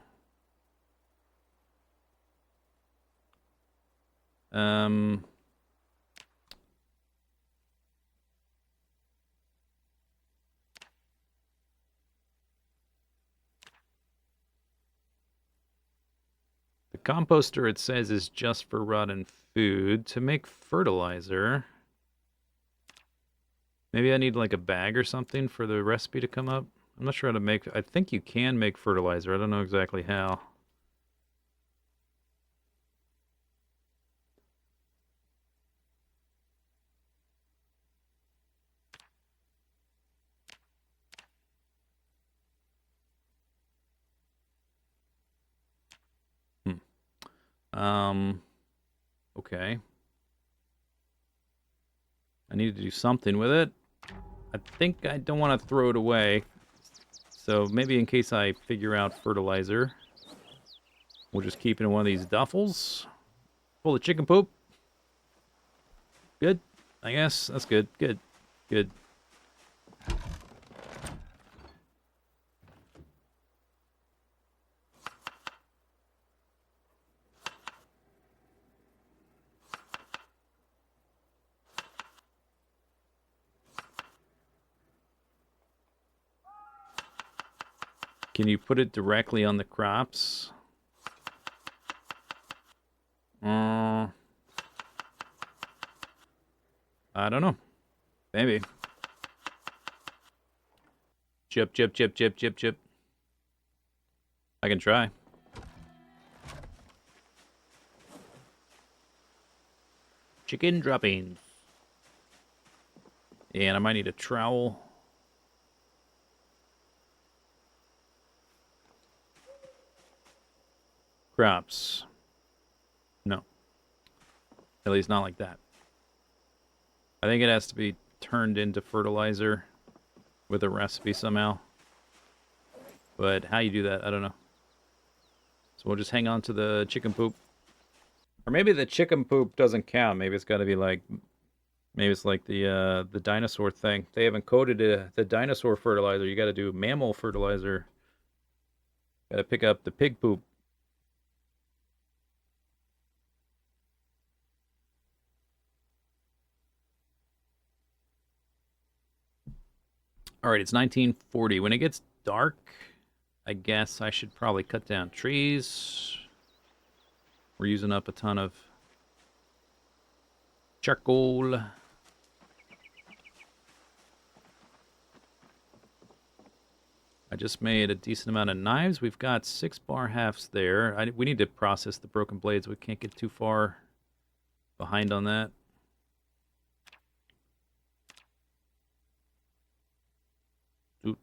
The composter, it says, is just for rotten food. To make fertilizer, maybe I need like a bag or something for the recipe to come up. I'm not sure how to make, I think you can make fertilizer. I don't know exactly how. Hmm. Okay. I need to do something with it. I think I don't want to throw it away. So maybe in case I figure out fertilizer, we'll just keep it in one of these duffels. Full of chicken poop. Good. I guess. That's good. Good. Good. Can you put it directly on the crops? I don't know. Maybe. Chip, chip, chip, chip, chip, chip. I can try. Chicken droppings. And I might need a trowel. Crops. No. At least not like that. I think it has to be turned into fertilizer with a recipe somehow. But how you do that, I don't know. So we'll just hang on to the chicken poop. Or maybe the chicken poop doesn't count. Maybe it's got to be like... Maybe it's like the dinosaur thing. They haven't coded the dinosaur fertilizer. You got to do mammal fertilizer. Got to pick up the pig poop. All right, it's 1940. When it gets dark, I guess I should probably cut down trees. We're using up a ton of charcoal. I just made a decent amount of knives. We've got 6 bar halves there. We need to process the broken blades. We can't get too far behind on that. What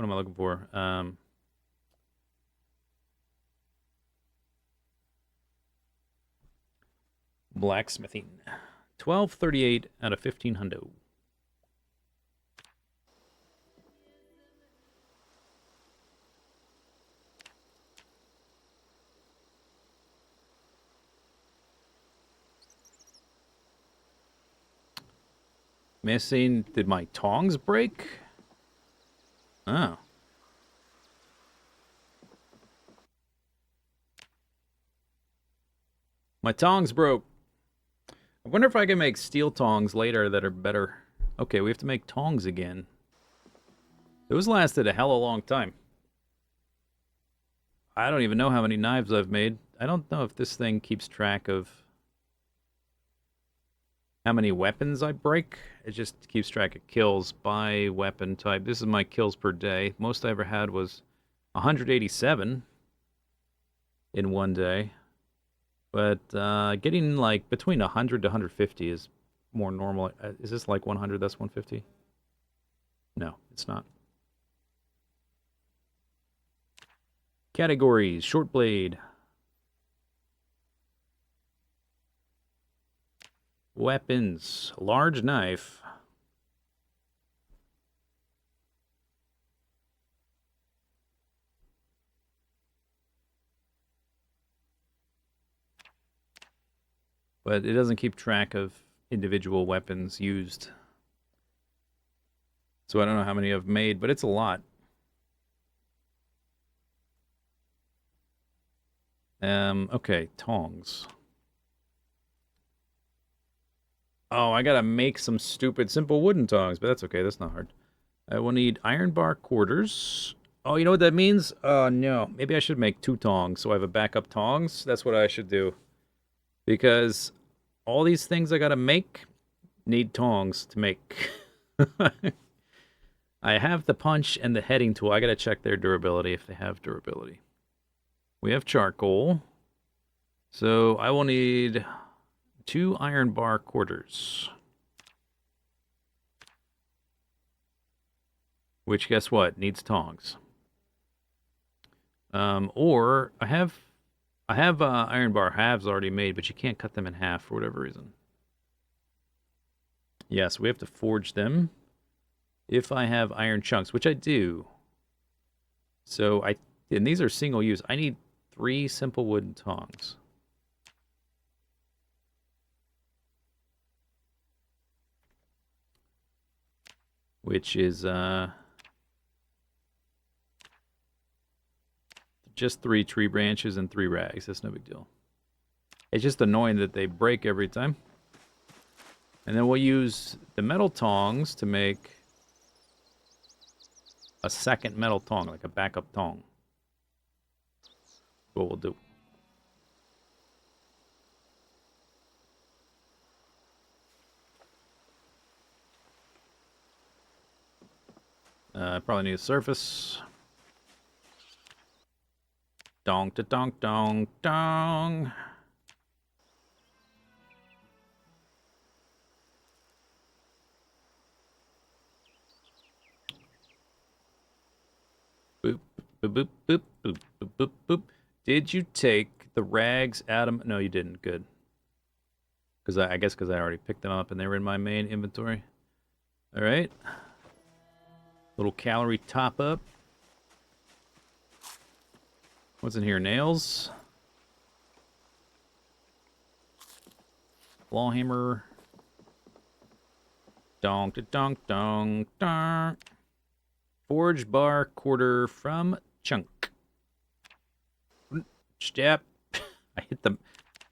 am I looking for? Blacksmithing. 1238 out of 1500. Missing. Did my tongs break? Oh. My tongs broke. I wonder if I can make steel tongs later that are better. Okay, we have to make tongs again. Those lasted a hell of a long time. I don't even know how many knives I've made. I don't know if this thing keeps track of how many weapons I break. It just keeps track of kills by weapon type. This is my kills per day. Most I ever had was 187 in one day. But getting like between 100 to 150 is more normal. Is this like 100? That's 150? No, it's not. Categories. Short blade. Weapons. Large knife. But it doesn't keep track of individual weapons used. So I don't know how many I've made, but it's a lot. Okay, tongs. Oh, I gotta make some stupid simple wooden tongs, but that's okay, that's not hard. I will need iron bar quarters. Oh, you know what that means? Oh, no. Maybe I should make 2 tongs so I have a backup tongs. That's what I should do. Because all these things I gotta make need tongs to make. I have the punch and the heading tool. I gotta check their durability if they have durability. We have charcoal. So I will need 2 iron bar quarters. Which, guess what? Needs tongs. Or I have I have iron bar halves already made, but you can't cut them in half for whatever reason. Yes, we have to forge them. If I have iron chunks, which I do. So and these are single use. I need 3 simple wooden tongs. Which is just 3 tree branches and 3 rags. That's no big deal. It's just annoying that they break every time. And then we'll use the metal tongs to make a second metal tong, like a backup tong. What we'll do. Probably need a surface. Dong to dong dong dong. Boop boop boop boop boop boop boop boop. Did you take the rags, Adam? No, you didn't. Good. Because I guess because I already picked them up and they were in my main inventory. All right. Little calorie top up. What's in here? Nails. Claw hammer. Dong to dong dong dong. Forge bar quarter from chunk. Step. I hit them.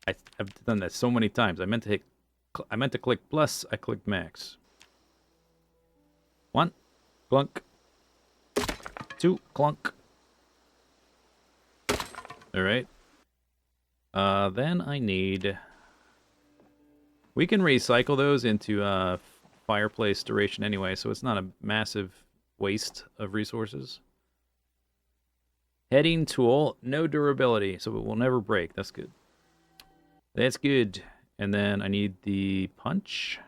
I've done that so many times. I meant to click plus. I clicked max. 1, clunk. 2, clunk. All right. Then I need. We can recycle those into fireplace duration anyway, so it's not a massive waste of resources. Heading tool, no durability, so it will never break. That's good. That's good. And then I need the punch.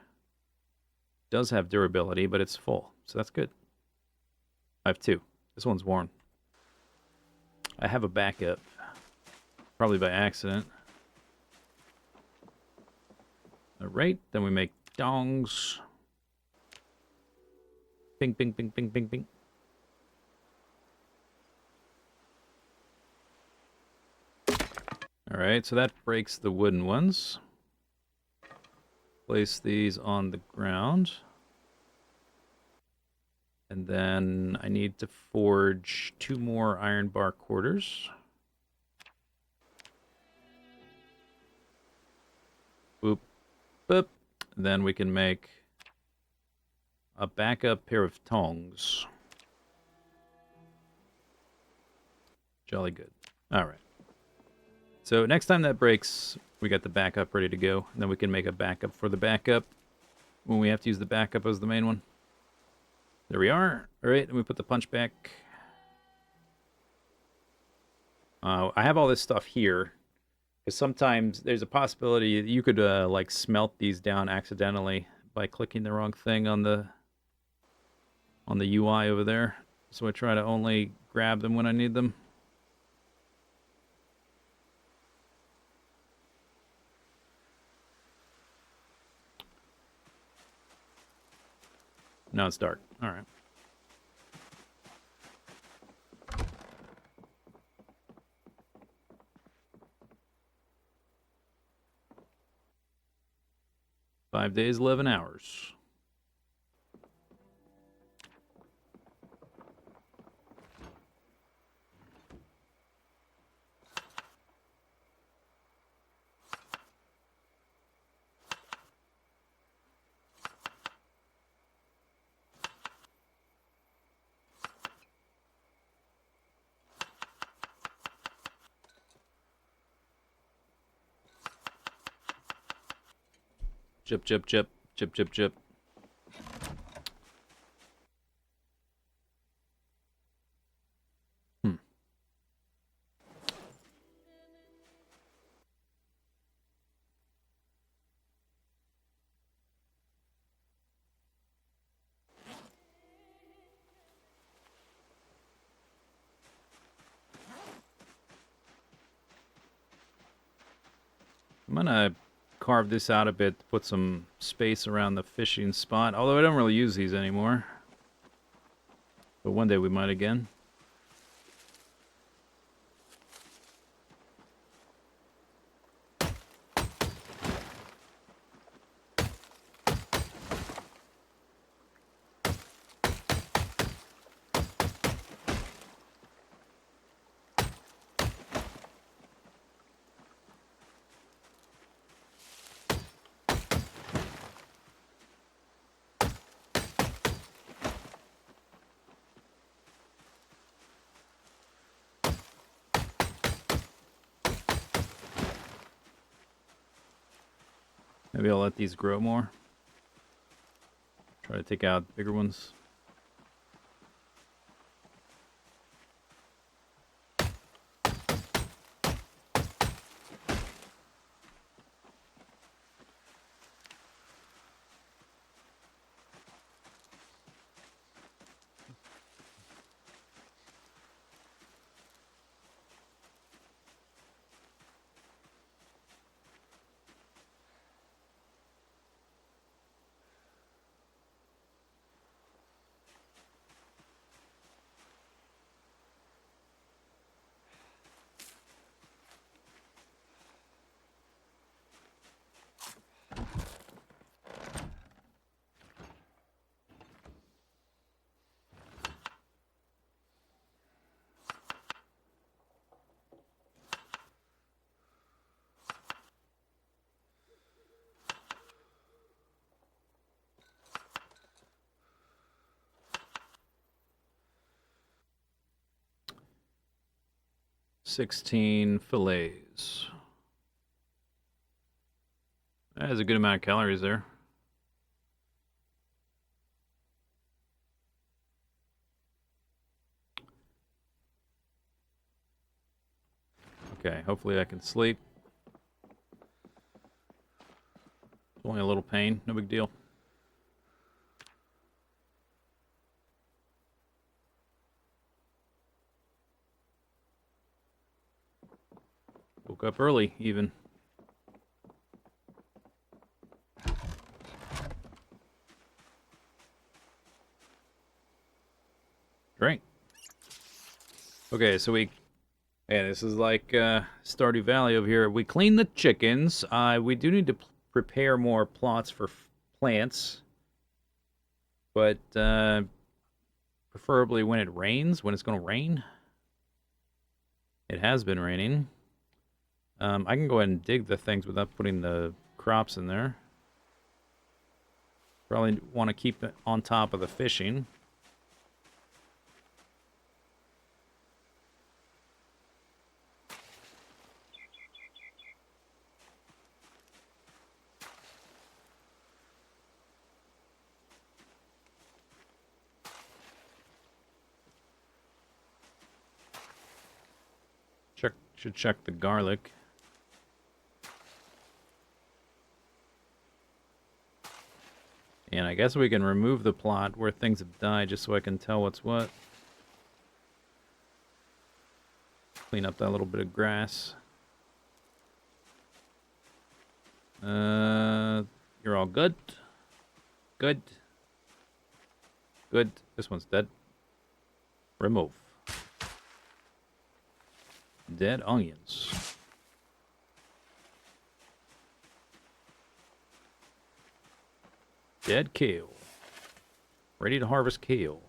Does have durability, but it's full, so that's good. I have 2. This one's worn. I have a backup, probably by accident. All right, then we make dongs. Ping, ping, ping, ping, ping, ping. All right, so that breaks the wooden ones. Place these on the ground. And then I need to forge 2 more iron bar quarters. Boop, boop. Then we can make a backup pair of tongs. Jolly good. All right. So next time that breaks, we got the backup ready to go. And then we can make a backup for the backup when we have to use the backup as the main one. There we are. All right, and we put the punch back. I have all this stuff here because sometimes there's a possibility that you could like smelt these down accidentally by clicking the wrong thing on the UI over there. So I try to only grab them when I need them. Now it's dark. All right. Five days, 11 hours. Chip, chip, chip, chip, chip, chip. I'm gonna carve this out a bit, put some space around the fishing spot. Although I don't really use these anymore. But one day we might again. Maybe I'll let these grow more. Try to take out bigger ones. $16 fillets. That is a good amount of calories there. Okay, hopefully I can sleep. It's only a little pain, no big deal. Woke up early, even. Great. Okay, so yeah, this is like Stardew Valley over here. We clean the chickens. We do need to prepare more plots for plants, but preferably when it rains, when it's going to rain. It has been raining. I can go ahead and dig the things without putting the crops in there. Probably want to keep it on top of the fishing. Should check the garlic. And I guess we can remove the plot where things have died just so I can tell what's what. Clean up that little bit of grass. You're all good. Good. Good. This one's dead. Remove. Dead onions. Dead kale. Ready to harvest kale.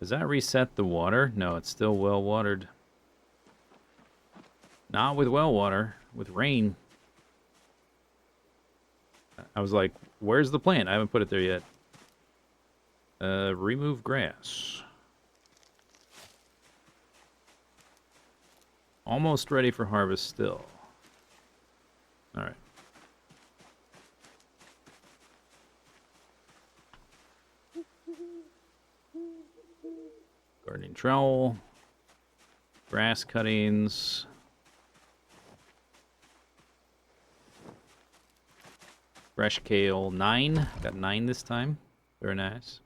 Does that reset the water? No, it's still well watered. Not with well water, with rain. I was like, where's the plant? I haven't put it there yet. Remove grass. Almost ready for harvest still. Alright. Gardening trowel. Grass cuttings. Fresh kale, 9. Got 9 this time. Very nice.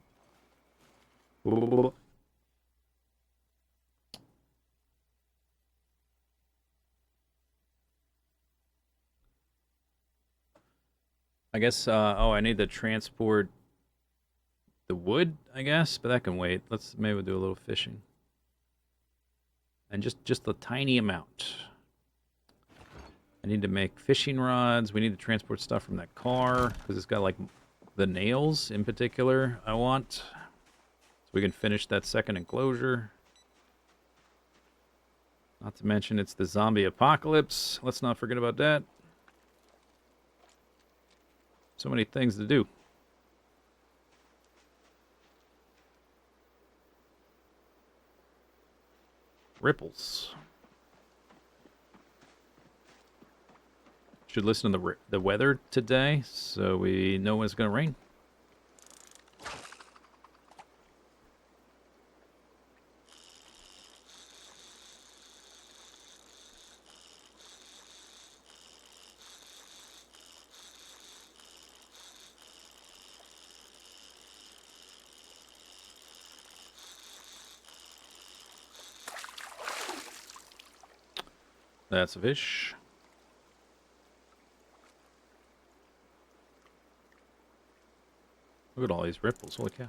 I guess, oh, I need to transport the wood, I guess, but that can wait. Let's maybe do a little fishing. And just a tiny amount. I need to make fishing rods. We need to transport stuff from that car, because it's got, like, the nails in particular I want. So we can finish that second enclosure. Not to mention it's the zombie apocalypse. Let's not forget about that. So many things to do. Ripples. Should listen to the weather today so we know when it's going to rain. That's a fish. Look at all these ripples. Holy cow.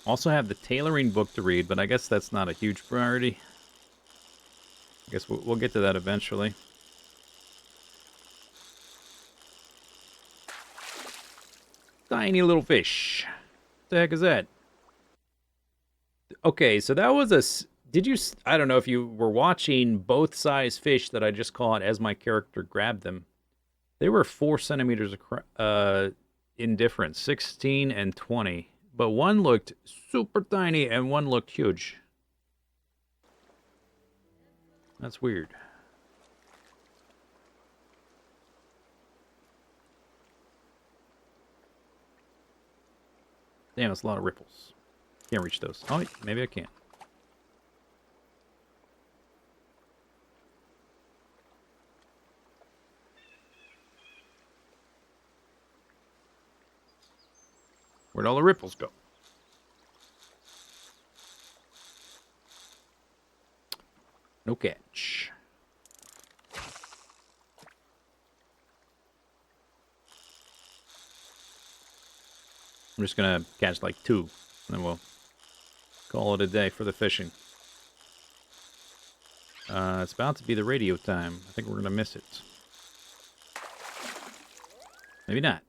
Also have the tailoring book to read, but I guess that's not a huge priority. I guess we'll get to that eventually. Tiny little fish. What the heck is that? Okay, so that was a... Did you... I don't know if you were watching both size fish that I just caught as my character grabbed them. They were 4 centimeters in difference. 16 and 20. But one looked super tiny and one looked huge. That's weird. Damn, that's a lot of ripples. Can't reach those. Oh, maybe I can. Where'd all the ripples go? No catch. I'm just gonna catch like 2, and then we'll call it a day for the fishing. It's about to be the radio time. I think we're gonna miss it. Maybe not.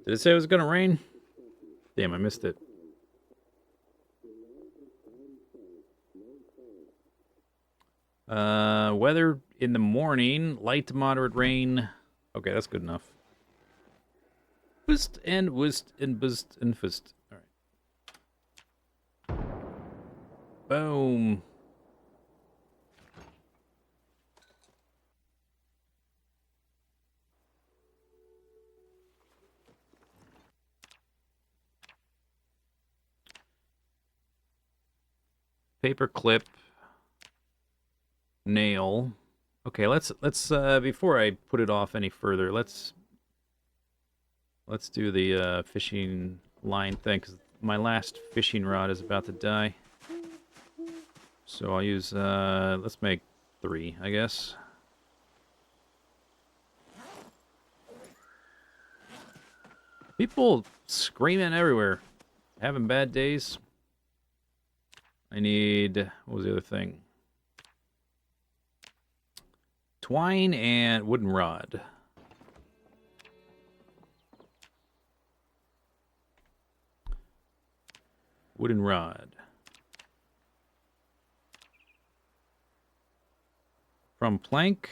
Did it say it was gonna rain? Damn, I missed it. Weather in the morning, light to moderate rain. Okay, that's good enough. Wist and wist and bust and fist. All right. Boom. Paper clip. Nail. Okay, let's before I put it off any further, let's do the fishing line thing, because my last fishing rod is about to die. So I'll use let's make 3, I guess. People screaming everywhere. Having bad days. I need... What was the other thing? Twine and wooden rod. Wooden rod. From plank.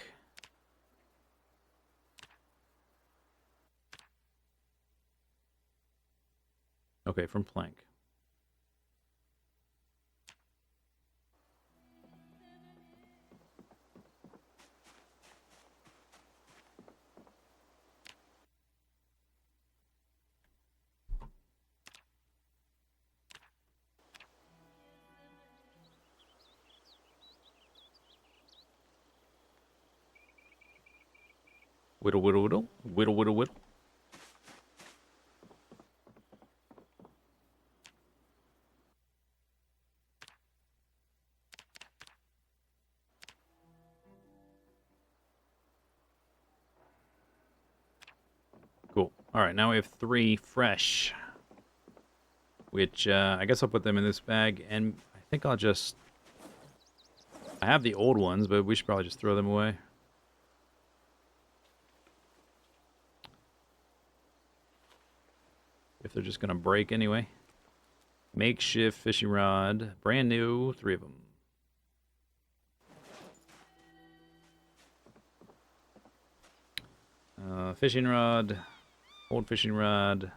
Okay, from plank. Whittle, whittle, whittle. Whittle, whittle, whittle. Cool. All right, now we have 3 fresh. Which, I guess I'll put them in this bag, and I think I'll just... I have the old ones, but we should probably just throw them away. If they're just going to break anyway. Makeshift fishing rod. Brand new. 3 of them. Fishing rod. Old fishing rod.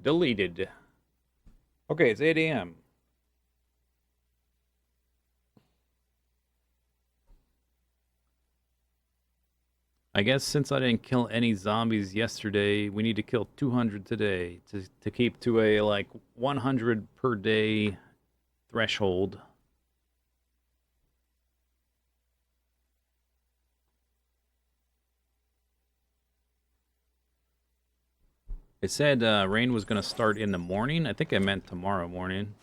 Deleted. Okay, it's 8 a.m. I guess since I didn't kill any zombies yesterday, we need to kill 200 today to keep to a, like, 100 per day threshold. It said rain was going to start in the morning. I think I meant tomorrow morning.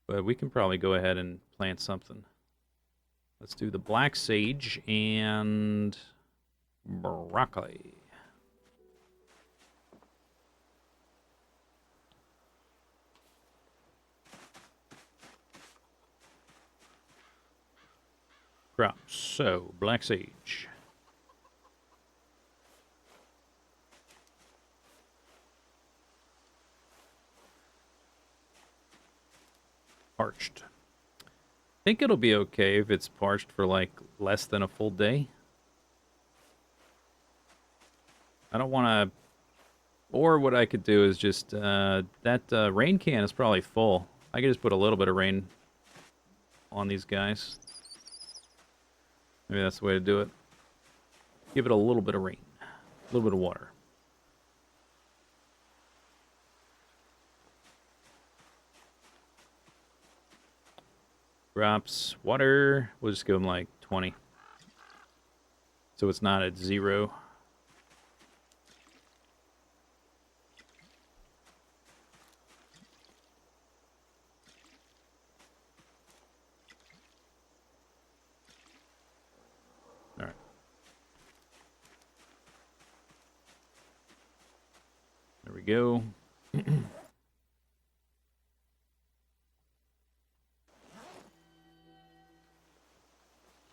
But we can probably go ahead and plant something. Let's do the black sage and broccoli. Crops. So, black sage. Parched. I think it'll be okay if it's parched for like less than a full day. I don't want to... Or what I could do is just... that rain can is probably full. I could just put a little bit of rain on these guys. Maybe that's the way to do it. Give it a little bit of rain. A little bit of water. Drops, water. We'll just give them like 20. So it's not at 0. All right. There we go.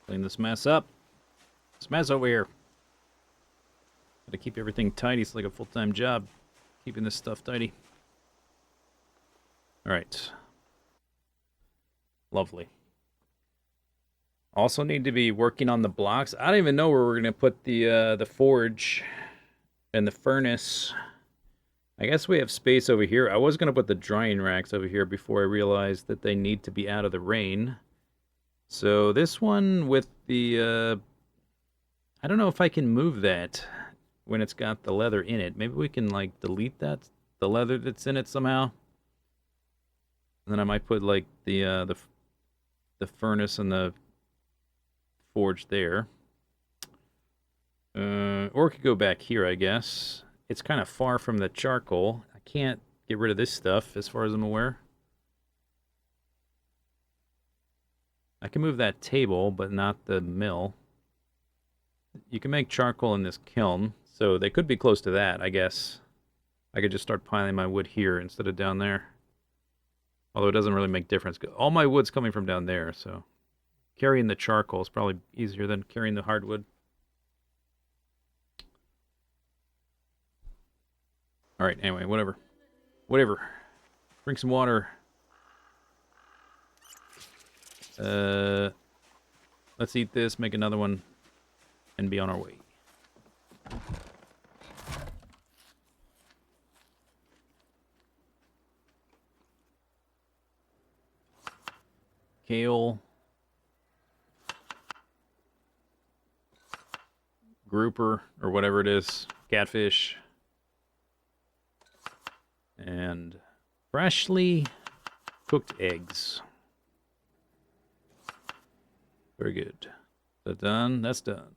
Clean this mess up. This mess over here. Gotta keep everything tidy. It's like a full-time job. Keeping this stuff tidy. Alright. Lovely. Also need to be working on the blocks. I don't even know where we're gonna put the forge and the furnace. I guess we have space over here. I was gonna put the drying racks over here before I realized that they need to be out of the rain. So this one with the, I don't know if I can move that when it's got the leather in it. Maybe we can, like, delete that, the leather that's in it somehow. And then I might put, like, the furnace and the forge there. Or it could go back here, I guess. It's kind of far from the charcoal. I can't get rid of this stuff, as far as I'm aware. I can move that table, but not the mill. You can make charcoal in this kiln, so they could be close to that, I guess. I could just start piling my wood here instead of down there. Although it doesn't really make difference. All my wood's coming from down there, so carrying the charcoal is probably easier than carrying the hardwood. All right, anyway, whatever. Whatever. Drink some water. Let's eat this, make another one, and be on our way. Kale. Grouper, or whatever it is. Catfish. And freshly cooked eggs. Very good. Is that done? That's done.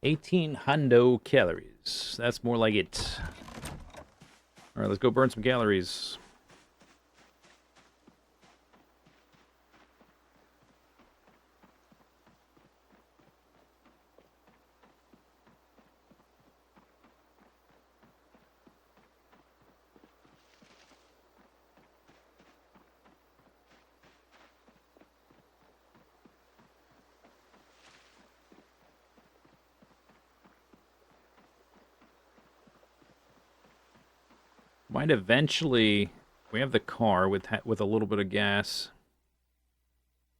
1800 calories. That's more like it. All right, let's go burn some calories. Might eventually. We have the car with a little bit of gas.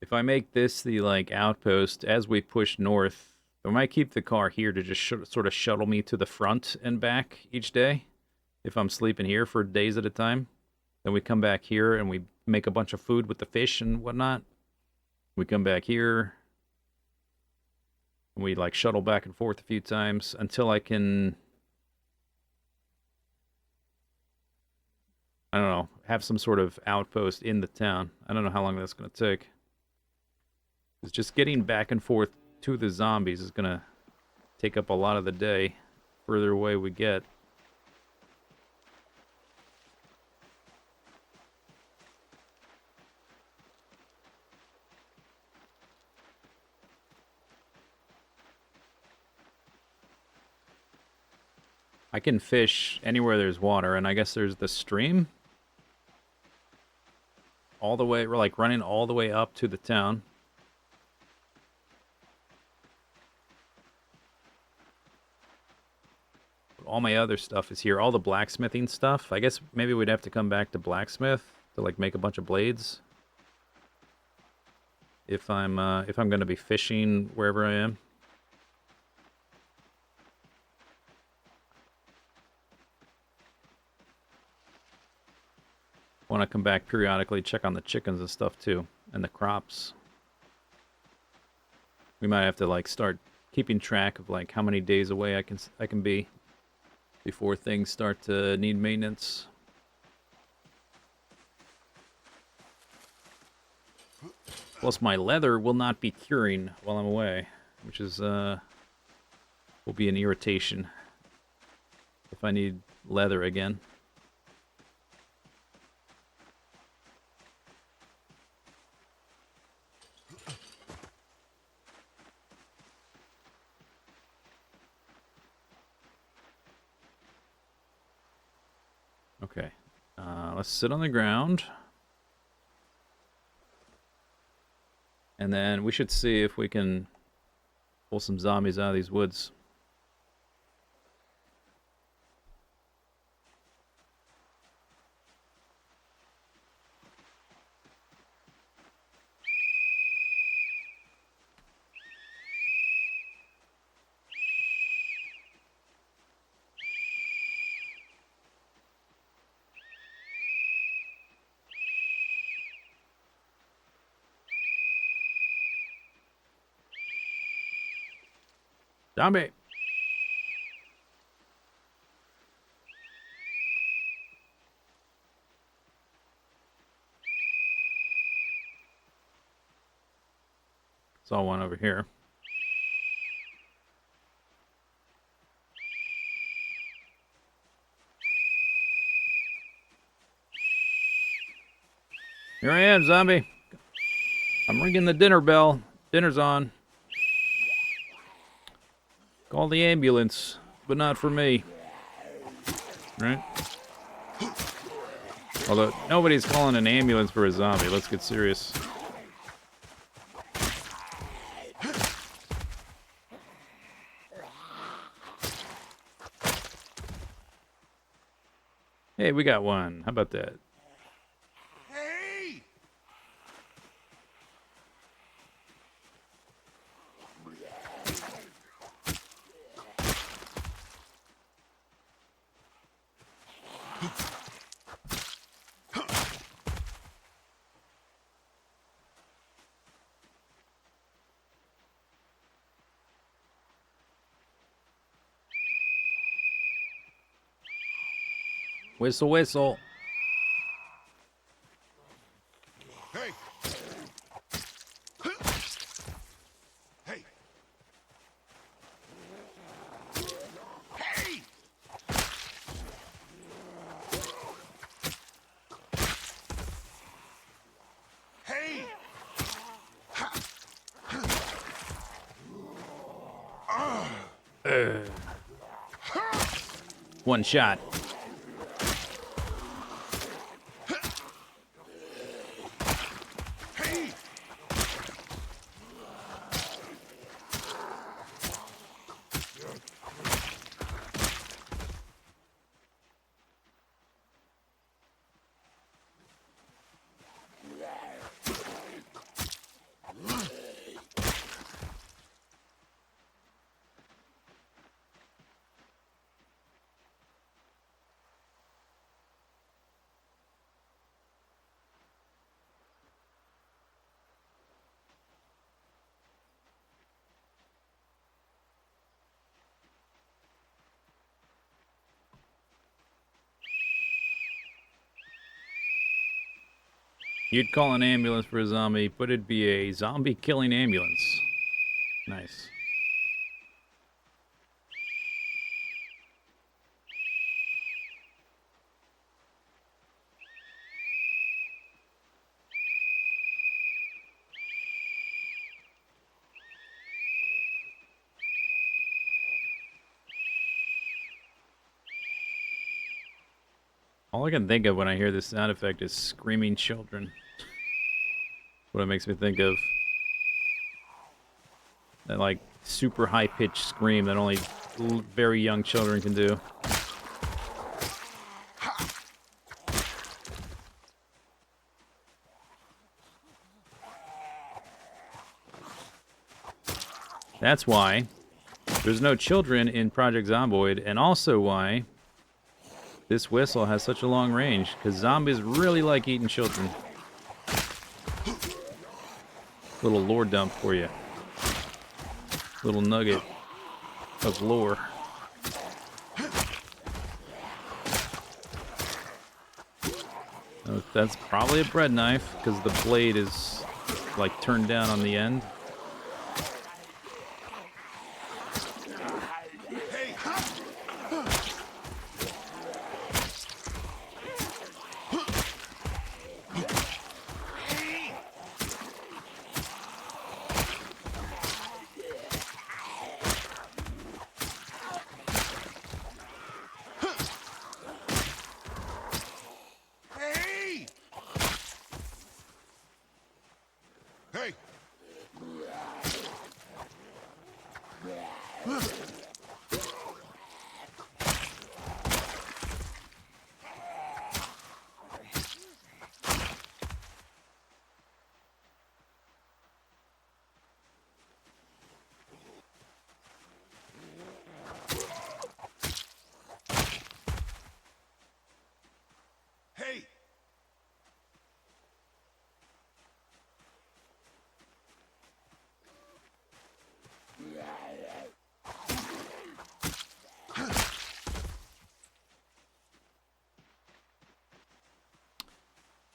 If I make this the like outpost as we push north, I might keep the car here to just sort of shuttle me to the front and back each day. If I'm sleeping here for days at a time, then we come back here and we make a bunch of food with the fish and whatnot. We come back here. And we like shuttle back and forth a few times until I can, I don't know, have some sort of outpost in the town. I don't know how long that's going to take. It's just getting back and forth to the zombies is going to take up a lot of the day, further away we get. I can fish anywhere there's water, and I guess there's the stream. All the way, we're like running all the way up to the town. All my other stuff is here. All the blacksmithing stuff. I guess maybe we'd have to come back to blacksmith to like make a bunch of blades. If I'm gonna be fishing wherever I am. Want to come back periodically, check on the chickens and stuff too, and the crops. We might have to like start keeping track of like how many days away I can be before things start to need maintenance. Plus, my leather will not be curing while I'm away, which is will be an irritation if I need leather again. Okay, let's sit on the ground. And then we should see if we can pull some zombies out of these woods. Zombie! Saw one over here. Here I am, zombie. I'm I'm ringing the dinner bell. Dinner's on. Call the ambulance, but not for me. Right? Although, nobody's calling an ambulance for a zombie. Let's get serious. Hey, we got one. How about that? Hey! Whistle, whistle. Hey! Hey! Hey! Hey! One shot. Hey! You'd call an ambulance for a zombie, but it'd be a zombie killing ambulance. Nice. All I can think of when I hear this sound effect is screaming children. What it makes me think of. That, like, super high-pitched scream that only very young children can do. That's why there's no children in Project Zomboid, and also why this whistle has such a long range, because zombies really like eating children. Little lore dump for you. Little nugget of lore. That's probably a bread knife, because the blade is, like, turned down on the end. Hey! Hey! Hey!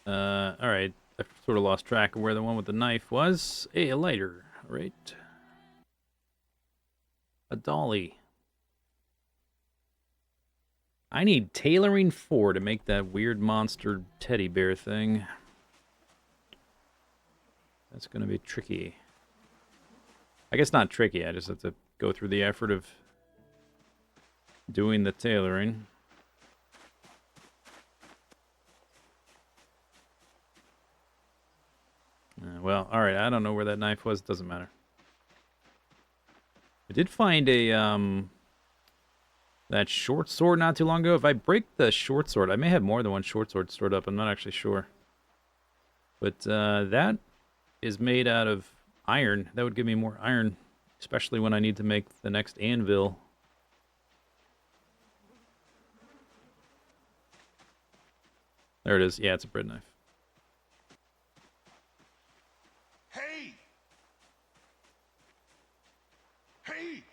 Alright. I sort of lost track of where the one with the knife was. Hey, a lighter. Alright. A dolly. I need tailoring 4 to make that weird monster teddy bear thing. That's going to be tricky. I guess not tricky. I just have to go through the effort of doing the tailoring. Well, alright. I don't know where that knife was. Doesn't matter. I did find a, that short sword not too long ago. If I break the short sword, I may have more than one short sword stored up. I'm not actually sure. But that is made out of iron. That would give me more iron, especially when I need to make the next anvil. There it is. Yeah, it's a bread knife. Hey! Hey!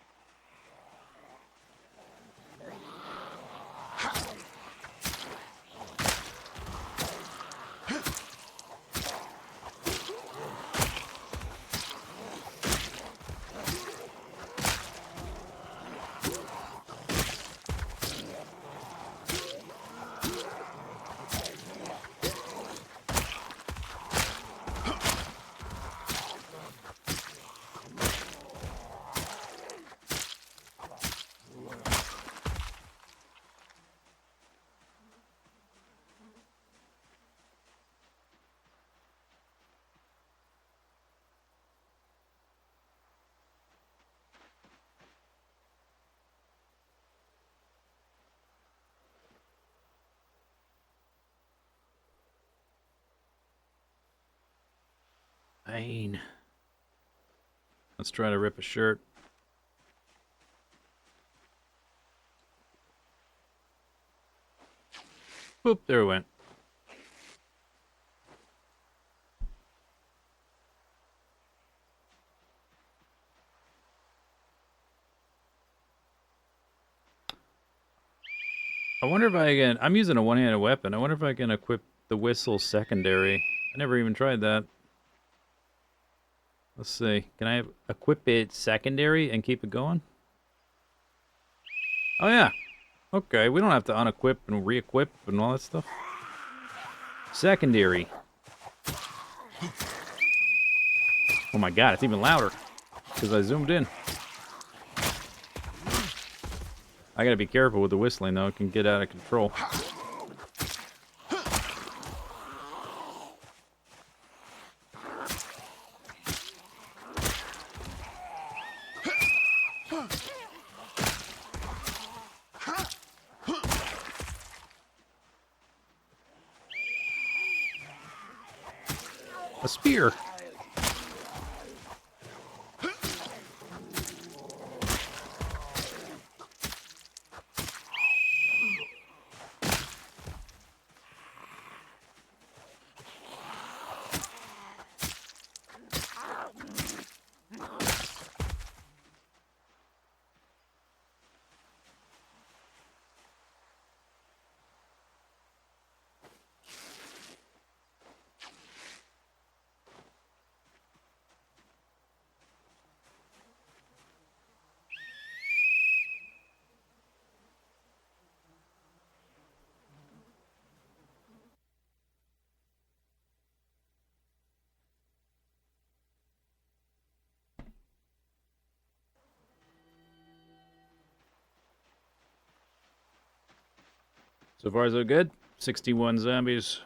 Fine. Let's try to rip a shirt. Boop, there it went. I wonder if I can... I'm using a one-handed weapon. I wonder if I can equip the whistle secondary. I never even tried that. Let's see. Can I equip it secondary and keep it going? Oh, yeah. Okay, we don't have to unequip and re-equip and all that stuff. Secondary. Oh my god, it's even louder. Because I zoomed in. I gotta be careful with the whistling, though. It can get out of control. A spear. So far, so good. 61 zombies.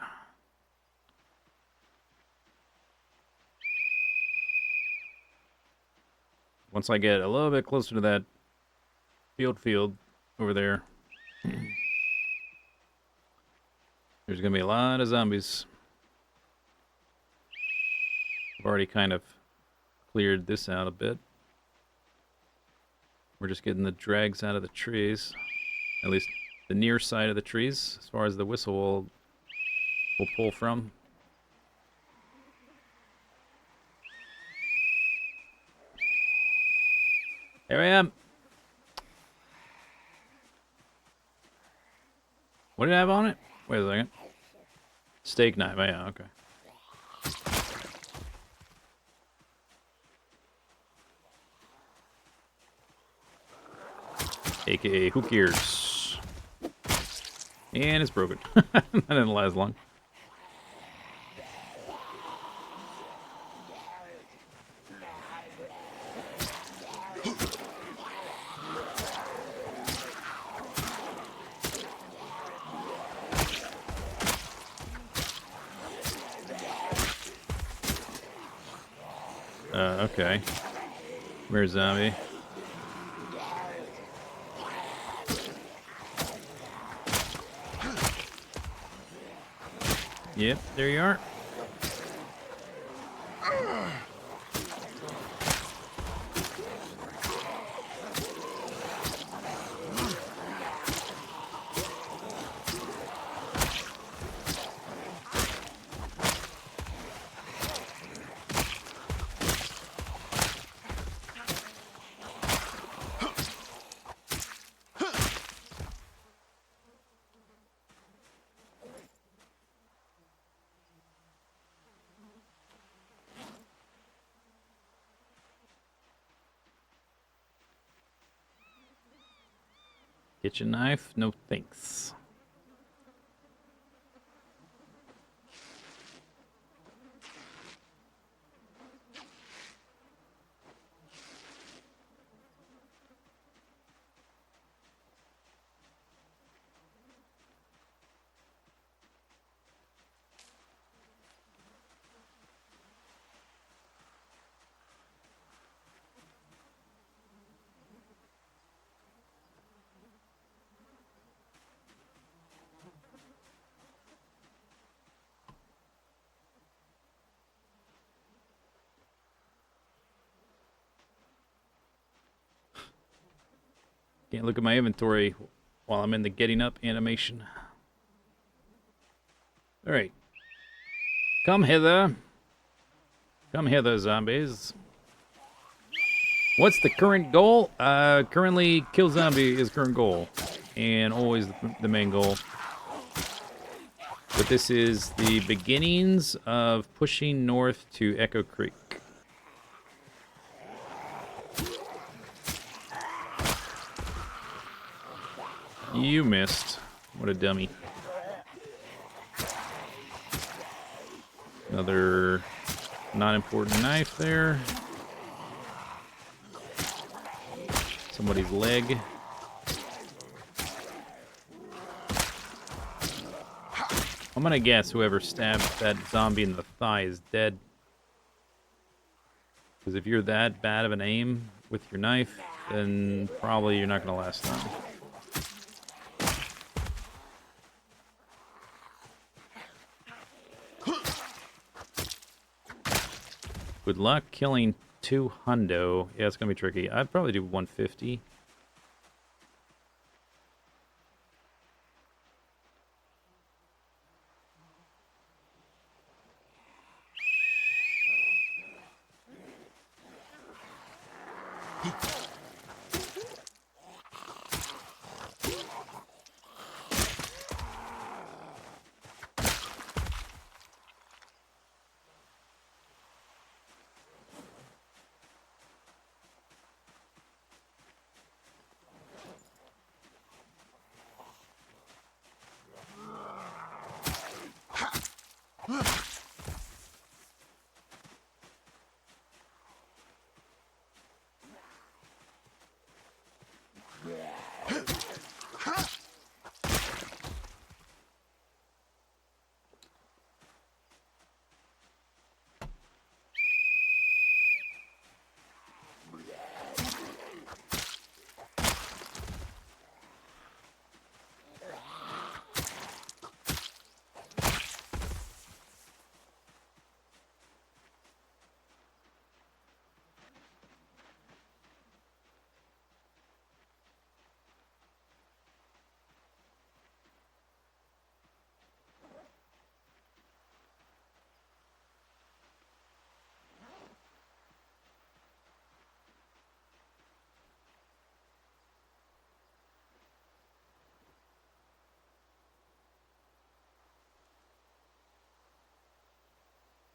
Once I get a little bit closer to that field over there, there's going to be a lot of zombies. I've already kind of cleared this out a bit. We're just getting the drags out of the trees. At least the near side of the trees, as far as the whistle will pull from. There I am. What did I have on it? Wait a second. Steak knife. Oh, yeah, okay. AKA, who cares? And it's broken. That didn't last long. Okay. Where's zombie? Yep, there you are. Kitchen knife? No thanks. Can't look at my inventory while I'm in the getting up animation. Alright. Come hither. Come hither, zombies. What's the current goal? Currently, kill zombie is current goal. And always the main goal. But this is the beginnings of pushing north to Echo Creek. You missed. What a dummy. Another not important knife there. Somebody's leg. I'm gonna guess whoever stabbed that zombie in the thigh is dead. Because if you're that bad of an aim with your knife, then probably you're not gonna last long. Good luck killing 2 hundo. Yeah, it's gonna be tricky. I'd probably do 150.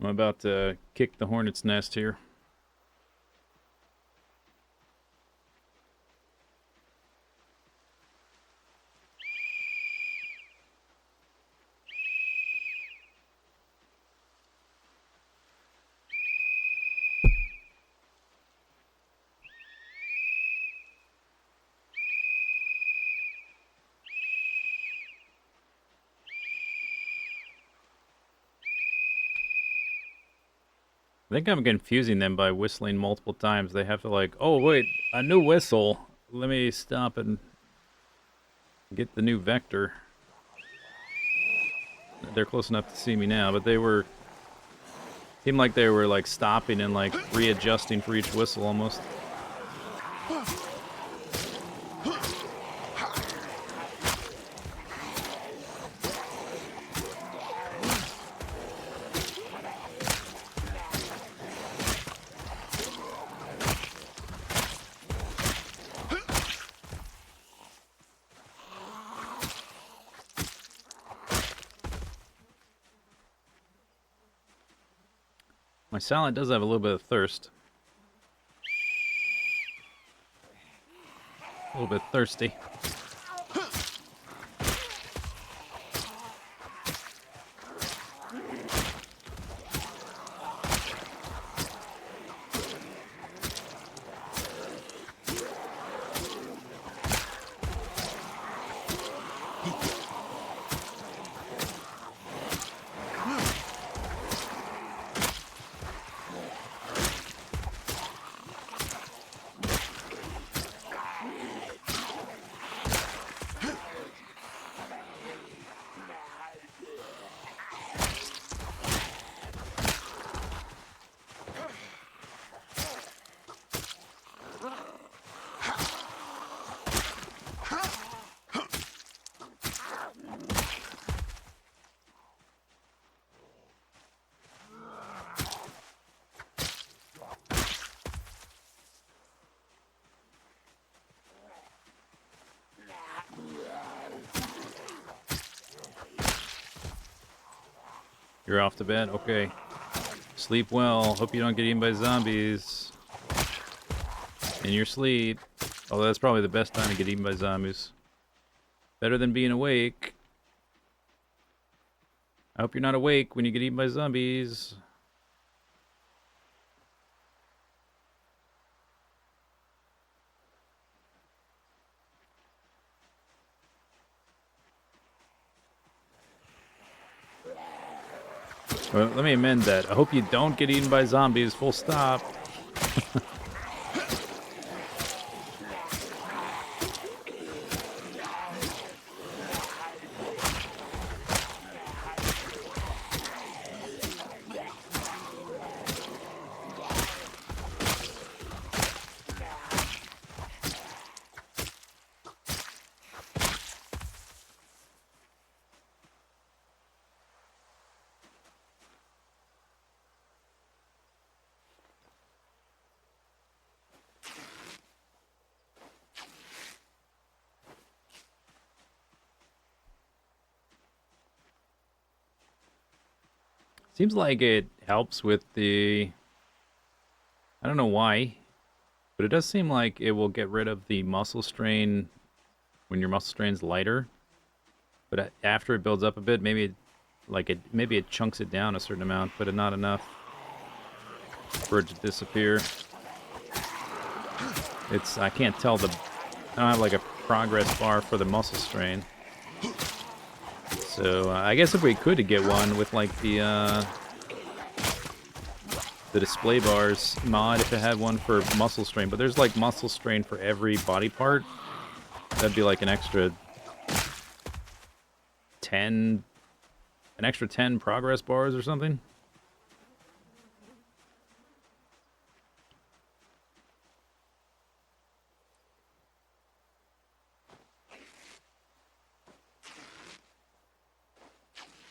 I'm about to kick the hornet's nest here. I think I'm confusing them by whistling multiple times. They have to like, oh wait, a new whistle. Let me stop and get the new vector. They're close enough to see me now, but they were seemed like they were like stopping and like readjusting for each whistle almost. My salad does have a little bit of thirst. A little bit thirsty. You're off to bed? Okay. Sleep well. Hope you don't get eaten by zombies. In your sleep. Although that's probably the best time to get eaten by zombies. Better than being awake. I hope you're not awake when you get eaten by zombies. Well, let me amend that. I hope you don't get eaten by zombies, full stop. Seems like it helps with the... I don't know why, but it does seem like it will get rid of the muscle strain when your muscle strain's lighter. But after it builds up a bit, maybe it chunks it down a certain amount, but not enough for it to disappear. I can't tell I don't have like a progress bar for the muscle strain. So I guess if we could get one with like the display bars mod, if it had one for muscle strain, but there's like muscle strain for every body part, that'd be like an extra 10 progress bars or something.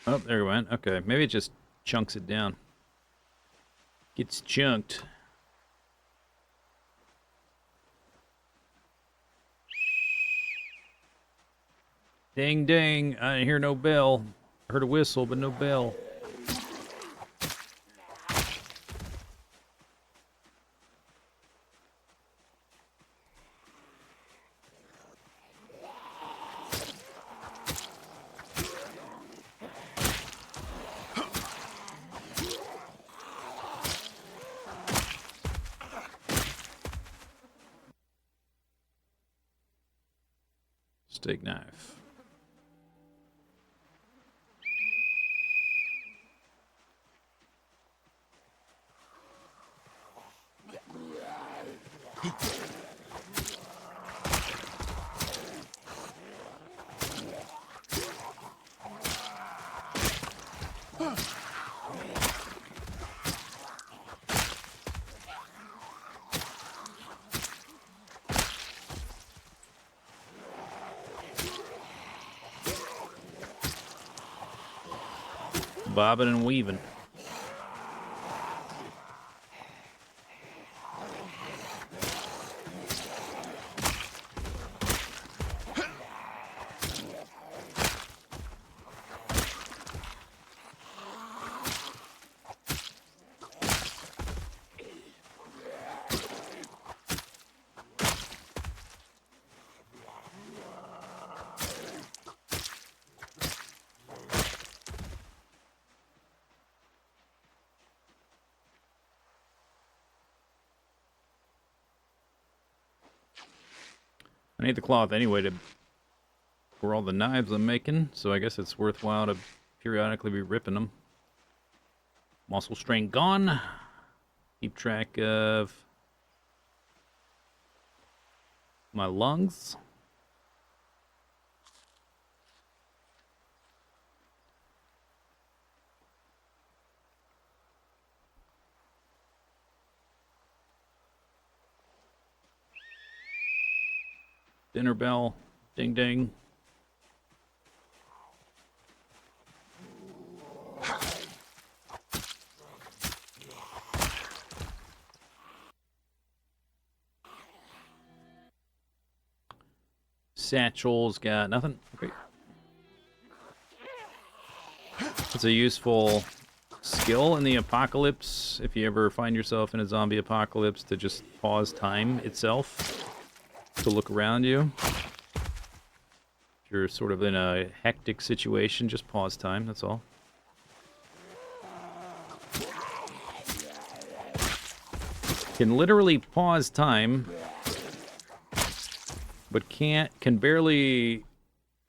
Oh, there it went. Okay, maybe it just chunks it down. Gets chunked. Ding, ding. I didn't hear no bell. I heard a whistle, but no bell. Steak knife. Bobbing and weaving. I need the cloth anyway for all the knives I'm making, so I guess it's worthwhile to periodically be ripping them. Muscle strain gone. Keep track of my lungs. Dinner bell. Ding ding. Satchel's got nothing. Okay. It's a useful skill in the apocalypse if you ever find yourself in a zombie apocalypse, to just pause time itself to look around you. If you're sort of in a hectic situation, just pause time, that's all. Can literally pause time, but can barely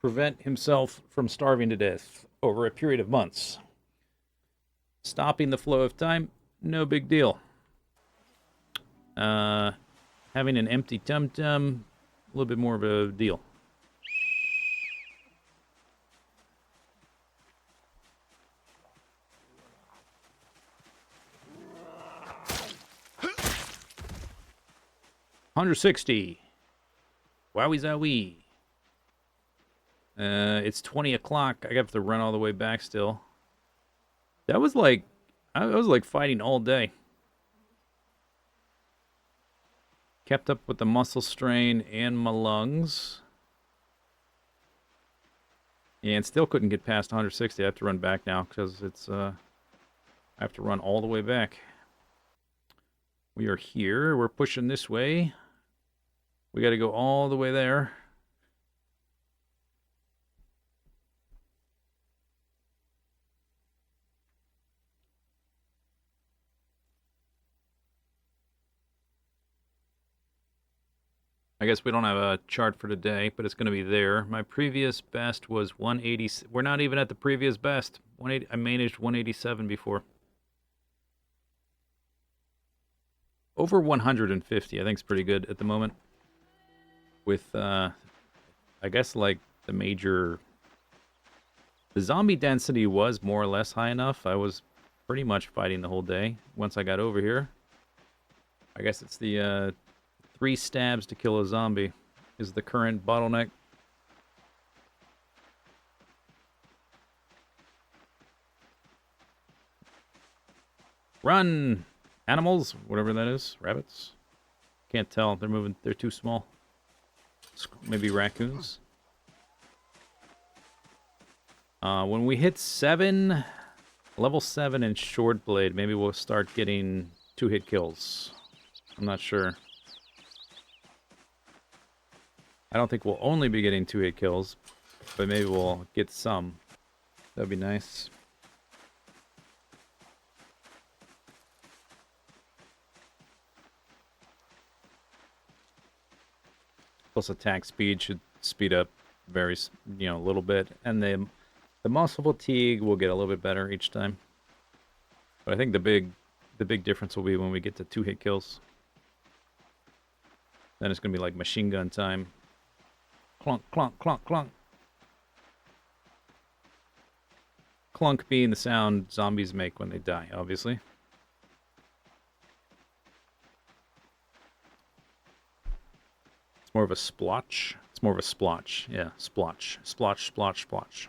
prevent himself from starving to death over a period of months. Stopping the flow of time, no big deal. Having an empty tum-tum, a little bit more of a deal. $160. Wowie zowie. It's 20 o'clock. I have to run all the way back still. That was like, I was like fighting all day. Kept up with the muscle strain and my lungs. Yeah, and still couldn't get past 160. I have to run back now because it's, I have to run all the way back. We are here. We're pushing this way. We got to go all the way there. I guess we don't have a chart for today, but it's going to be there. My previous best was 180. We're not even at the previous best. 180. I managed 187 before. Over 150, I think is pretty good at the moment. With, I guess, like, the zombie density was more or less high enough. I was pretty much fighting the whole day once I got over here. I guess it's the, 3 stabs to kill a zombie is the current bottleneck. Run! Animals, whatever that is. Rabbits. Can't tell. They're moving. They're too small. Maybe raccoons. When we hit 7, level 7 in short blade, maybe we'll start getting 2-hit kills. I'm not sure. I don't think we'll only be getting 2-hit kills, but maybe we'll get some. That'd be nice. Plus attack speed should speed up very, a little bit. And the muscle fatigue will get a little bit better each time. But I think the big difference will be when we get to 2-hit kills. Then it's going to be like machine gun time. Clunk, clunk, clunk, clunk. clunk being the sound zombies make when they die, obviously. It's more of a splotch. It's more of a splotch. Yeah, splotch. Splotch, splotch, splotch.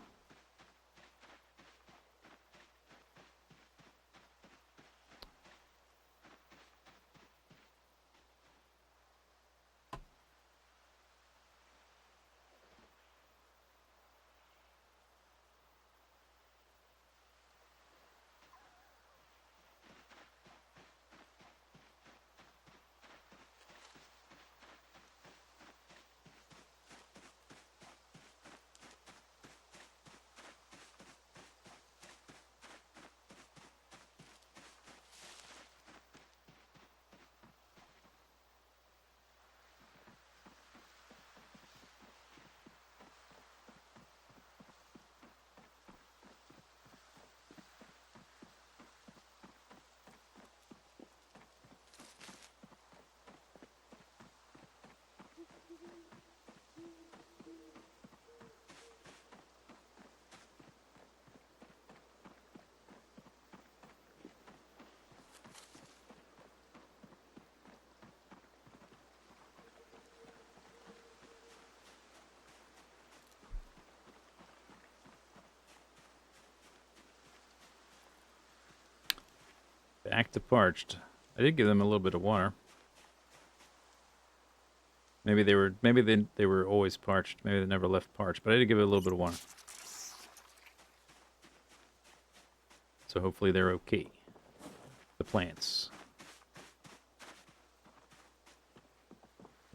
Back to parched. I did give them a little bit of water. Maybe they were always parched. Maybe they never left parched, but I did give it a little bit of water. So hopefully they're okay. The plants.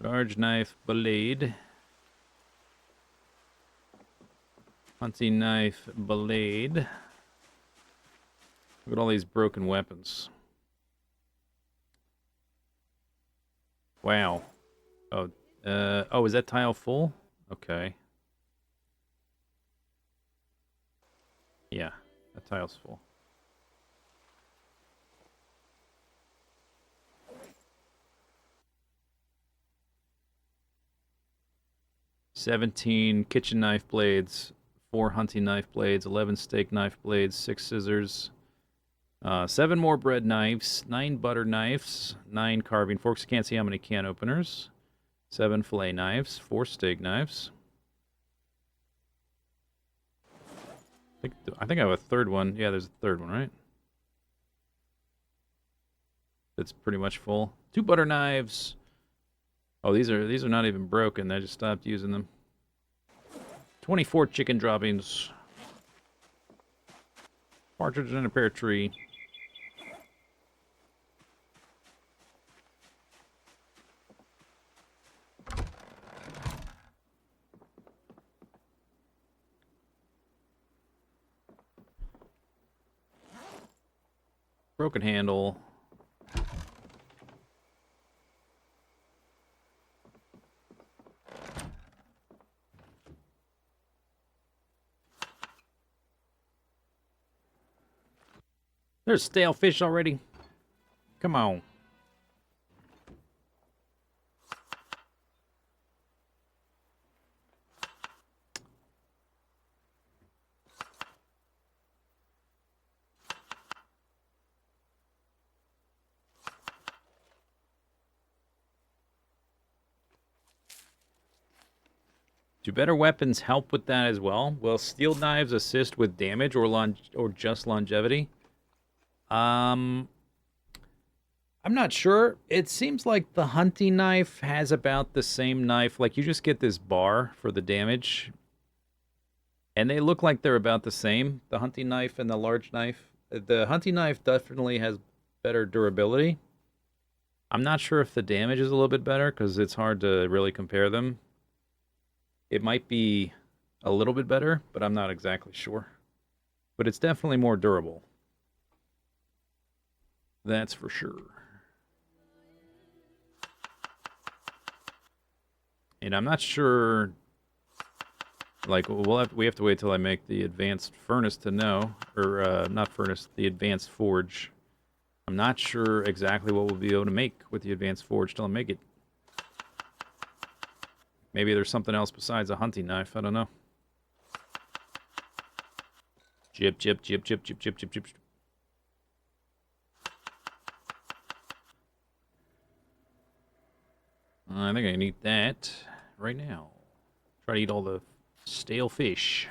Large knife blade. Hunting knife blade. Look at all these broken weapons. Wow. Oh, is that tile full? Okay. Yeah, that tile's full. $17 kitchen knife blades, 4 hunting knife blades, 11 steak knife blades, 6 scissors, 7 more bread knives, 9 butter knives, 9 carving forks. Can't see how many can openers. 7 fillet knives, 4 steak knives. I think I have a third one. Yeah, there's a third one, right? That's pretty much full. 2 butter knives. Oh, these are not even broken. I just stopped using them. 24 chicken droppings. Partridge in a pear tree. Broken handle. There's stale fish already. Come on. Do better weapons help with that as well? Will steel knives assist with damage or just longevity? I'm not sure. It seems like the hunting knife has about the same knife. Like, you just get this bar for the damage. And they look like they're about the same, the hunting knife and the large knife. The hunting knife definitely has better durability. I'm not sure if the damage is a little bit better, because it's hard to really compare them. It might be a little bit better, but I'm not exactly sure. But it's definitely more durable. That's for sure. And I'm not sure, like, we have to wait till I make the advanced furnace to know, or not furnace, the advanced forge. I'm not sure exactly what we'll be able to make with the advanced forge till I make it. Maybe there's something else besides a hunting knife, I don't know. Jip, jip, jip, jip, jip, jip, jip, jip. I think I need that right now. Try to eat all the stale fish.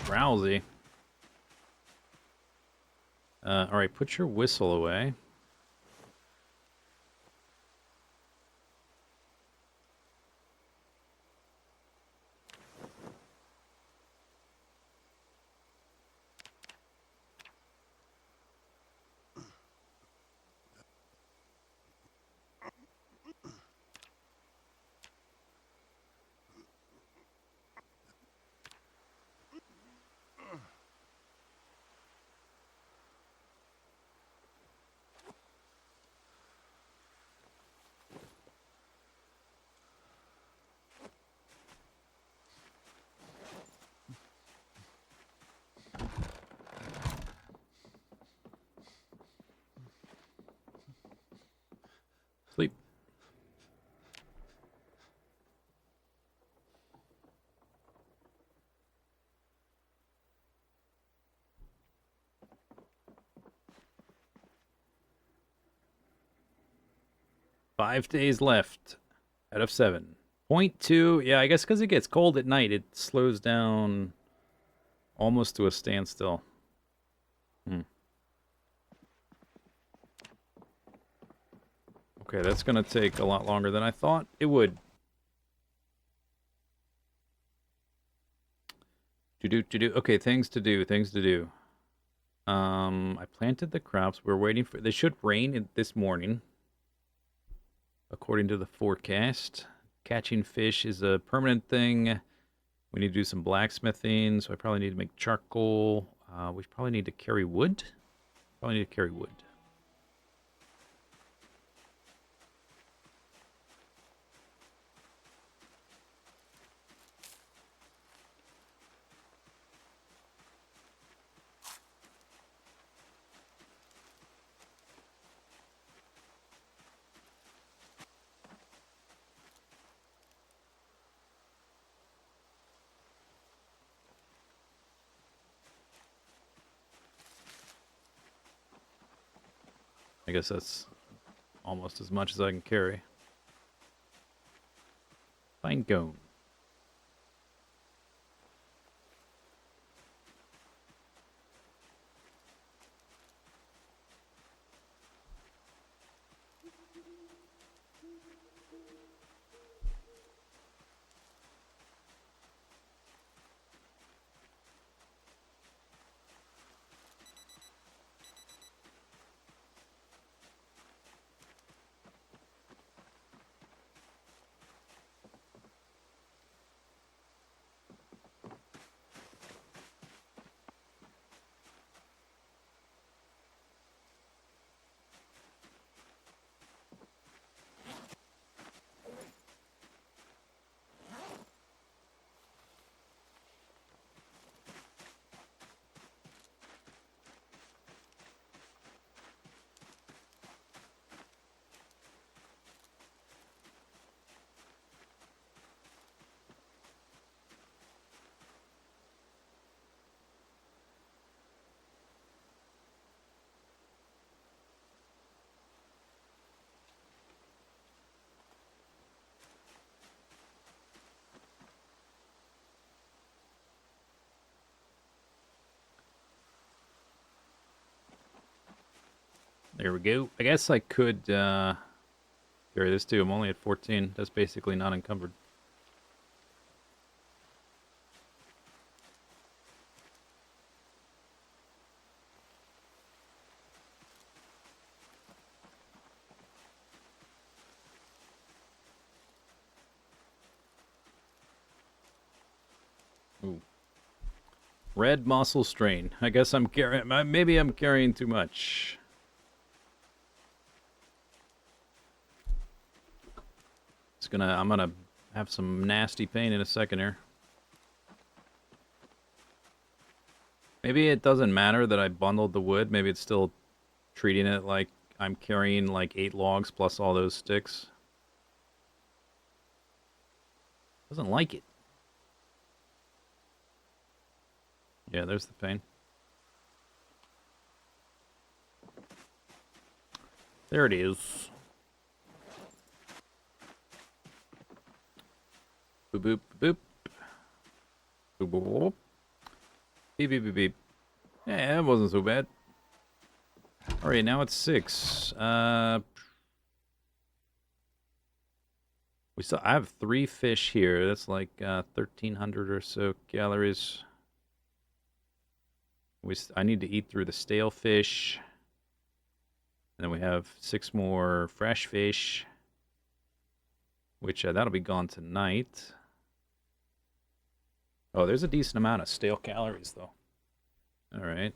Drowsy. Alright, put your whistle away. Sleep. Five days left out of 7. Point 2. Yeah, I guess because it gets cold at night, it slows down almost to a standstill. Okay, that's going to take a lot longer than I thought it would. To do. Okay, things to do, things to do. I planted the crops. We're waiting for... They should rain this morning, according to the forecast. Catching fish is a permanent thing. We need to do some blacksmithing, so I probably need to make charcoal. We probably need to carry wood. Probably need to carry wood. I guess that's almost as much as I can carry. Fine gone. There we go. I guess I could carry this too. I'm only at 14. That's basically not encumbered. Ooh. Red muscle strain. I guess I'm carrying. Maybe I'm carrying too much. I'm gonna have some nasty pain in a second here. Maybe it doesn't matter that I bundled the wood. Maybe it's still treating it like I'm carrying like 8 logs plus all those sticks. Doesn't like it. Yeah, there's the pain. There it is. Boop, boop, boop. Boop, boop, boop. Beep, beep, beep, beep. Yeah, that wasn't so bad. Alright, now it's 6. I have 3 fish here. That's like 1,300 or so calories. I need to eat through the stale fish. And then we have 6 more fresh fish, which that'll be gone tonight. Oh, there's a decent amount of stale calories, though. All right.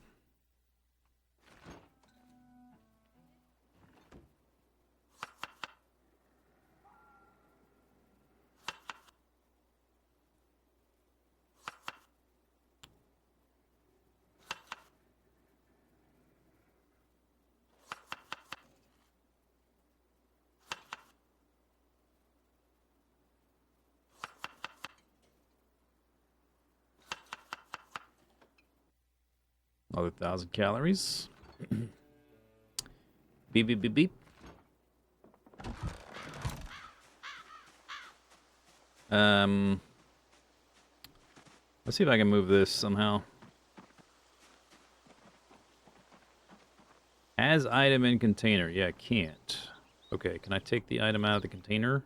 Another 1,000 calories. Beep, beep, beep, beep. Let's see if I can move this somehow. As item in container. Yeah, I can't. Okay, can I take the item out of the container?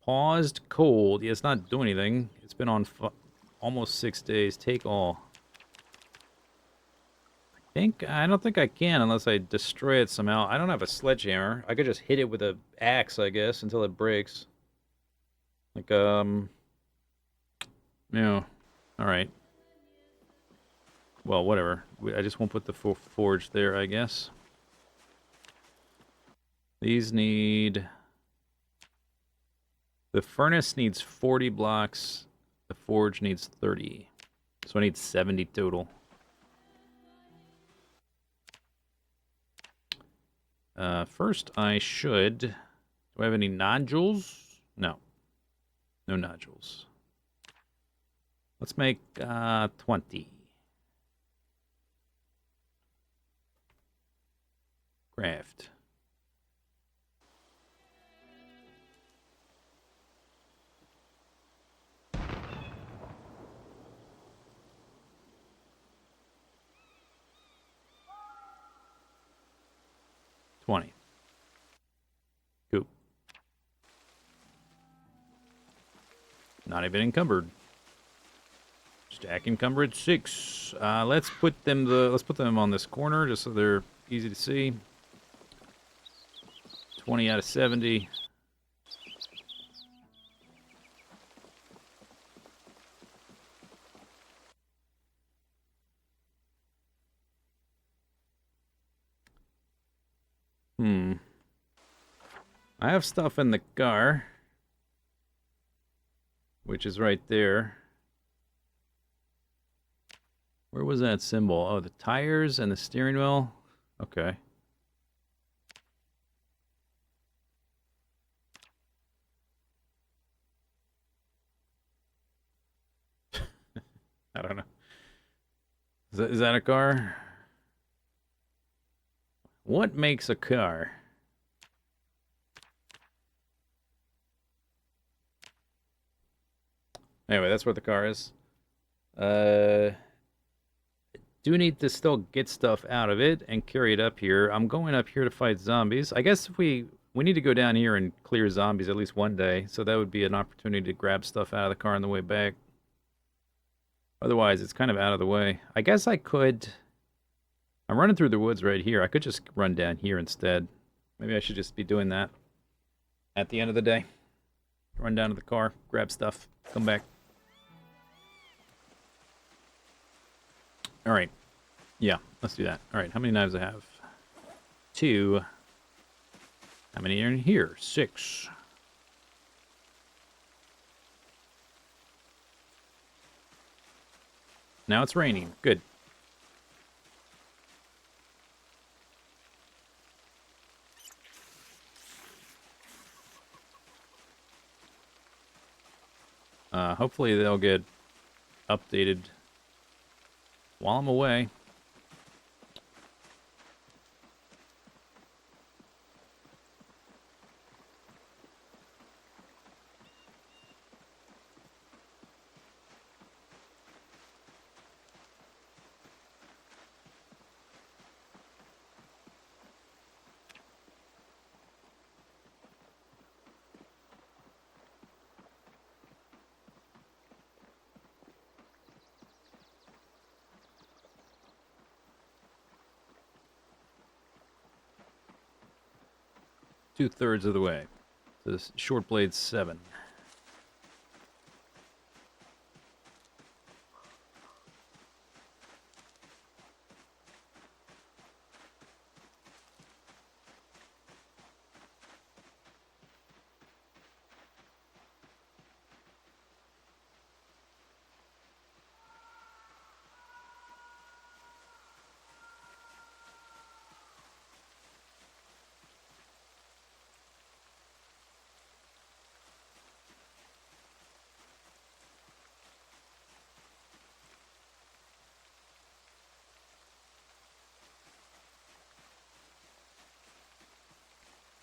Paused cold. Yeah, it's not doing anything. It's been on almost 6 days. Take all. I don't think I can unless I destroy it somehow. I don't have a sledgehammer. I could just hit it with an axe, I guess, until it breaks. Like, yeah. Alright. Well, whatever. I just won't put the forge there, I guess. These need... The furnace needs 40 blocks. The forge needs 30. So I need 70 total. First, I should... Do I have any nodules? No. No nodules. Let's make 20. Craft. $20. Cool. Not even encumbered. Stack encumbered 6. Let's put them on this corner just so they're easy to see. 20 out of 70. I have stuff in the car, which is right there. Where was that symbol? Oh, the tires and the steering wheel? Okay. I don't know. Is that a car? What makes a car? Anyway, that's where the car is. Do need to still get stuff out of it and carry it up here. I'm going up here to fight zombies. I guess if we need to go down here and clear zombies at least one day, so that would be an opportunity to grab stuff out of the car on the way back. Otherwise, it's kind of out of the way. I guess I could... I'm running through the woods right here. I could just run down here instead. Maybe I should just be doing that at the end of the day. Run down to the car, grab stuff, come back. Alright. Yeah, let's do that. Alright, how many knives I have? 2. How many are in here? 6. Now it's raining. Good. Hopefully they'll get updated while I'm away. Two-thirds of the way. This short blade 7.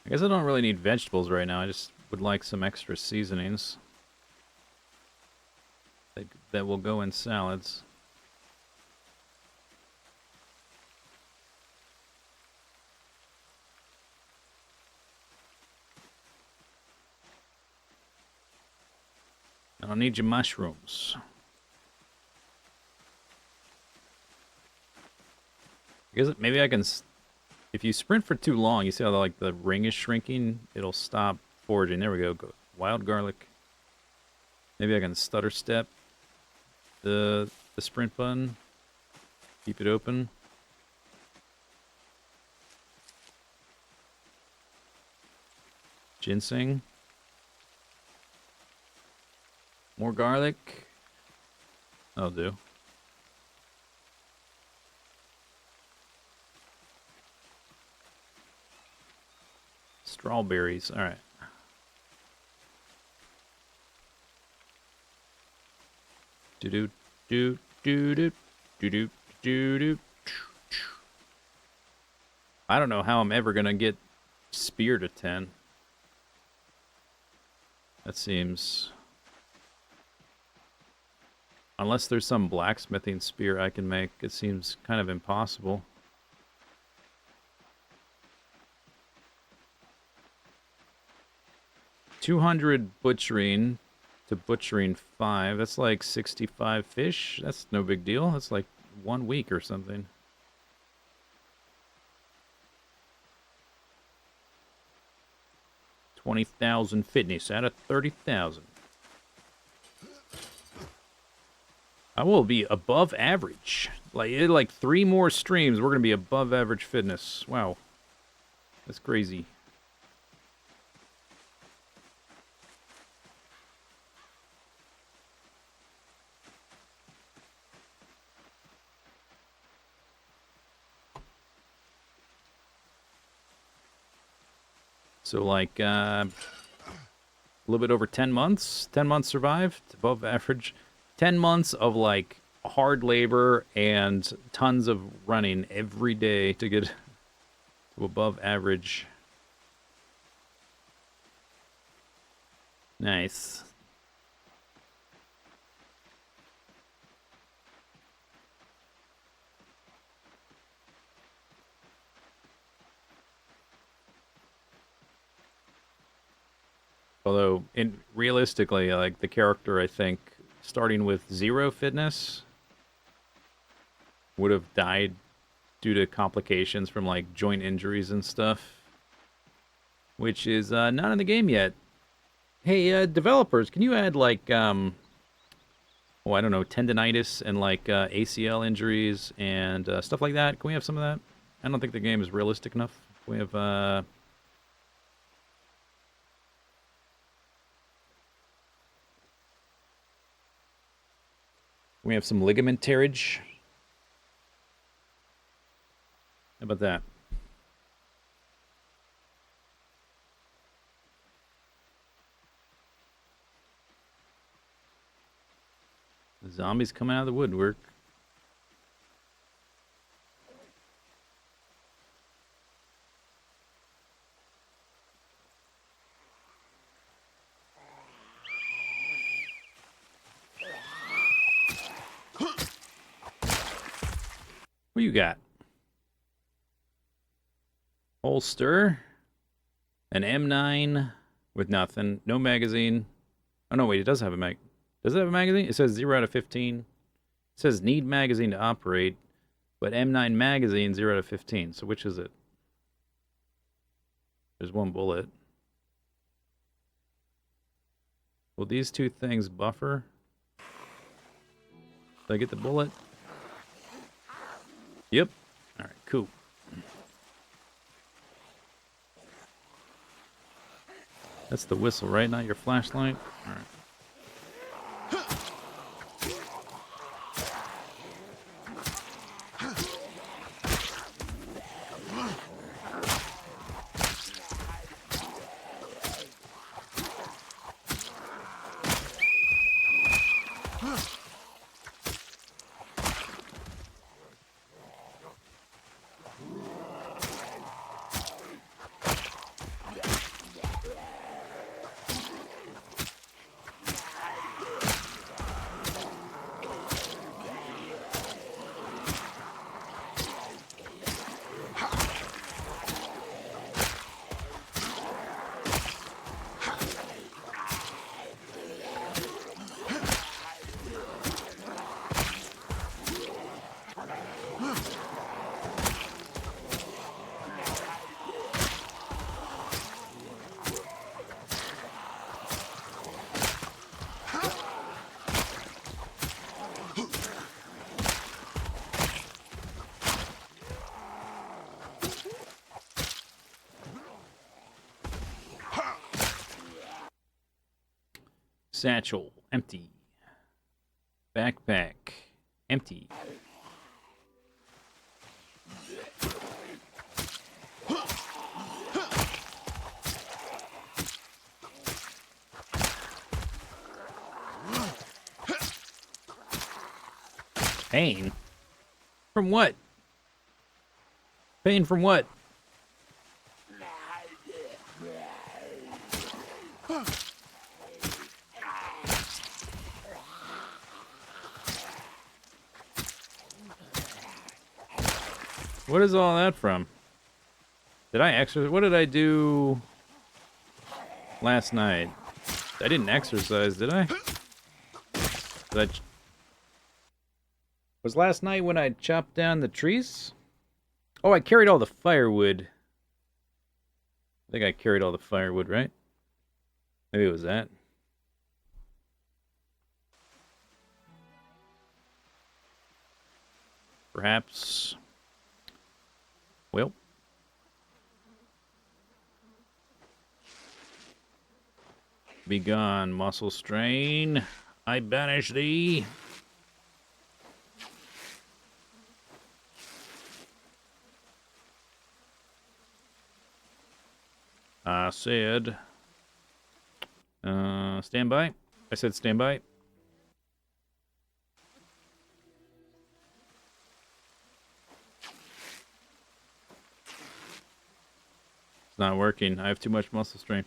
I guess I don't really need vegetables right now. I just would like some extra seasonings that will go in salads. I don't need your mushrooms. I guess maybe I can... If you sprint for too long, you see how like the ring is shrinking? It'll stop foraging. There we go. Wild garlic. Maybe I can stutter step the sprint button. Keep it open. Ginseng. More garlic. That'll do. Strawberries. All right. Do do do do do do do do do. I don't know how I'm ever gonna get spear to 10. That seems... Unless there's some blacksmithing spear I can make, it seems kind of impossible. $200 butchering to butchering 5. That's like 65 fish. That's no big deal. That's like 1 week or something. $20,000 fitness out of 30,000. I will be above average. Like 3 more streams, we're gonna be above average fitness. Wow, that's crazy. So like a little bit over 10 months. 10 months survived, above average. 10 months of like hard labor and tons of running every day to get to above average. Nice. Although, realistically, like the character, I think, starting with 0 fitness, would have died due to complications from like joint injuries and stuff, which is not in the game yet. Hey, developers, can you add like, oh, I don't know, tendonitis and like ACL injuries and stuff like that? Can we have some of that? I don't think the game is realistic enough. Can we have We have some ligament tearage. How about that? The zombies coming out of the woodwork. What you got? Holster. An M9 with nothing. No magazine. Oh, no, wait. It does have a mag. Does it have a magazine? It says 0 out of 15. It says need magazine to operate, but M9 magazine 0 out of 15. So which is it? There's one bullet. Will these two things buffer? Did I get the bullet? Yep. All right, cool. That's the whistle, right? Not your flashlight? All right. Satchel, empty. Backpack, empty. Pain? From what? Pain from what? What is all that from? Did I exercise? What did I do last night? I didn't exercise, did I? Was last night when I chopped down the trees? Oh, I carried all the firewood. I think I carried all the firewood, right? Maybe it was that. Perhaps. Well. Be gone, muscle strain. I banish thee. I said, stand by. I said stand by. It's not working. I have too much muscle strain.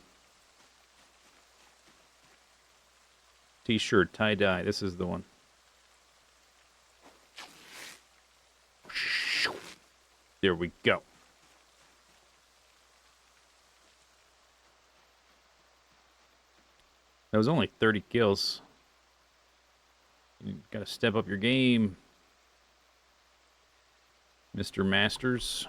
T-shirt, tie-dye. This is the one. There we go. That was only 30 kills. You gotta step up your game, Mr. Masters.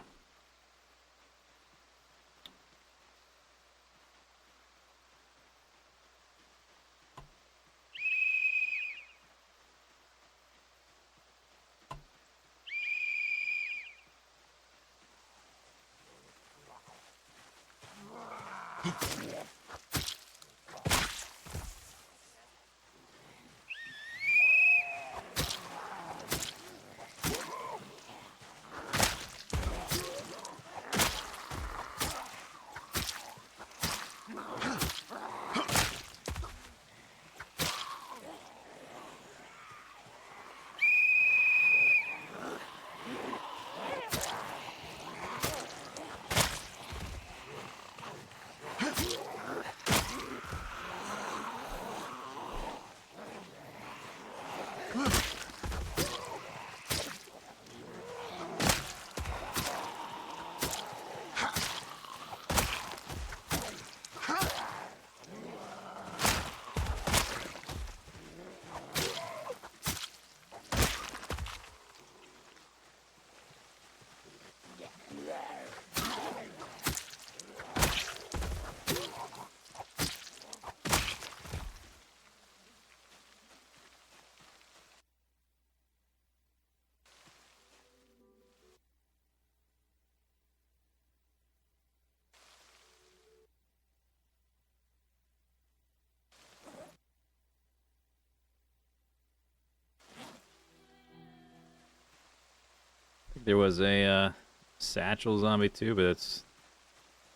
There was a satchel zombie too, but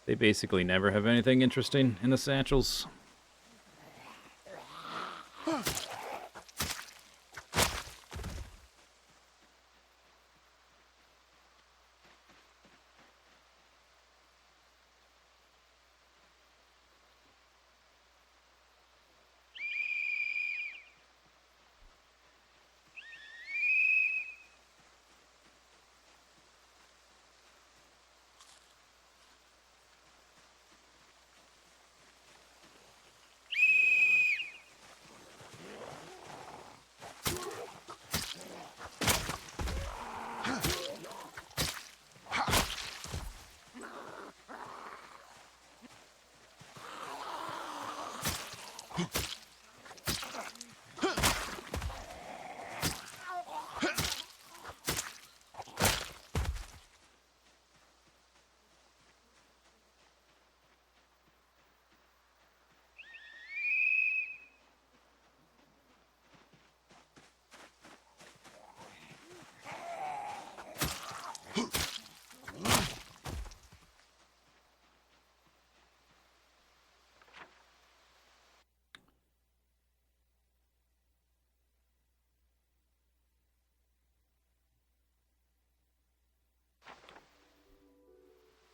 they basically never have anything interesting in the satchels.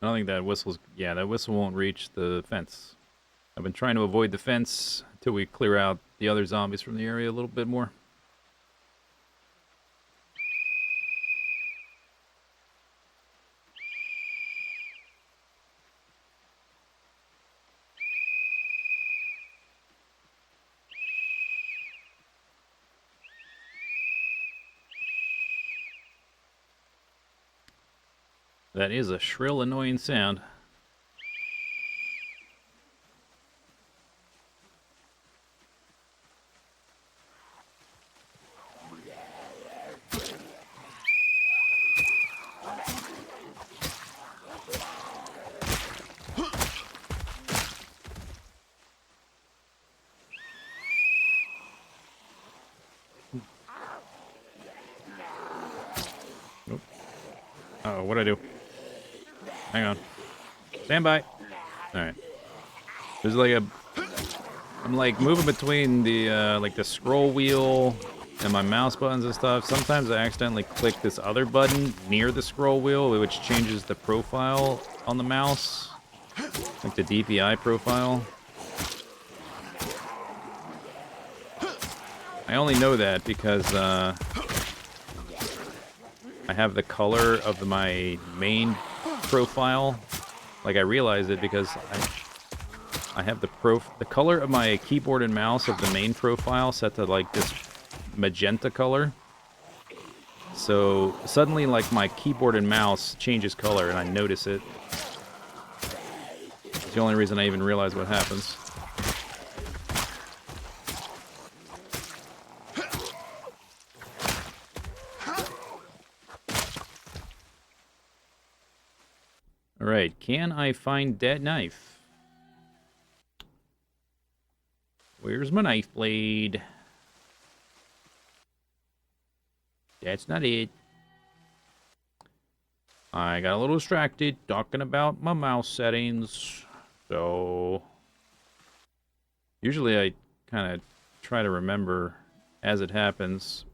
I don't think that whistle's... Yeah, that whistle won't reach the fence. I've been trying to avoid the fence until we clear out the other zombies from the area a little bit more. That is a shrill, annoying sound. Nope. Uh-oh, what'd I do? Hang on. Stand by. Alright. There's like a... I'm like moving between the, like the scroll wheel and my mouse buttons and stuff. Sometimes I accidentally click this other button near the scroll wheel, which changes the profile on the mouse. Like the DPI profile. I only know that because, I have the color of my main profile. Like, I realize it because I have the color of my keyboard and mouse of the main profile set to, like, this magenta color. So, suddenly, like, my keyboard and mouse changes color, and I notice it. It's the only reason I even realize what happens. Alright, can I find that knife? Where's my knife blade? That's not it. I got a little distracted talking about my mouse settings. So, usually I kind of try to remember as it happens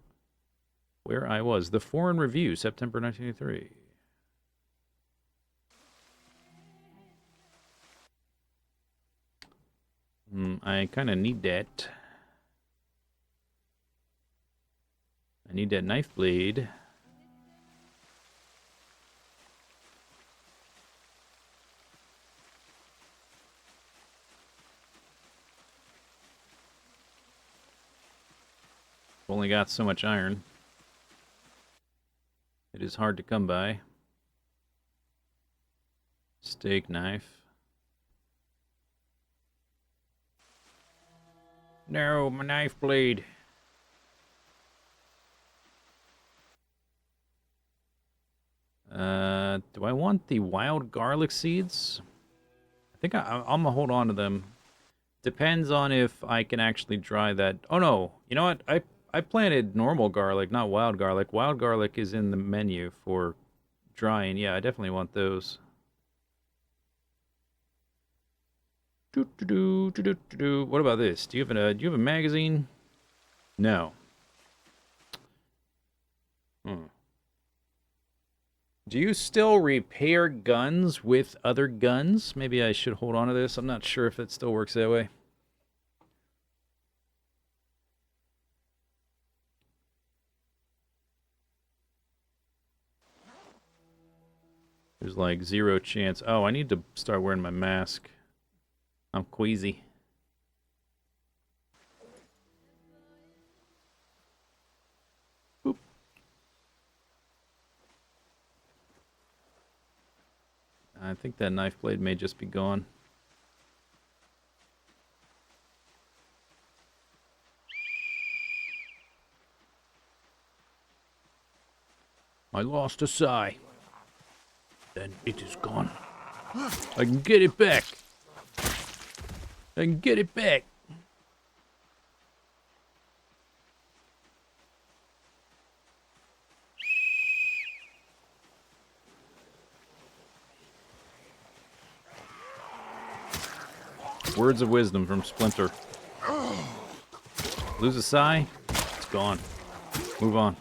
where I was. The Foreign Review, September 1983. I kind of need that. I need that knife blade. Only got so much iron. It is hard to come by. Steak knife. No, my knife blade. Do I want the wild garlic seeds? I think I'm gonna hold on to them. Depends on if I can actually dry that. Oh no, you know what? I planted normal garlic, not wild garlic. Wild garlic is in the menu for drying. Yeah, I definitely want those. What about this? Do you have a magazine? No. Hmm. Do you still repair guns with other guns? Maybe I should hold on to this. I'm not sure if it still works that way. There's like 0 chance. Oh, I need to start wearing my mask. I'm queasy. Boop. I think that knife blade may just be gone. I lost a sigh. Then it is gone. I can get it back. I can get it back. Words of wisdom from Splinter. Lose a sigh, it's gone. Move on.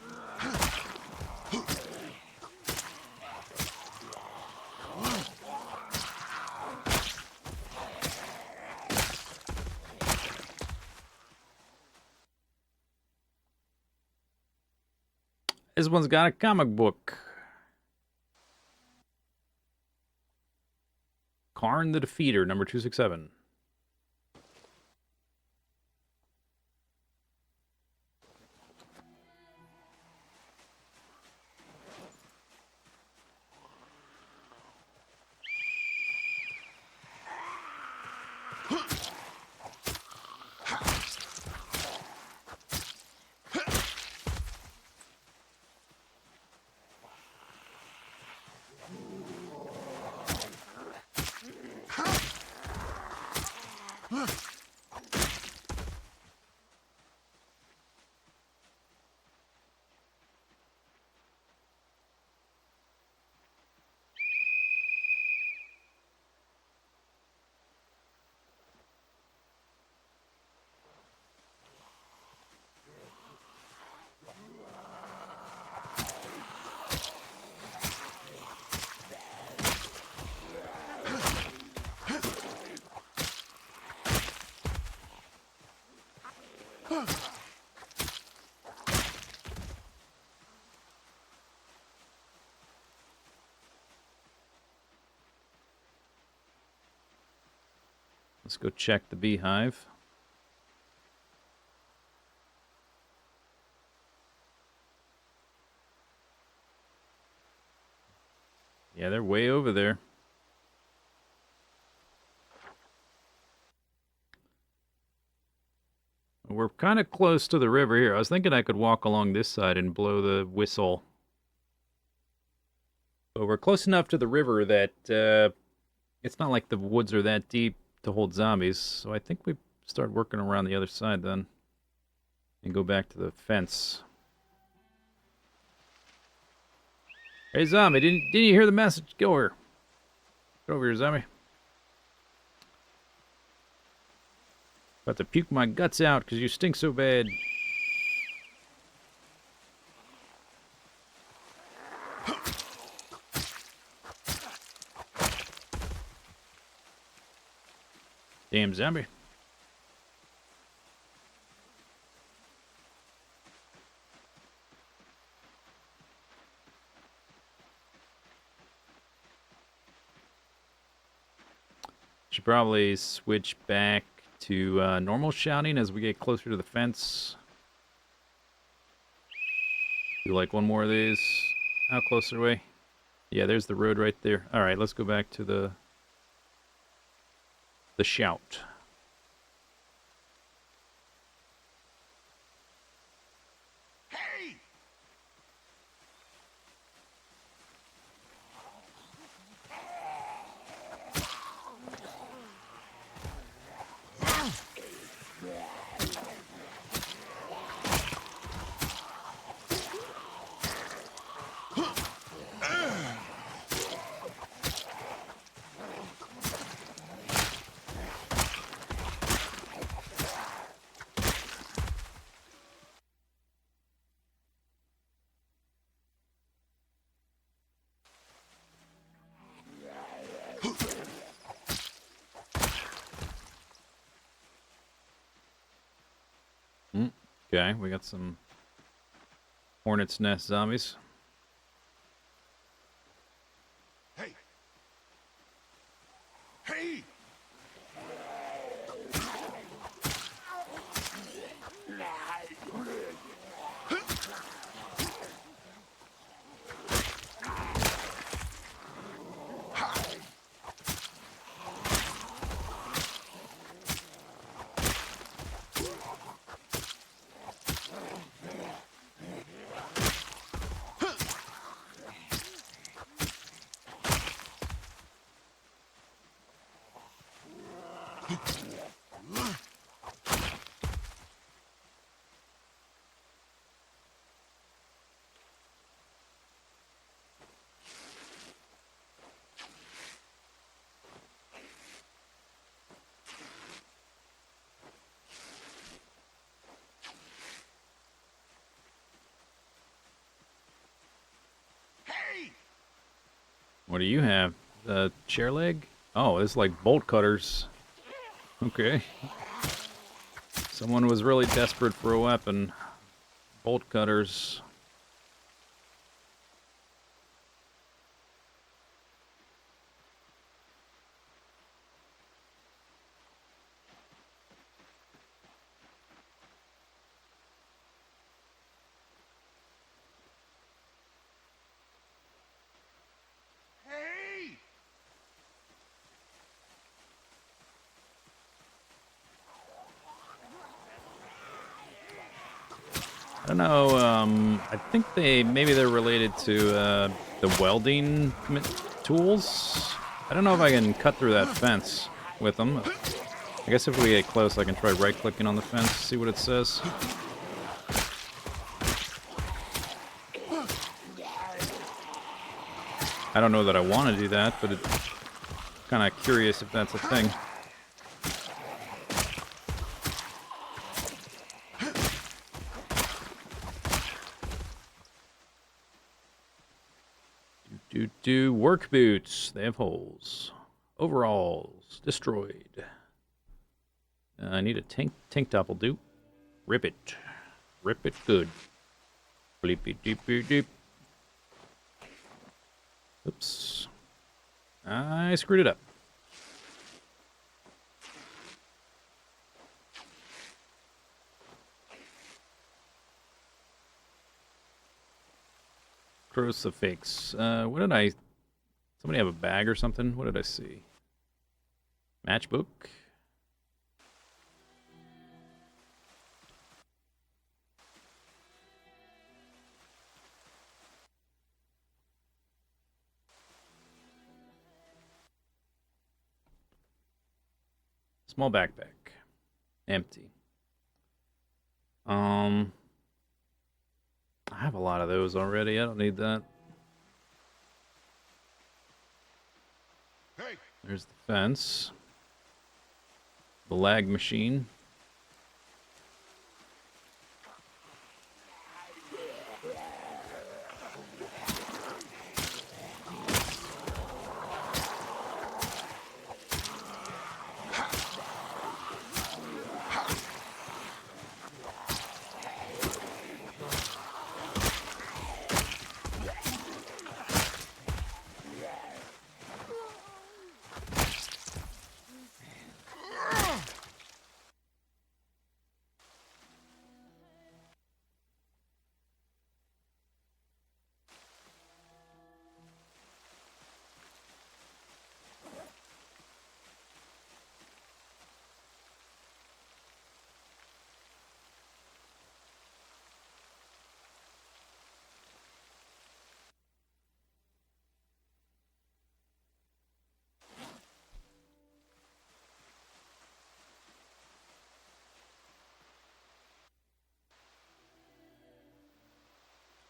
This one's got a comic book. Karn the Defeater, number 267. Let's go check the beehive. Yeah, they're way over there. We're kind of close to the river here. I was thinking I could walk along this side and blow the whistle. But we're close enough to the river that it's not like the woods are that deep to hold zombies. So I think we start working around the other side then. And go back to the fence. Hey, zombie, didn't you hear the message? Go over here. Get over here, zombie. About to puke my guts out because you stink so bad. Damn zombie. Should probably switch back to normal shouting as we get closer to the fence. Do like one more of these. How close are we? Yeah, there's the road right there. All right, let's go back to the shout. Hey! Okay, we got some hornet's nest zombies. Hey! Hey! Hey! What do you have? Chair leg? Oh, it's like bolt cutters. Okay. Someone was really desperate for a weapon. Bolt cutters. Hey! I don't know, I think maybe they're related to, the welding tools? I don't know if I can cut through that fence with them. I guess if we get close, I can try right-clicking on the fence, see what it says. I don't know that I want to do that, but it's kind of curious if that's a thing. Work boots. They have holes. Overalls. Destroyed. I need a tank top will do. Rip it. Rip it good. Bleepy deepy deep. Oops. I screwed it up. Crucifix. What did I... Somebody have a bag or something? What did I see? Matchbook? Small backpack. Empty. I have a lot of those already. I don't need that. Hey! There's the fence. The lag machine.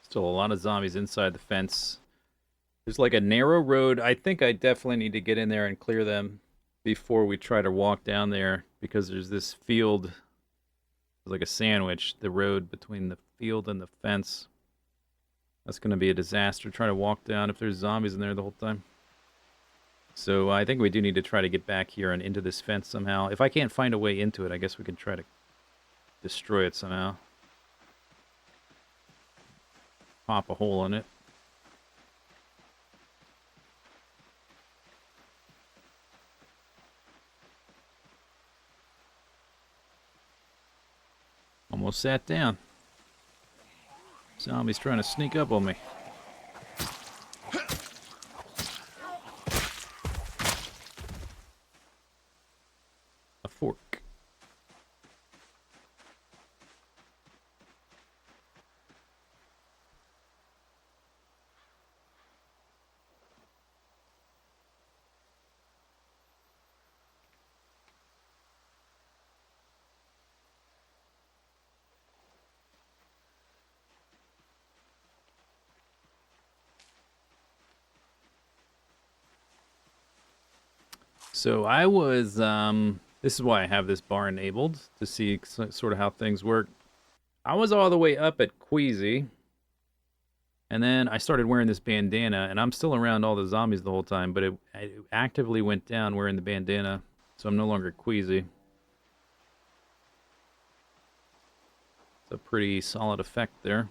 Still a lot of zombies inside the fence. There's like a narrow road. I think I definitely need to get in there and clear them before we try to walk down there because there's this field. It's like a sandwich, the road between the field and the fence. That's going to be a disaster trying to walk down if there's zombies in there the whole time. So I think we do need to try to get back here and into this fence somehow. If I can't find a way into it, I guess we can try to destroy it somehow. pop a hole in it. Almost sat down. Zombie's trying to sneak up on me. A fork. So I was, this is why I have this bar enabled, to see sort of how things work. I was all the way up at Queasy, and then I started wearing this bandana, and I'm still around all the zombies the whole time, but I actively went down wearing the bandana, so I'm no longer Queasy. It's a pretty solid effect there.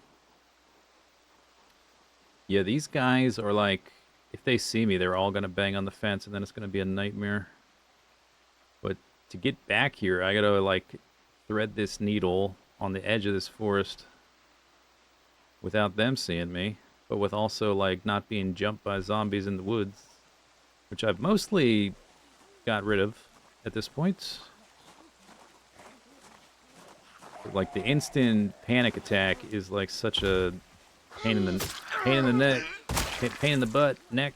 Yeah, these guys are like, if they see me, they're all going to bang on the fence, and then it's going to be a nightmare. But to get back here, I got to, like, thread this needle on the edge of this forest without them seeing me, but with also, like, not being jumped by zombies in the woods, which I've mostly got rid of at this point. But, like, the instant panic attack is, like, such a pain in the neck, pain in the butt, neck,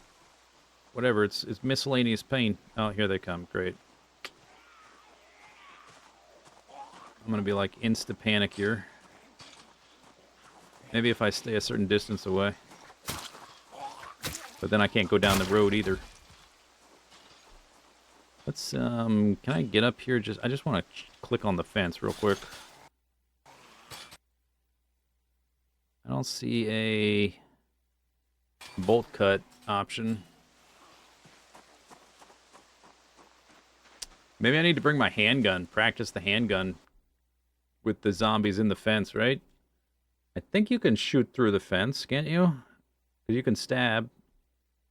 whatever. It's miscellaneous pain. Oh, here they come. Great. I'm gonna be like insta panic here. Maybe if I stay a certain distance away. But then I can't go down the road either. Let's can I get up here? I just want to click on the fence real quick. I don't see a bolt cut option. Maybe I need to bring my handgun, practice the handgun with the zombies in the fence, right? I think you can shoot through the fence, can't you? Because you can stab.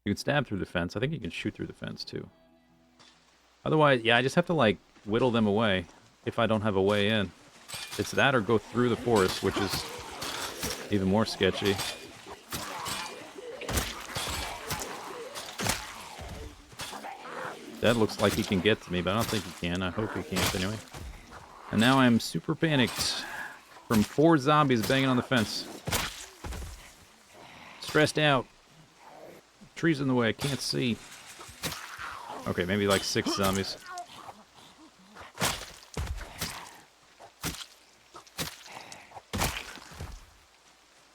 You can stab through the fence. I think you can shoot through the fence, too. Otherwise, yeah, I just have to, like, whittle them away if I don't have a way in. It's that or go through the forest, which is even more sketchy. That looks like he can get to me, but I don't think he can. I hope he can't, anyway. And now I'm super panicked from 4 zombies banging on the fence. Stressed out. Trees in the way, I can't see. Okay, maybe like 6 zombies.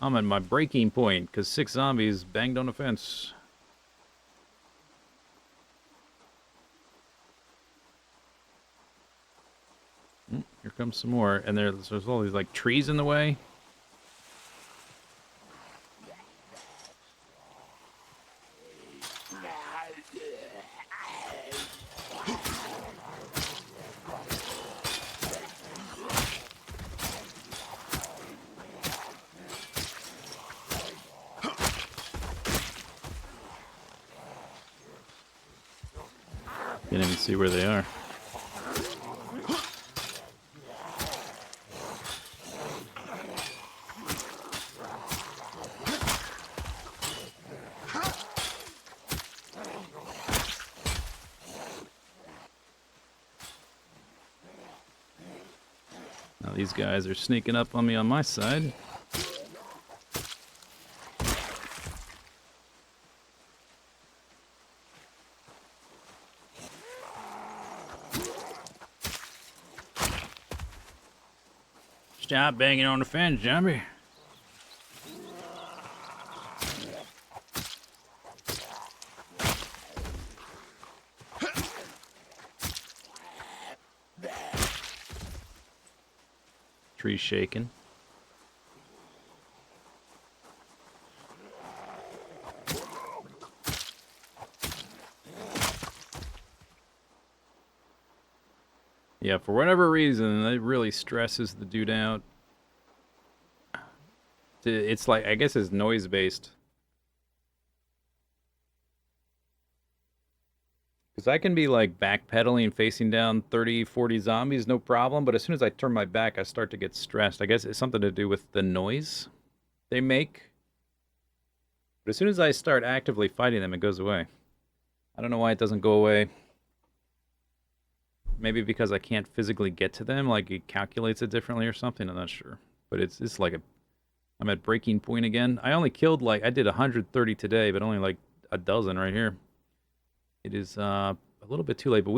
I'm at my breaking point because 6 zombies banged on the fence. Here comes some more, and there's all these like trees in the way. Can't even see where they are. Now these guys are sneaking up on me on my side. Stop banging on the fence, zombie. Trees shaking. Yeah, for whatever reason, it really stresses the dude out. It's like, I guess it's noise-based. Because I can be like backpedaling, facing down 30, 40 zombies, no problem. But as soon as I turn my back, I start to get stressed. I guess it's something to do with the noise they make. But as soon as I start actively fighting them, it goes away. I don't know why it doesn't go away. Maybe because I can't physically get to them, like it calculates it differently or something. I'm not sure. But it's like I'm at breaking point again. I only killed like I did 130 today, but only like a dozen right here. It is a little bit too late, but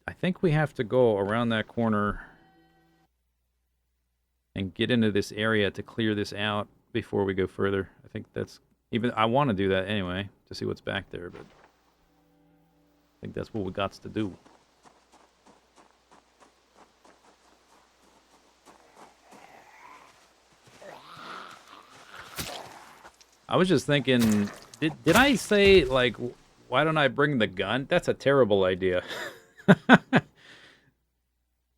I think we have to go around that corner and get into this area to clear this out before we go further. I think that's even I want to do that anyway to see what's back there, but I think that's what we got to do. I was just thinking, did I say like why don't I bring the gun? That's a terrible idea.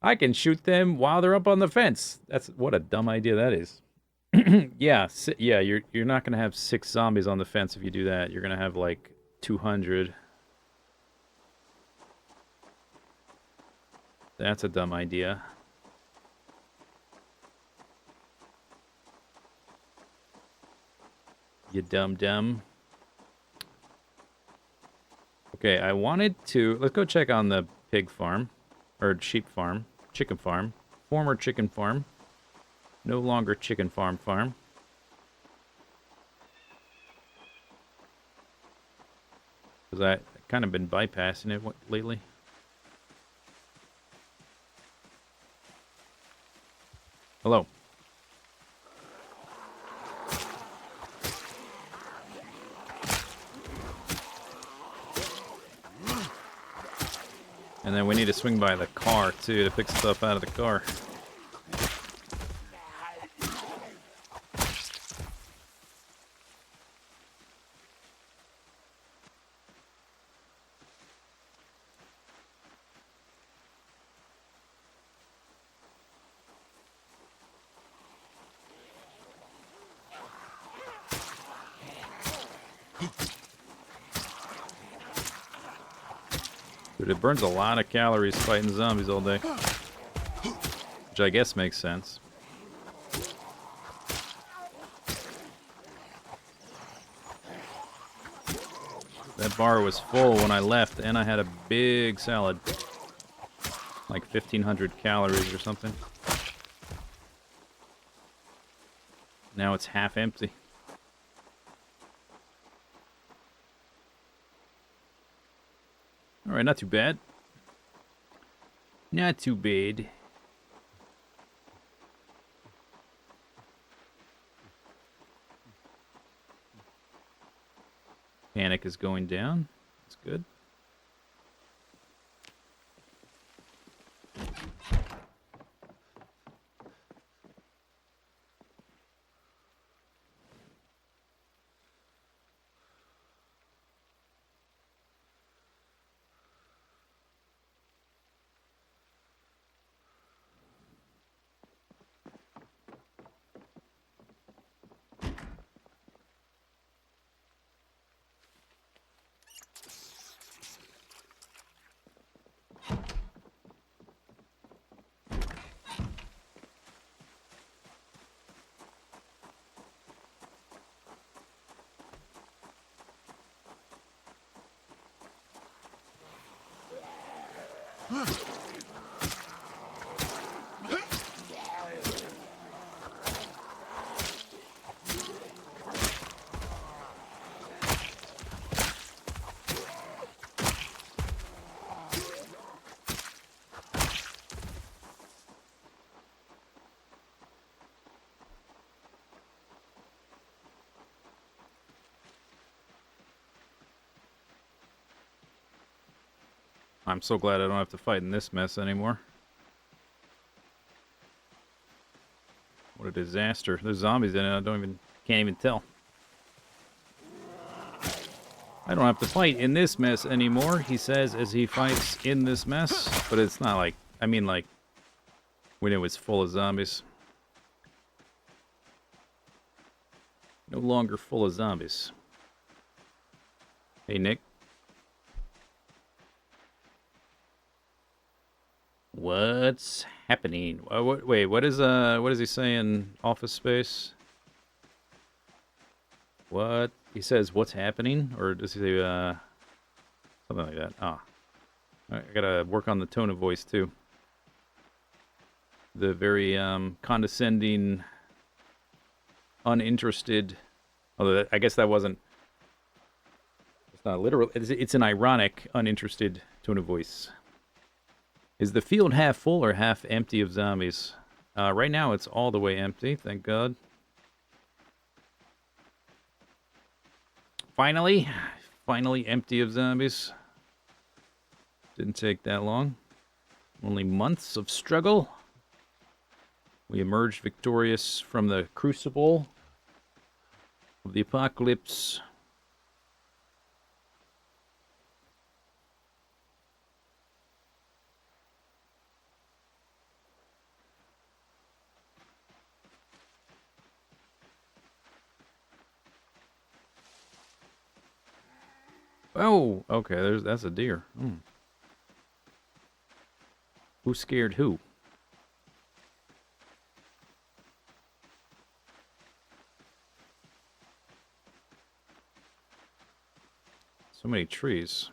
I can shoot them while they're up on the fence. That's what a dumb idea that is. Yeah, yeah, you're not gonna have 6 zombies on the fence if you do that. You're gonna have like 200. That's a dumb idea. You dumb. Okay, I wanted to... Let's go check on the pig farm. Or sheep farm. Chicken farm. Former chicken farm. No longer chicken farm. Because I've kind of been bypassing it lately. Hello. And then we need to swing by the car, too, to pick stuff out of the car. Dude, it burns a lot of calories fighting zombies all day. Which I guess makes sense. That bar was full when I left, and I had a big salad. Like 1,500 calories or something. Now it's half empty. Alright, not too bad. Not too bad. Panic is going down. That's good. I'm so glad I don't have to fight in this mess anymore. What a disaster. There's zombies in it, can't even tell. I don't have to fight in this mess anymore, he says as he fights in this mess. But it's not like, I mean like, when it was full of zombies. No longer full of zombies. Hey, Nick. What's happening? Wait, what is he saying? Office Space? What? He says, what's happening? Or does he say, something like that? Ah. I gotta work on the tone of voice, too. The very, condescending, uninterested... Although, I guess that wasn't... It's not literal. It's an ironic, uninterested tone of voice. Is the field half full or half empty of zombies? Right now, it's all the way empty, thank God. Finally empty of zombies. Didn't take that long. Only months of struggle. We emerged victorious from the crucible of the apocalypse. Oh, okay, that's a deer. Who scared who? So many trees.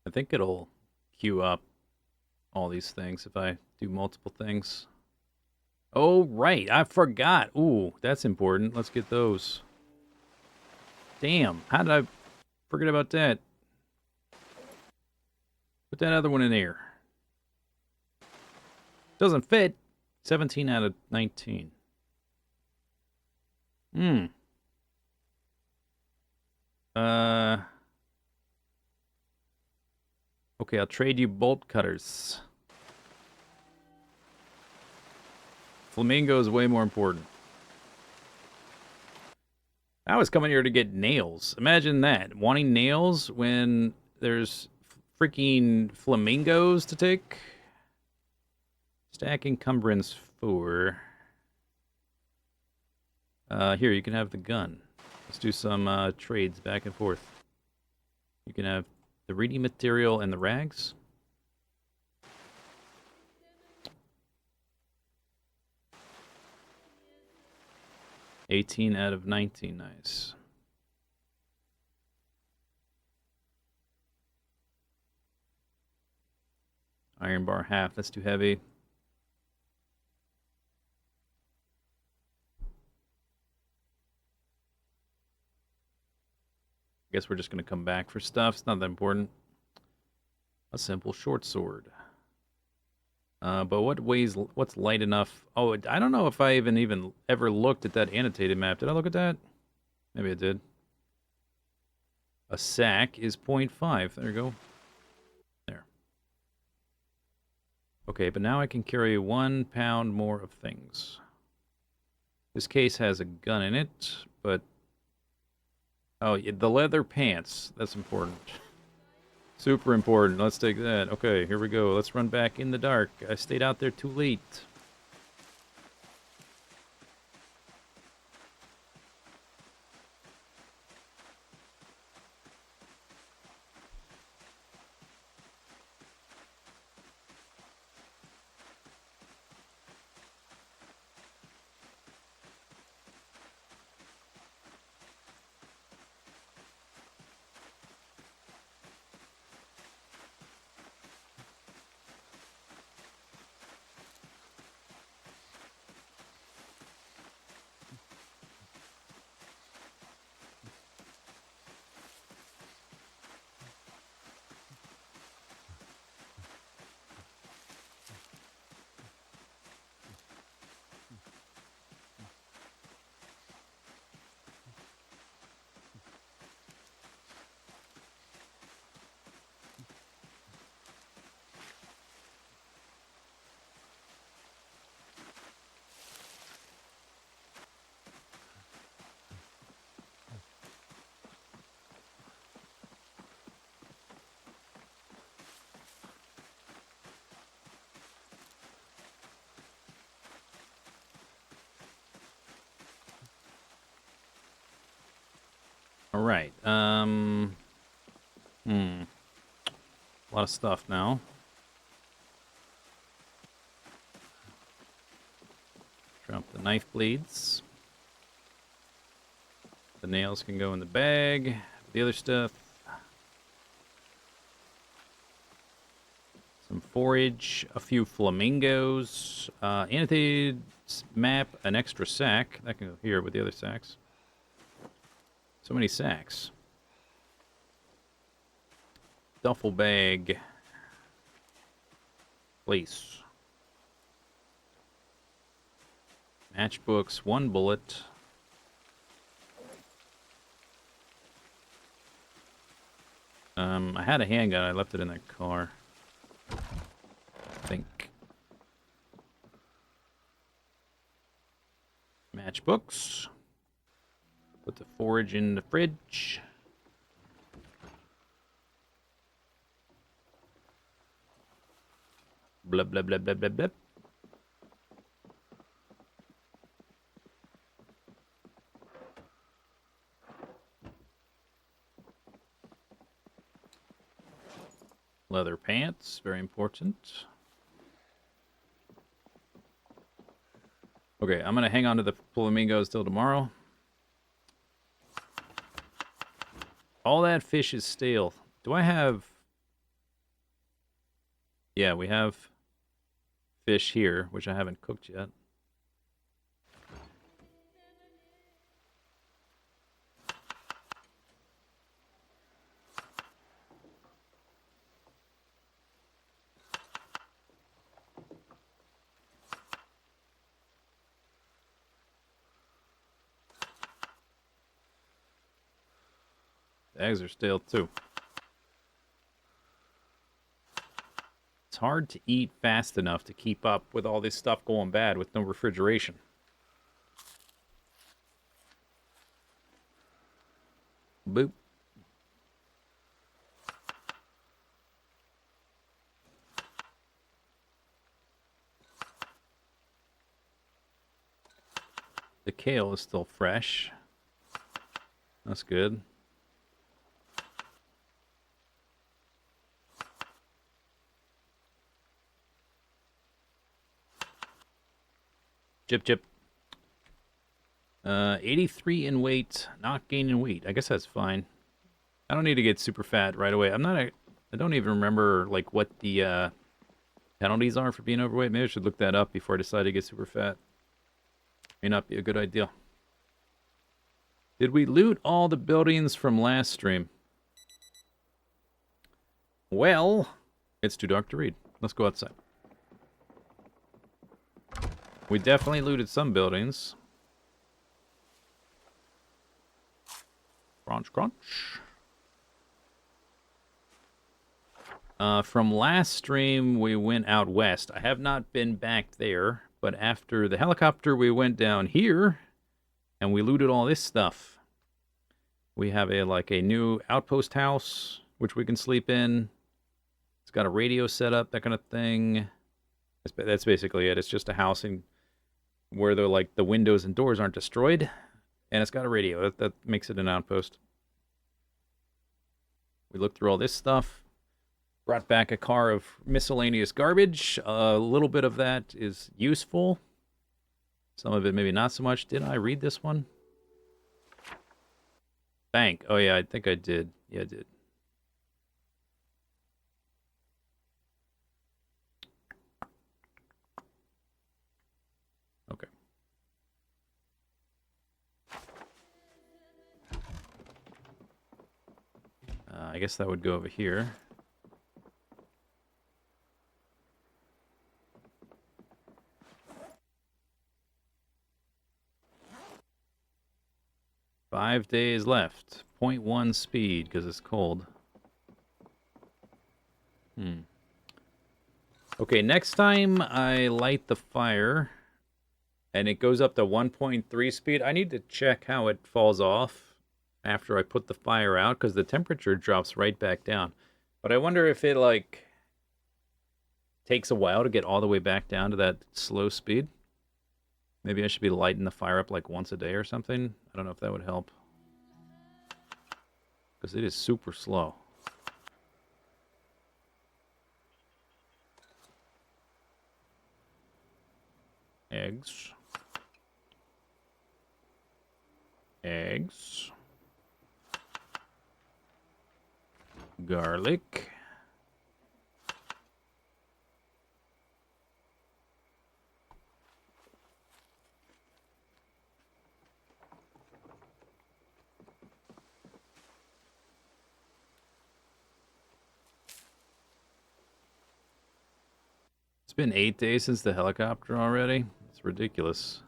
I think it'll queue up all these things if I do multiple things. Oh, right, I forgot. Ooh, that's important. Let's get those. Damn, how did I forget about that? Put that other one in there. Doesn't fit. 17 out of 19. Hmm. Okay, I'll trade you bolt cutters. Flamingo is way more important. I was coming here to get nails. Imagine that. Wanting nails when there's freaking flamingos to take. Stack encumbrance 4. Here, you can have the gun. Let's do some trades back and forth. You can have the reading material and the rags. $18 out of 19, nice. Iron bar half, that's too heavy. Guess we're just gonna come back for stuff. It's not that important. A simple short sword. But what's light enough? Oh, I don't know if I even ever looked at that annotated map. Did I look at that? Maybe I did. A sack is 0.5. There you go. There. Okay, but now I can carry 1 pound more of things. This case has a gun in it, but... Oh, the leather pants. That's important. Super important. Let's take that. Okay, here we go. Let's run back in the dark. I stayed out there too late. All right. A lot of stuff now. Drop the knife blades. The nails can go in the bag. The other stuff. Some forage, a few flamingos, annotated map, an extra sack. That can go here with the other sacks. So many sacks. Duffel bag. Place. Matchbooks, 1 bullet. I had a handgun. I left it in that car. I think. Matchbooks. Put the forage in the fridge. Blah, blah, blah, blah, blah, blah. Leather pants, very important. Okay, I'm going to hang on to the flamingos till tomorrow. All that fish is stale. Do I have... Yeah, we have fish here, which I haven't cooked yet. The eggs are stale too. It's hard to eat fast enough to keep up with all this stuff going bad with no refrigeration. Boop. The kale is still fresh. That's good. Chip, chip. 83 in weight, not gaining weight. I guess that's fine. I don't need to get super fat right away. I don't even remember like what the penalties are for being overweight. Maybe I should look that up before I decide to get super fat. May not be a good idea. Did we loot all the buildings from last stream? Well, it's too dark to read. Let's go outside. We definitely looted some buildings. Crunch, crunch. From last stream, we went out west. I have not been back there, but after the helicopter, we went down here, and we looted all this stuff. We have a new outpost house, which we can sleep in. It's got a radio set up, that kind of thing. That's basically it. It's just a house where the windows and doors aren't destroyed, and it's got a radio. That makes it an outpost. We looked through all this stuff. Brought back a car of miscellaneous garbage. A little bit of that is useful. Some of it maybe not so much. Did I read this one? Bank. Oh yeah, I think I did. Yeah, I did. Okay. I guess that would go over here. Five days left. 0.1 speed because it's cold. Okay, next time I light the fire and it goes up to 1.3 speed, I need to check how it falls off after I put the fire out because the temperature drops right back down. But I wonder if it takes a while to get all the way back down to that slow speed. Maybe I should be lighting the fire up like once a day or something. I don't know if that would help. Because it is super slow. Eggs. Eggs. Garlic. It's been 8 days since the helicopter already. It's ridiculous.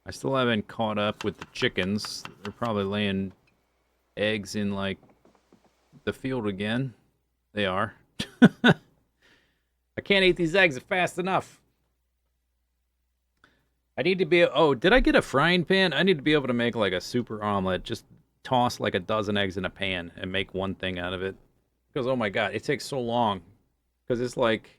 I still haven't caught up with the chickens. They're probably laying eggs in, like, the field again. They are. I can't eat these eggs fast enough. I need to be... Oh, did I get a frying pan? I need to be able to make, like, a super omelet. Just toss, like, a dozen eggs in a pan and make one thing out of it. Because, oh my god, it takes so long. Because it's like...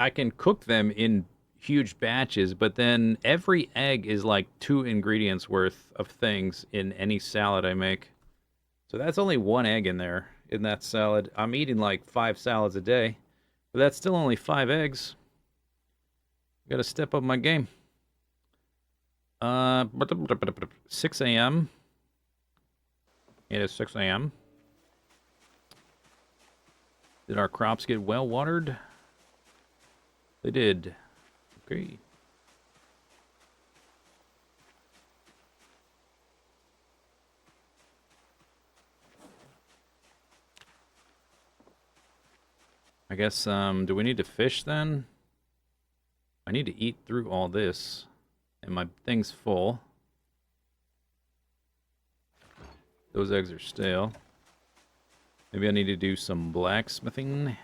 I can cook them in huge batches, but then every egg is like 2 ingredients worth of things in any salad I make. So that's only 1 egg in there, in that salad. I'm eating like 5 salads a day, but that's still only 5 eggs. Gotta step up my game. 6 a.m. It is 6 a.m. Did our crops get well watered? They did. Okay. I guess, do we need to fish then? I need to eat through all this. And my thing's full. Those eggs are stale. Maybe I need to do some blacksmithing.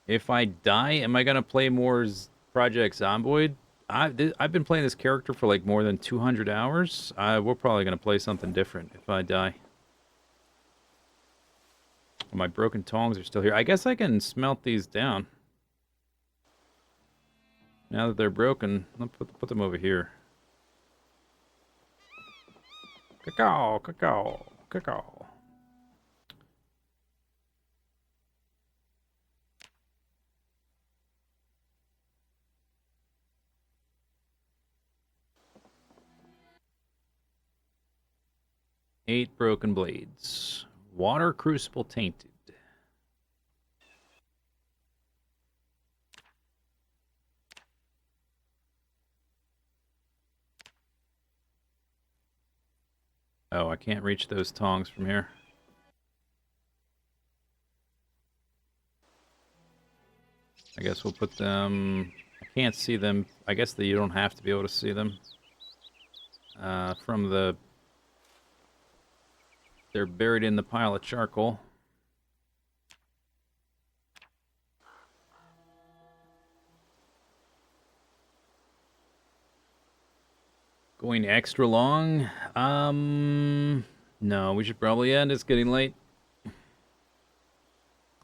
If I die, am I gonna play more Project Zomboid? I've been playing this character for like more than 200 hours. We're probably gonna play something different if I die. My broken tongs are still here. I guess I can smelt these down. Now that they're broken, let's put them over here. Cacao, cacao, cacao. Eight broken blades. Water crucible tainted. Oh, I can't reach those tongs from here. I guess we'll put them... I can't see them. I guess that you don't have to be able to see them. From the... They're buried in the pile of charcoal. Going extra long? No, we should probably end. It's getting late.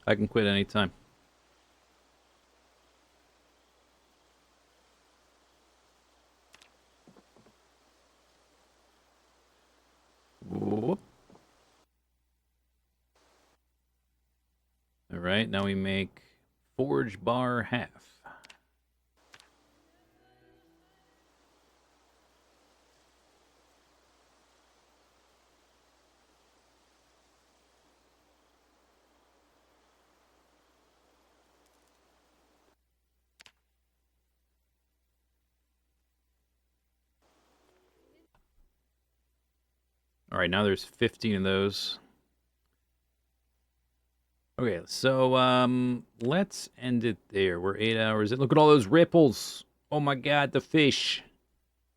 I can quit anytime. Whoop. All right, now we make forge bar half. All right, now there's 15 of those. Okay, so let's end it there. We're 8 hours in. Look at all those ripples. Oh my god, the fish.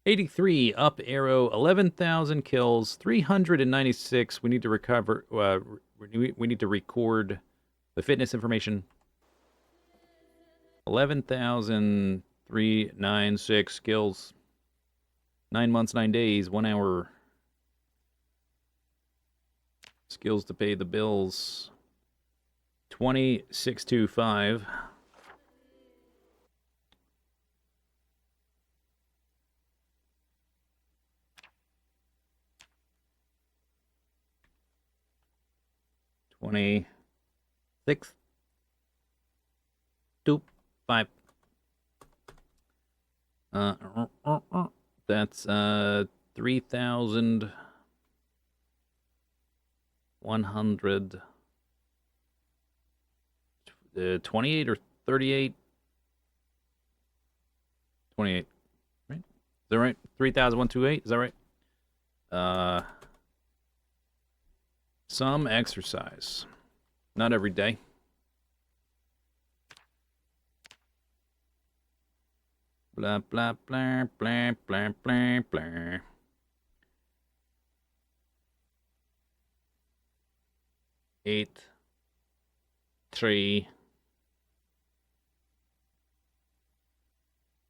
83 up arrow, 11,000 kills, 396. We need to recover. We need to record the fitness information. 11,396. 396 kills. 9 months, 9 days, 1 hour. Skills to pay the bills. 2625. Six, two, five. That's 3,100. 28 or 38? 28, right? Is that right? 3,128, is that right? Some exercise. Not every day. Blah, blah, blah, blah, blah, blah, blah. Eight, 3,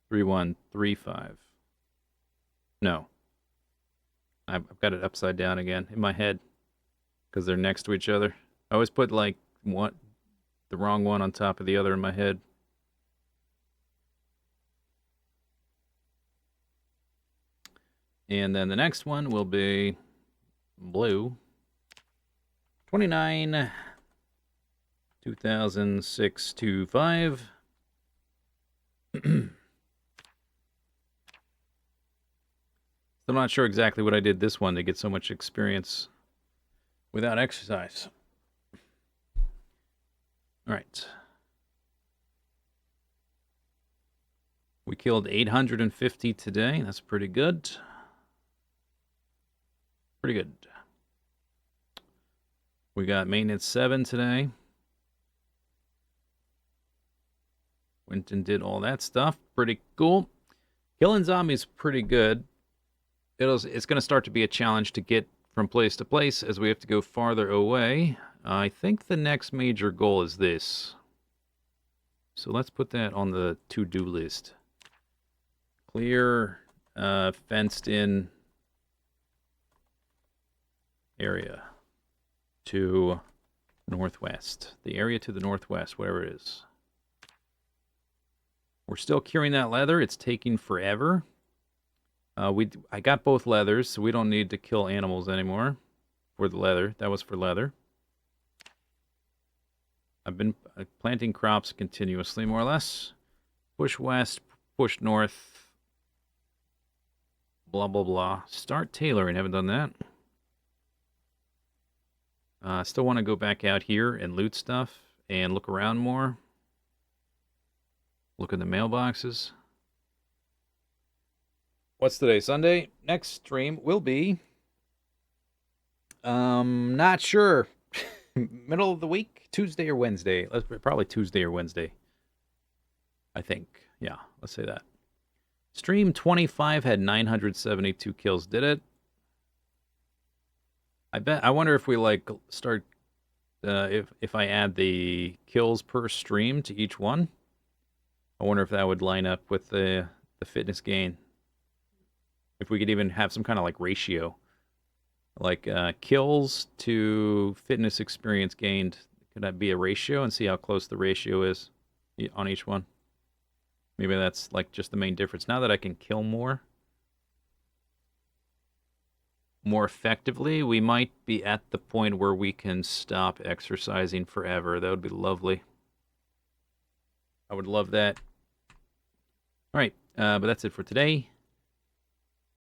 3, 1, 3, 5. No. I've got it upside down again in my head because they're next to each other. I always put like the wrong one on top of the other in my head. And then the next one will be blue. 29, 200625. I'm not sure exactly what I did this one to get so much experience without exercise. All right. We killed 850 today. That's pretty good. Pretty good. We got maintenance 7 today. Went and did all that stuff. Pretty cool. Killing zombies pretty good. It's going to start to be a challenge to get from place to place as we have to go farther away. I think the next major goal is this. So let's put that on the to-do list. Clear fenced-in area to northwest. The area to the northwest, whatever it is. We're still curing that leather. It's taking forever. I got both leathers, so we don't need to kill animals anymore for the leather. That was for leather. I've been planting crops continuously, more or less. Push west, push north. Blah, blah, blah. Start tailoring. Haven't done that. I still want to go back out here and loot stuff and look around more. Look in the mailboxes. What's today? Sunday? Next stream will be... not sure. Middle of the week? Tuesday or Wednesday? Probably Tuesday or Wednesday. I think. Yeah, let's say that. Stream 25 had 972 kills. Did it? I wonder if we like start if I add the kills per stream to each one. I wonder if that would line up with the fitness gain. If we could even have some kind of like ratio, like kills to fitness experience gained. Could that be a ratio and see how close the ratio is on each one? Maybe that's like just the main difference. Now that I can kill more effectively, we might be at the point where we can stop exercising forever. That would be lovely. I would love that. All right, but that's it for today.